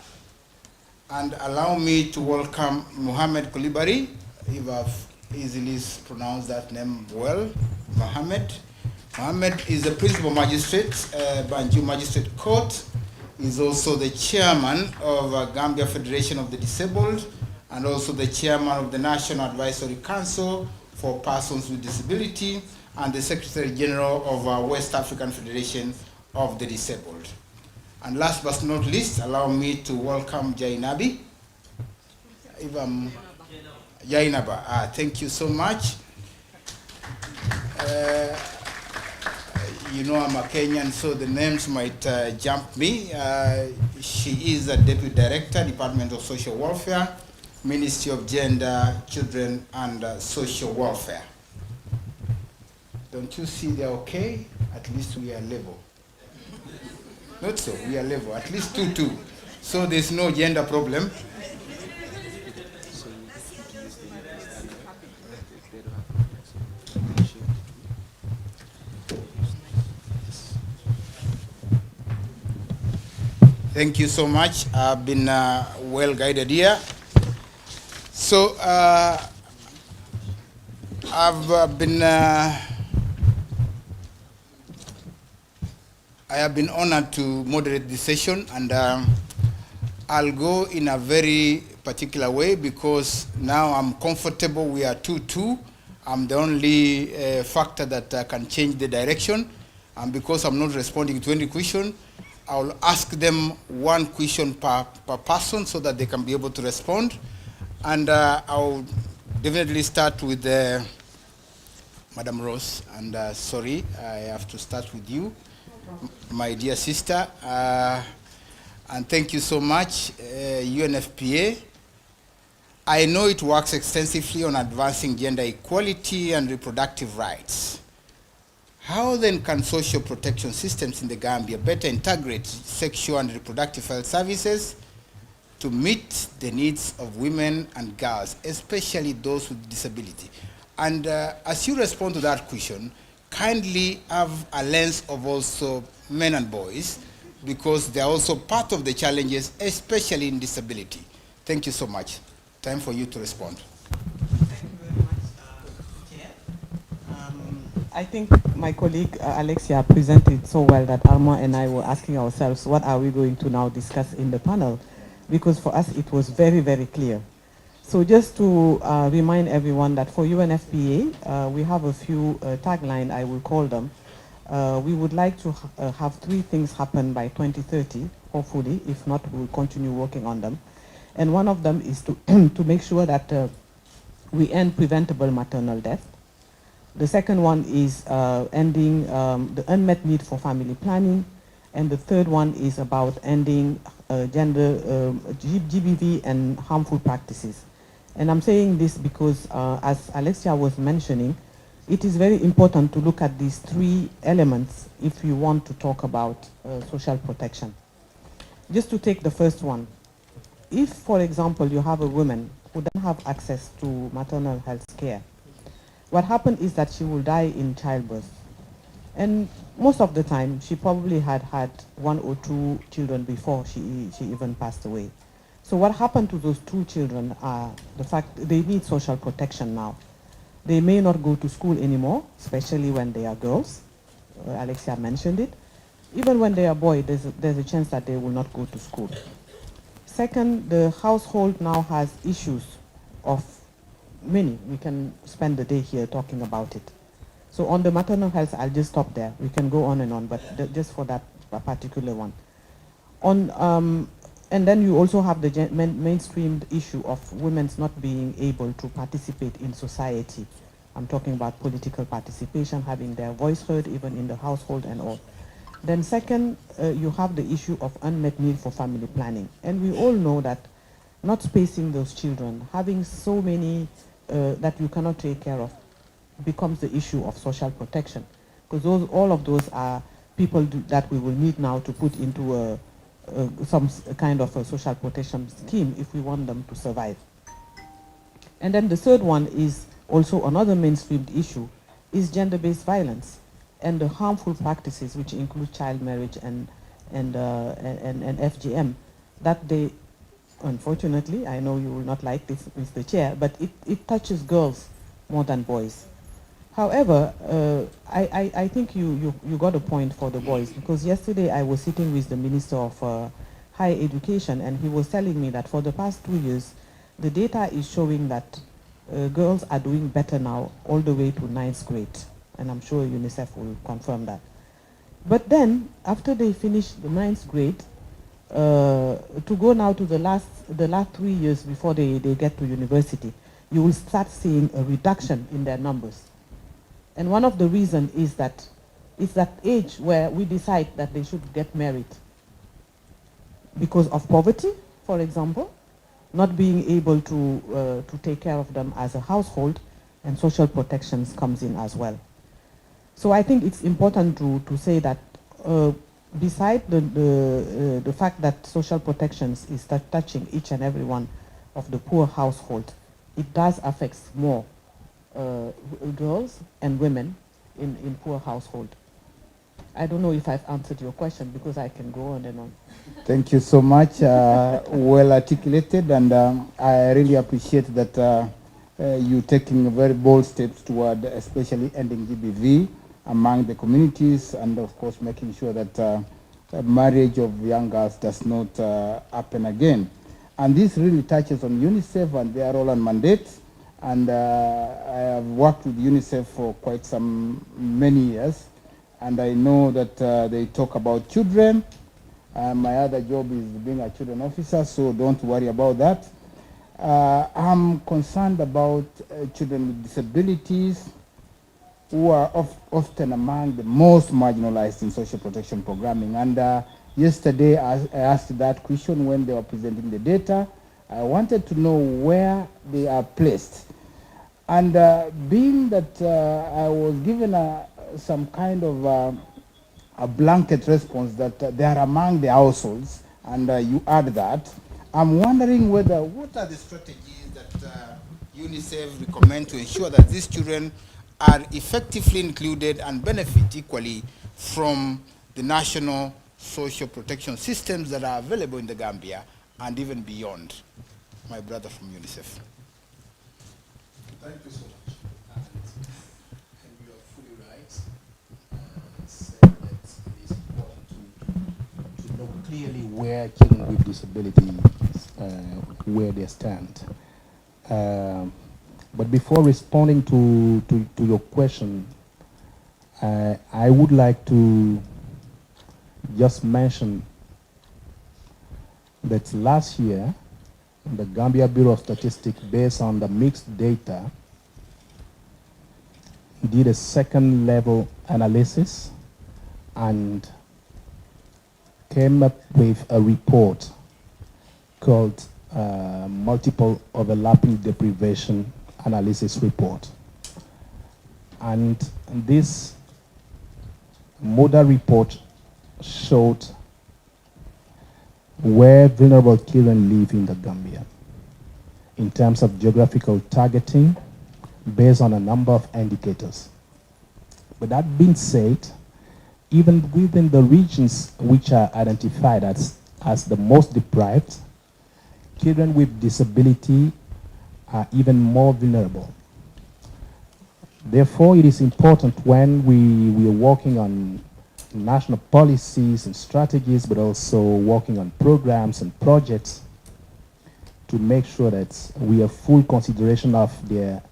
And allow me to welcome Mohammed Coulibaly, if I've easily pronounced that name well. Mohammed is the principal magistrate, Banjul Magistrate Court. He's also the chairman of Gambia Federation of the Disabled and also the chairman of the National Advisory Council for Persons with Disability and the Secretary General of West African Federation of the Disabled. And last but not least, allow me to welcome Jainabi. Jainaba, thank you so much. You know I'm a Kenyan, so the names might jump me. She is a Deputy Director, Department of Social Welfare, Ministry of Gender, Children and Social Welfare. Don't you see they're okay? At least we are level. Not so, we are level, at least 2-2. So there's no gender problem. Thank you so much. I've been well guided here. So I have been honored to moderate this session, and I'll go in a very particular way because now I'm comfortable. We are 2-2. I'm the only factor that can change the direction, and because I'm not responding to any question, I'll ask them one question per person so that they can be able to respond. And I'll definitely start with Madam Rose. And sorry, I have to start with you, my dear sister. And thank you so much, UNFPA. I know it works extensively on advancing gender equality and reproductive rights. How then can social protection systems in the Gambia better integrate sexual and reproductive health services to meet the needs of women and girls, especially those with disability? And as you respond to that question, kindly have a lens of also men and boys, because they are also part of the challenges, especially in disability. Thank you so much. Time for you to respond. I think my colleague Alexia presented so well that Alma and I were asking ourselves, what are we going to now discuss in the panel? Because for us it was very, very clear. So just to remind everyone that for UNFPA, we have a few tagline, I will call them. We would like to have 3 things happen by 2030, hopefully. If not, we'll continue working on them. And one of them is to, to make sure that we end preventable maternal death. The second one is ending the unmet need for family planning. And the third one is about ending GBV and harmful practices. And I'm saying this because, as Alexia was mentioning, it is very important to look at these 3 elements if you want to talk about social protection. Just to take the first one, if, for example, you have a woman who doesn't have access to maternal health care, what happens is that she will die in childbirth. And most of the time, she probably had 1 or 2 children before she even passed away. So what happened to those 2 children are the fact they need social protection now. They may not go to school anymore, especially when they are girls. Alexia mentioned it. Even when they are boys, there's a chance that they will not go to school. Second, the household now has issues of many. We can spend the day here talking about it. So on the maternal health, I'll just stop there. We can go on and on, but just for that particular one. And then you also have the mainstreamed issue of women's not being able to participate in society. I'm talking about political participation, having their voice heard even in the household and all. Then second, you have the issue of unmet need for family planning. And we all know that not spacing those children, having so many that you cannot take care of, becomes the issue of social protection. Because all of those are people that we will need now to put into some kind of a social protection scheme if we want them to survive. And then the third one is also another mainstreamed issue, is gender-based violence and the harmful practices which include child marriage and FGM, that they, unfortunately, I know you will not like this, Mr. Chair, but it touches girls more than boys. However, I think you got a point for the boys, because yesterday I was sitting with the Minister of Higher Education, and he was telling me that for the past 2 years, the data is showing that girls are doing better now all the way to 9th grade. And I'm sure UNICEF will confirm that. But then, after they finish the 9th grade, to go now to the last 3 years before they get to university, you will start seeing a reduction in their numbers. And one of the reasons is that it's that age where we decide that they should get married. Because of poverty, for example, not being able to take care of them as a household, and social protections comes in as well. So I think it's important to say that beside the fact that social protections is touching each and every one of the poor household, it does affect more girls and women in poor household. I don't know if I've answered your question, because I can go on and on. Thank you so much. Well articulated, and I really appreciate that you taking very bold steps toward especially ending GBV among the communities, and of course making sure that marriage of young girls does not happen again. And this really touches on UNICEF and their role and mandate. And I have worked with UNICEF for quite many years, and I know that they talk about children. My other job is being a children officer, so don't worry about that. I'm concerned about children with disabilities, who are often among the most marginalized in social protection programming. And yesterday I asked that question when they were presenting the data. I wanted to know where they are placed. And being that I was given some kind of a blanket response that they are among the households, and you add that, I'm wondering what are the strategies that UNICEF recommend to ensure that these children are effectively included and benefit equally from the national social protection systems that are available in the Gambia and even beyond. My brother from UNICEF. Thank you so much. And you are fully right. Saying that it is important to know clearly where children with disabilities, where they stand. But before responding to your question, I would like to just mention that last year, the Gambia Bureau of Statistics, based on the mixed data, did a second level analysis and came up with a report called Multiple Overlapping Deprivation Analysis Report. And this model report showed where vulnerable children live in the Gambia in terms of geographical targeting based on a number of indicators. But that being said, even within the regions which are identified as the most deprived, children with disability are even more vulnerable. Therefore, it is important when we are working on national policies and strategies, but also working on programs and projects to make sure that we have full consideration of their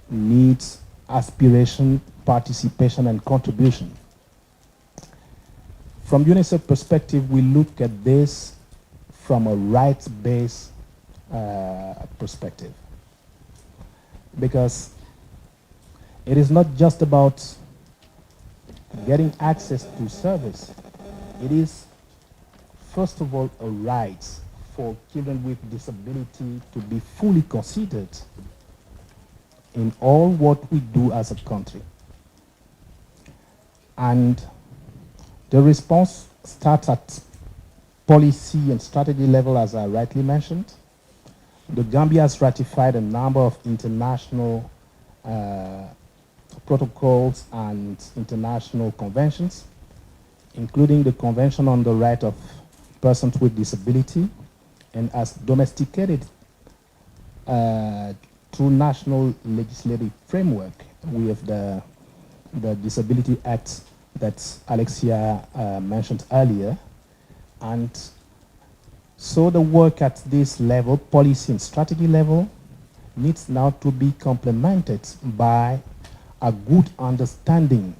needs, aspiration, participation, and contribution. From UNICEF perspective, we look at this from a rights-based perspective, because it is not just about getting access to service. It is, first of all, a right for children with disability to be fully considered in all what we do as a country. And the response starts at policy and strategy level, as I rightly mentioned. The Gambia has ratified a number of international protocols and international conventions, including the Convention on the Right of Persons with Disability, and has domesticated through national legislative framework. We have the Disability Act that Alexia mentioned earlier. And so the work at this level, policy and strategy level, needs now to be complemented by a good understanding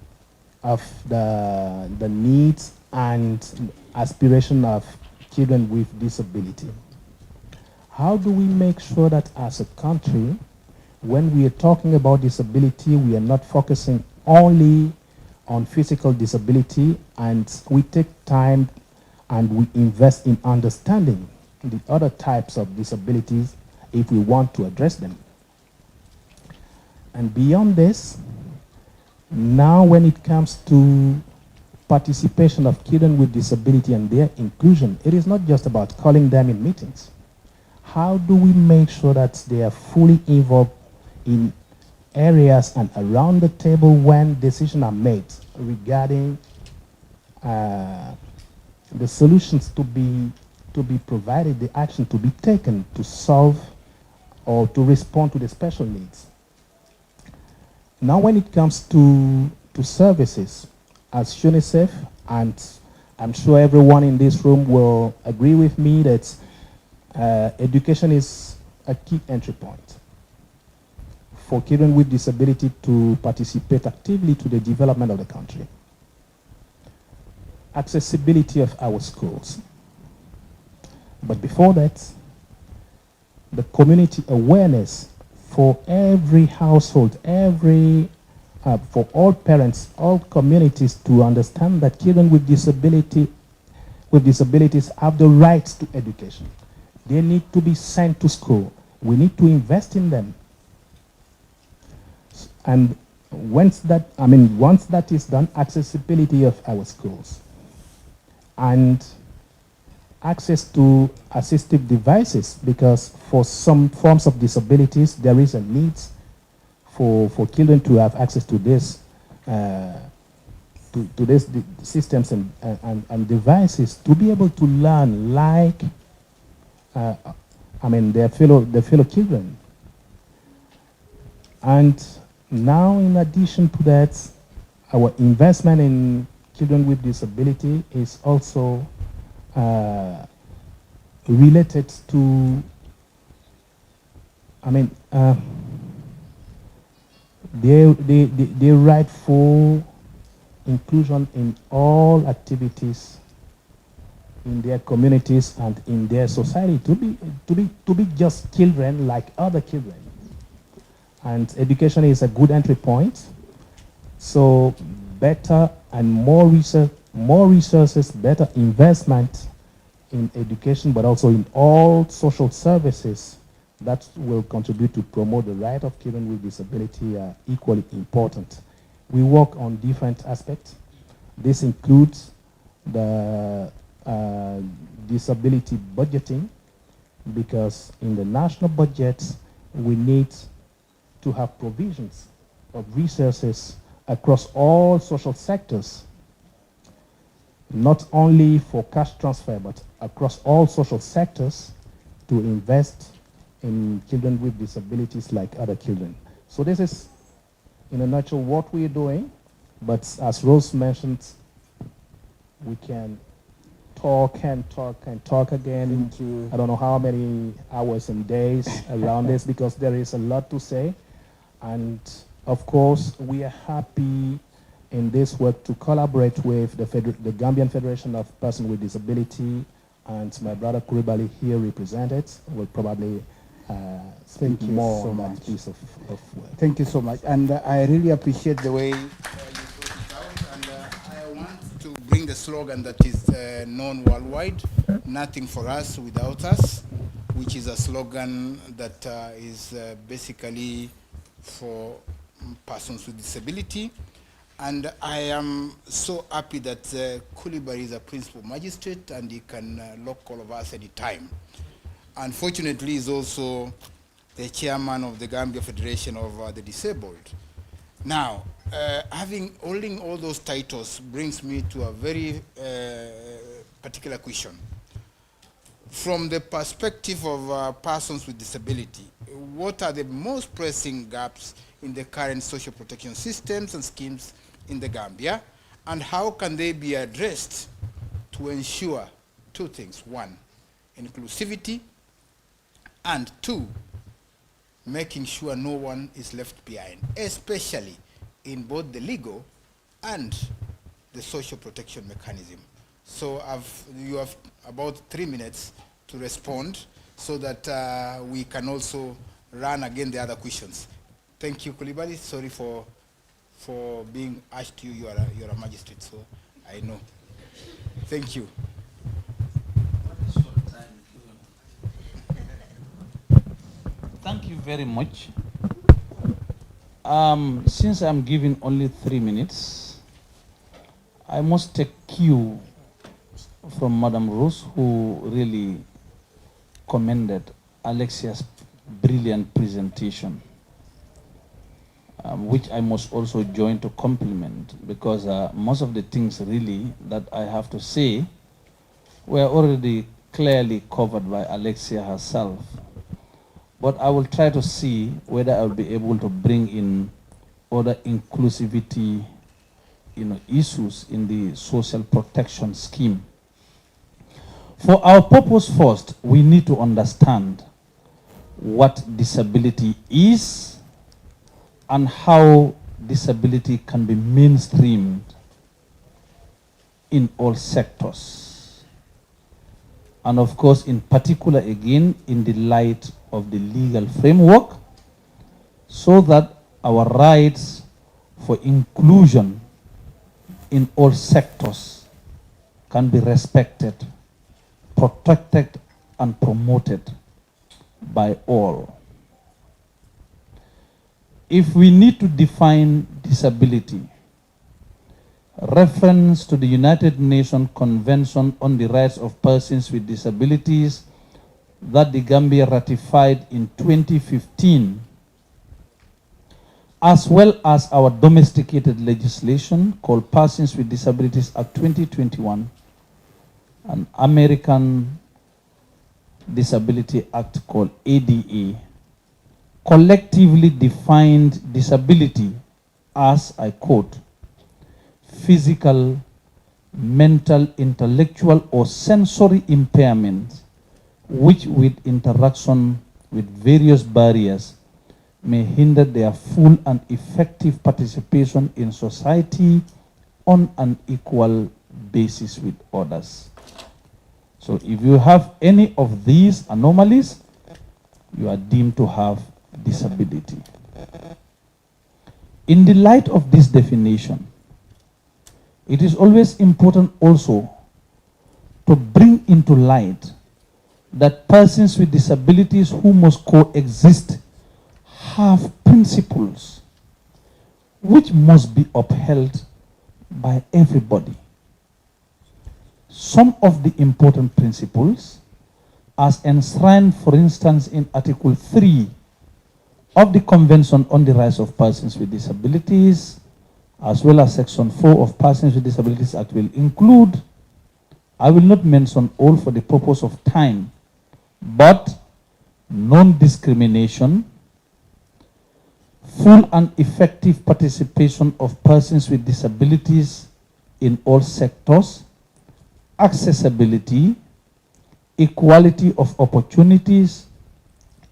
of the needs and aspiration of children with disability. How do we make sure that as a country, when we are talking about disability, we are not focusing only on physical disability, and we take time and we invest in understanding the other types of disabilities if we want to address them? And beyond this, now when it comes to participation of children with disability and their inclusion, it is not just about calling them in meetings. How do we make sure that they are fully involved in areas and around the table when decisions are made regarding the solutions to be provided, the action to be taken to solve or to respond to the special needs? Now when it comes to services, as UNICEF, and I'm sure everyone in this room will agree with me that education is a key entry point for children with disability to participate actively to the development of the country. Accessibility of our schools. But before that, the community awareness for every household, for all parents, all communities to understand that children with disabilities have the right to education. They need to be sent to school. We need to invest in them. And once that is done, accessibility of our schools and access to assistive devices, because for some forms of disabilities, there is a need for children to have access to this, to these systems and devices to be able to learn like, their fellow children. And now, in addition to that, our investment in children with disability is also related to, their rightful inclusion in all activities in their communities and in their society, to be just children like other children. And education is a good entry point. So better and more resources, better investment in education, but also in all social services that will contribute to promote the right of children with disability are equally important. We work on different aspects. This includes the disability budgeting, because in the national budget, we need to have provisions of resources across all social sectors, not only for cash transfer, but across all social sectors to invest in children with disabilities like other children. So this is, in a nutshell, what we're doing. But as Rose mentioned, we can talk and talk and talk again. I don't know how many hours and days around this, because there is a lot to say. And of course, we are happy in this work to collaborate with the Gambian Federation of Persons with Disability, and my brother Kuribali here represented will probably speak more so on much. that piece of work. Thank you so much. And I really appreciate the way you brought it out. And I want to bring the slogan that is known worldwide, nothing for us without us, which is a slogan that is basically for persons with disability. And I am so happy that Coulibaly is a principal magistrate and he can lock all of us anytime. Unfortunately, he's also the chairman of the Gambia Federation of the Disabled. Now, holding all those titles brings me to a very particular question. From the perspective of persons with disability, what are the most pressing gaps in the current social protection systems and schemes in the Gambia, and how can they be addressed to ensure two things? One, inclusivity, and two, making sure no one is left behind, especially in both the legal and the social protection mechanism. So you have about 3 minutes to respond so that we can also run again the other questions. Thank you, Coulibaly. Sorry for being asked you. You're a magistrate, so I know. Thank you. Thank you very much. Since I'm given only 3 minutes, I must take cue from Madam Rose, who really commended Alexia's brilliant presentation, which I must also join to compliment, because most of the things really that I have to say were already clearly covered by Alexia herself. But I will try to see whether I will be able to bring in other inclusivity issues in the social protection scheme. For our purpose first, we need to understand what disability is and how disability can be mainstreamed in all sectors. And of course, in particular, again, in the light of the legal framework, so that our rights for inclusion in all sectors can be respected, protected, and promoted by all. If we need to define disability, reference to the United Nations Convention on the Rights of Persons with Disabilities that the Gambia ratified in 2015, as well as our domesticated legislation called Persons with Disabilities Act 2021, and American Disability Act called ADA, collectively defined disability as, I quote, physical, mental, intellectual, or sensory impairment which with interaction with various barriers may hinder their full and effective participation in society on an equal basis with others. So if you have any of these anomalies, you are deemed to have disability. In the light of this definition, it is always important also to bring into light that persons with disabilities who must coexist have principles which must be upheld by everybody. some of the important principles as enshrined, for instance, in Article 3 of the Convention on the Rights of Persons with Disabilities, as well as Section 4 of Persons with Disabilities Act will include, I will not mention all for the purpose of time, but non-discrimination, full and effective participation of persons with disabilities in all sectors, accessibility, equality of opportunities,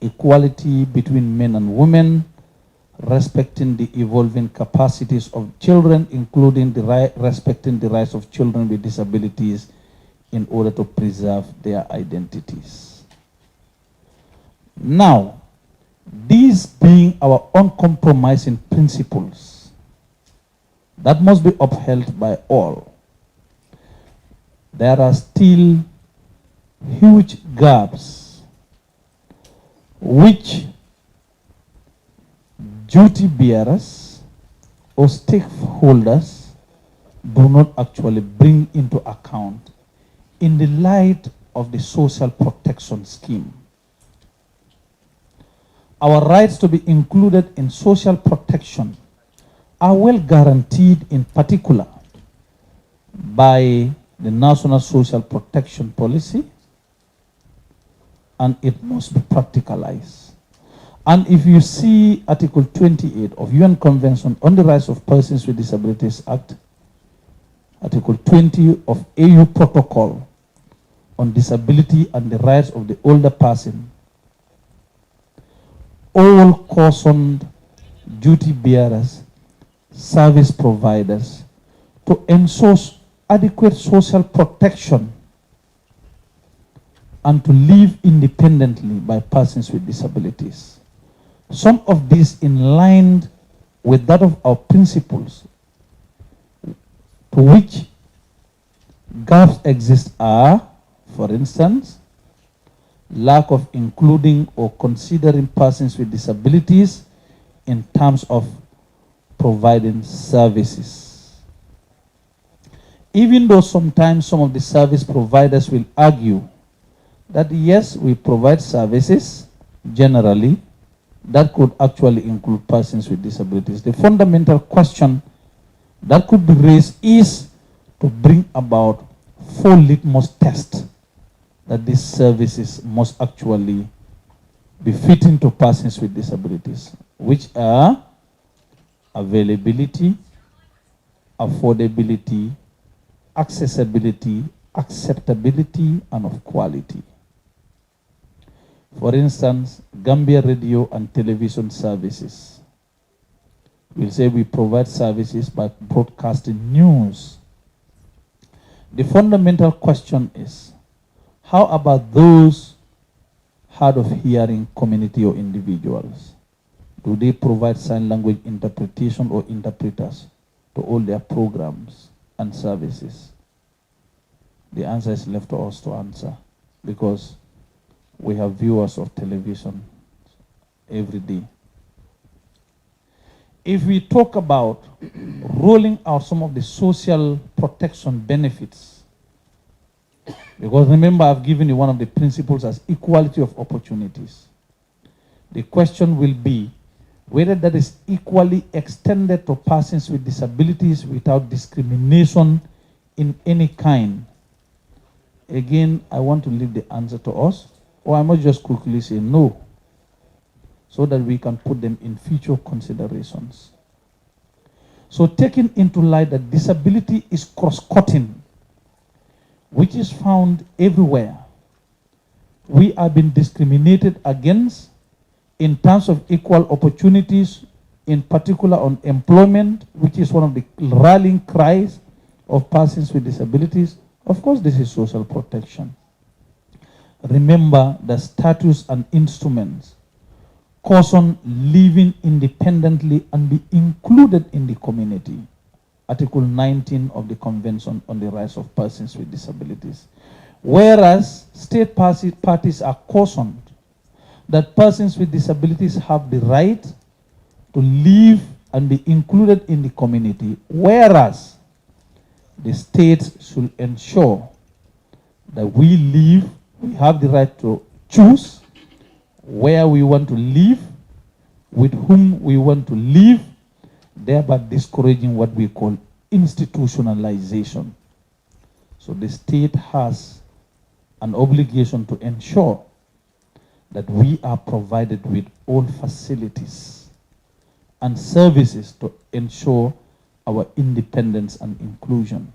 equality between men and women, respecting the evolving capacities of children, including respecting the rights of children with disabilities in order to preserve their identities. Now, these being our uncompromising principles that must be upheld by all, there are still huge gaps which duty bearers or stakeholders do not actually bring into account in the light of the social protection scheme. Our rights to be included in social protection are well guaranteed, in particular by the National Social Protection Policy, and it must be practicalized. And if you see Article 28 of UN Convention on the Rights of Persons with Disabilities Act, Article 20 of AU Protocol on Disability and the Rights of the Older Person, all cautioned duty bearers, service providers to ensure adequate social protection and to live independently by persons with disabilities. Some of these in line with that of our principles, to which gaps exist are, for instance, lack of including or considering persons with disabilities in terms of providing services. Even though sometimes some of the service providers will argue that yes, we provide services generally that could actually include persons with disabilities. The fundamental question that could be raised is to bring about full litmus test that these services must actually be fitting to persons with disabilities, which are availability, affordability, accessibility, acceptability, and of quality. For instance, Gambia radio and television services. We'll say we provide services by broadcasting news. The fundamental question is, how about those hard of hearing community or individuals? Do they provide sign language interpretation or interpreters to all their programs and services? The answer is left to us to answer, because we have viewers of television every day. If we talk about rolling out some of the social protection benefits, because remember I've given you one of the principles as equality of opportunities. The question will be whether that is equally extended to persons with disabilities without discrimination in any kind. Again, I want to leave the answer to us, or I must just quickly say no, so that we can put them in future considerations. So taking into light that disability is cross-cutting, which is found everywhere, we are being discriminated against in terms of equal opportunities, in particular on employment, which is one of the rallying cries of persons with disabilities. Of course, this is social protection. Remember the status and instruments caution living independently and be included in the community. Article 19 of the Convention on the Rights of Persons with Disabilities. Whereas state parties are cautioned that persons with disabilities have the right to live and be included in the community, whereas the states should ensure that we live, we have the right to choose where we want to live, with whom we want to live, thereby discouraging what we call institutionalization. So the state has an obligation to ensure that we are provided with all facilities and services to ensure our independence and inclusion.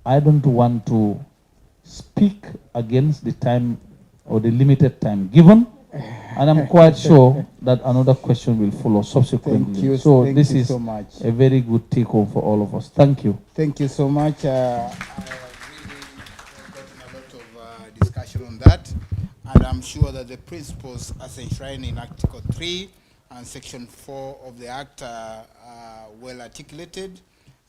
I don't want to speak against the time or the limited time given, and I'm quite sure that another question will follow subsequently. Thank you. So Thank this you is so much. a very good take home for all of us. Thank you. Thank you so much. I have really gotten a lot of discussion on that, and I'm sure that the principles as enshrined in Article 3 and Section 4 of the Act are well articulated,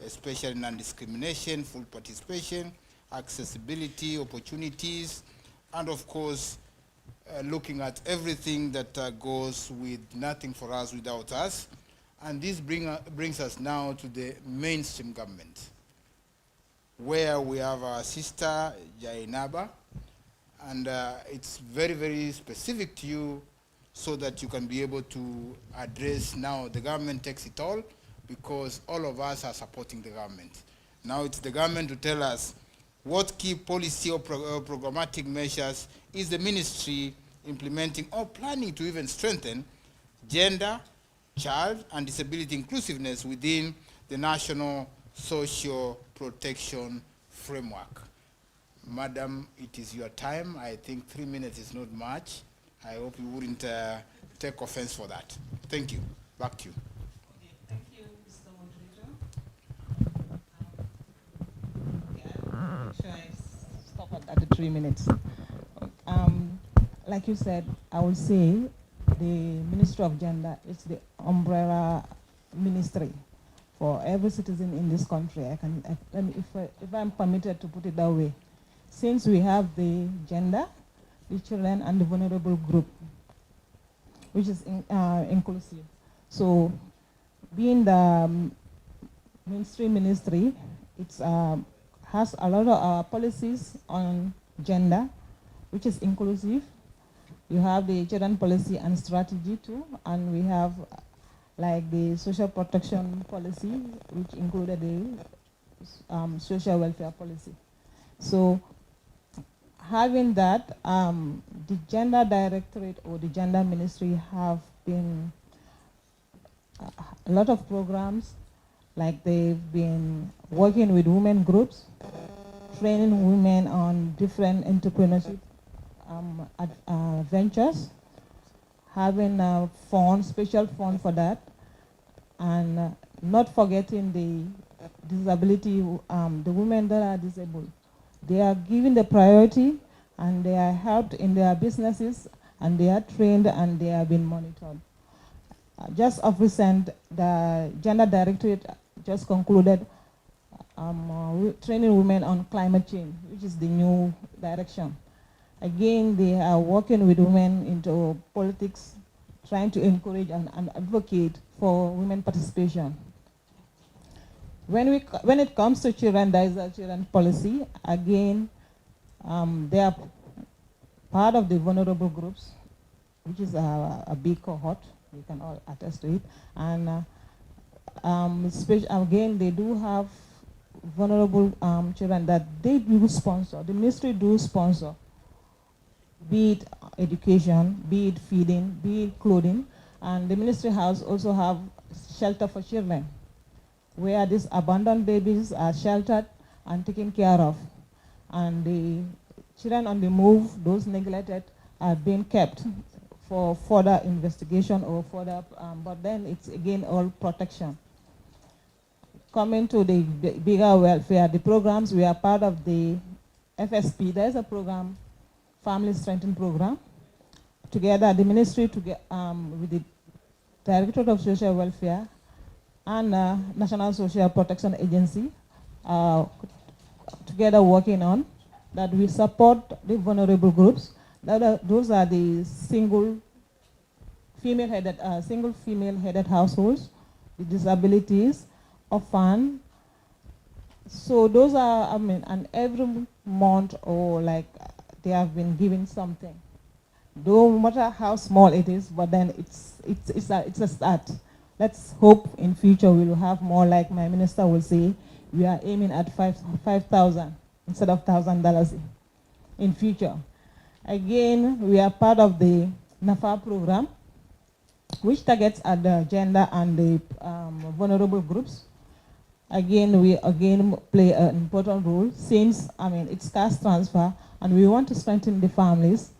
especially non-discrimination, full participation, accessibility, opportunities, and of course, looking at everything that goes with nothing for us without us. And this brings us now to the mainstream government, where we have our sister, Jainaba, and it's very, very specific to you so that you can be able to address now. The government takes it all because all of us are supporting the government. Now it's the government to tell us what key policy or programmatic measures is the ministry implementing or planning to even strengthen gender, child, and disability inclusiveness within the National Social Protection Framework. Madam, it is your time. I think 3 minutes is not much. I hope you wouldn't take offense for that. Thank you. Back to you. Thank you, Mr. Moderator. Make sure I stop at the 3 minutes. Like you said, I will say the Ministry of Gender is the umbrella ministry for every citizen in this country. If I'm permitted to put it that way, since we have the gender, the children, and the vulnerable group, which is inclusive. So, being the mainstream ministry, it has a lot of policies on gender, which is inclusive. You have the children policy and strategy too, and we have like the social protection policy, which included the social welfare policy. So having that, the gender directorate or the gender ministry have been a lot of programs, like they've been working with women groups, training women on different entrepreneurship ventures, having a fund, special fund for that, and not forgetting the disability, the women that are disabled. They are given the priority, and they are helped in their businesses, and they are trained, and they are being monitored. Just of recent, the Gender Directorate just concluded training women on climate change, which is the new direction. Again, they are working with women into politics, trying to encourage and advocate for women participation. When it comes to children, there is a children policy. Again, they are part of the vulnerable groups, which is a big cohort. We can all attest to it. And again, they do have vulnerable children that they do sponsor. The ministry do sponsor, be it education, be it feeding, be it clothing. And the ministry house also have shelter for children, where these abandoned babies are sheltered and taken care of. And the children on the move, those neglected, are being kept for further investigation or further, but then it's again all protection. Coming to the bigger welfare, the programs, we are part of the FSP. There's a program, Family Strengthening Program. Together, the ministry with the Directorate of Social Welfare and National Social Protection Agency together working on that we support the vulnerable groups. Those are the single female-headed households, the disabilities, orphan. So those are, and every month or like they have been given something. No matter how small it is, but then it's a start. Let's hope in future we will have more. Like my minister will say, we are aiming at 5,000 instead of $1,000 in future. Again, we are part of the NAFA program, which targets at the gender and the vulnerable groups. Again, we play an important role since, it's cash transfer and we want to strengthen the families.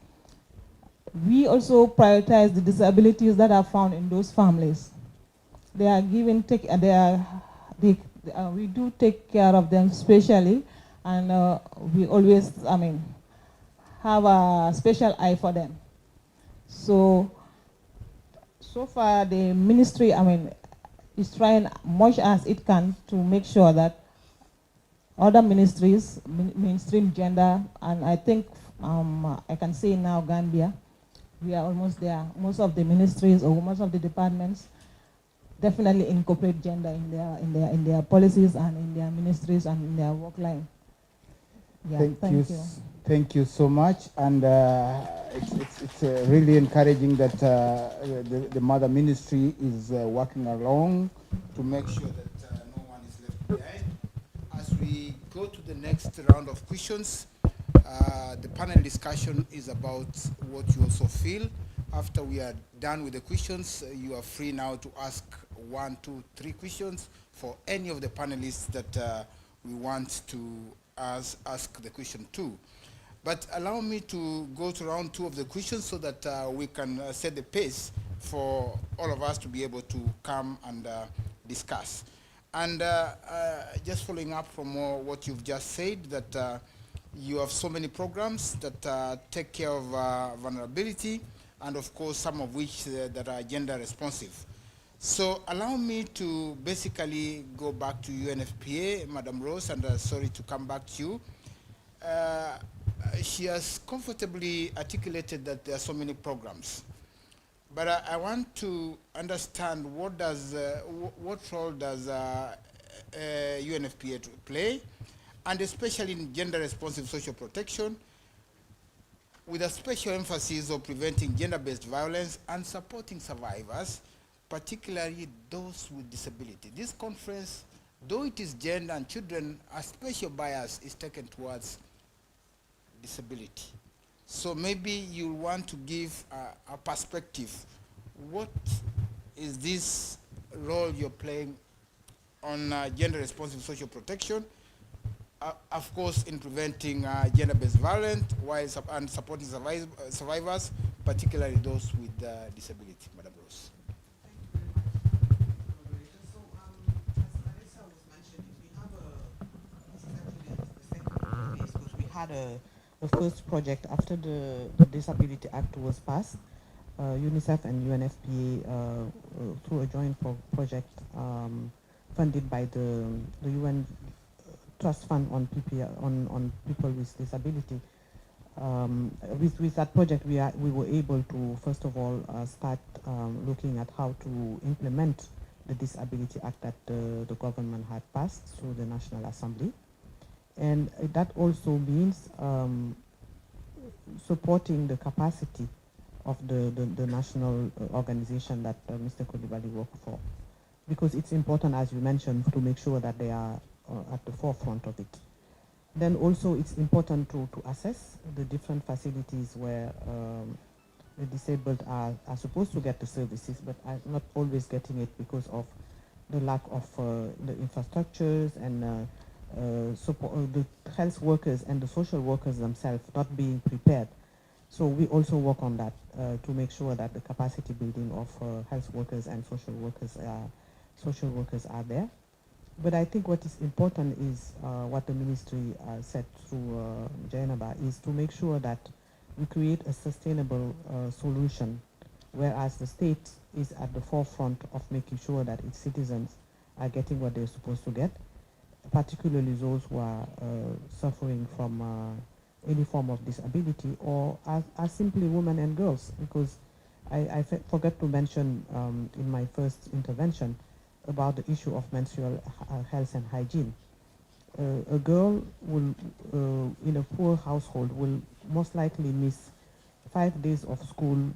We also prioritize the disabilities that are found in those families. They are given, we do take care of them specially, and we always, have a special eye for them. So far the ministry, is trying much as it can to make sure that other ministries mainstream gender, and I think I can say now Gambia, we are almost there. Most of the ministries or most of the departments definitely incorporate gender in their policies and in their ministries and in their work line. Yeah, thank you. Thank you so much, and it's really encouraging that the mother ministry is working along to make sure that no one is left behind. As we go to the next round of questions, the panel discussion is about what you also feel. After we are done with the questions, you are free now to ask 1, 2, 3 questions for any of the panelists that we want to ask the question to. But allow me to go to round 2 of the questions so that we can set the pace for all of us to be able to come and discuss. And just following up from what you've just said, that you have so many programs that take care of vulnerability, and of course some of which that are gender responsive. So allow me to basically go back to UNFPA, Madam Rose, and sorry to come back to you. She has comfortably articulated that there are so many programs, but I want to understand what role does UNFPA play, and especially in gender responsive social protection, with a special emphasis on preventing gender-based violence and supporting survivors, particularly those with disability. This conference, though it is gender and children, a special bias is taken towards disability. So maybe you want to give a perspective. What is this role you're playing on gender responsive social protection? Of course, in preventing gender-based violence and supporting survivors, particularly those with disability. Madam Rose. We had a first project after the Disability Act was passed. UNICEF and UNFPA, through a joint project funded by the UN Trust Fund on people with disability. With that project, we were able to, first of all, start looking at how to implement the Disability Act that the government had passed through the National Assembly. And that also means supporting the capacity of the national organization that Mr. Coulibaly worked for. Because it's important, as you mentioned, to make sure that they are at the forefront of it. Then also it's important to assess the different facilities where the disabled are supposed to get the services, but are not always getting it because of the lack of the infrastructures and support, the health workers and the social workers themselves not being prepared. So we also work on that to make sure that the capacity building of health workers and social workers are there. But I think what is important is what the ministry said through Jainaba, is to make sure that we create a sustainable solution, whereas the state is at the forefront of making sure that its citizens are getting what they're supposed to get, particularly those who are suffering from any form of disability or are simply women and girls. Because I forgot to mention in my first intervention about the issue of menstrual health and hygiene. a girl will, in a poor household will most likely miss 5 days of school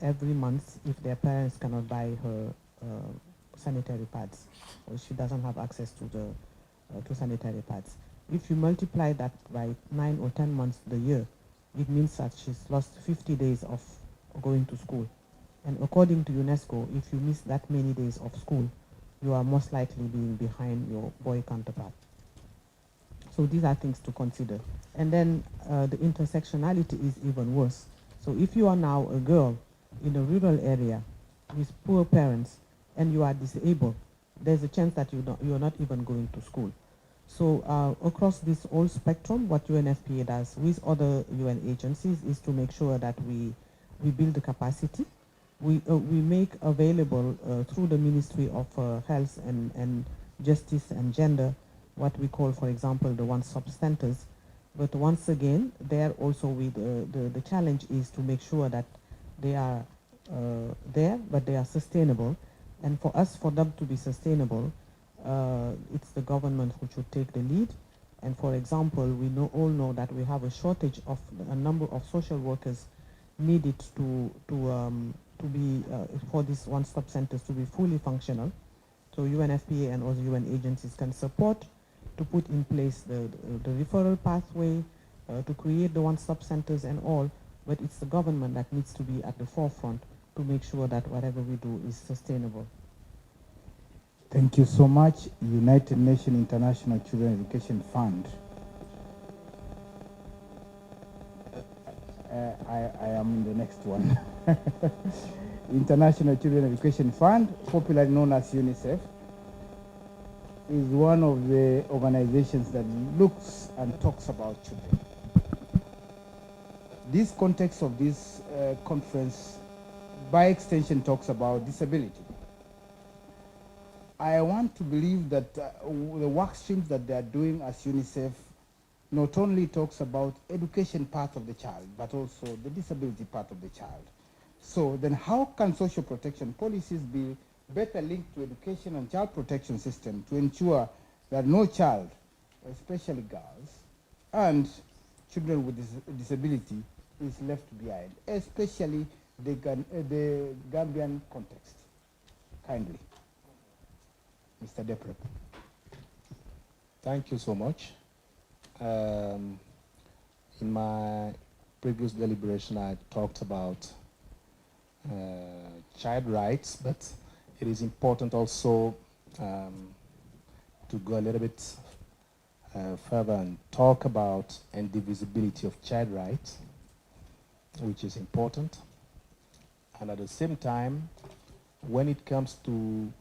every month if their parents cannot buy her sanitary pads, or she doesn't have access to the to sanitary pads. If you multiply that by 9 or 10 months the year, it means that she's lost 50 days of going to school. And according to UNESCO, if you miss that many days of school, you are most likely being behind your boy counterpart. So these are things to consider. And then the intersectionality is even worse. So if you are now a girl in a rural area with poor parents and you are disabled, there's a chance that you're not even going to school. So across this whole spectrum, what UNFPA does with other UN agencies is to make sure that we build the capacity. We make available through the Ministry of Health and Justice and Gender what we call, for example, the one-stop centers. But once again, there also the challenge is to make sure that they are there, but they are sustainable. And for us, for them to be sustainable, it's the government who should take the lead. And for example, we all know that we have a shortage of a number of social workers needed to be for these one-stop centers to be fully functional. So UNFPA and other UN agencies can support to put in place the referral pathway, to create the one-stop centers and all, but it's the government that needs to be at the forefront to make sure that whatever we do is sustainable. Thank you so much. United Nations International Children Education Fund. I am the next one. International Children Education Fund, popularly known as UNICEF, is one of the organizations that looks and talks about children. This context of this conference, by extension, talks about disability. I want to believe that the work streams that they are doing as UNICEF not only talks about education part of the child, but also the disability part of the child. So then how can social protection policies be better linked to education and child protection system to ensure that no child, especially girls, and children with disability is left behind, especially the Gambian context? Kindly. Mr. Deprep. Thank you so much. In my previous deliberation, I talked about child rights, but it is important also to go a little bit further and talk about indivisibility of child rights, which is important. And at the same time, when it comes to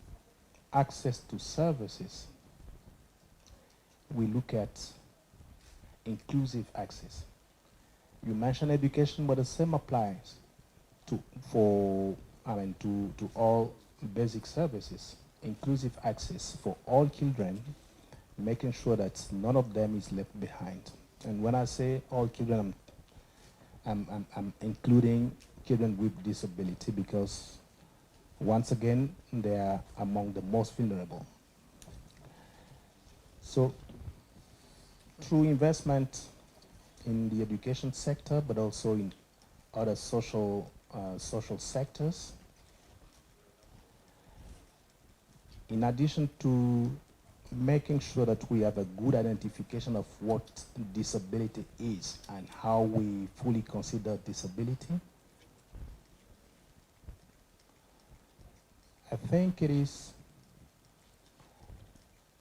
access to services, we look at inclusive access. You mentioned education, but the same applies to all basic services. Inclusive access for all children, making sure that none of them is left behind. And when I say all children, I'm including children with disability, because once again, they are among the most vulnerable. So through investment in the education sector, but also in other social sectors, in addition to making sure that we have a good identification of what disability is and how we fully consider disability, I think it is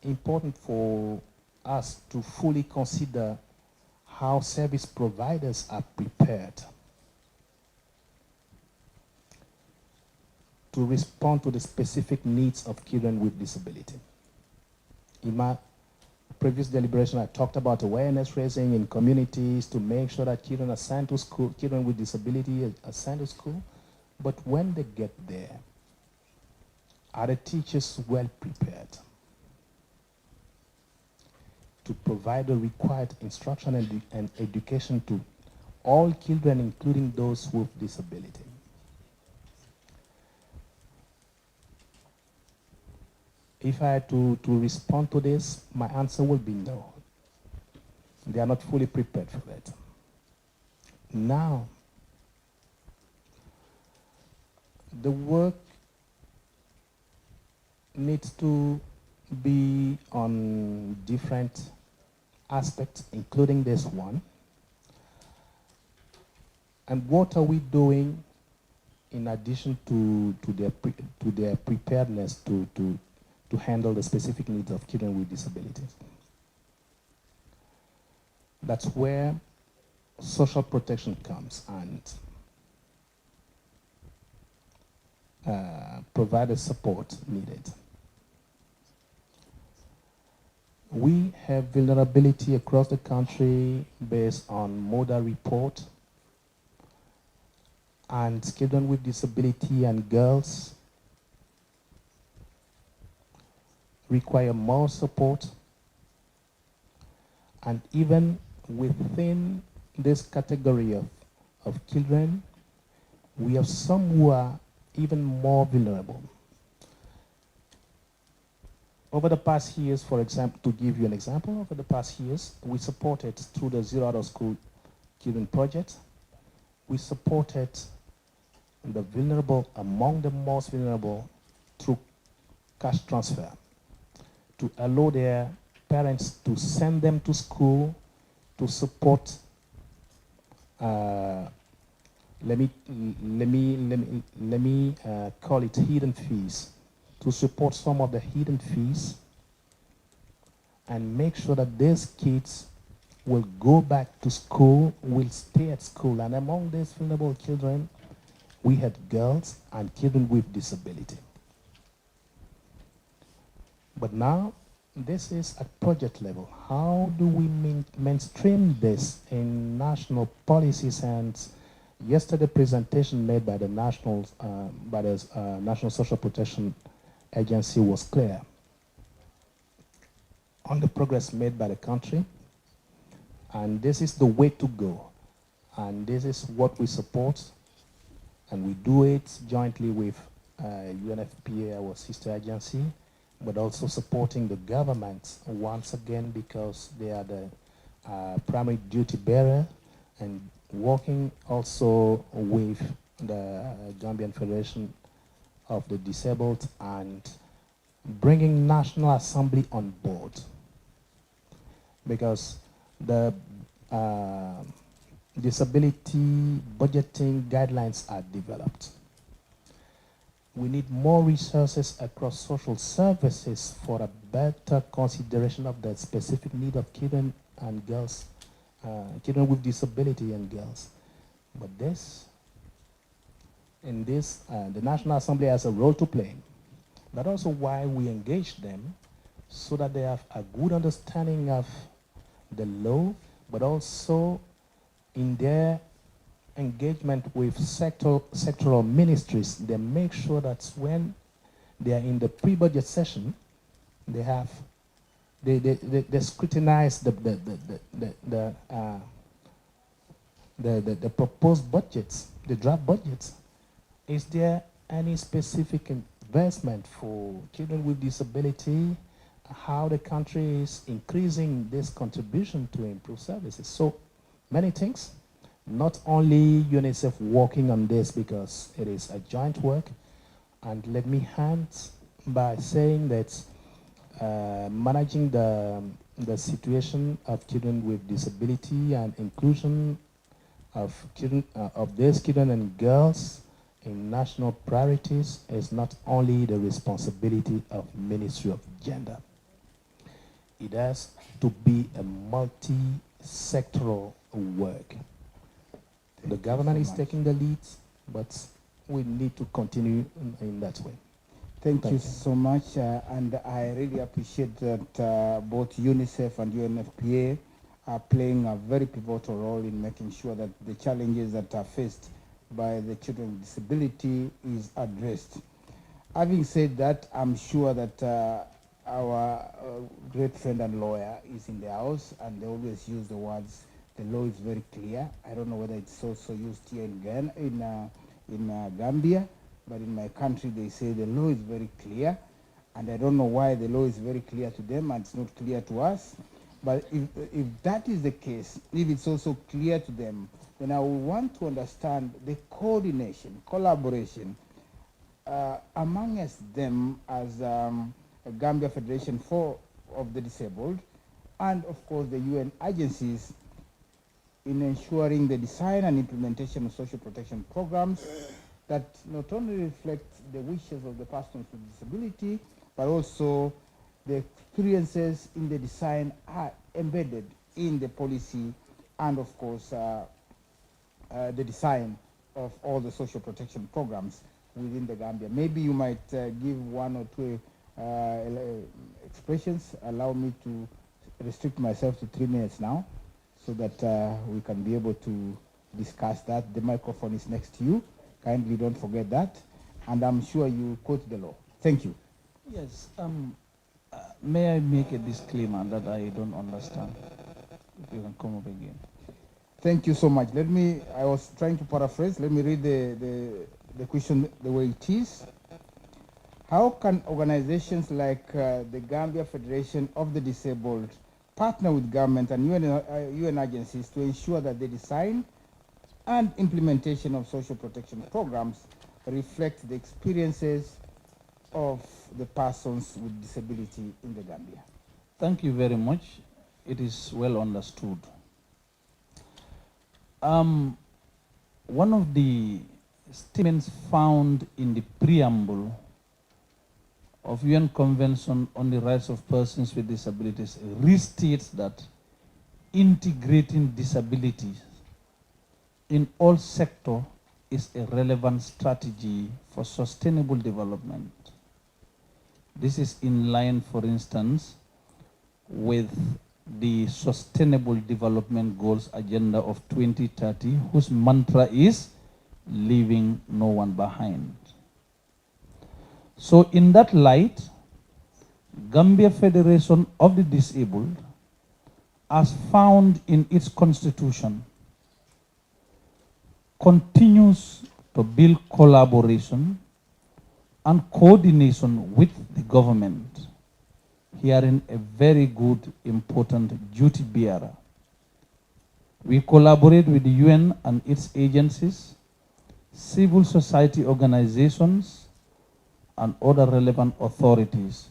important for us to fully consider how service providers are prepared to respond to the specific needs of children with disability. In my previous deliberation, I talked about awareness raising in communities to make sure that children are sent to school, children with disability are sent to school, but when they get there, are the teachers well prepared to provide the required instruction and education to all children, including those with disability? If I had to respond to this, my answer will be no. They are not fully prepared for that. Now, the work needs to be on different aspects, including this one. And what are we doing in addition to their preparedness to handle the specific needs of children with disabilities? That's where social protection comes and provide the support needed. We have vulnerability across the country based on MODA report, and children with disability and girls require more support. And even within this category of children, we have some who are even more vulnerable. Over the past years, for example, to give you an example, over the past years, we supported through the Zero Out of School Children Project, we supported the vulnerable, among the most vulnerable, through cash transfer, to allow their parents to send them to school, to support, let me call it hidden fees, to support some of the hidden fees and make sure that these kids will go back to school, will stay at school. And among these vulnerable children, we had girls and children with disability. But now, this is at project level. How do we mainstream this in national policies? And yesterday presentation made by the National Social Protection Agency was clear on the progress made by the country, and this is the way to go, and this is what we support, and we do it jointly with UNFPA, our sister agency, but also supporting the government once again because they are the primary duty bearer, and working also with the Gambian Federation of the Disabled and bringing National Assembly on board, because the disability budgeting guidelines are developed. We need more resources across social services for a better consideration of the specific need of children and girls, children with disability and girls. But the National Assembly has a role to play. That's also why we engage them, so that they have a good understanding of the law, but also in their engagement with sectoral ministries, they make sure that when they are in the pre-budget session, they scrutinize the proposed budgets, the draft budgets. Is there any specific investment for children with disability? How the country is increasing this contribution to improve services? So many things. Not only UNICEF working on this because it is a joint work, and let me end by saying that managing the situation of children with disability and inclusion of children, of these children and girls in national priorities is not only the responsibility of Ministry of Gender. It has to be a multi-sectoral work. The government is taking the lead, but we need to continue in that way. Thank you so much, and I really appreciate that both UNICEF and UNFPA are playing a very pivotal role in making sure that the challenges that are faced by the children with disability is addressed. Having said that, I'm sure that our great friend and lawyer is in the house, and they always use the words, the law is very clear. I don't know whether it's also used here in Ghana, in Gambia, but in my country they say the law is very clear, And I don't know why the law is very clear to them and it's not clear to us. But if that is the case, if it's also clear to them, then I will want to understand the coordination, collaboration amongst them as a Gambia Federation of the Disabled, and of course the UN agencies in ensuring the design and implementation of social protection programs that not only reflect the wishes of the persons with disability, but also the experiences in the design are embedded in the policy and of course the design of all the social protection programs within the Gambia. Maybe you might give one or two expressions. Allow me to restrict myself to 3 minutes now so that we can be able to discuss that. The microphone is next to you. Kindly don't forget that. And I'm sure you quote the law. Thank you. Yes. May I make a disclaimer that I don't understand? If you can come up again. Thank you so much. I was trying to paraphrase. Let me read the question the way it is. How can organizations like the Gambia Federation of the Disabled partner with government and UN agencies to ensure that the design and implementation of social protection programs reflect the experiences of the persons with disability in the Gambia? Thank you very much. It is well understood. One of the statements found in the preamble of UN Convention on the Rights of Persons with Disabilities restates that integrating disabilities in all sectors is a relevant strategy for sustainable development. This is in line, for instance, with the Sustainable Development Goals Agenda of 2030, whose mantra is leaving no one behind. So in that light, Gambia Federation of the Disabled, as found in its constitution, continues to build collaboration and coordination with the government, herein a very good, important duty bearer. We collaborate with the UN and its agencies, civil society organizations, and other relevant authorities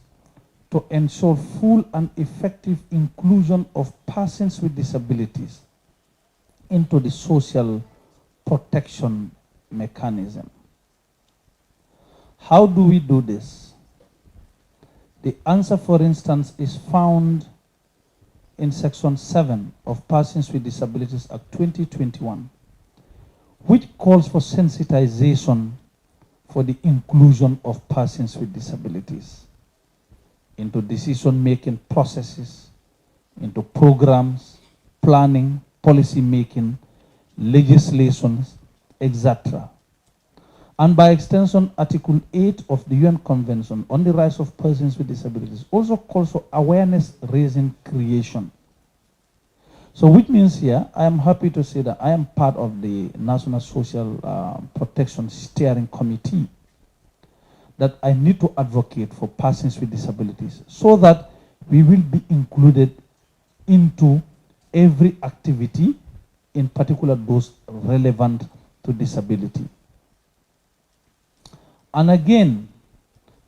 to ensure full and effective inclusion of persons with disabilities into the social protection mechanism. How do we do this? The answer, for instance, is found in Section 7 of Persons with Disabilities Act 2021, which calls for sensitization for the inclusion of persons with disabilities into decision-making processes, into programs, planning, policy making, legislations, etc. And by extension, Article 8 of the UN Convention on the Rights of Persons with Disabilities also calls for awareness-raising creation. So which means here, I am happy to say that I am part of the National Social Protection Steering Committee, that I need to advocate for persons with disabilities so that we will be included into every activity, in particular those relevant to disability. And again,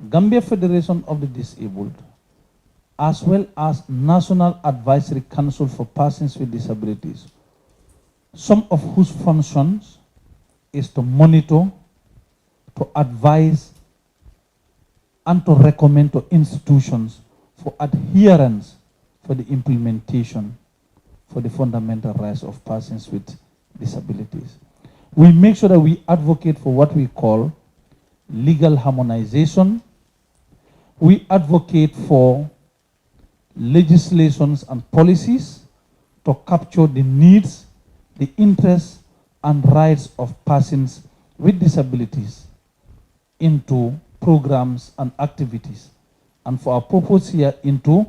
Gambia Federation of the Disabled, as well as National Advisory Council for Persons with Disabilities, some of whose functions is to monitor, to advise, and to recommend to institutions for adherence for the implementation for the fundamental rights of persons with disabilities. We make sure that we advocate for what we call legal harmonization. We advocate for legislations and policies to capture the needs, the interests, and rights of persons with disabilities into programs and activities, and for our purpose here into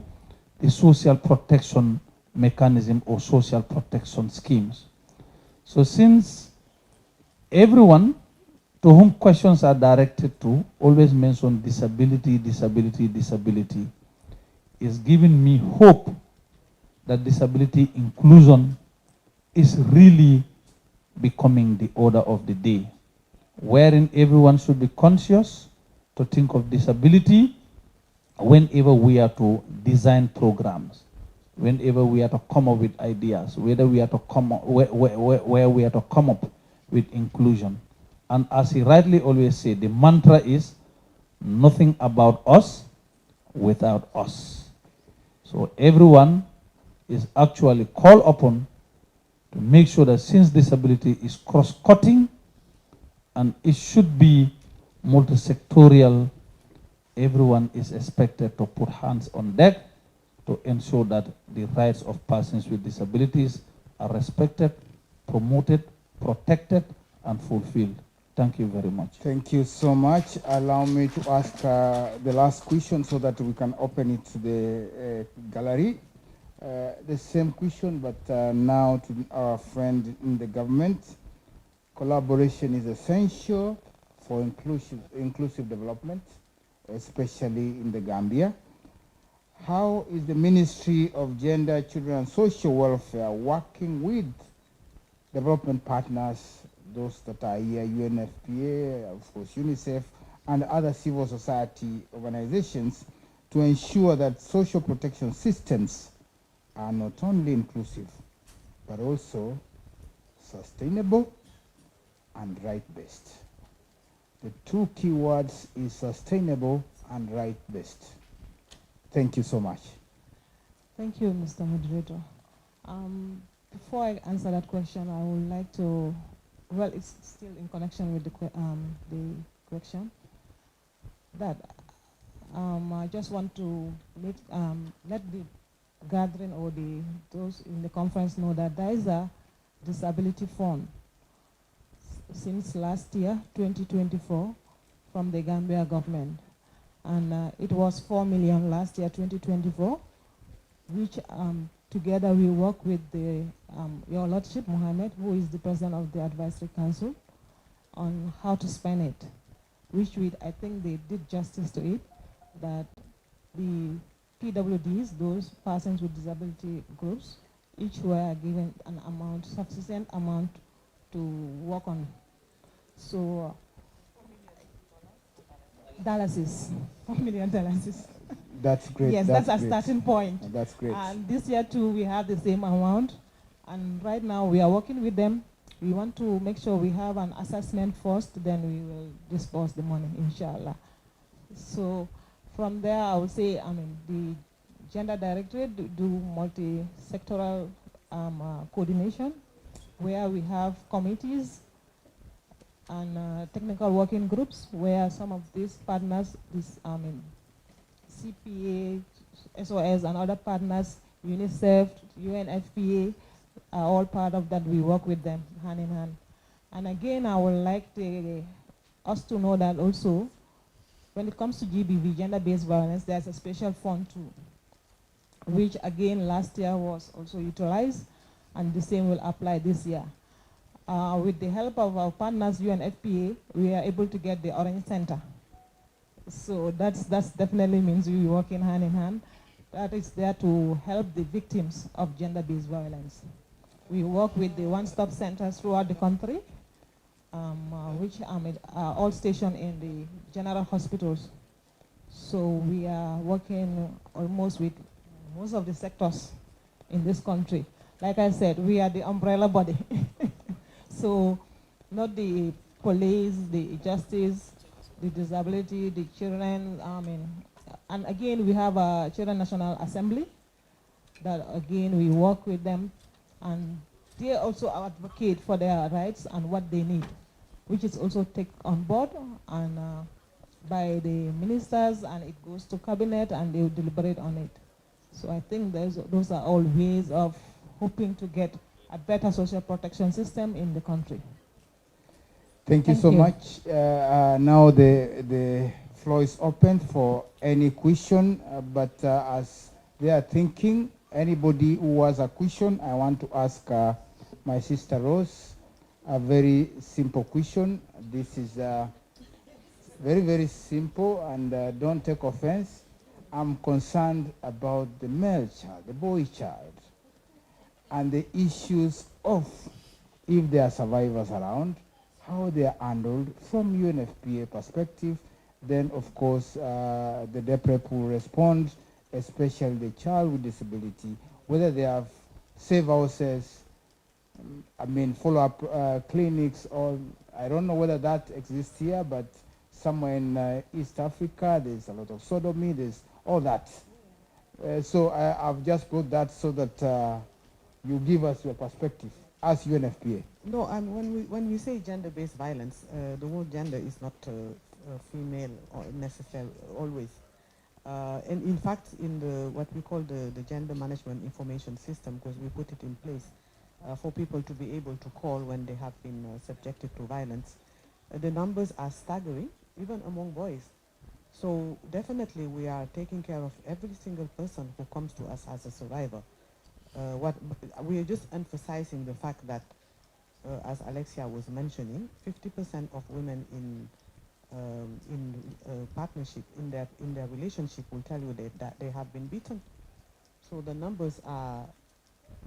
the social protection mechanism or social protection schemes. So since everyone to whom questions are directed to always mention disability, disability, disability, is giving me hope that disability inclusion is really becoming the order of the day, wherein everyone should be conscious to think of disability whenever we are to design programs, whenever we are to come up with ideas, whether we are to come up, where we are to come up with inclusion. And as he rightly always said, the mantra is nothing about us without us. So everyone is actually called upon to make sure that since disability is cross-cutting and it should be multi-sectorial, everyone is expected to put hands on deck to ensure that the rights of persons with disabilities are respected, promoted, protected, and fulfilled. Thank you very much. Thank you so much. Allow me to ask the last question so that we can open it to the gallery. The same question, but now to our friend in the government. Collaboration is essential for inclusive development, especially in the Gambia. How is the Ministry of Gender, Children and Social Welfare working with development partners, those that are here, UNFPA, of course UNICEF, and other civil society organizations to ensure that social protection systems are not only inclusive, but also sustainable and right-based? The two key words is sustainable and right-based. Thank you so much. Thank you, Mr. Moderator. Before I answer that question, I would like to, well, it's still in connection with the question, that I just want to let the gathering or those in the conference know that there is a disability fund since last year, 2024, from the Gambia government. And it was 4 million last year, 2024, which together we work with Your Lordship Mohammed, who is the president of the Advisory Council, on how to spend it, which I think they did justice to it, that the PWDs, those persons with disability groups, each were given an amount, sufficient amount to work on. So, $4 million. That's great. Yes, that's a starting point. That's great. And this year too, we have the same amount. And right now we are working with them. We want to make sure we have an assessment first, then we will disperse the money, inshallah. So from there, I would say, the Gender Directorate do multi-sectoral coordination, where we have committees and technical working groups, where some of these partners, CPA, SOS, and other partners, UNICEF, UNFPA, are all part of that. We work with them hand in hand. And again, I would like us to know that also, when it comes to GBV, gender-based violence, there's a special fund too, which again last year was also utilized, and the same will apply this year. With the help of our partners, UNFPA, we are able to get the Orange Center. So that's definitely means we working hand in hand. That is there to help the victims of gender-based violence. We work with the one-stop centers throughout the country, which are all stationed in the general hospitals. So we are working almost with most of the sectors in this country. Like I said, we are the umbrella body. So not the police, the justice, the disability, the children, and again we have a Children National Assembly that again we work with them, and they also advocate for their rights and what they need, which is also taken on board and by the ministers, and it goes to cabinet and they will deliberate on it. So I think those are all ways of hoping to get a better social protection system in the country. Thank you so much. Now the floor is open for any question, but as they are thinking, anybody who has a question, I want to ask my sister Rose. a very simple question. This is very, very simple, and don't take offense. I'm concerned about the male child, the boy child, and the issues of, if there are survivors around, how they are handled from UNFPA perspective. Then, of course, the DEPREP will respond, especially the child with disability, whether they have safe houses, follow-up clinics, or I don't know whether that exists here, but somewhere in East Africa, there's a lot of sodomy, there's all that. So I've just brought that so that you give us your perspective as UNFPA. No, and when we say gender-based violence, the word gender is not female or necessarily always. And in fact, in what we call the gender management information system, because we put it in place for people to be able to call when they have been subjected to violence, the numbers are staggering, even among boys. So definitely we are taking care of every single person who comes to us as a survivor. We are just emphasizing the fact that, as Alexia was mentioning, 50% of women in partnership, in their relationship, will tell you that they have been beaten. So the numbers are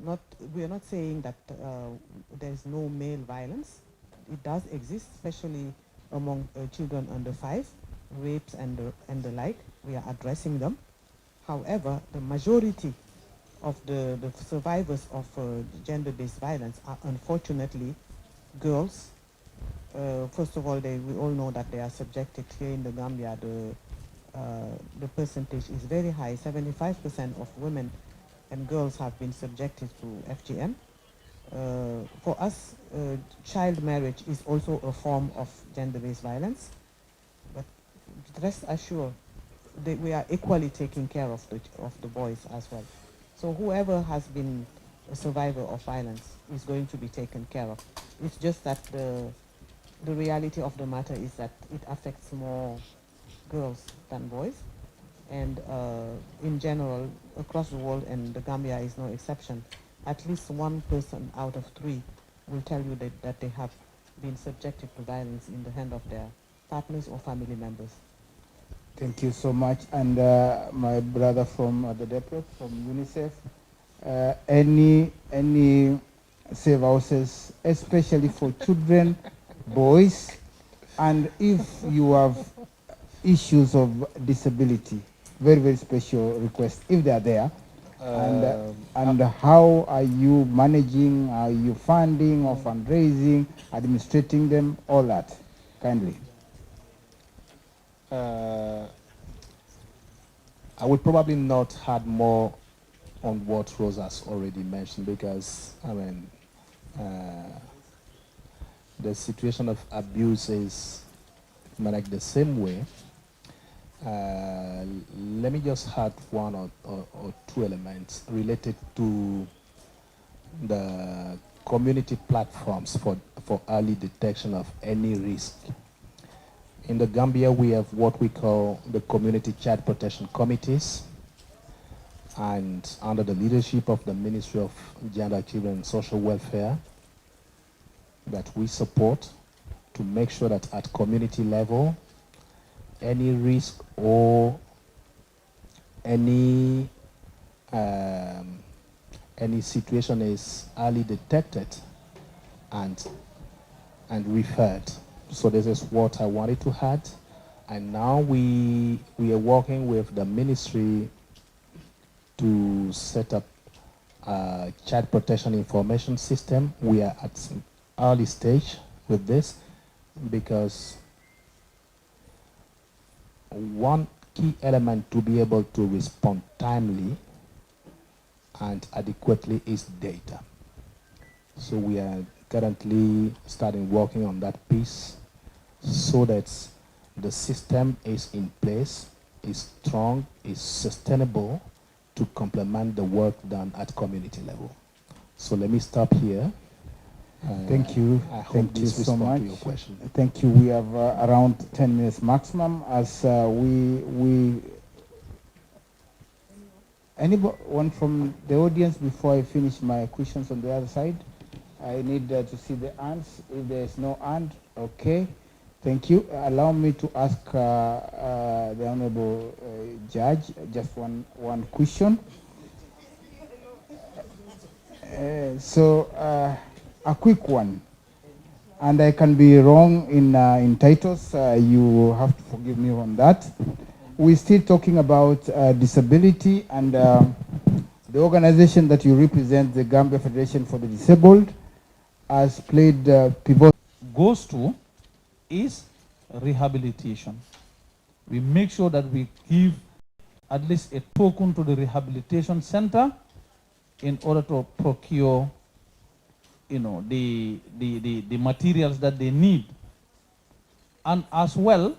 not, we are not saying that there is no male violence. It does exist, especially among children under 5, rapes and the like. We are addressing them. However, the majority of the survivors of gender-based violence are unfortunately girls. First of all, we all know that they are subjected here in the Gambia. The percentage is very high. 75% of women and girls have been subjected to FGM. For us, child marriage is also a form of gender-based violence. But rest assured, we are equally taking care of the boys as well. So whoever has been a survivor of violence is going to be taken care of. It's just that the reality of the matter is that it affects more girls than boys. And in general, across the world, and the Gambia is no exception, at least one person out of 3 will tell you that they have been subjected to violence in the hand of their partners or family members. Thank you so much. And my brother from the DEPREP, from UNICEF, any safe houses, especially for children, boys, and if you have issues of disability, very, very special request, if they are there. And how are you managing, are you funding or fundraising, administrating them, all that, kindly. I would probably not add more on what Rose has already mentioned, because the situation of abuse is like the same way. Let me just add one or 2 elements related to the community platforms for early detection of any risk. In the Gambia, we have what we call the community child protection committees, and under the leadership of the Ministry of Gender, Children and Social Welfare, that we support to make sure that at community level, any risk or any situation is early detected and referred. So this is what I wanted to add. And now we are working with the ministry to set up a child protection information system. We are at early stage with this, because one key element to be able to respond timely and adequately is data. So we are currently starting working on that piece, so that the system is in place, is strong, is sustainable to complement the work done at community level. So let me stop here. Thank you. I hope Thank you this so much. to your question. Thank you. We have around 10 minutes maximum. As anyone from the audience, before I finish my questions on the other side, I need to see the hands. If there is no hand, okay. Thank you. Allow me to ask the Honorable Judge just one question. A quick one, and I can be wrong in titles. You have to forgive me on that. We're still talking about disability, and the organization that you represent, the Gambia Federation for the Disabled, has played pivotal. Goes to is rehabilitation. We make sure that we give at least a token to the rehabilitation center in order to procure, you know, the materials that they need. And as well,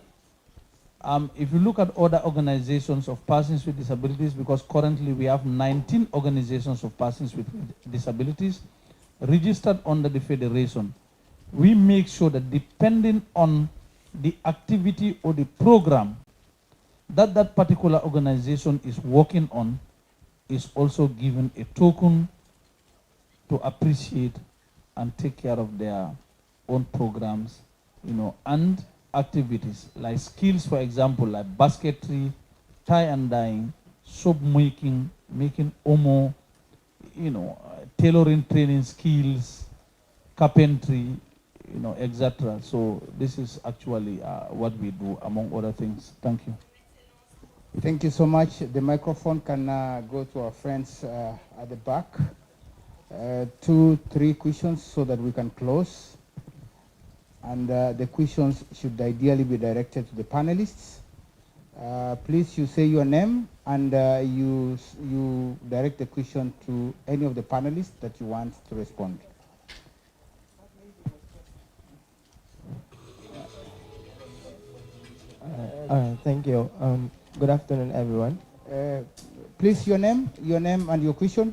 if you look at other organizations of persons with disabilities, because currently we have 19 organizations of persons with disabilities registered under the Federation, we make sure that depending on the activity or the program that that particular organization is working on, is also given a token to appreciate and take care of their own programs, you know, and activities like skills, for example, like basketry, tie and dyeing, soap making, making omo, you know, tailoring training skills, carpentry, you know, etc. So this is actually what we do, among other things. Thank you. Thank you so much. The microphone can go to our friends at the back. 2, 3 questions so that we can close. And the questions should ideally be directed to the panelists. Please, you say your name and you direct the question to any of the panelists that you want to respond. Thank you. Good afternoon, everyone. Please, your name and your question.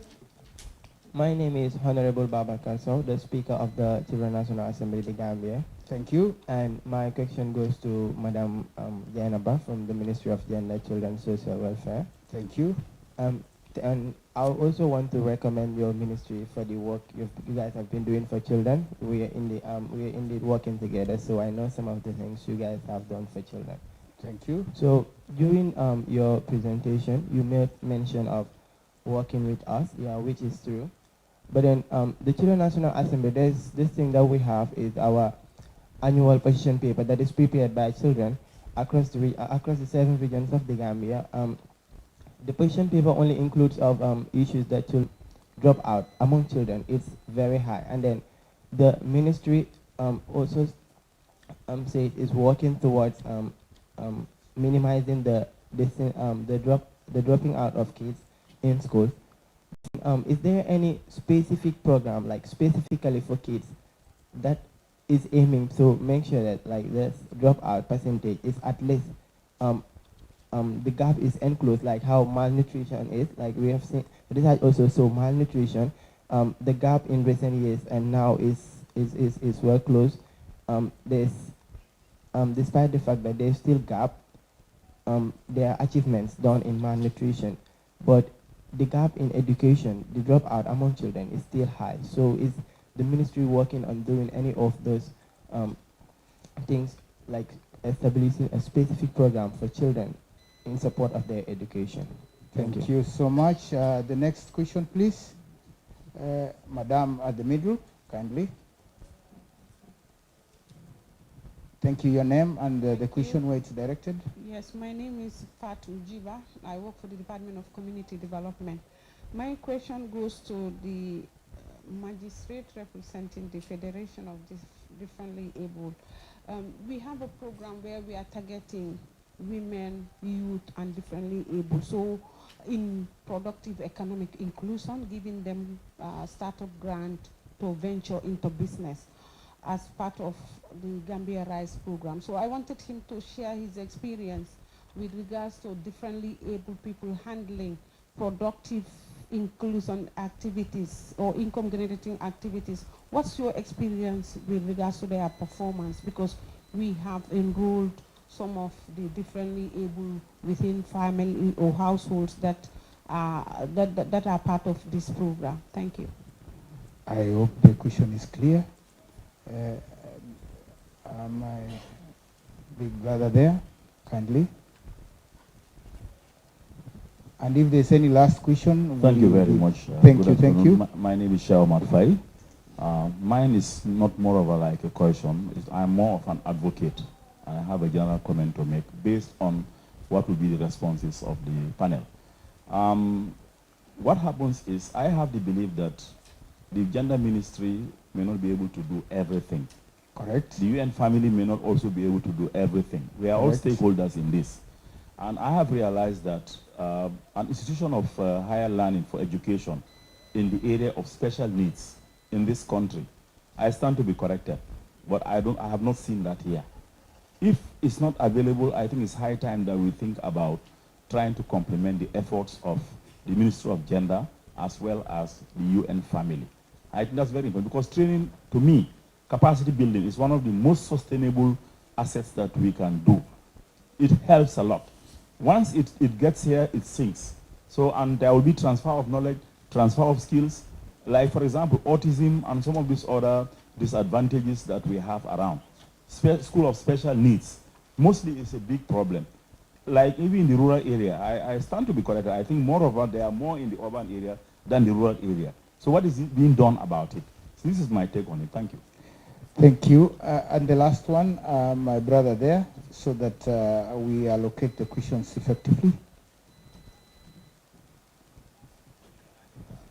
My name is Honorable Baba Kanso, the Speaker of the Children National Assembly of the Gambia. Thank you. And my question goes to Madam Jainaba from the Ministry of Gender, Children, Social Welfare. Thank you. And I also want to recommend your ministry for the work you guys have been doing for children. We are indeed working together, so I know some of the things you guys have done for children. Thank you. So during your presentation, you made mention of working with us, yeah, which is true. But then the Children National Assembly, there's this thing that we have is our annual position paper that is prepared by children across the 7 regions of the Gambia. The position paper only includes of issues that children drop out among children. It's very high, and then the ministry also say is working towards minimizing the dropping out of kids in schools. Is there any specific program, like specifically for kids, that is aiming to make sure that like this dropout percentage is at least the gap is enclosed, like how malnutrition is, like we have seen research also so malnutrition, the gap in recent years and now is well closed. There's despite the fact that there's still gap, there are achievements done in malnutrition, but the gap in education, the dropout among children is still high. So is the ministry working on doing any of those things, like establishing a specific program for children in support of their education? Thank you so much. The next question, please. Madam at the middle, kindly. Thank you. Your name and the question where it's directed. Yes, my name is Fatou Jiba. I work for the Department of Community Development. My question goes to the magistrate representing the Federation of Differently Abled. We have a program where we are targeting women, youth, and differently able. So in productive economic inclusion, giving them startup grant to venture into business as part of the Gambia Rise program. So I wanted him to share his experience with regards to differently able people handling productive inclusion activities or income generating activities. What's your experience with regards to their performance? Because we have enrolled some of the differently able within family or households that are part of this program. Thank you. I hope the question is clear. My big brother there, kindly. And if there's any last question, thank you very much. Thank you. My name is Shao Matfai. Mine is not more of like a question. I'm more of an advocate. I have a general comment to make based on what will be the responses of the panel. What happens is I have the belief that the gender ministry may not be able to do everything. Correct. The UN family may not also be able to do everything. We are all stakeholders in this. And I have realized that an institution of higher learning for education in the area of special needs in this country, I stand to be corrected, but I have not seen that here. If it's not available, I think it's high time that we think about trying to complement the efforts of the Ministry of Gender as well as the UN family. I think that's very important because training, to me, capacity building is one of the most sustainable assets that we can do. It helps a lot. Once it gets here, it sinks. So, and there will be transfer of knowledge, transfer of skills, like for example, autism and some of these other disadvantages that we have around. School of special needs, mostly is a big problem. Like even in the rural area, I stand to be corrected. I think more of that, they are more in the urban area than the rural area. So what is being done about it? So this is my take on it. Thank you. Thank you. And the last one, my brother there, so that we allocate the questions effectively.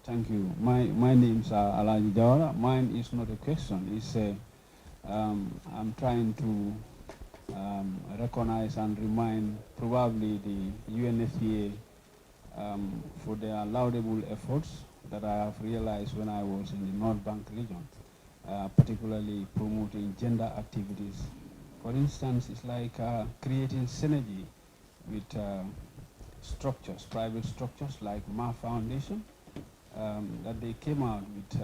Thank you. My name is Alaji Jawara. Mine is not a question. It's I'm trying to recognize and remind probably the UNFPA for their laudable efforts that I have realized when I was in the North Bank region, particularly promoting gender activities. For instance, it's like creating synergy with structures, private structures like Ma Foundation, that they came out with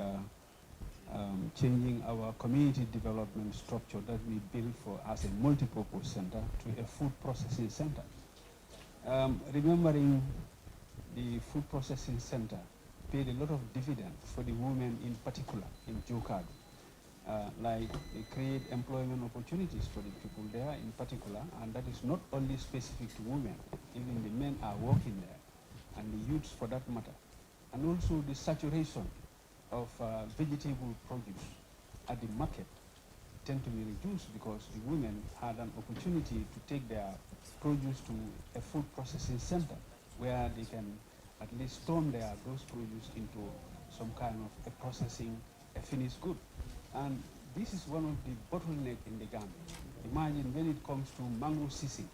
changing our community development structure that we built for as a multi-purpose center to a food processing center. Remembering the food processing center paid a lot of dividends for the women in particular in Jokadu. Like they create employment opportunities for the people there in particular, and that is not only specific to women, even the men are working there, and the youths for that matter. And also the saturation of vegetable produce at the market tend to be reduced because the women had an opportunity to take their produce to a food processing center where they can at least turn those produce into some kind of a processing, a finished good. And this is one of the bottlenecks in the Gambia. Imagine when it comes to mango season,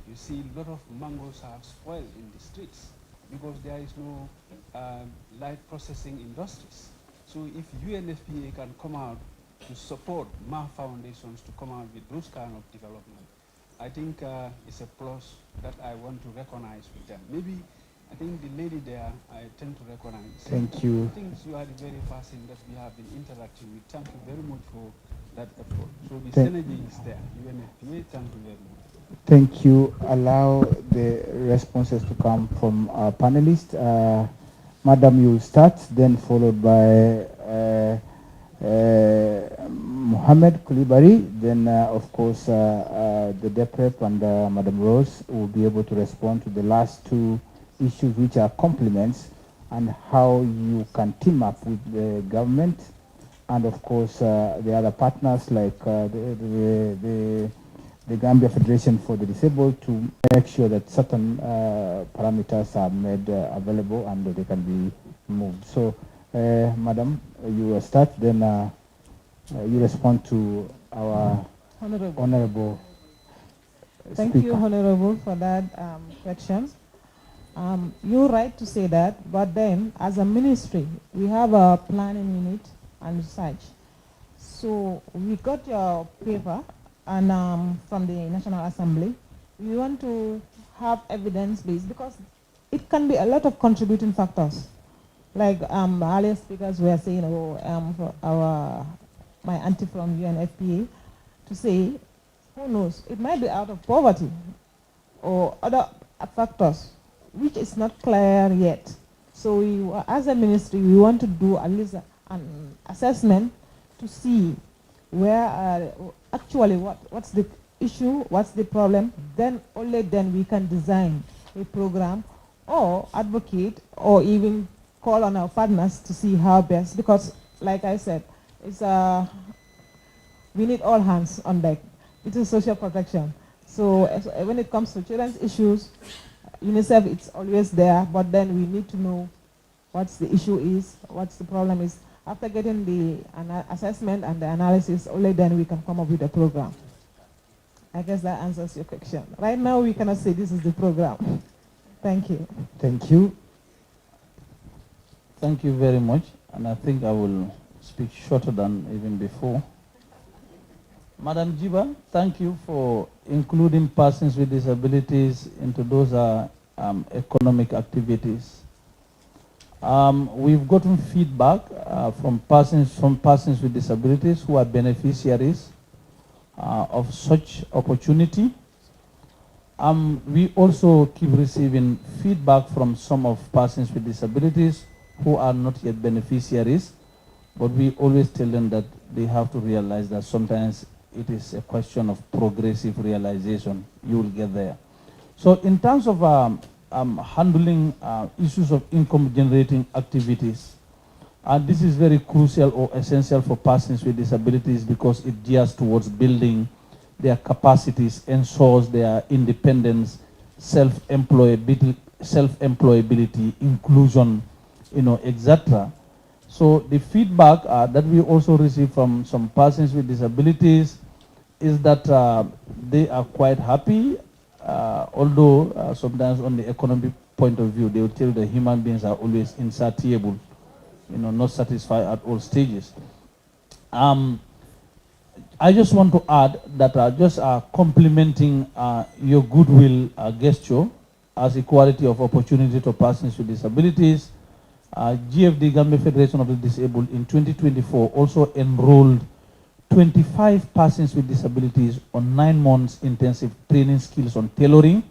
you see a lot of mangoes are spoiled in the streets because there is no light processing industries. So if UNFPA can come out to support Ma foundations to come out with those kind of development, I think it's a plus that I want to recognize with them. Maybe, I think the lady there, I tend to recognize. Thank you. I think you are the very person that we have been interacting with. Thank you very much for that effort. So the synergy is there. UNFPA, thank you very much. Thank you. Allow the responses to come from our panelists. Madam, you will start, then followed by Mohammed Kulibari, then of course the DEPREP and Madam Rose will be able to respond to the last two issues which are complements and how you can team up with the government and of course the other partners like the Gambia Federation for the Disabled to make sure that certain parameters are made available and they can be moved. So, Madam, you will start, then you respond to our honorable Thank speaker. you, Honorable, for that question. You're right to say that, but then as a ministry, we have a planning unit and such. So we got your paper and from the National Assembly. We want to have evidence-based because it can be a lot of contributing factors. Like earlier speakers were saying, for my auntie from UNFPA, to say, who knows, it might be out of poverty or other factors, which is not clear yet. So we, as a ministry, we want to do at least an assessment to see where actually what's the issue, what's the problem. Then only then we can design a program or advocate or even call on our partners to see how best, because like I said, it's we need all hands on deck. It is social protection. So when it comes to children's issues, UNICEF, it's always there, but then we need to know what's the issue is, what's the problem is. After getting the assessment and the analysis, only then we can come up with a program. I guess that answers your question. Right now, we cannot say this is the program. Thank you. Thank you. Thank you very much. And I think I will speak shorter than even before. Madam Jiba, thank you for including persons with disabilities into those economic activities. We've gotten feedback from persons with disabilities who are beneficiaries of such opportunity. We also keep receiving feedback from some of persons with disabilities who are not yet beneficiaries, but we always tell them that they have to realize that sometimes it is a question of progressive realization. You will get there. So in terms of handling issues of income generating activities, this is very crucial or essential for persons with disabilities because it gears towards building their capacities, ensures their independence, self-employability, inclusion, etc. So the feedback that we also receive from some persons with disabilities is that they are quite happy, although sometimes on the economic point of view, they will tell you that human beings are always insatiable, not satisfied at all stages. I just want to add that just complementing your goodwill gesture as equality of opportunity to persons with disabilities, GFD, Gambia Federation of the Disabled, in 2024 also enrolled 25 persons with disabilities on 9 months intensive training skills on tailoring.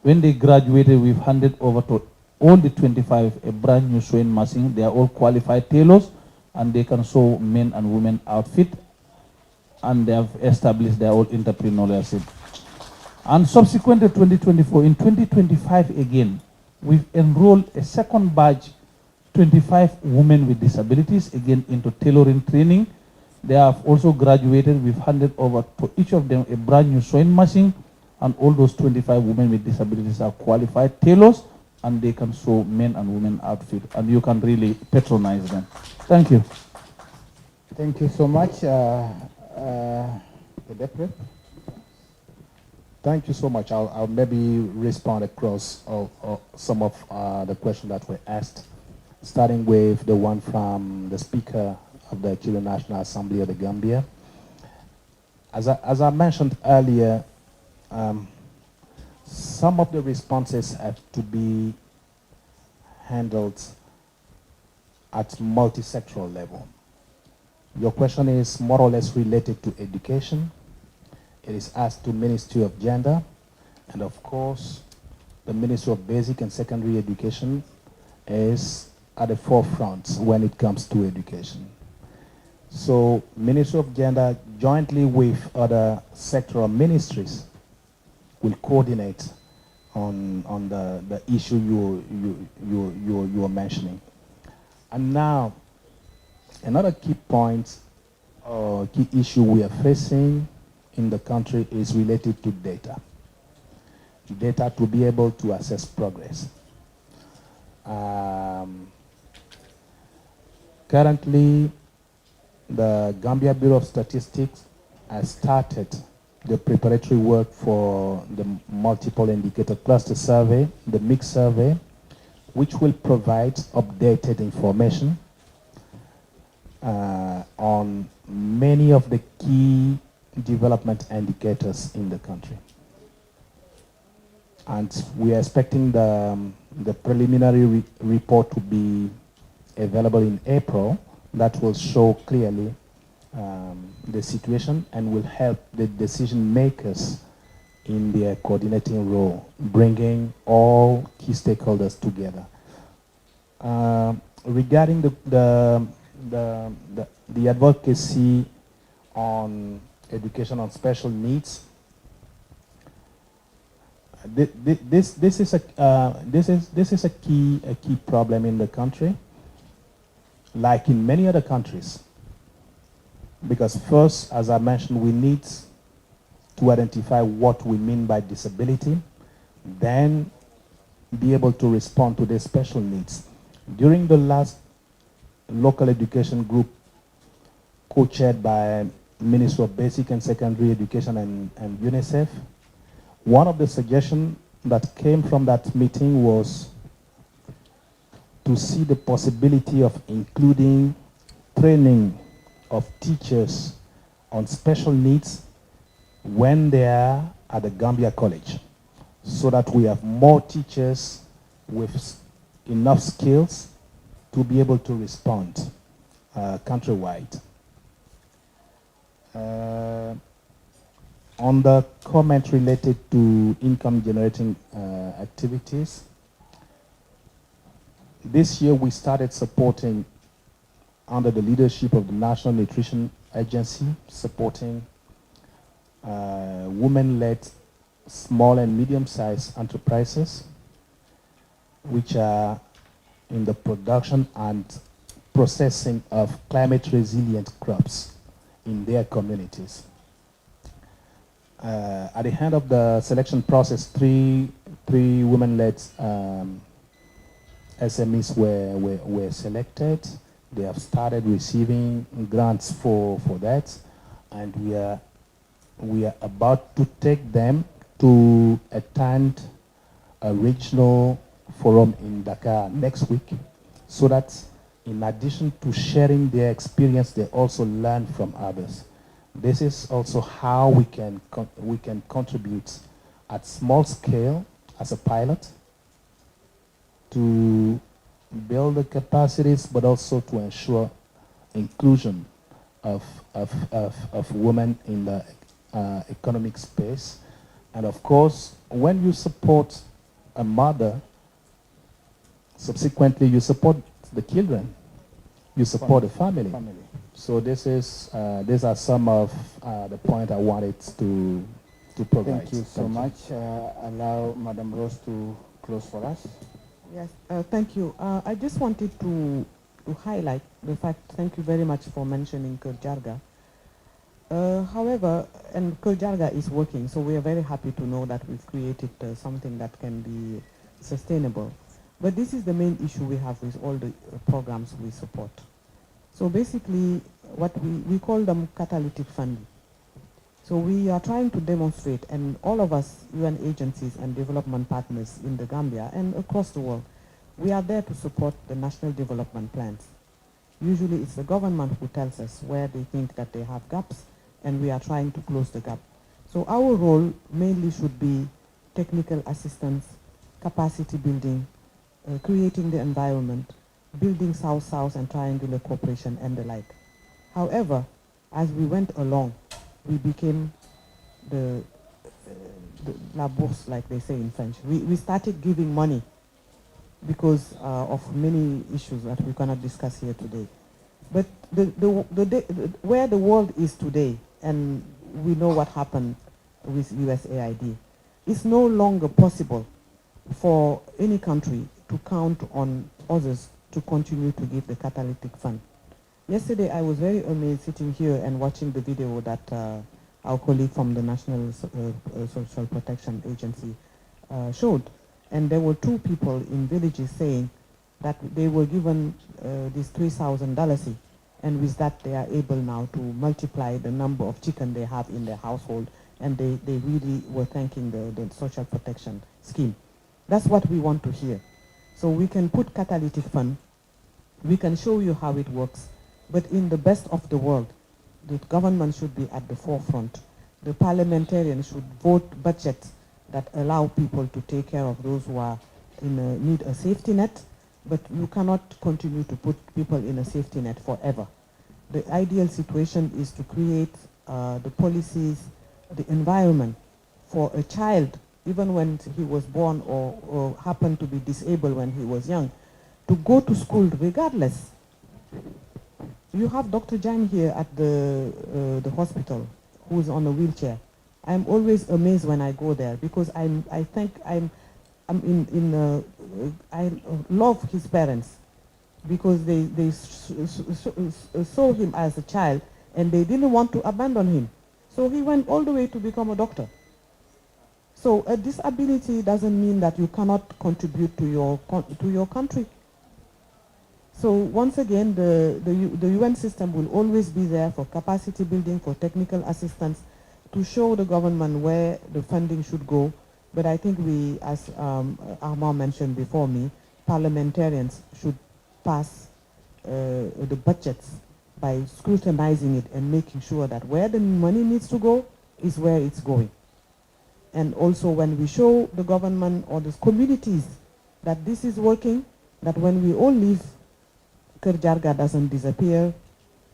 When they graduated, we've handed over to all the 25 a brand new sewing machine. They are all qualified tailors and they can sew men and women outfit, and they have established their own entrepreneurship. And subsequent to 2024, in 2025 again, we've enrolled a second batch, 25 women with disabilities, again into tailoring training. They have also graduated. We've handed over to each of them a brand new sewing machine, and all those 25 women with disabilities are qualified tailors, and they can sew men and women outfit, and you can really patronize them. Thank you. Thank you so much, Thank you so much. I'll maybe respond across some of the questions that were asked, starting with the one from the Speaker of the Children National Assembly of the Gambia. As I mentioned earlier, some of the responses have to be handled at multi-sectoral level. Your question is more or less related to education. It is asked to Ministry of Gender, and of course, the Ministry of Basic and Secondary Education is at the forefront when it comes to education. So, Ministry of Gender, jointly with other sectoral ministries, will coordinate on the issue you are mentioning. And now, another key point or key issue we are facing in the country is related to data. Data to be able to assess progress. Currently, the Gambia Bureau of Statistics has started the preparatory work for the multiple indicator cluster survey, the mixed survey, which will provide updated information on many of the key development indicators in the country. And we are expecting the preliminary report to be available in April. That will show clearly the situation and will help the decision makers in their coordinating role, bringing all key stakeholders together. Regarding the advocacy on education on special needs. This is a key problem in the country, like in many other countries. Because first, as I mentioned, we need to identify what we mean by disability, then be able to respond to their special needs. During the last local education group co-chaired by Minister of Basic and Secondary Education and UNICEF, one of the suggestions that came from that meeting was to see the possibility of including training of teachers on special needs when they are at the Gambia College, so that we have more teachers with enough skills to be able to respond countrywide. On the comment related to income generating activities, this year we started supporting, under the leadership of the National Nutrition Agency, supporting women-led small and medium-sized enterprises which are in the production and processing of climate-resilient crops in their communities. At the end of the selection process, three women-led SMEs were selected. They have started receiving grants for that, and we are about to take them to attend a regional forum in Dakar next week, so that in addition to sharing their experience, they also learn from others. This is also how we can contribute at small scale as a pilot to build the capacities, but also to ensure inclusion of women in the economic space. And of course, when you support a mother, subsequently you support the children, you support the family. So this is these are some of the points I wanted to provide. Thank you so much. Allow Madam Rose to close for us. Yes, thank you. I just wanted to highlight the fact, thank you very much for mentioning Kurjarga. However, and Kurjarga is working, so we are very happy to know that we've created something that can be sustainable. But this is the main issue we have with all the programs we support. So basically, what we call them catalytic funding. So we are trying to demonstrate, and all of us, UN agencies and development partners in the Gambia and across the world, we are there to support the national development plans. Usually it's the government who tells us where they think that they have gaps, and we are trying to close the gap. So our role mainly should be technical assistance, capacity building, creating the environment, building South-South and triangular cooperation and the like. However, as we went along, we became the la bourse, like they say in French. We started giving money because of many issues that we cannot discuss here today. But where the world is today, and we know what happened with USAID, it's no longer possible for any country to count on others to continue to give the catalytic fund. Yesterday, I was very amazed sitting here and watching the video that our colleague from the National Social Protection Agency showed. And there were two people in villages saying that they were given this $3,000, and with that they are able now to multiply the number of chicken they have in their household, and they really were thanking the social protection scheme. That's what we want to hear. So we can put catalytic fund, we can show you how it works, but in the best of the world, the government should be at the forefront. The parliamentarians should vote budgets that allow people to take care of those who are need a safety net, but you cannot continue to put people in a safety net forever. The ideal situation is to create the policies, the environment for a child, even when he was born or happened to be disabled when he was young, to go to school regardless. You have Dr. Jan here at the hospital, who's on a wheelchair. I'm always amazed when I go there because I love his parents because they saw him as a child and they didn't want to abandon him. So he went all the way to become a doctor. So a disability doesn't mean that you cannot contribute to your country. So once again, the UN system will always be there for capacity building, for technical assistance, to show the government where the funding should go. But I think we, as Armand mentioned before me, parliamentarians should pass the budgets by scrutinizing it and making sure that where the money needs to go is where it's going. And also when we show the government or the communities that this is working, that when we all leave, Kerjarga doesn't disappear,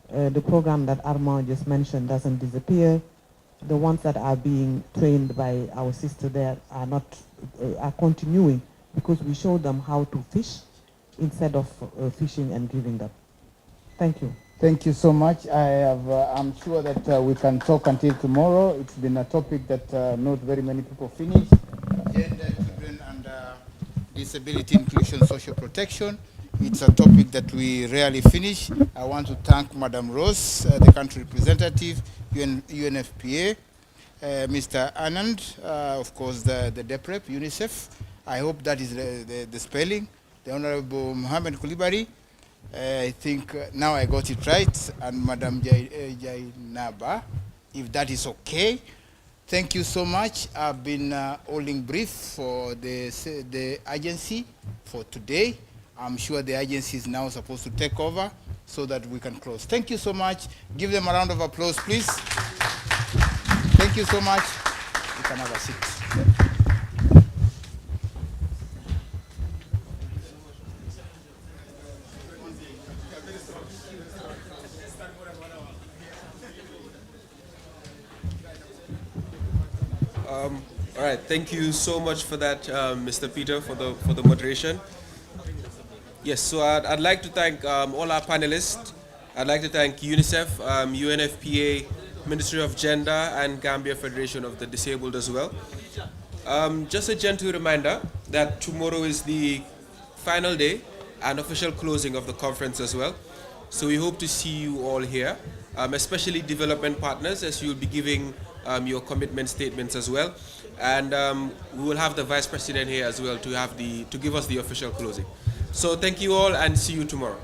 the program that Armand just mentioned doesn't disappear, the ones that are being trained by our sister there are not, are continuing because we show them how to fish instead of fishing and giving them. Thank you. Thank you so much. I'm sure that we can talk until tomorrow. It's been a topic that not very many people finish. Gender, children, and disability inclusion, social protection. It's a topic that we rarely finish. I want to thank Madam Rose, the country representative, UNFPA, Mr. Anand, of course, the DEPREP, UNICEF. I hope that is the spelling. The Honorable Mohammed Kulibari. I think now I got it right, and Madam Jainaba, if that is okay. Thank you so much. I've been holding brief for the agency for today. I'm sure the agency is now supposed to take over so that we can close. Thank you so much. Give them a round of applause, please. Thank you so much. You can have a seat. All right, thank you so much for that, Mr. Peter, for the moderation. Yes, so I'd like to thank all our panelists. I'd like to thank UNICEF, UNFPA, Ministry of Gender, and Gambia Federation of the Disabled as well. Just a gentle reminder that tomorrow is the final day and official closing of the conference as well. So we hope to see you all here, especially development partners, as you'll be giving your commitment statements as well. And we will have the Vice President here as well to give us the official closing. So thank you all and see you tomorrow.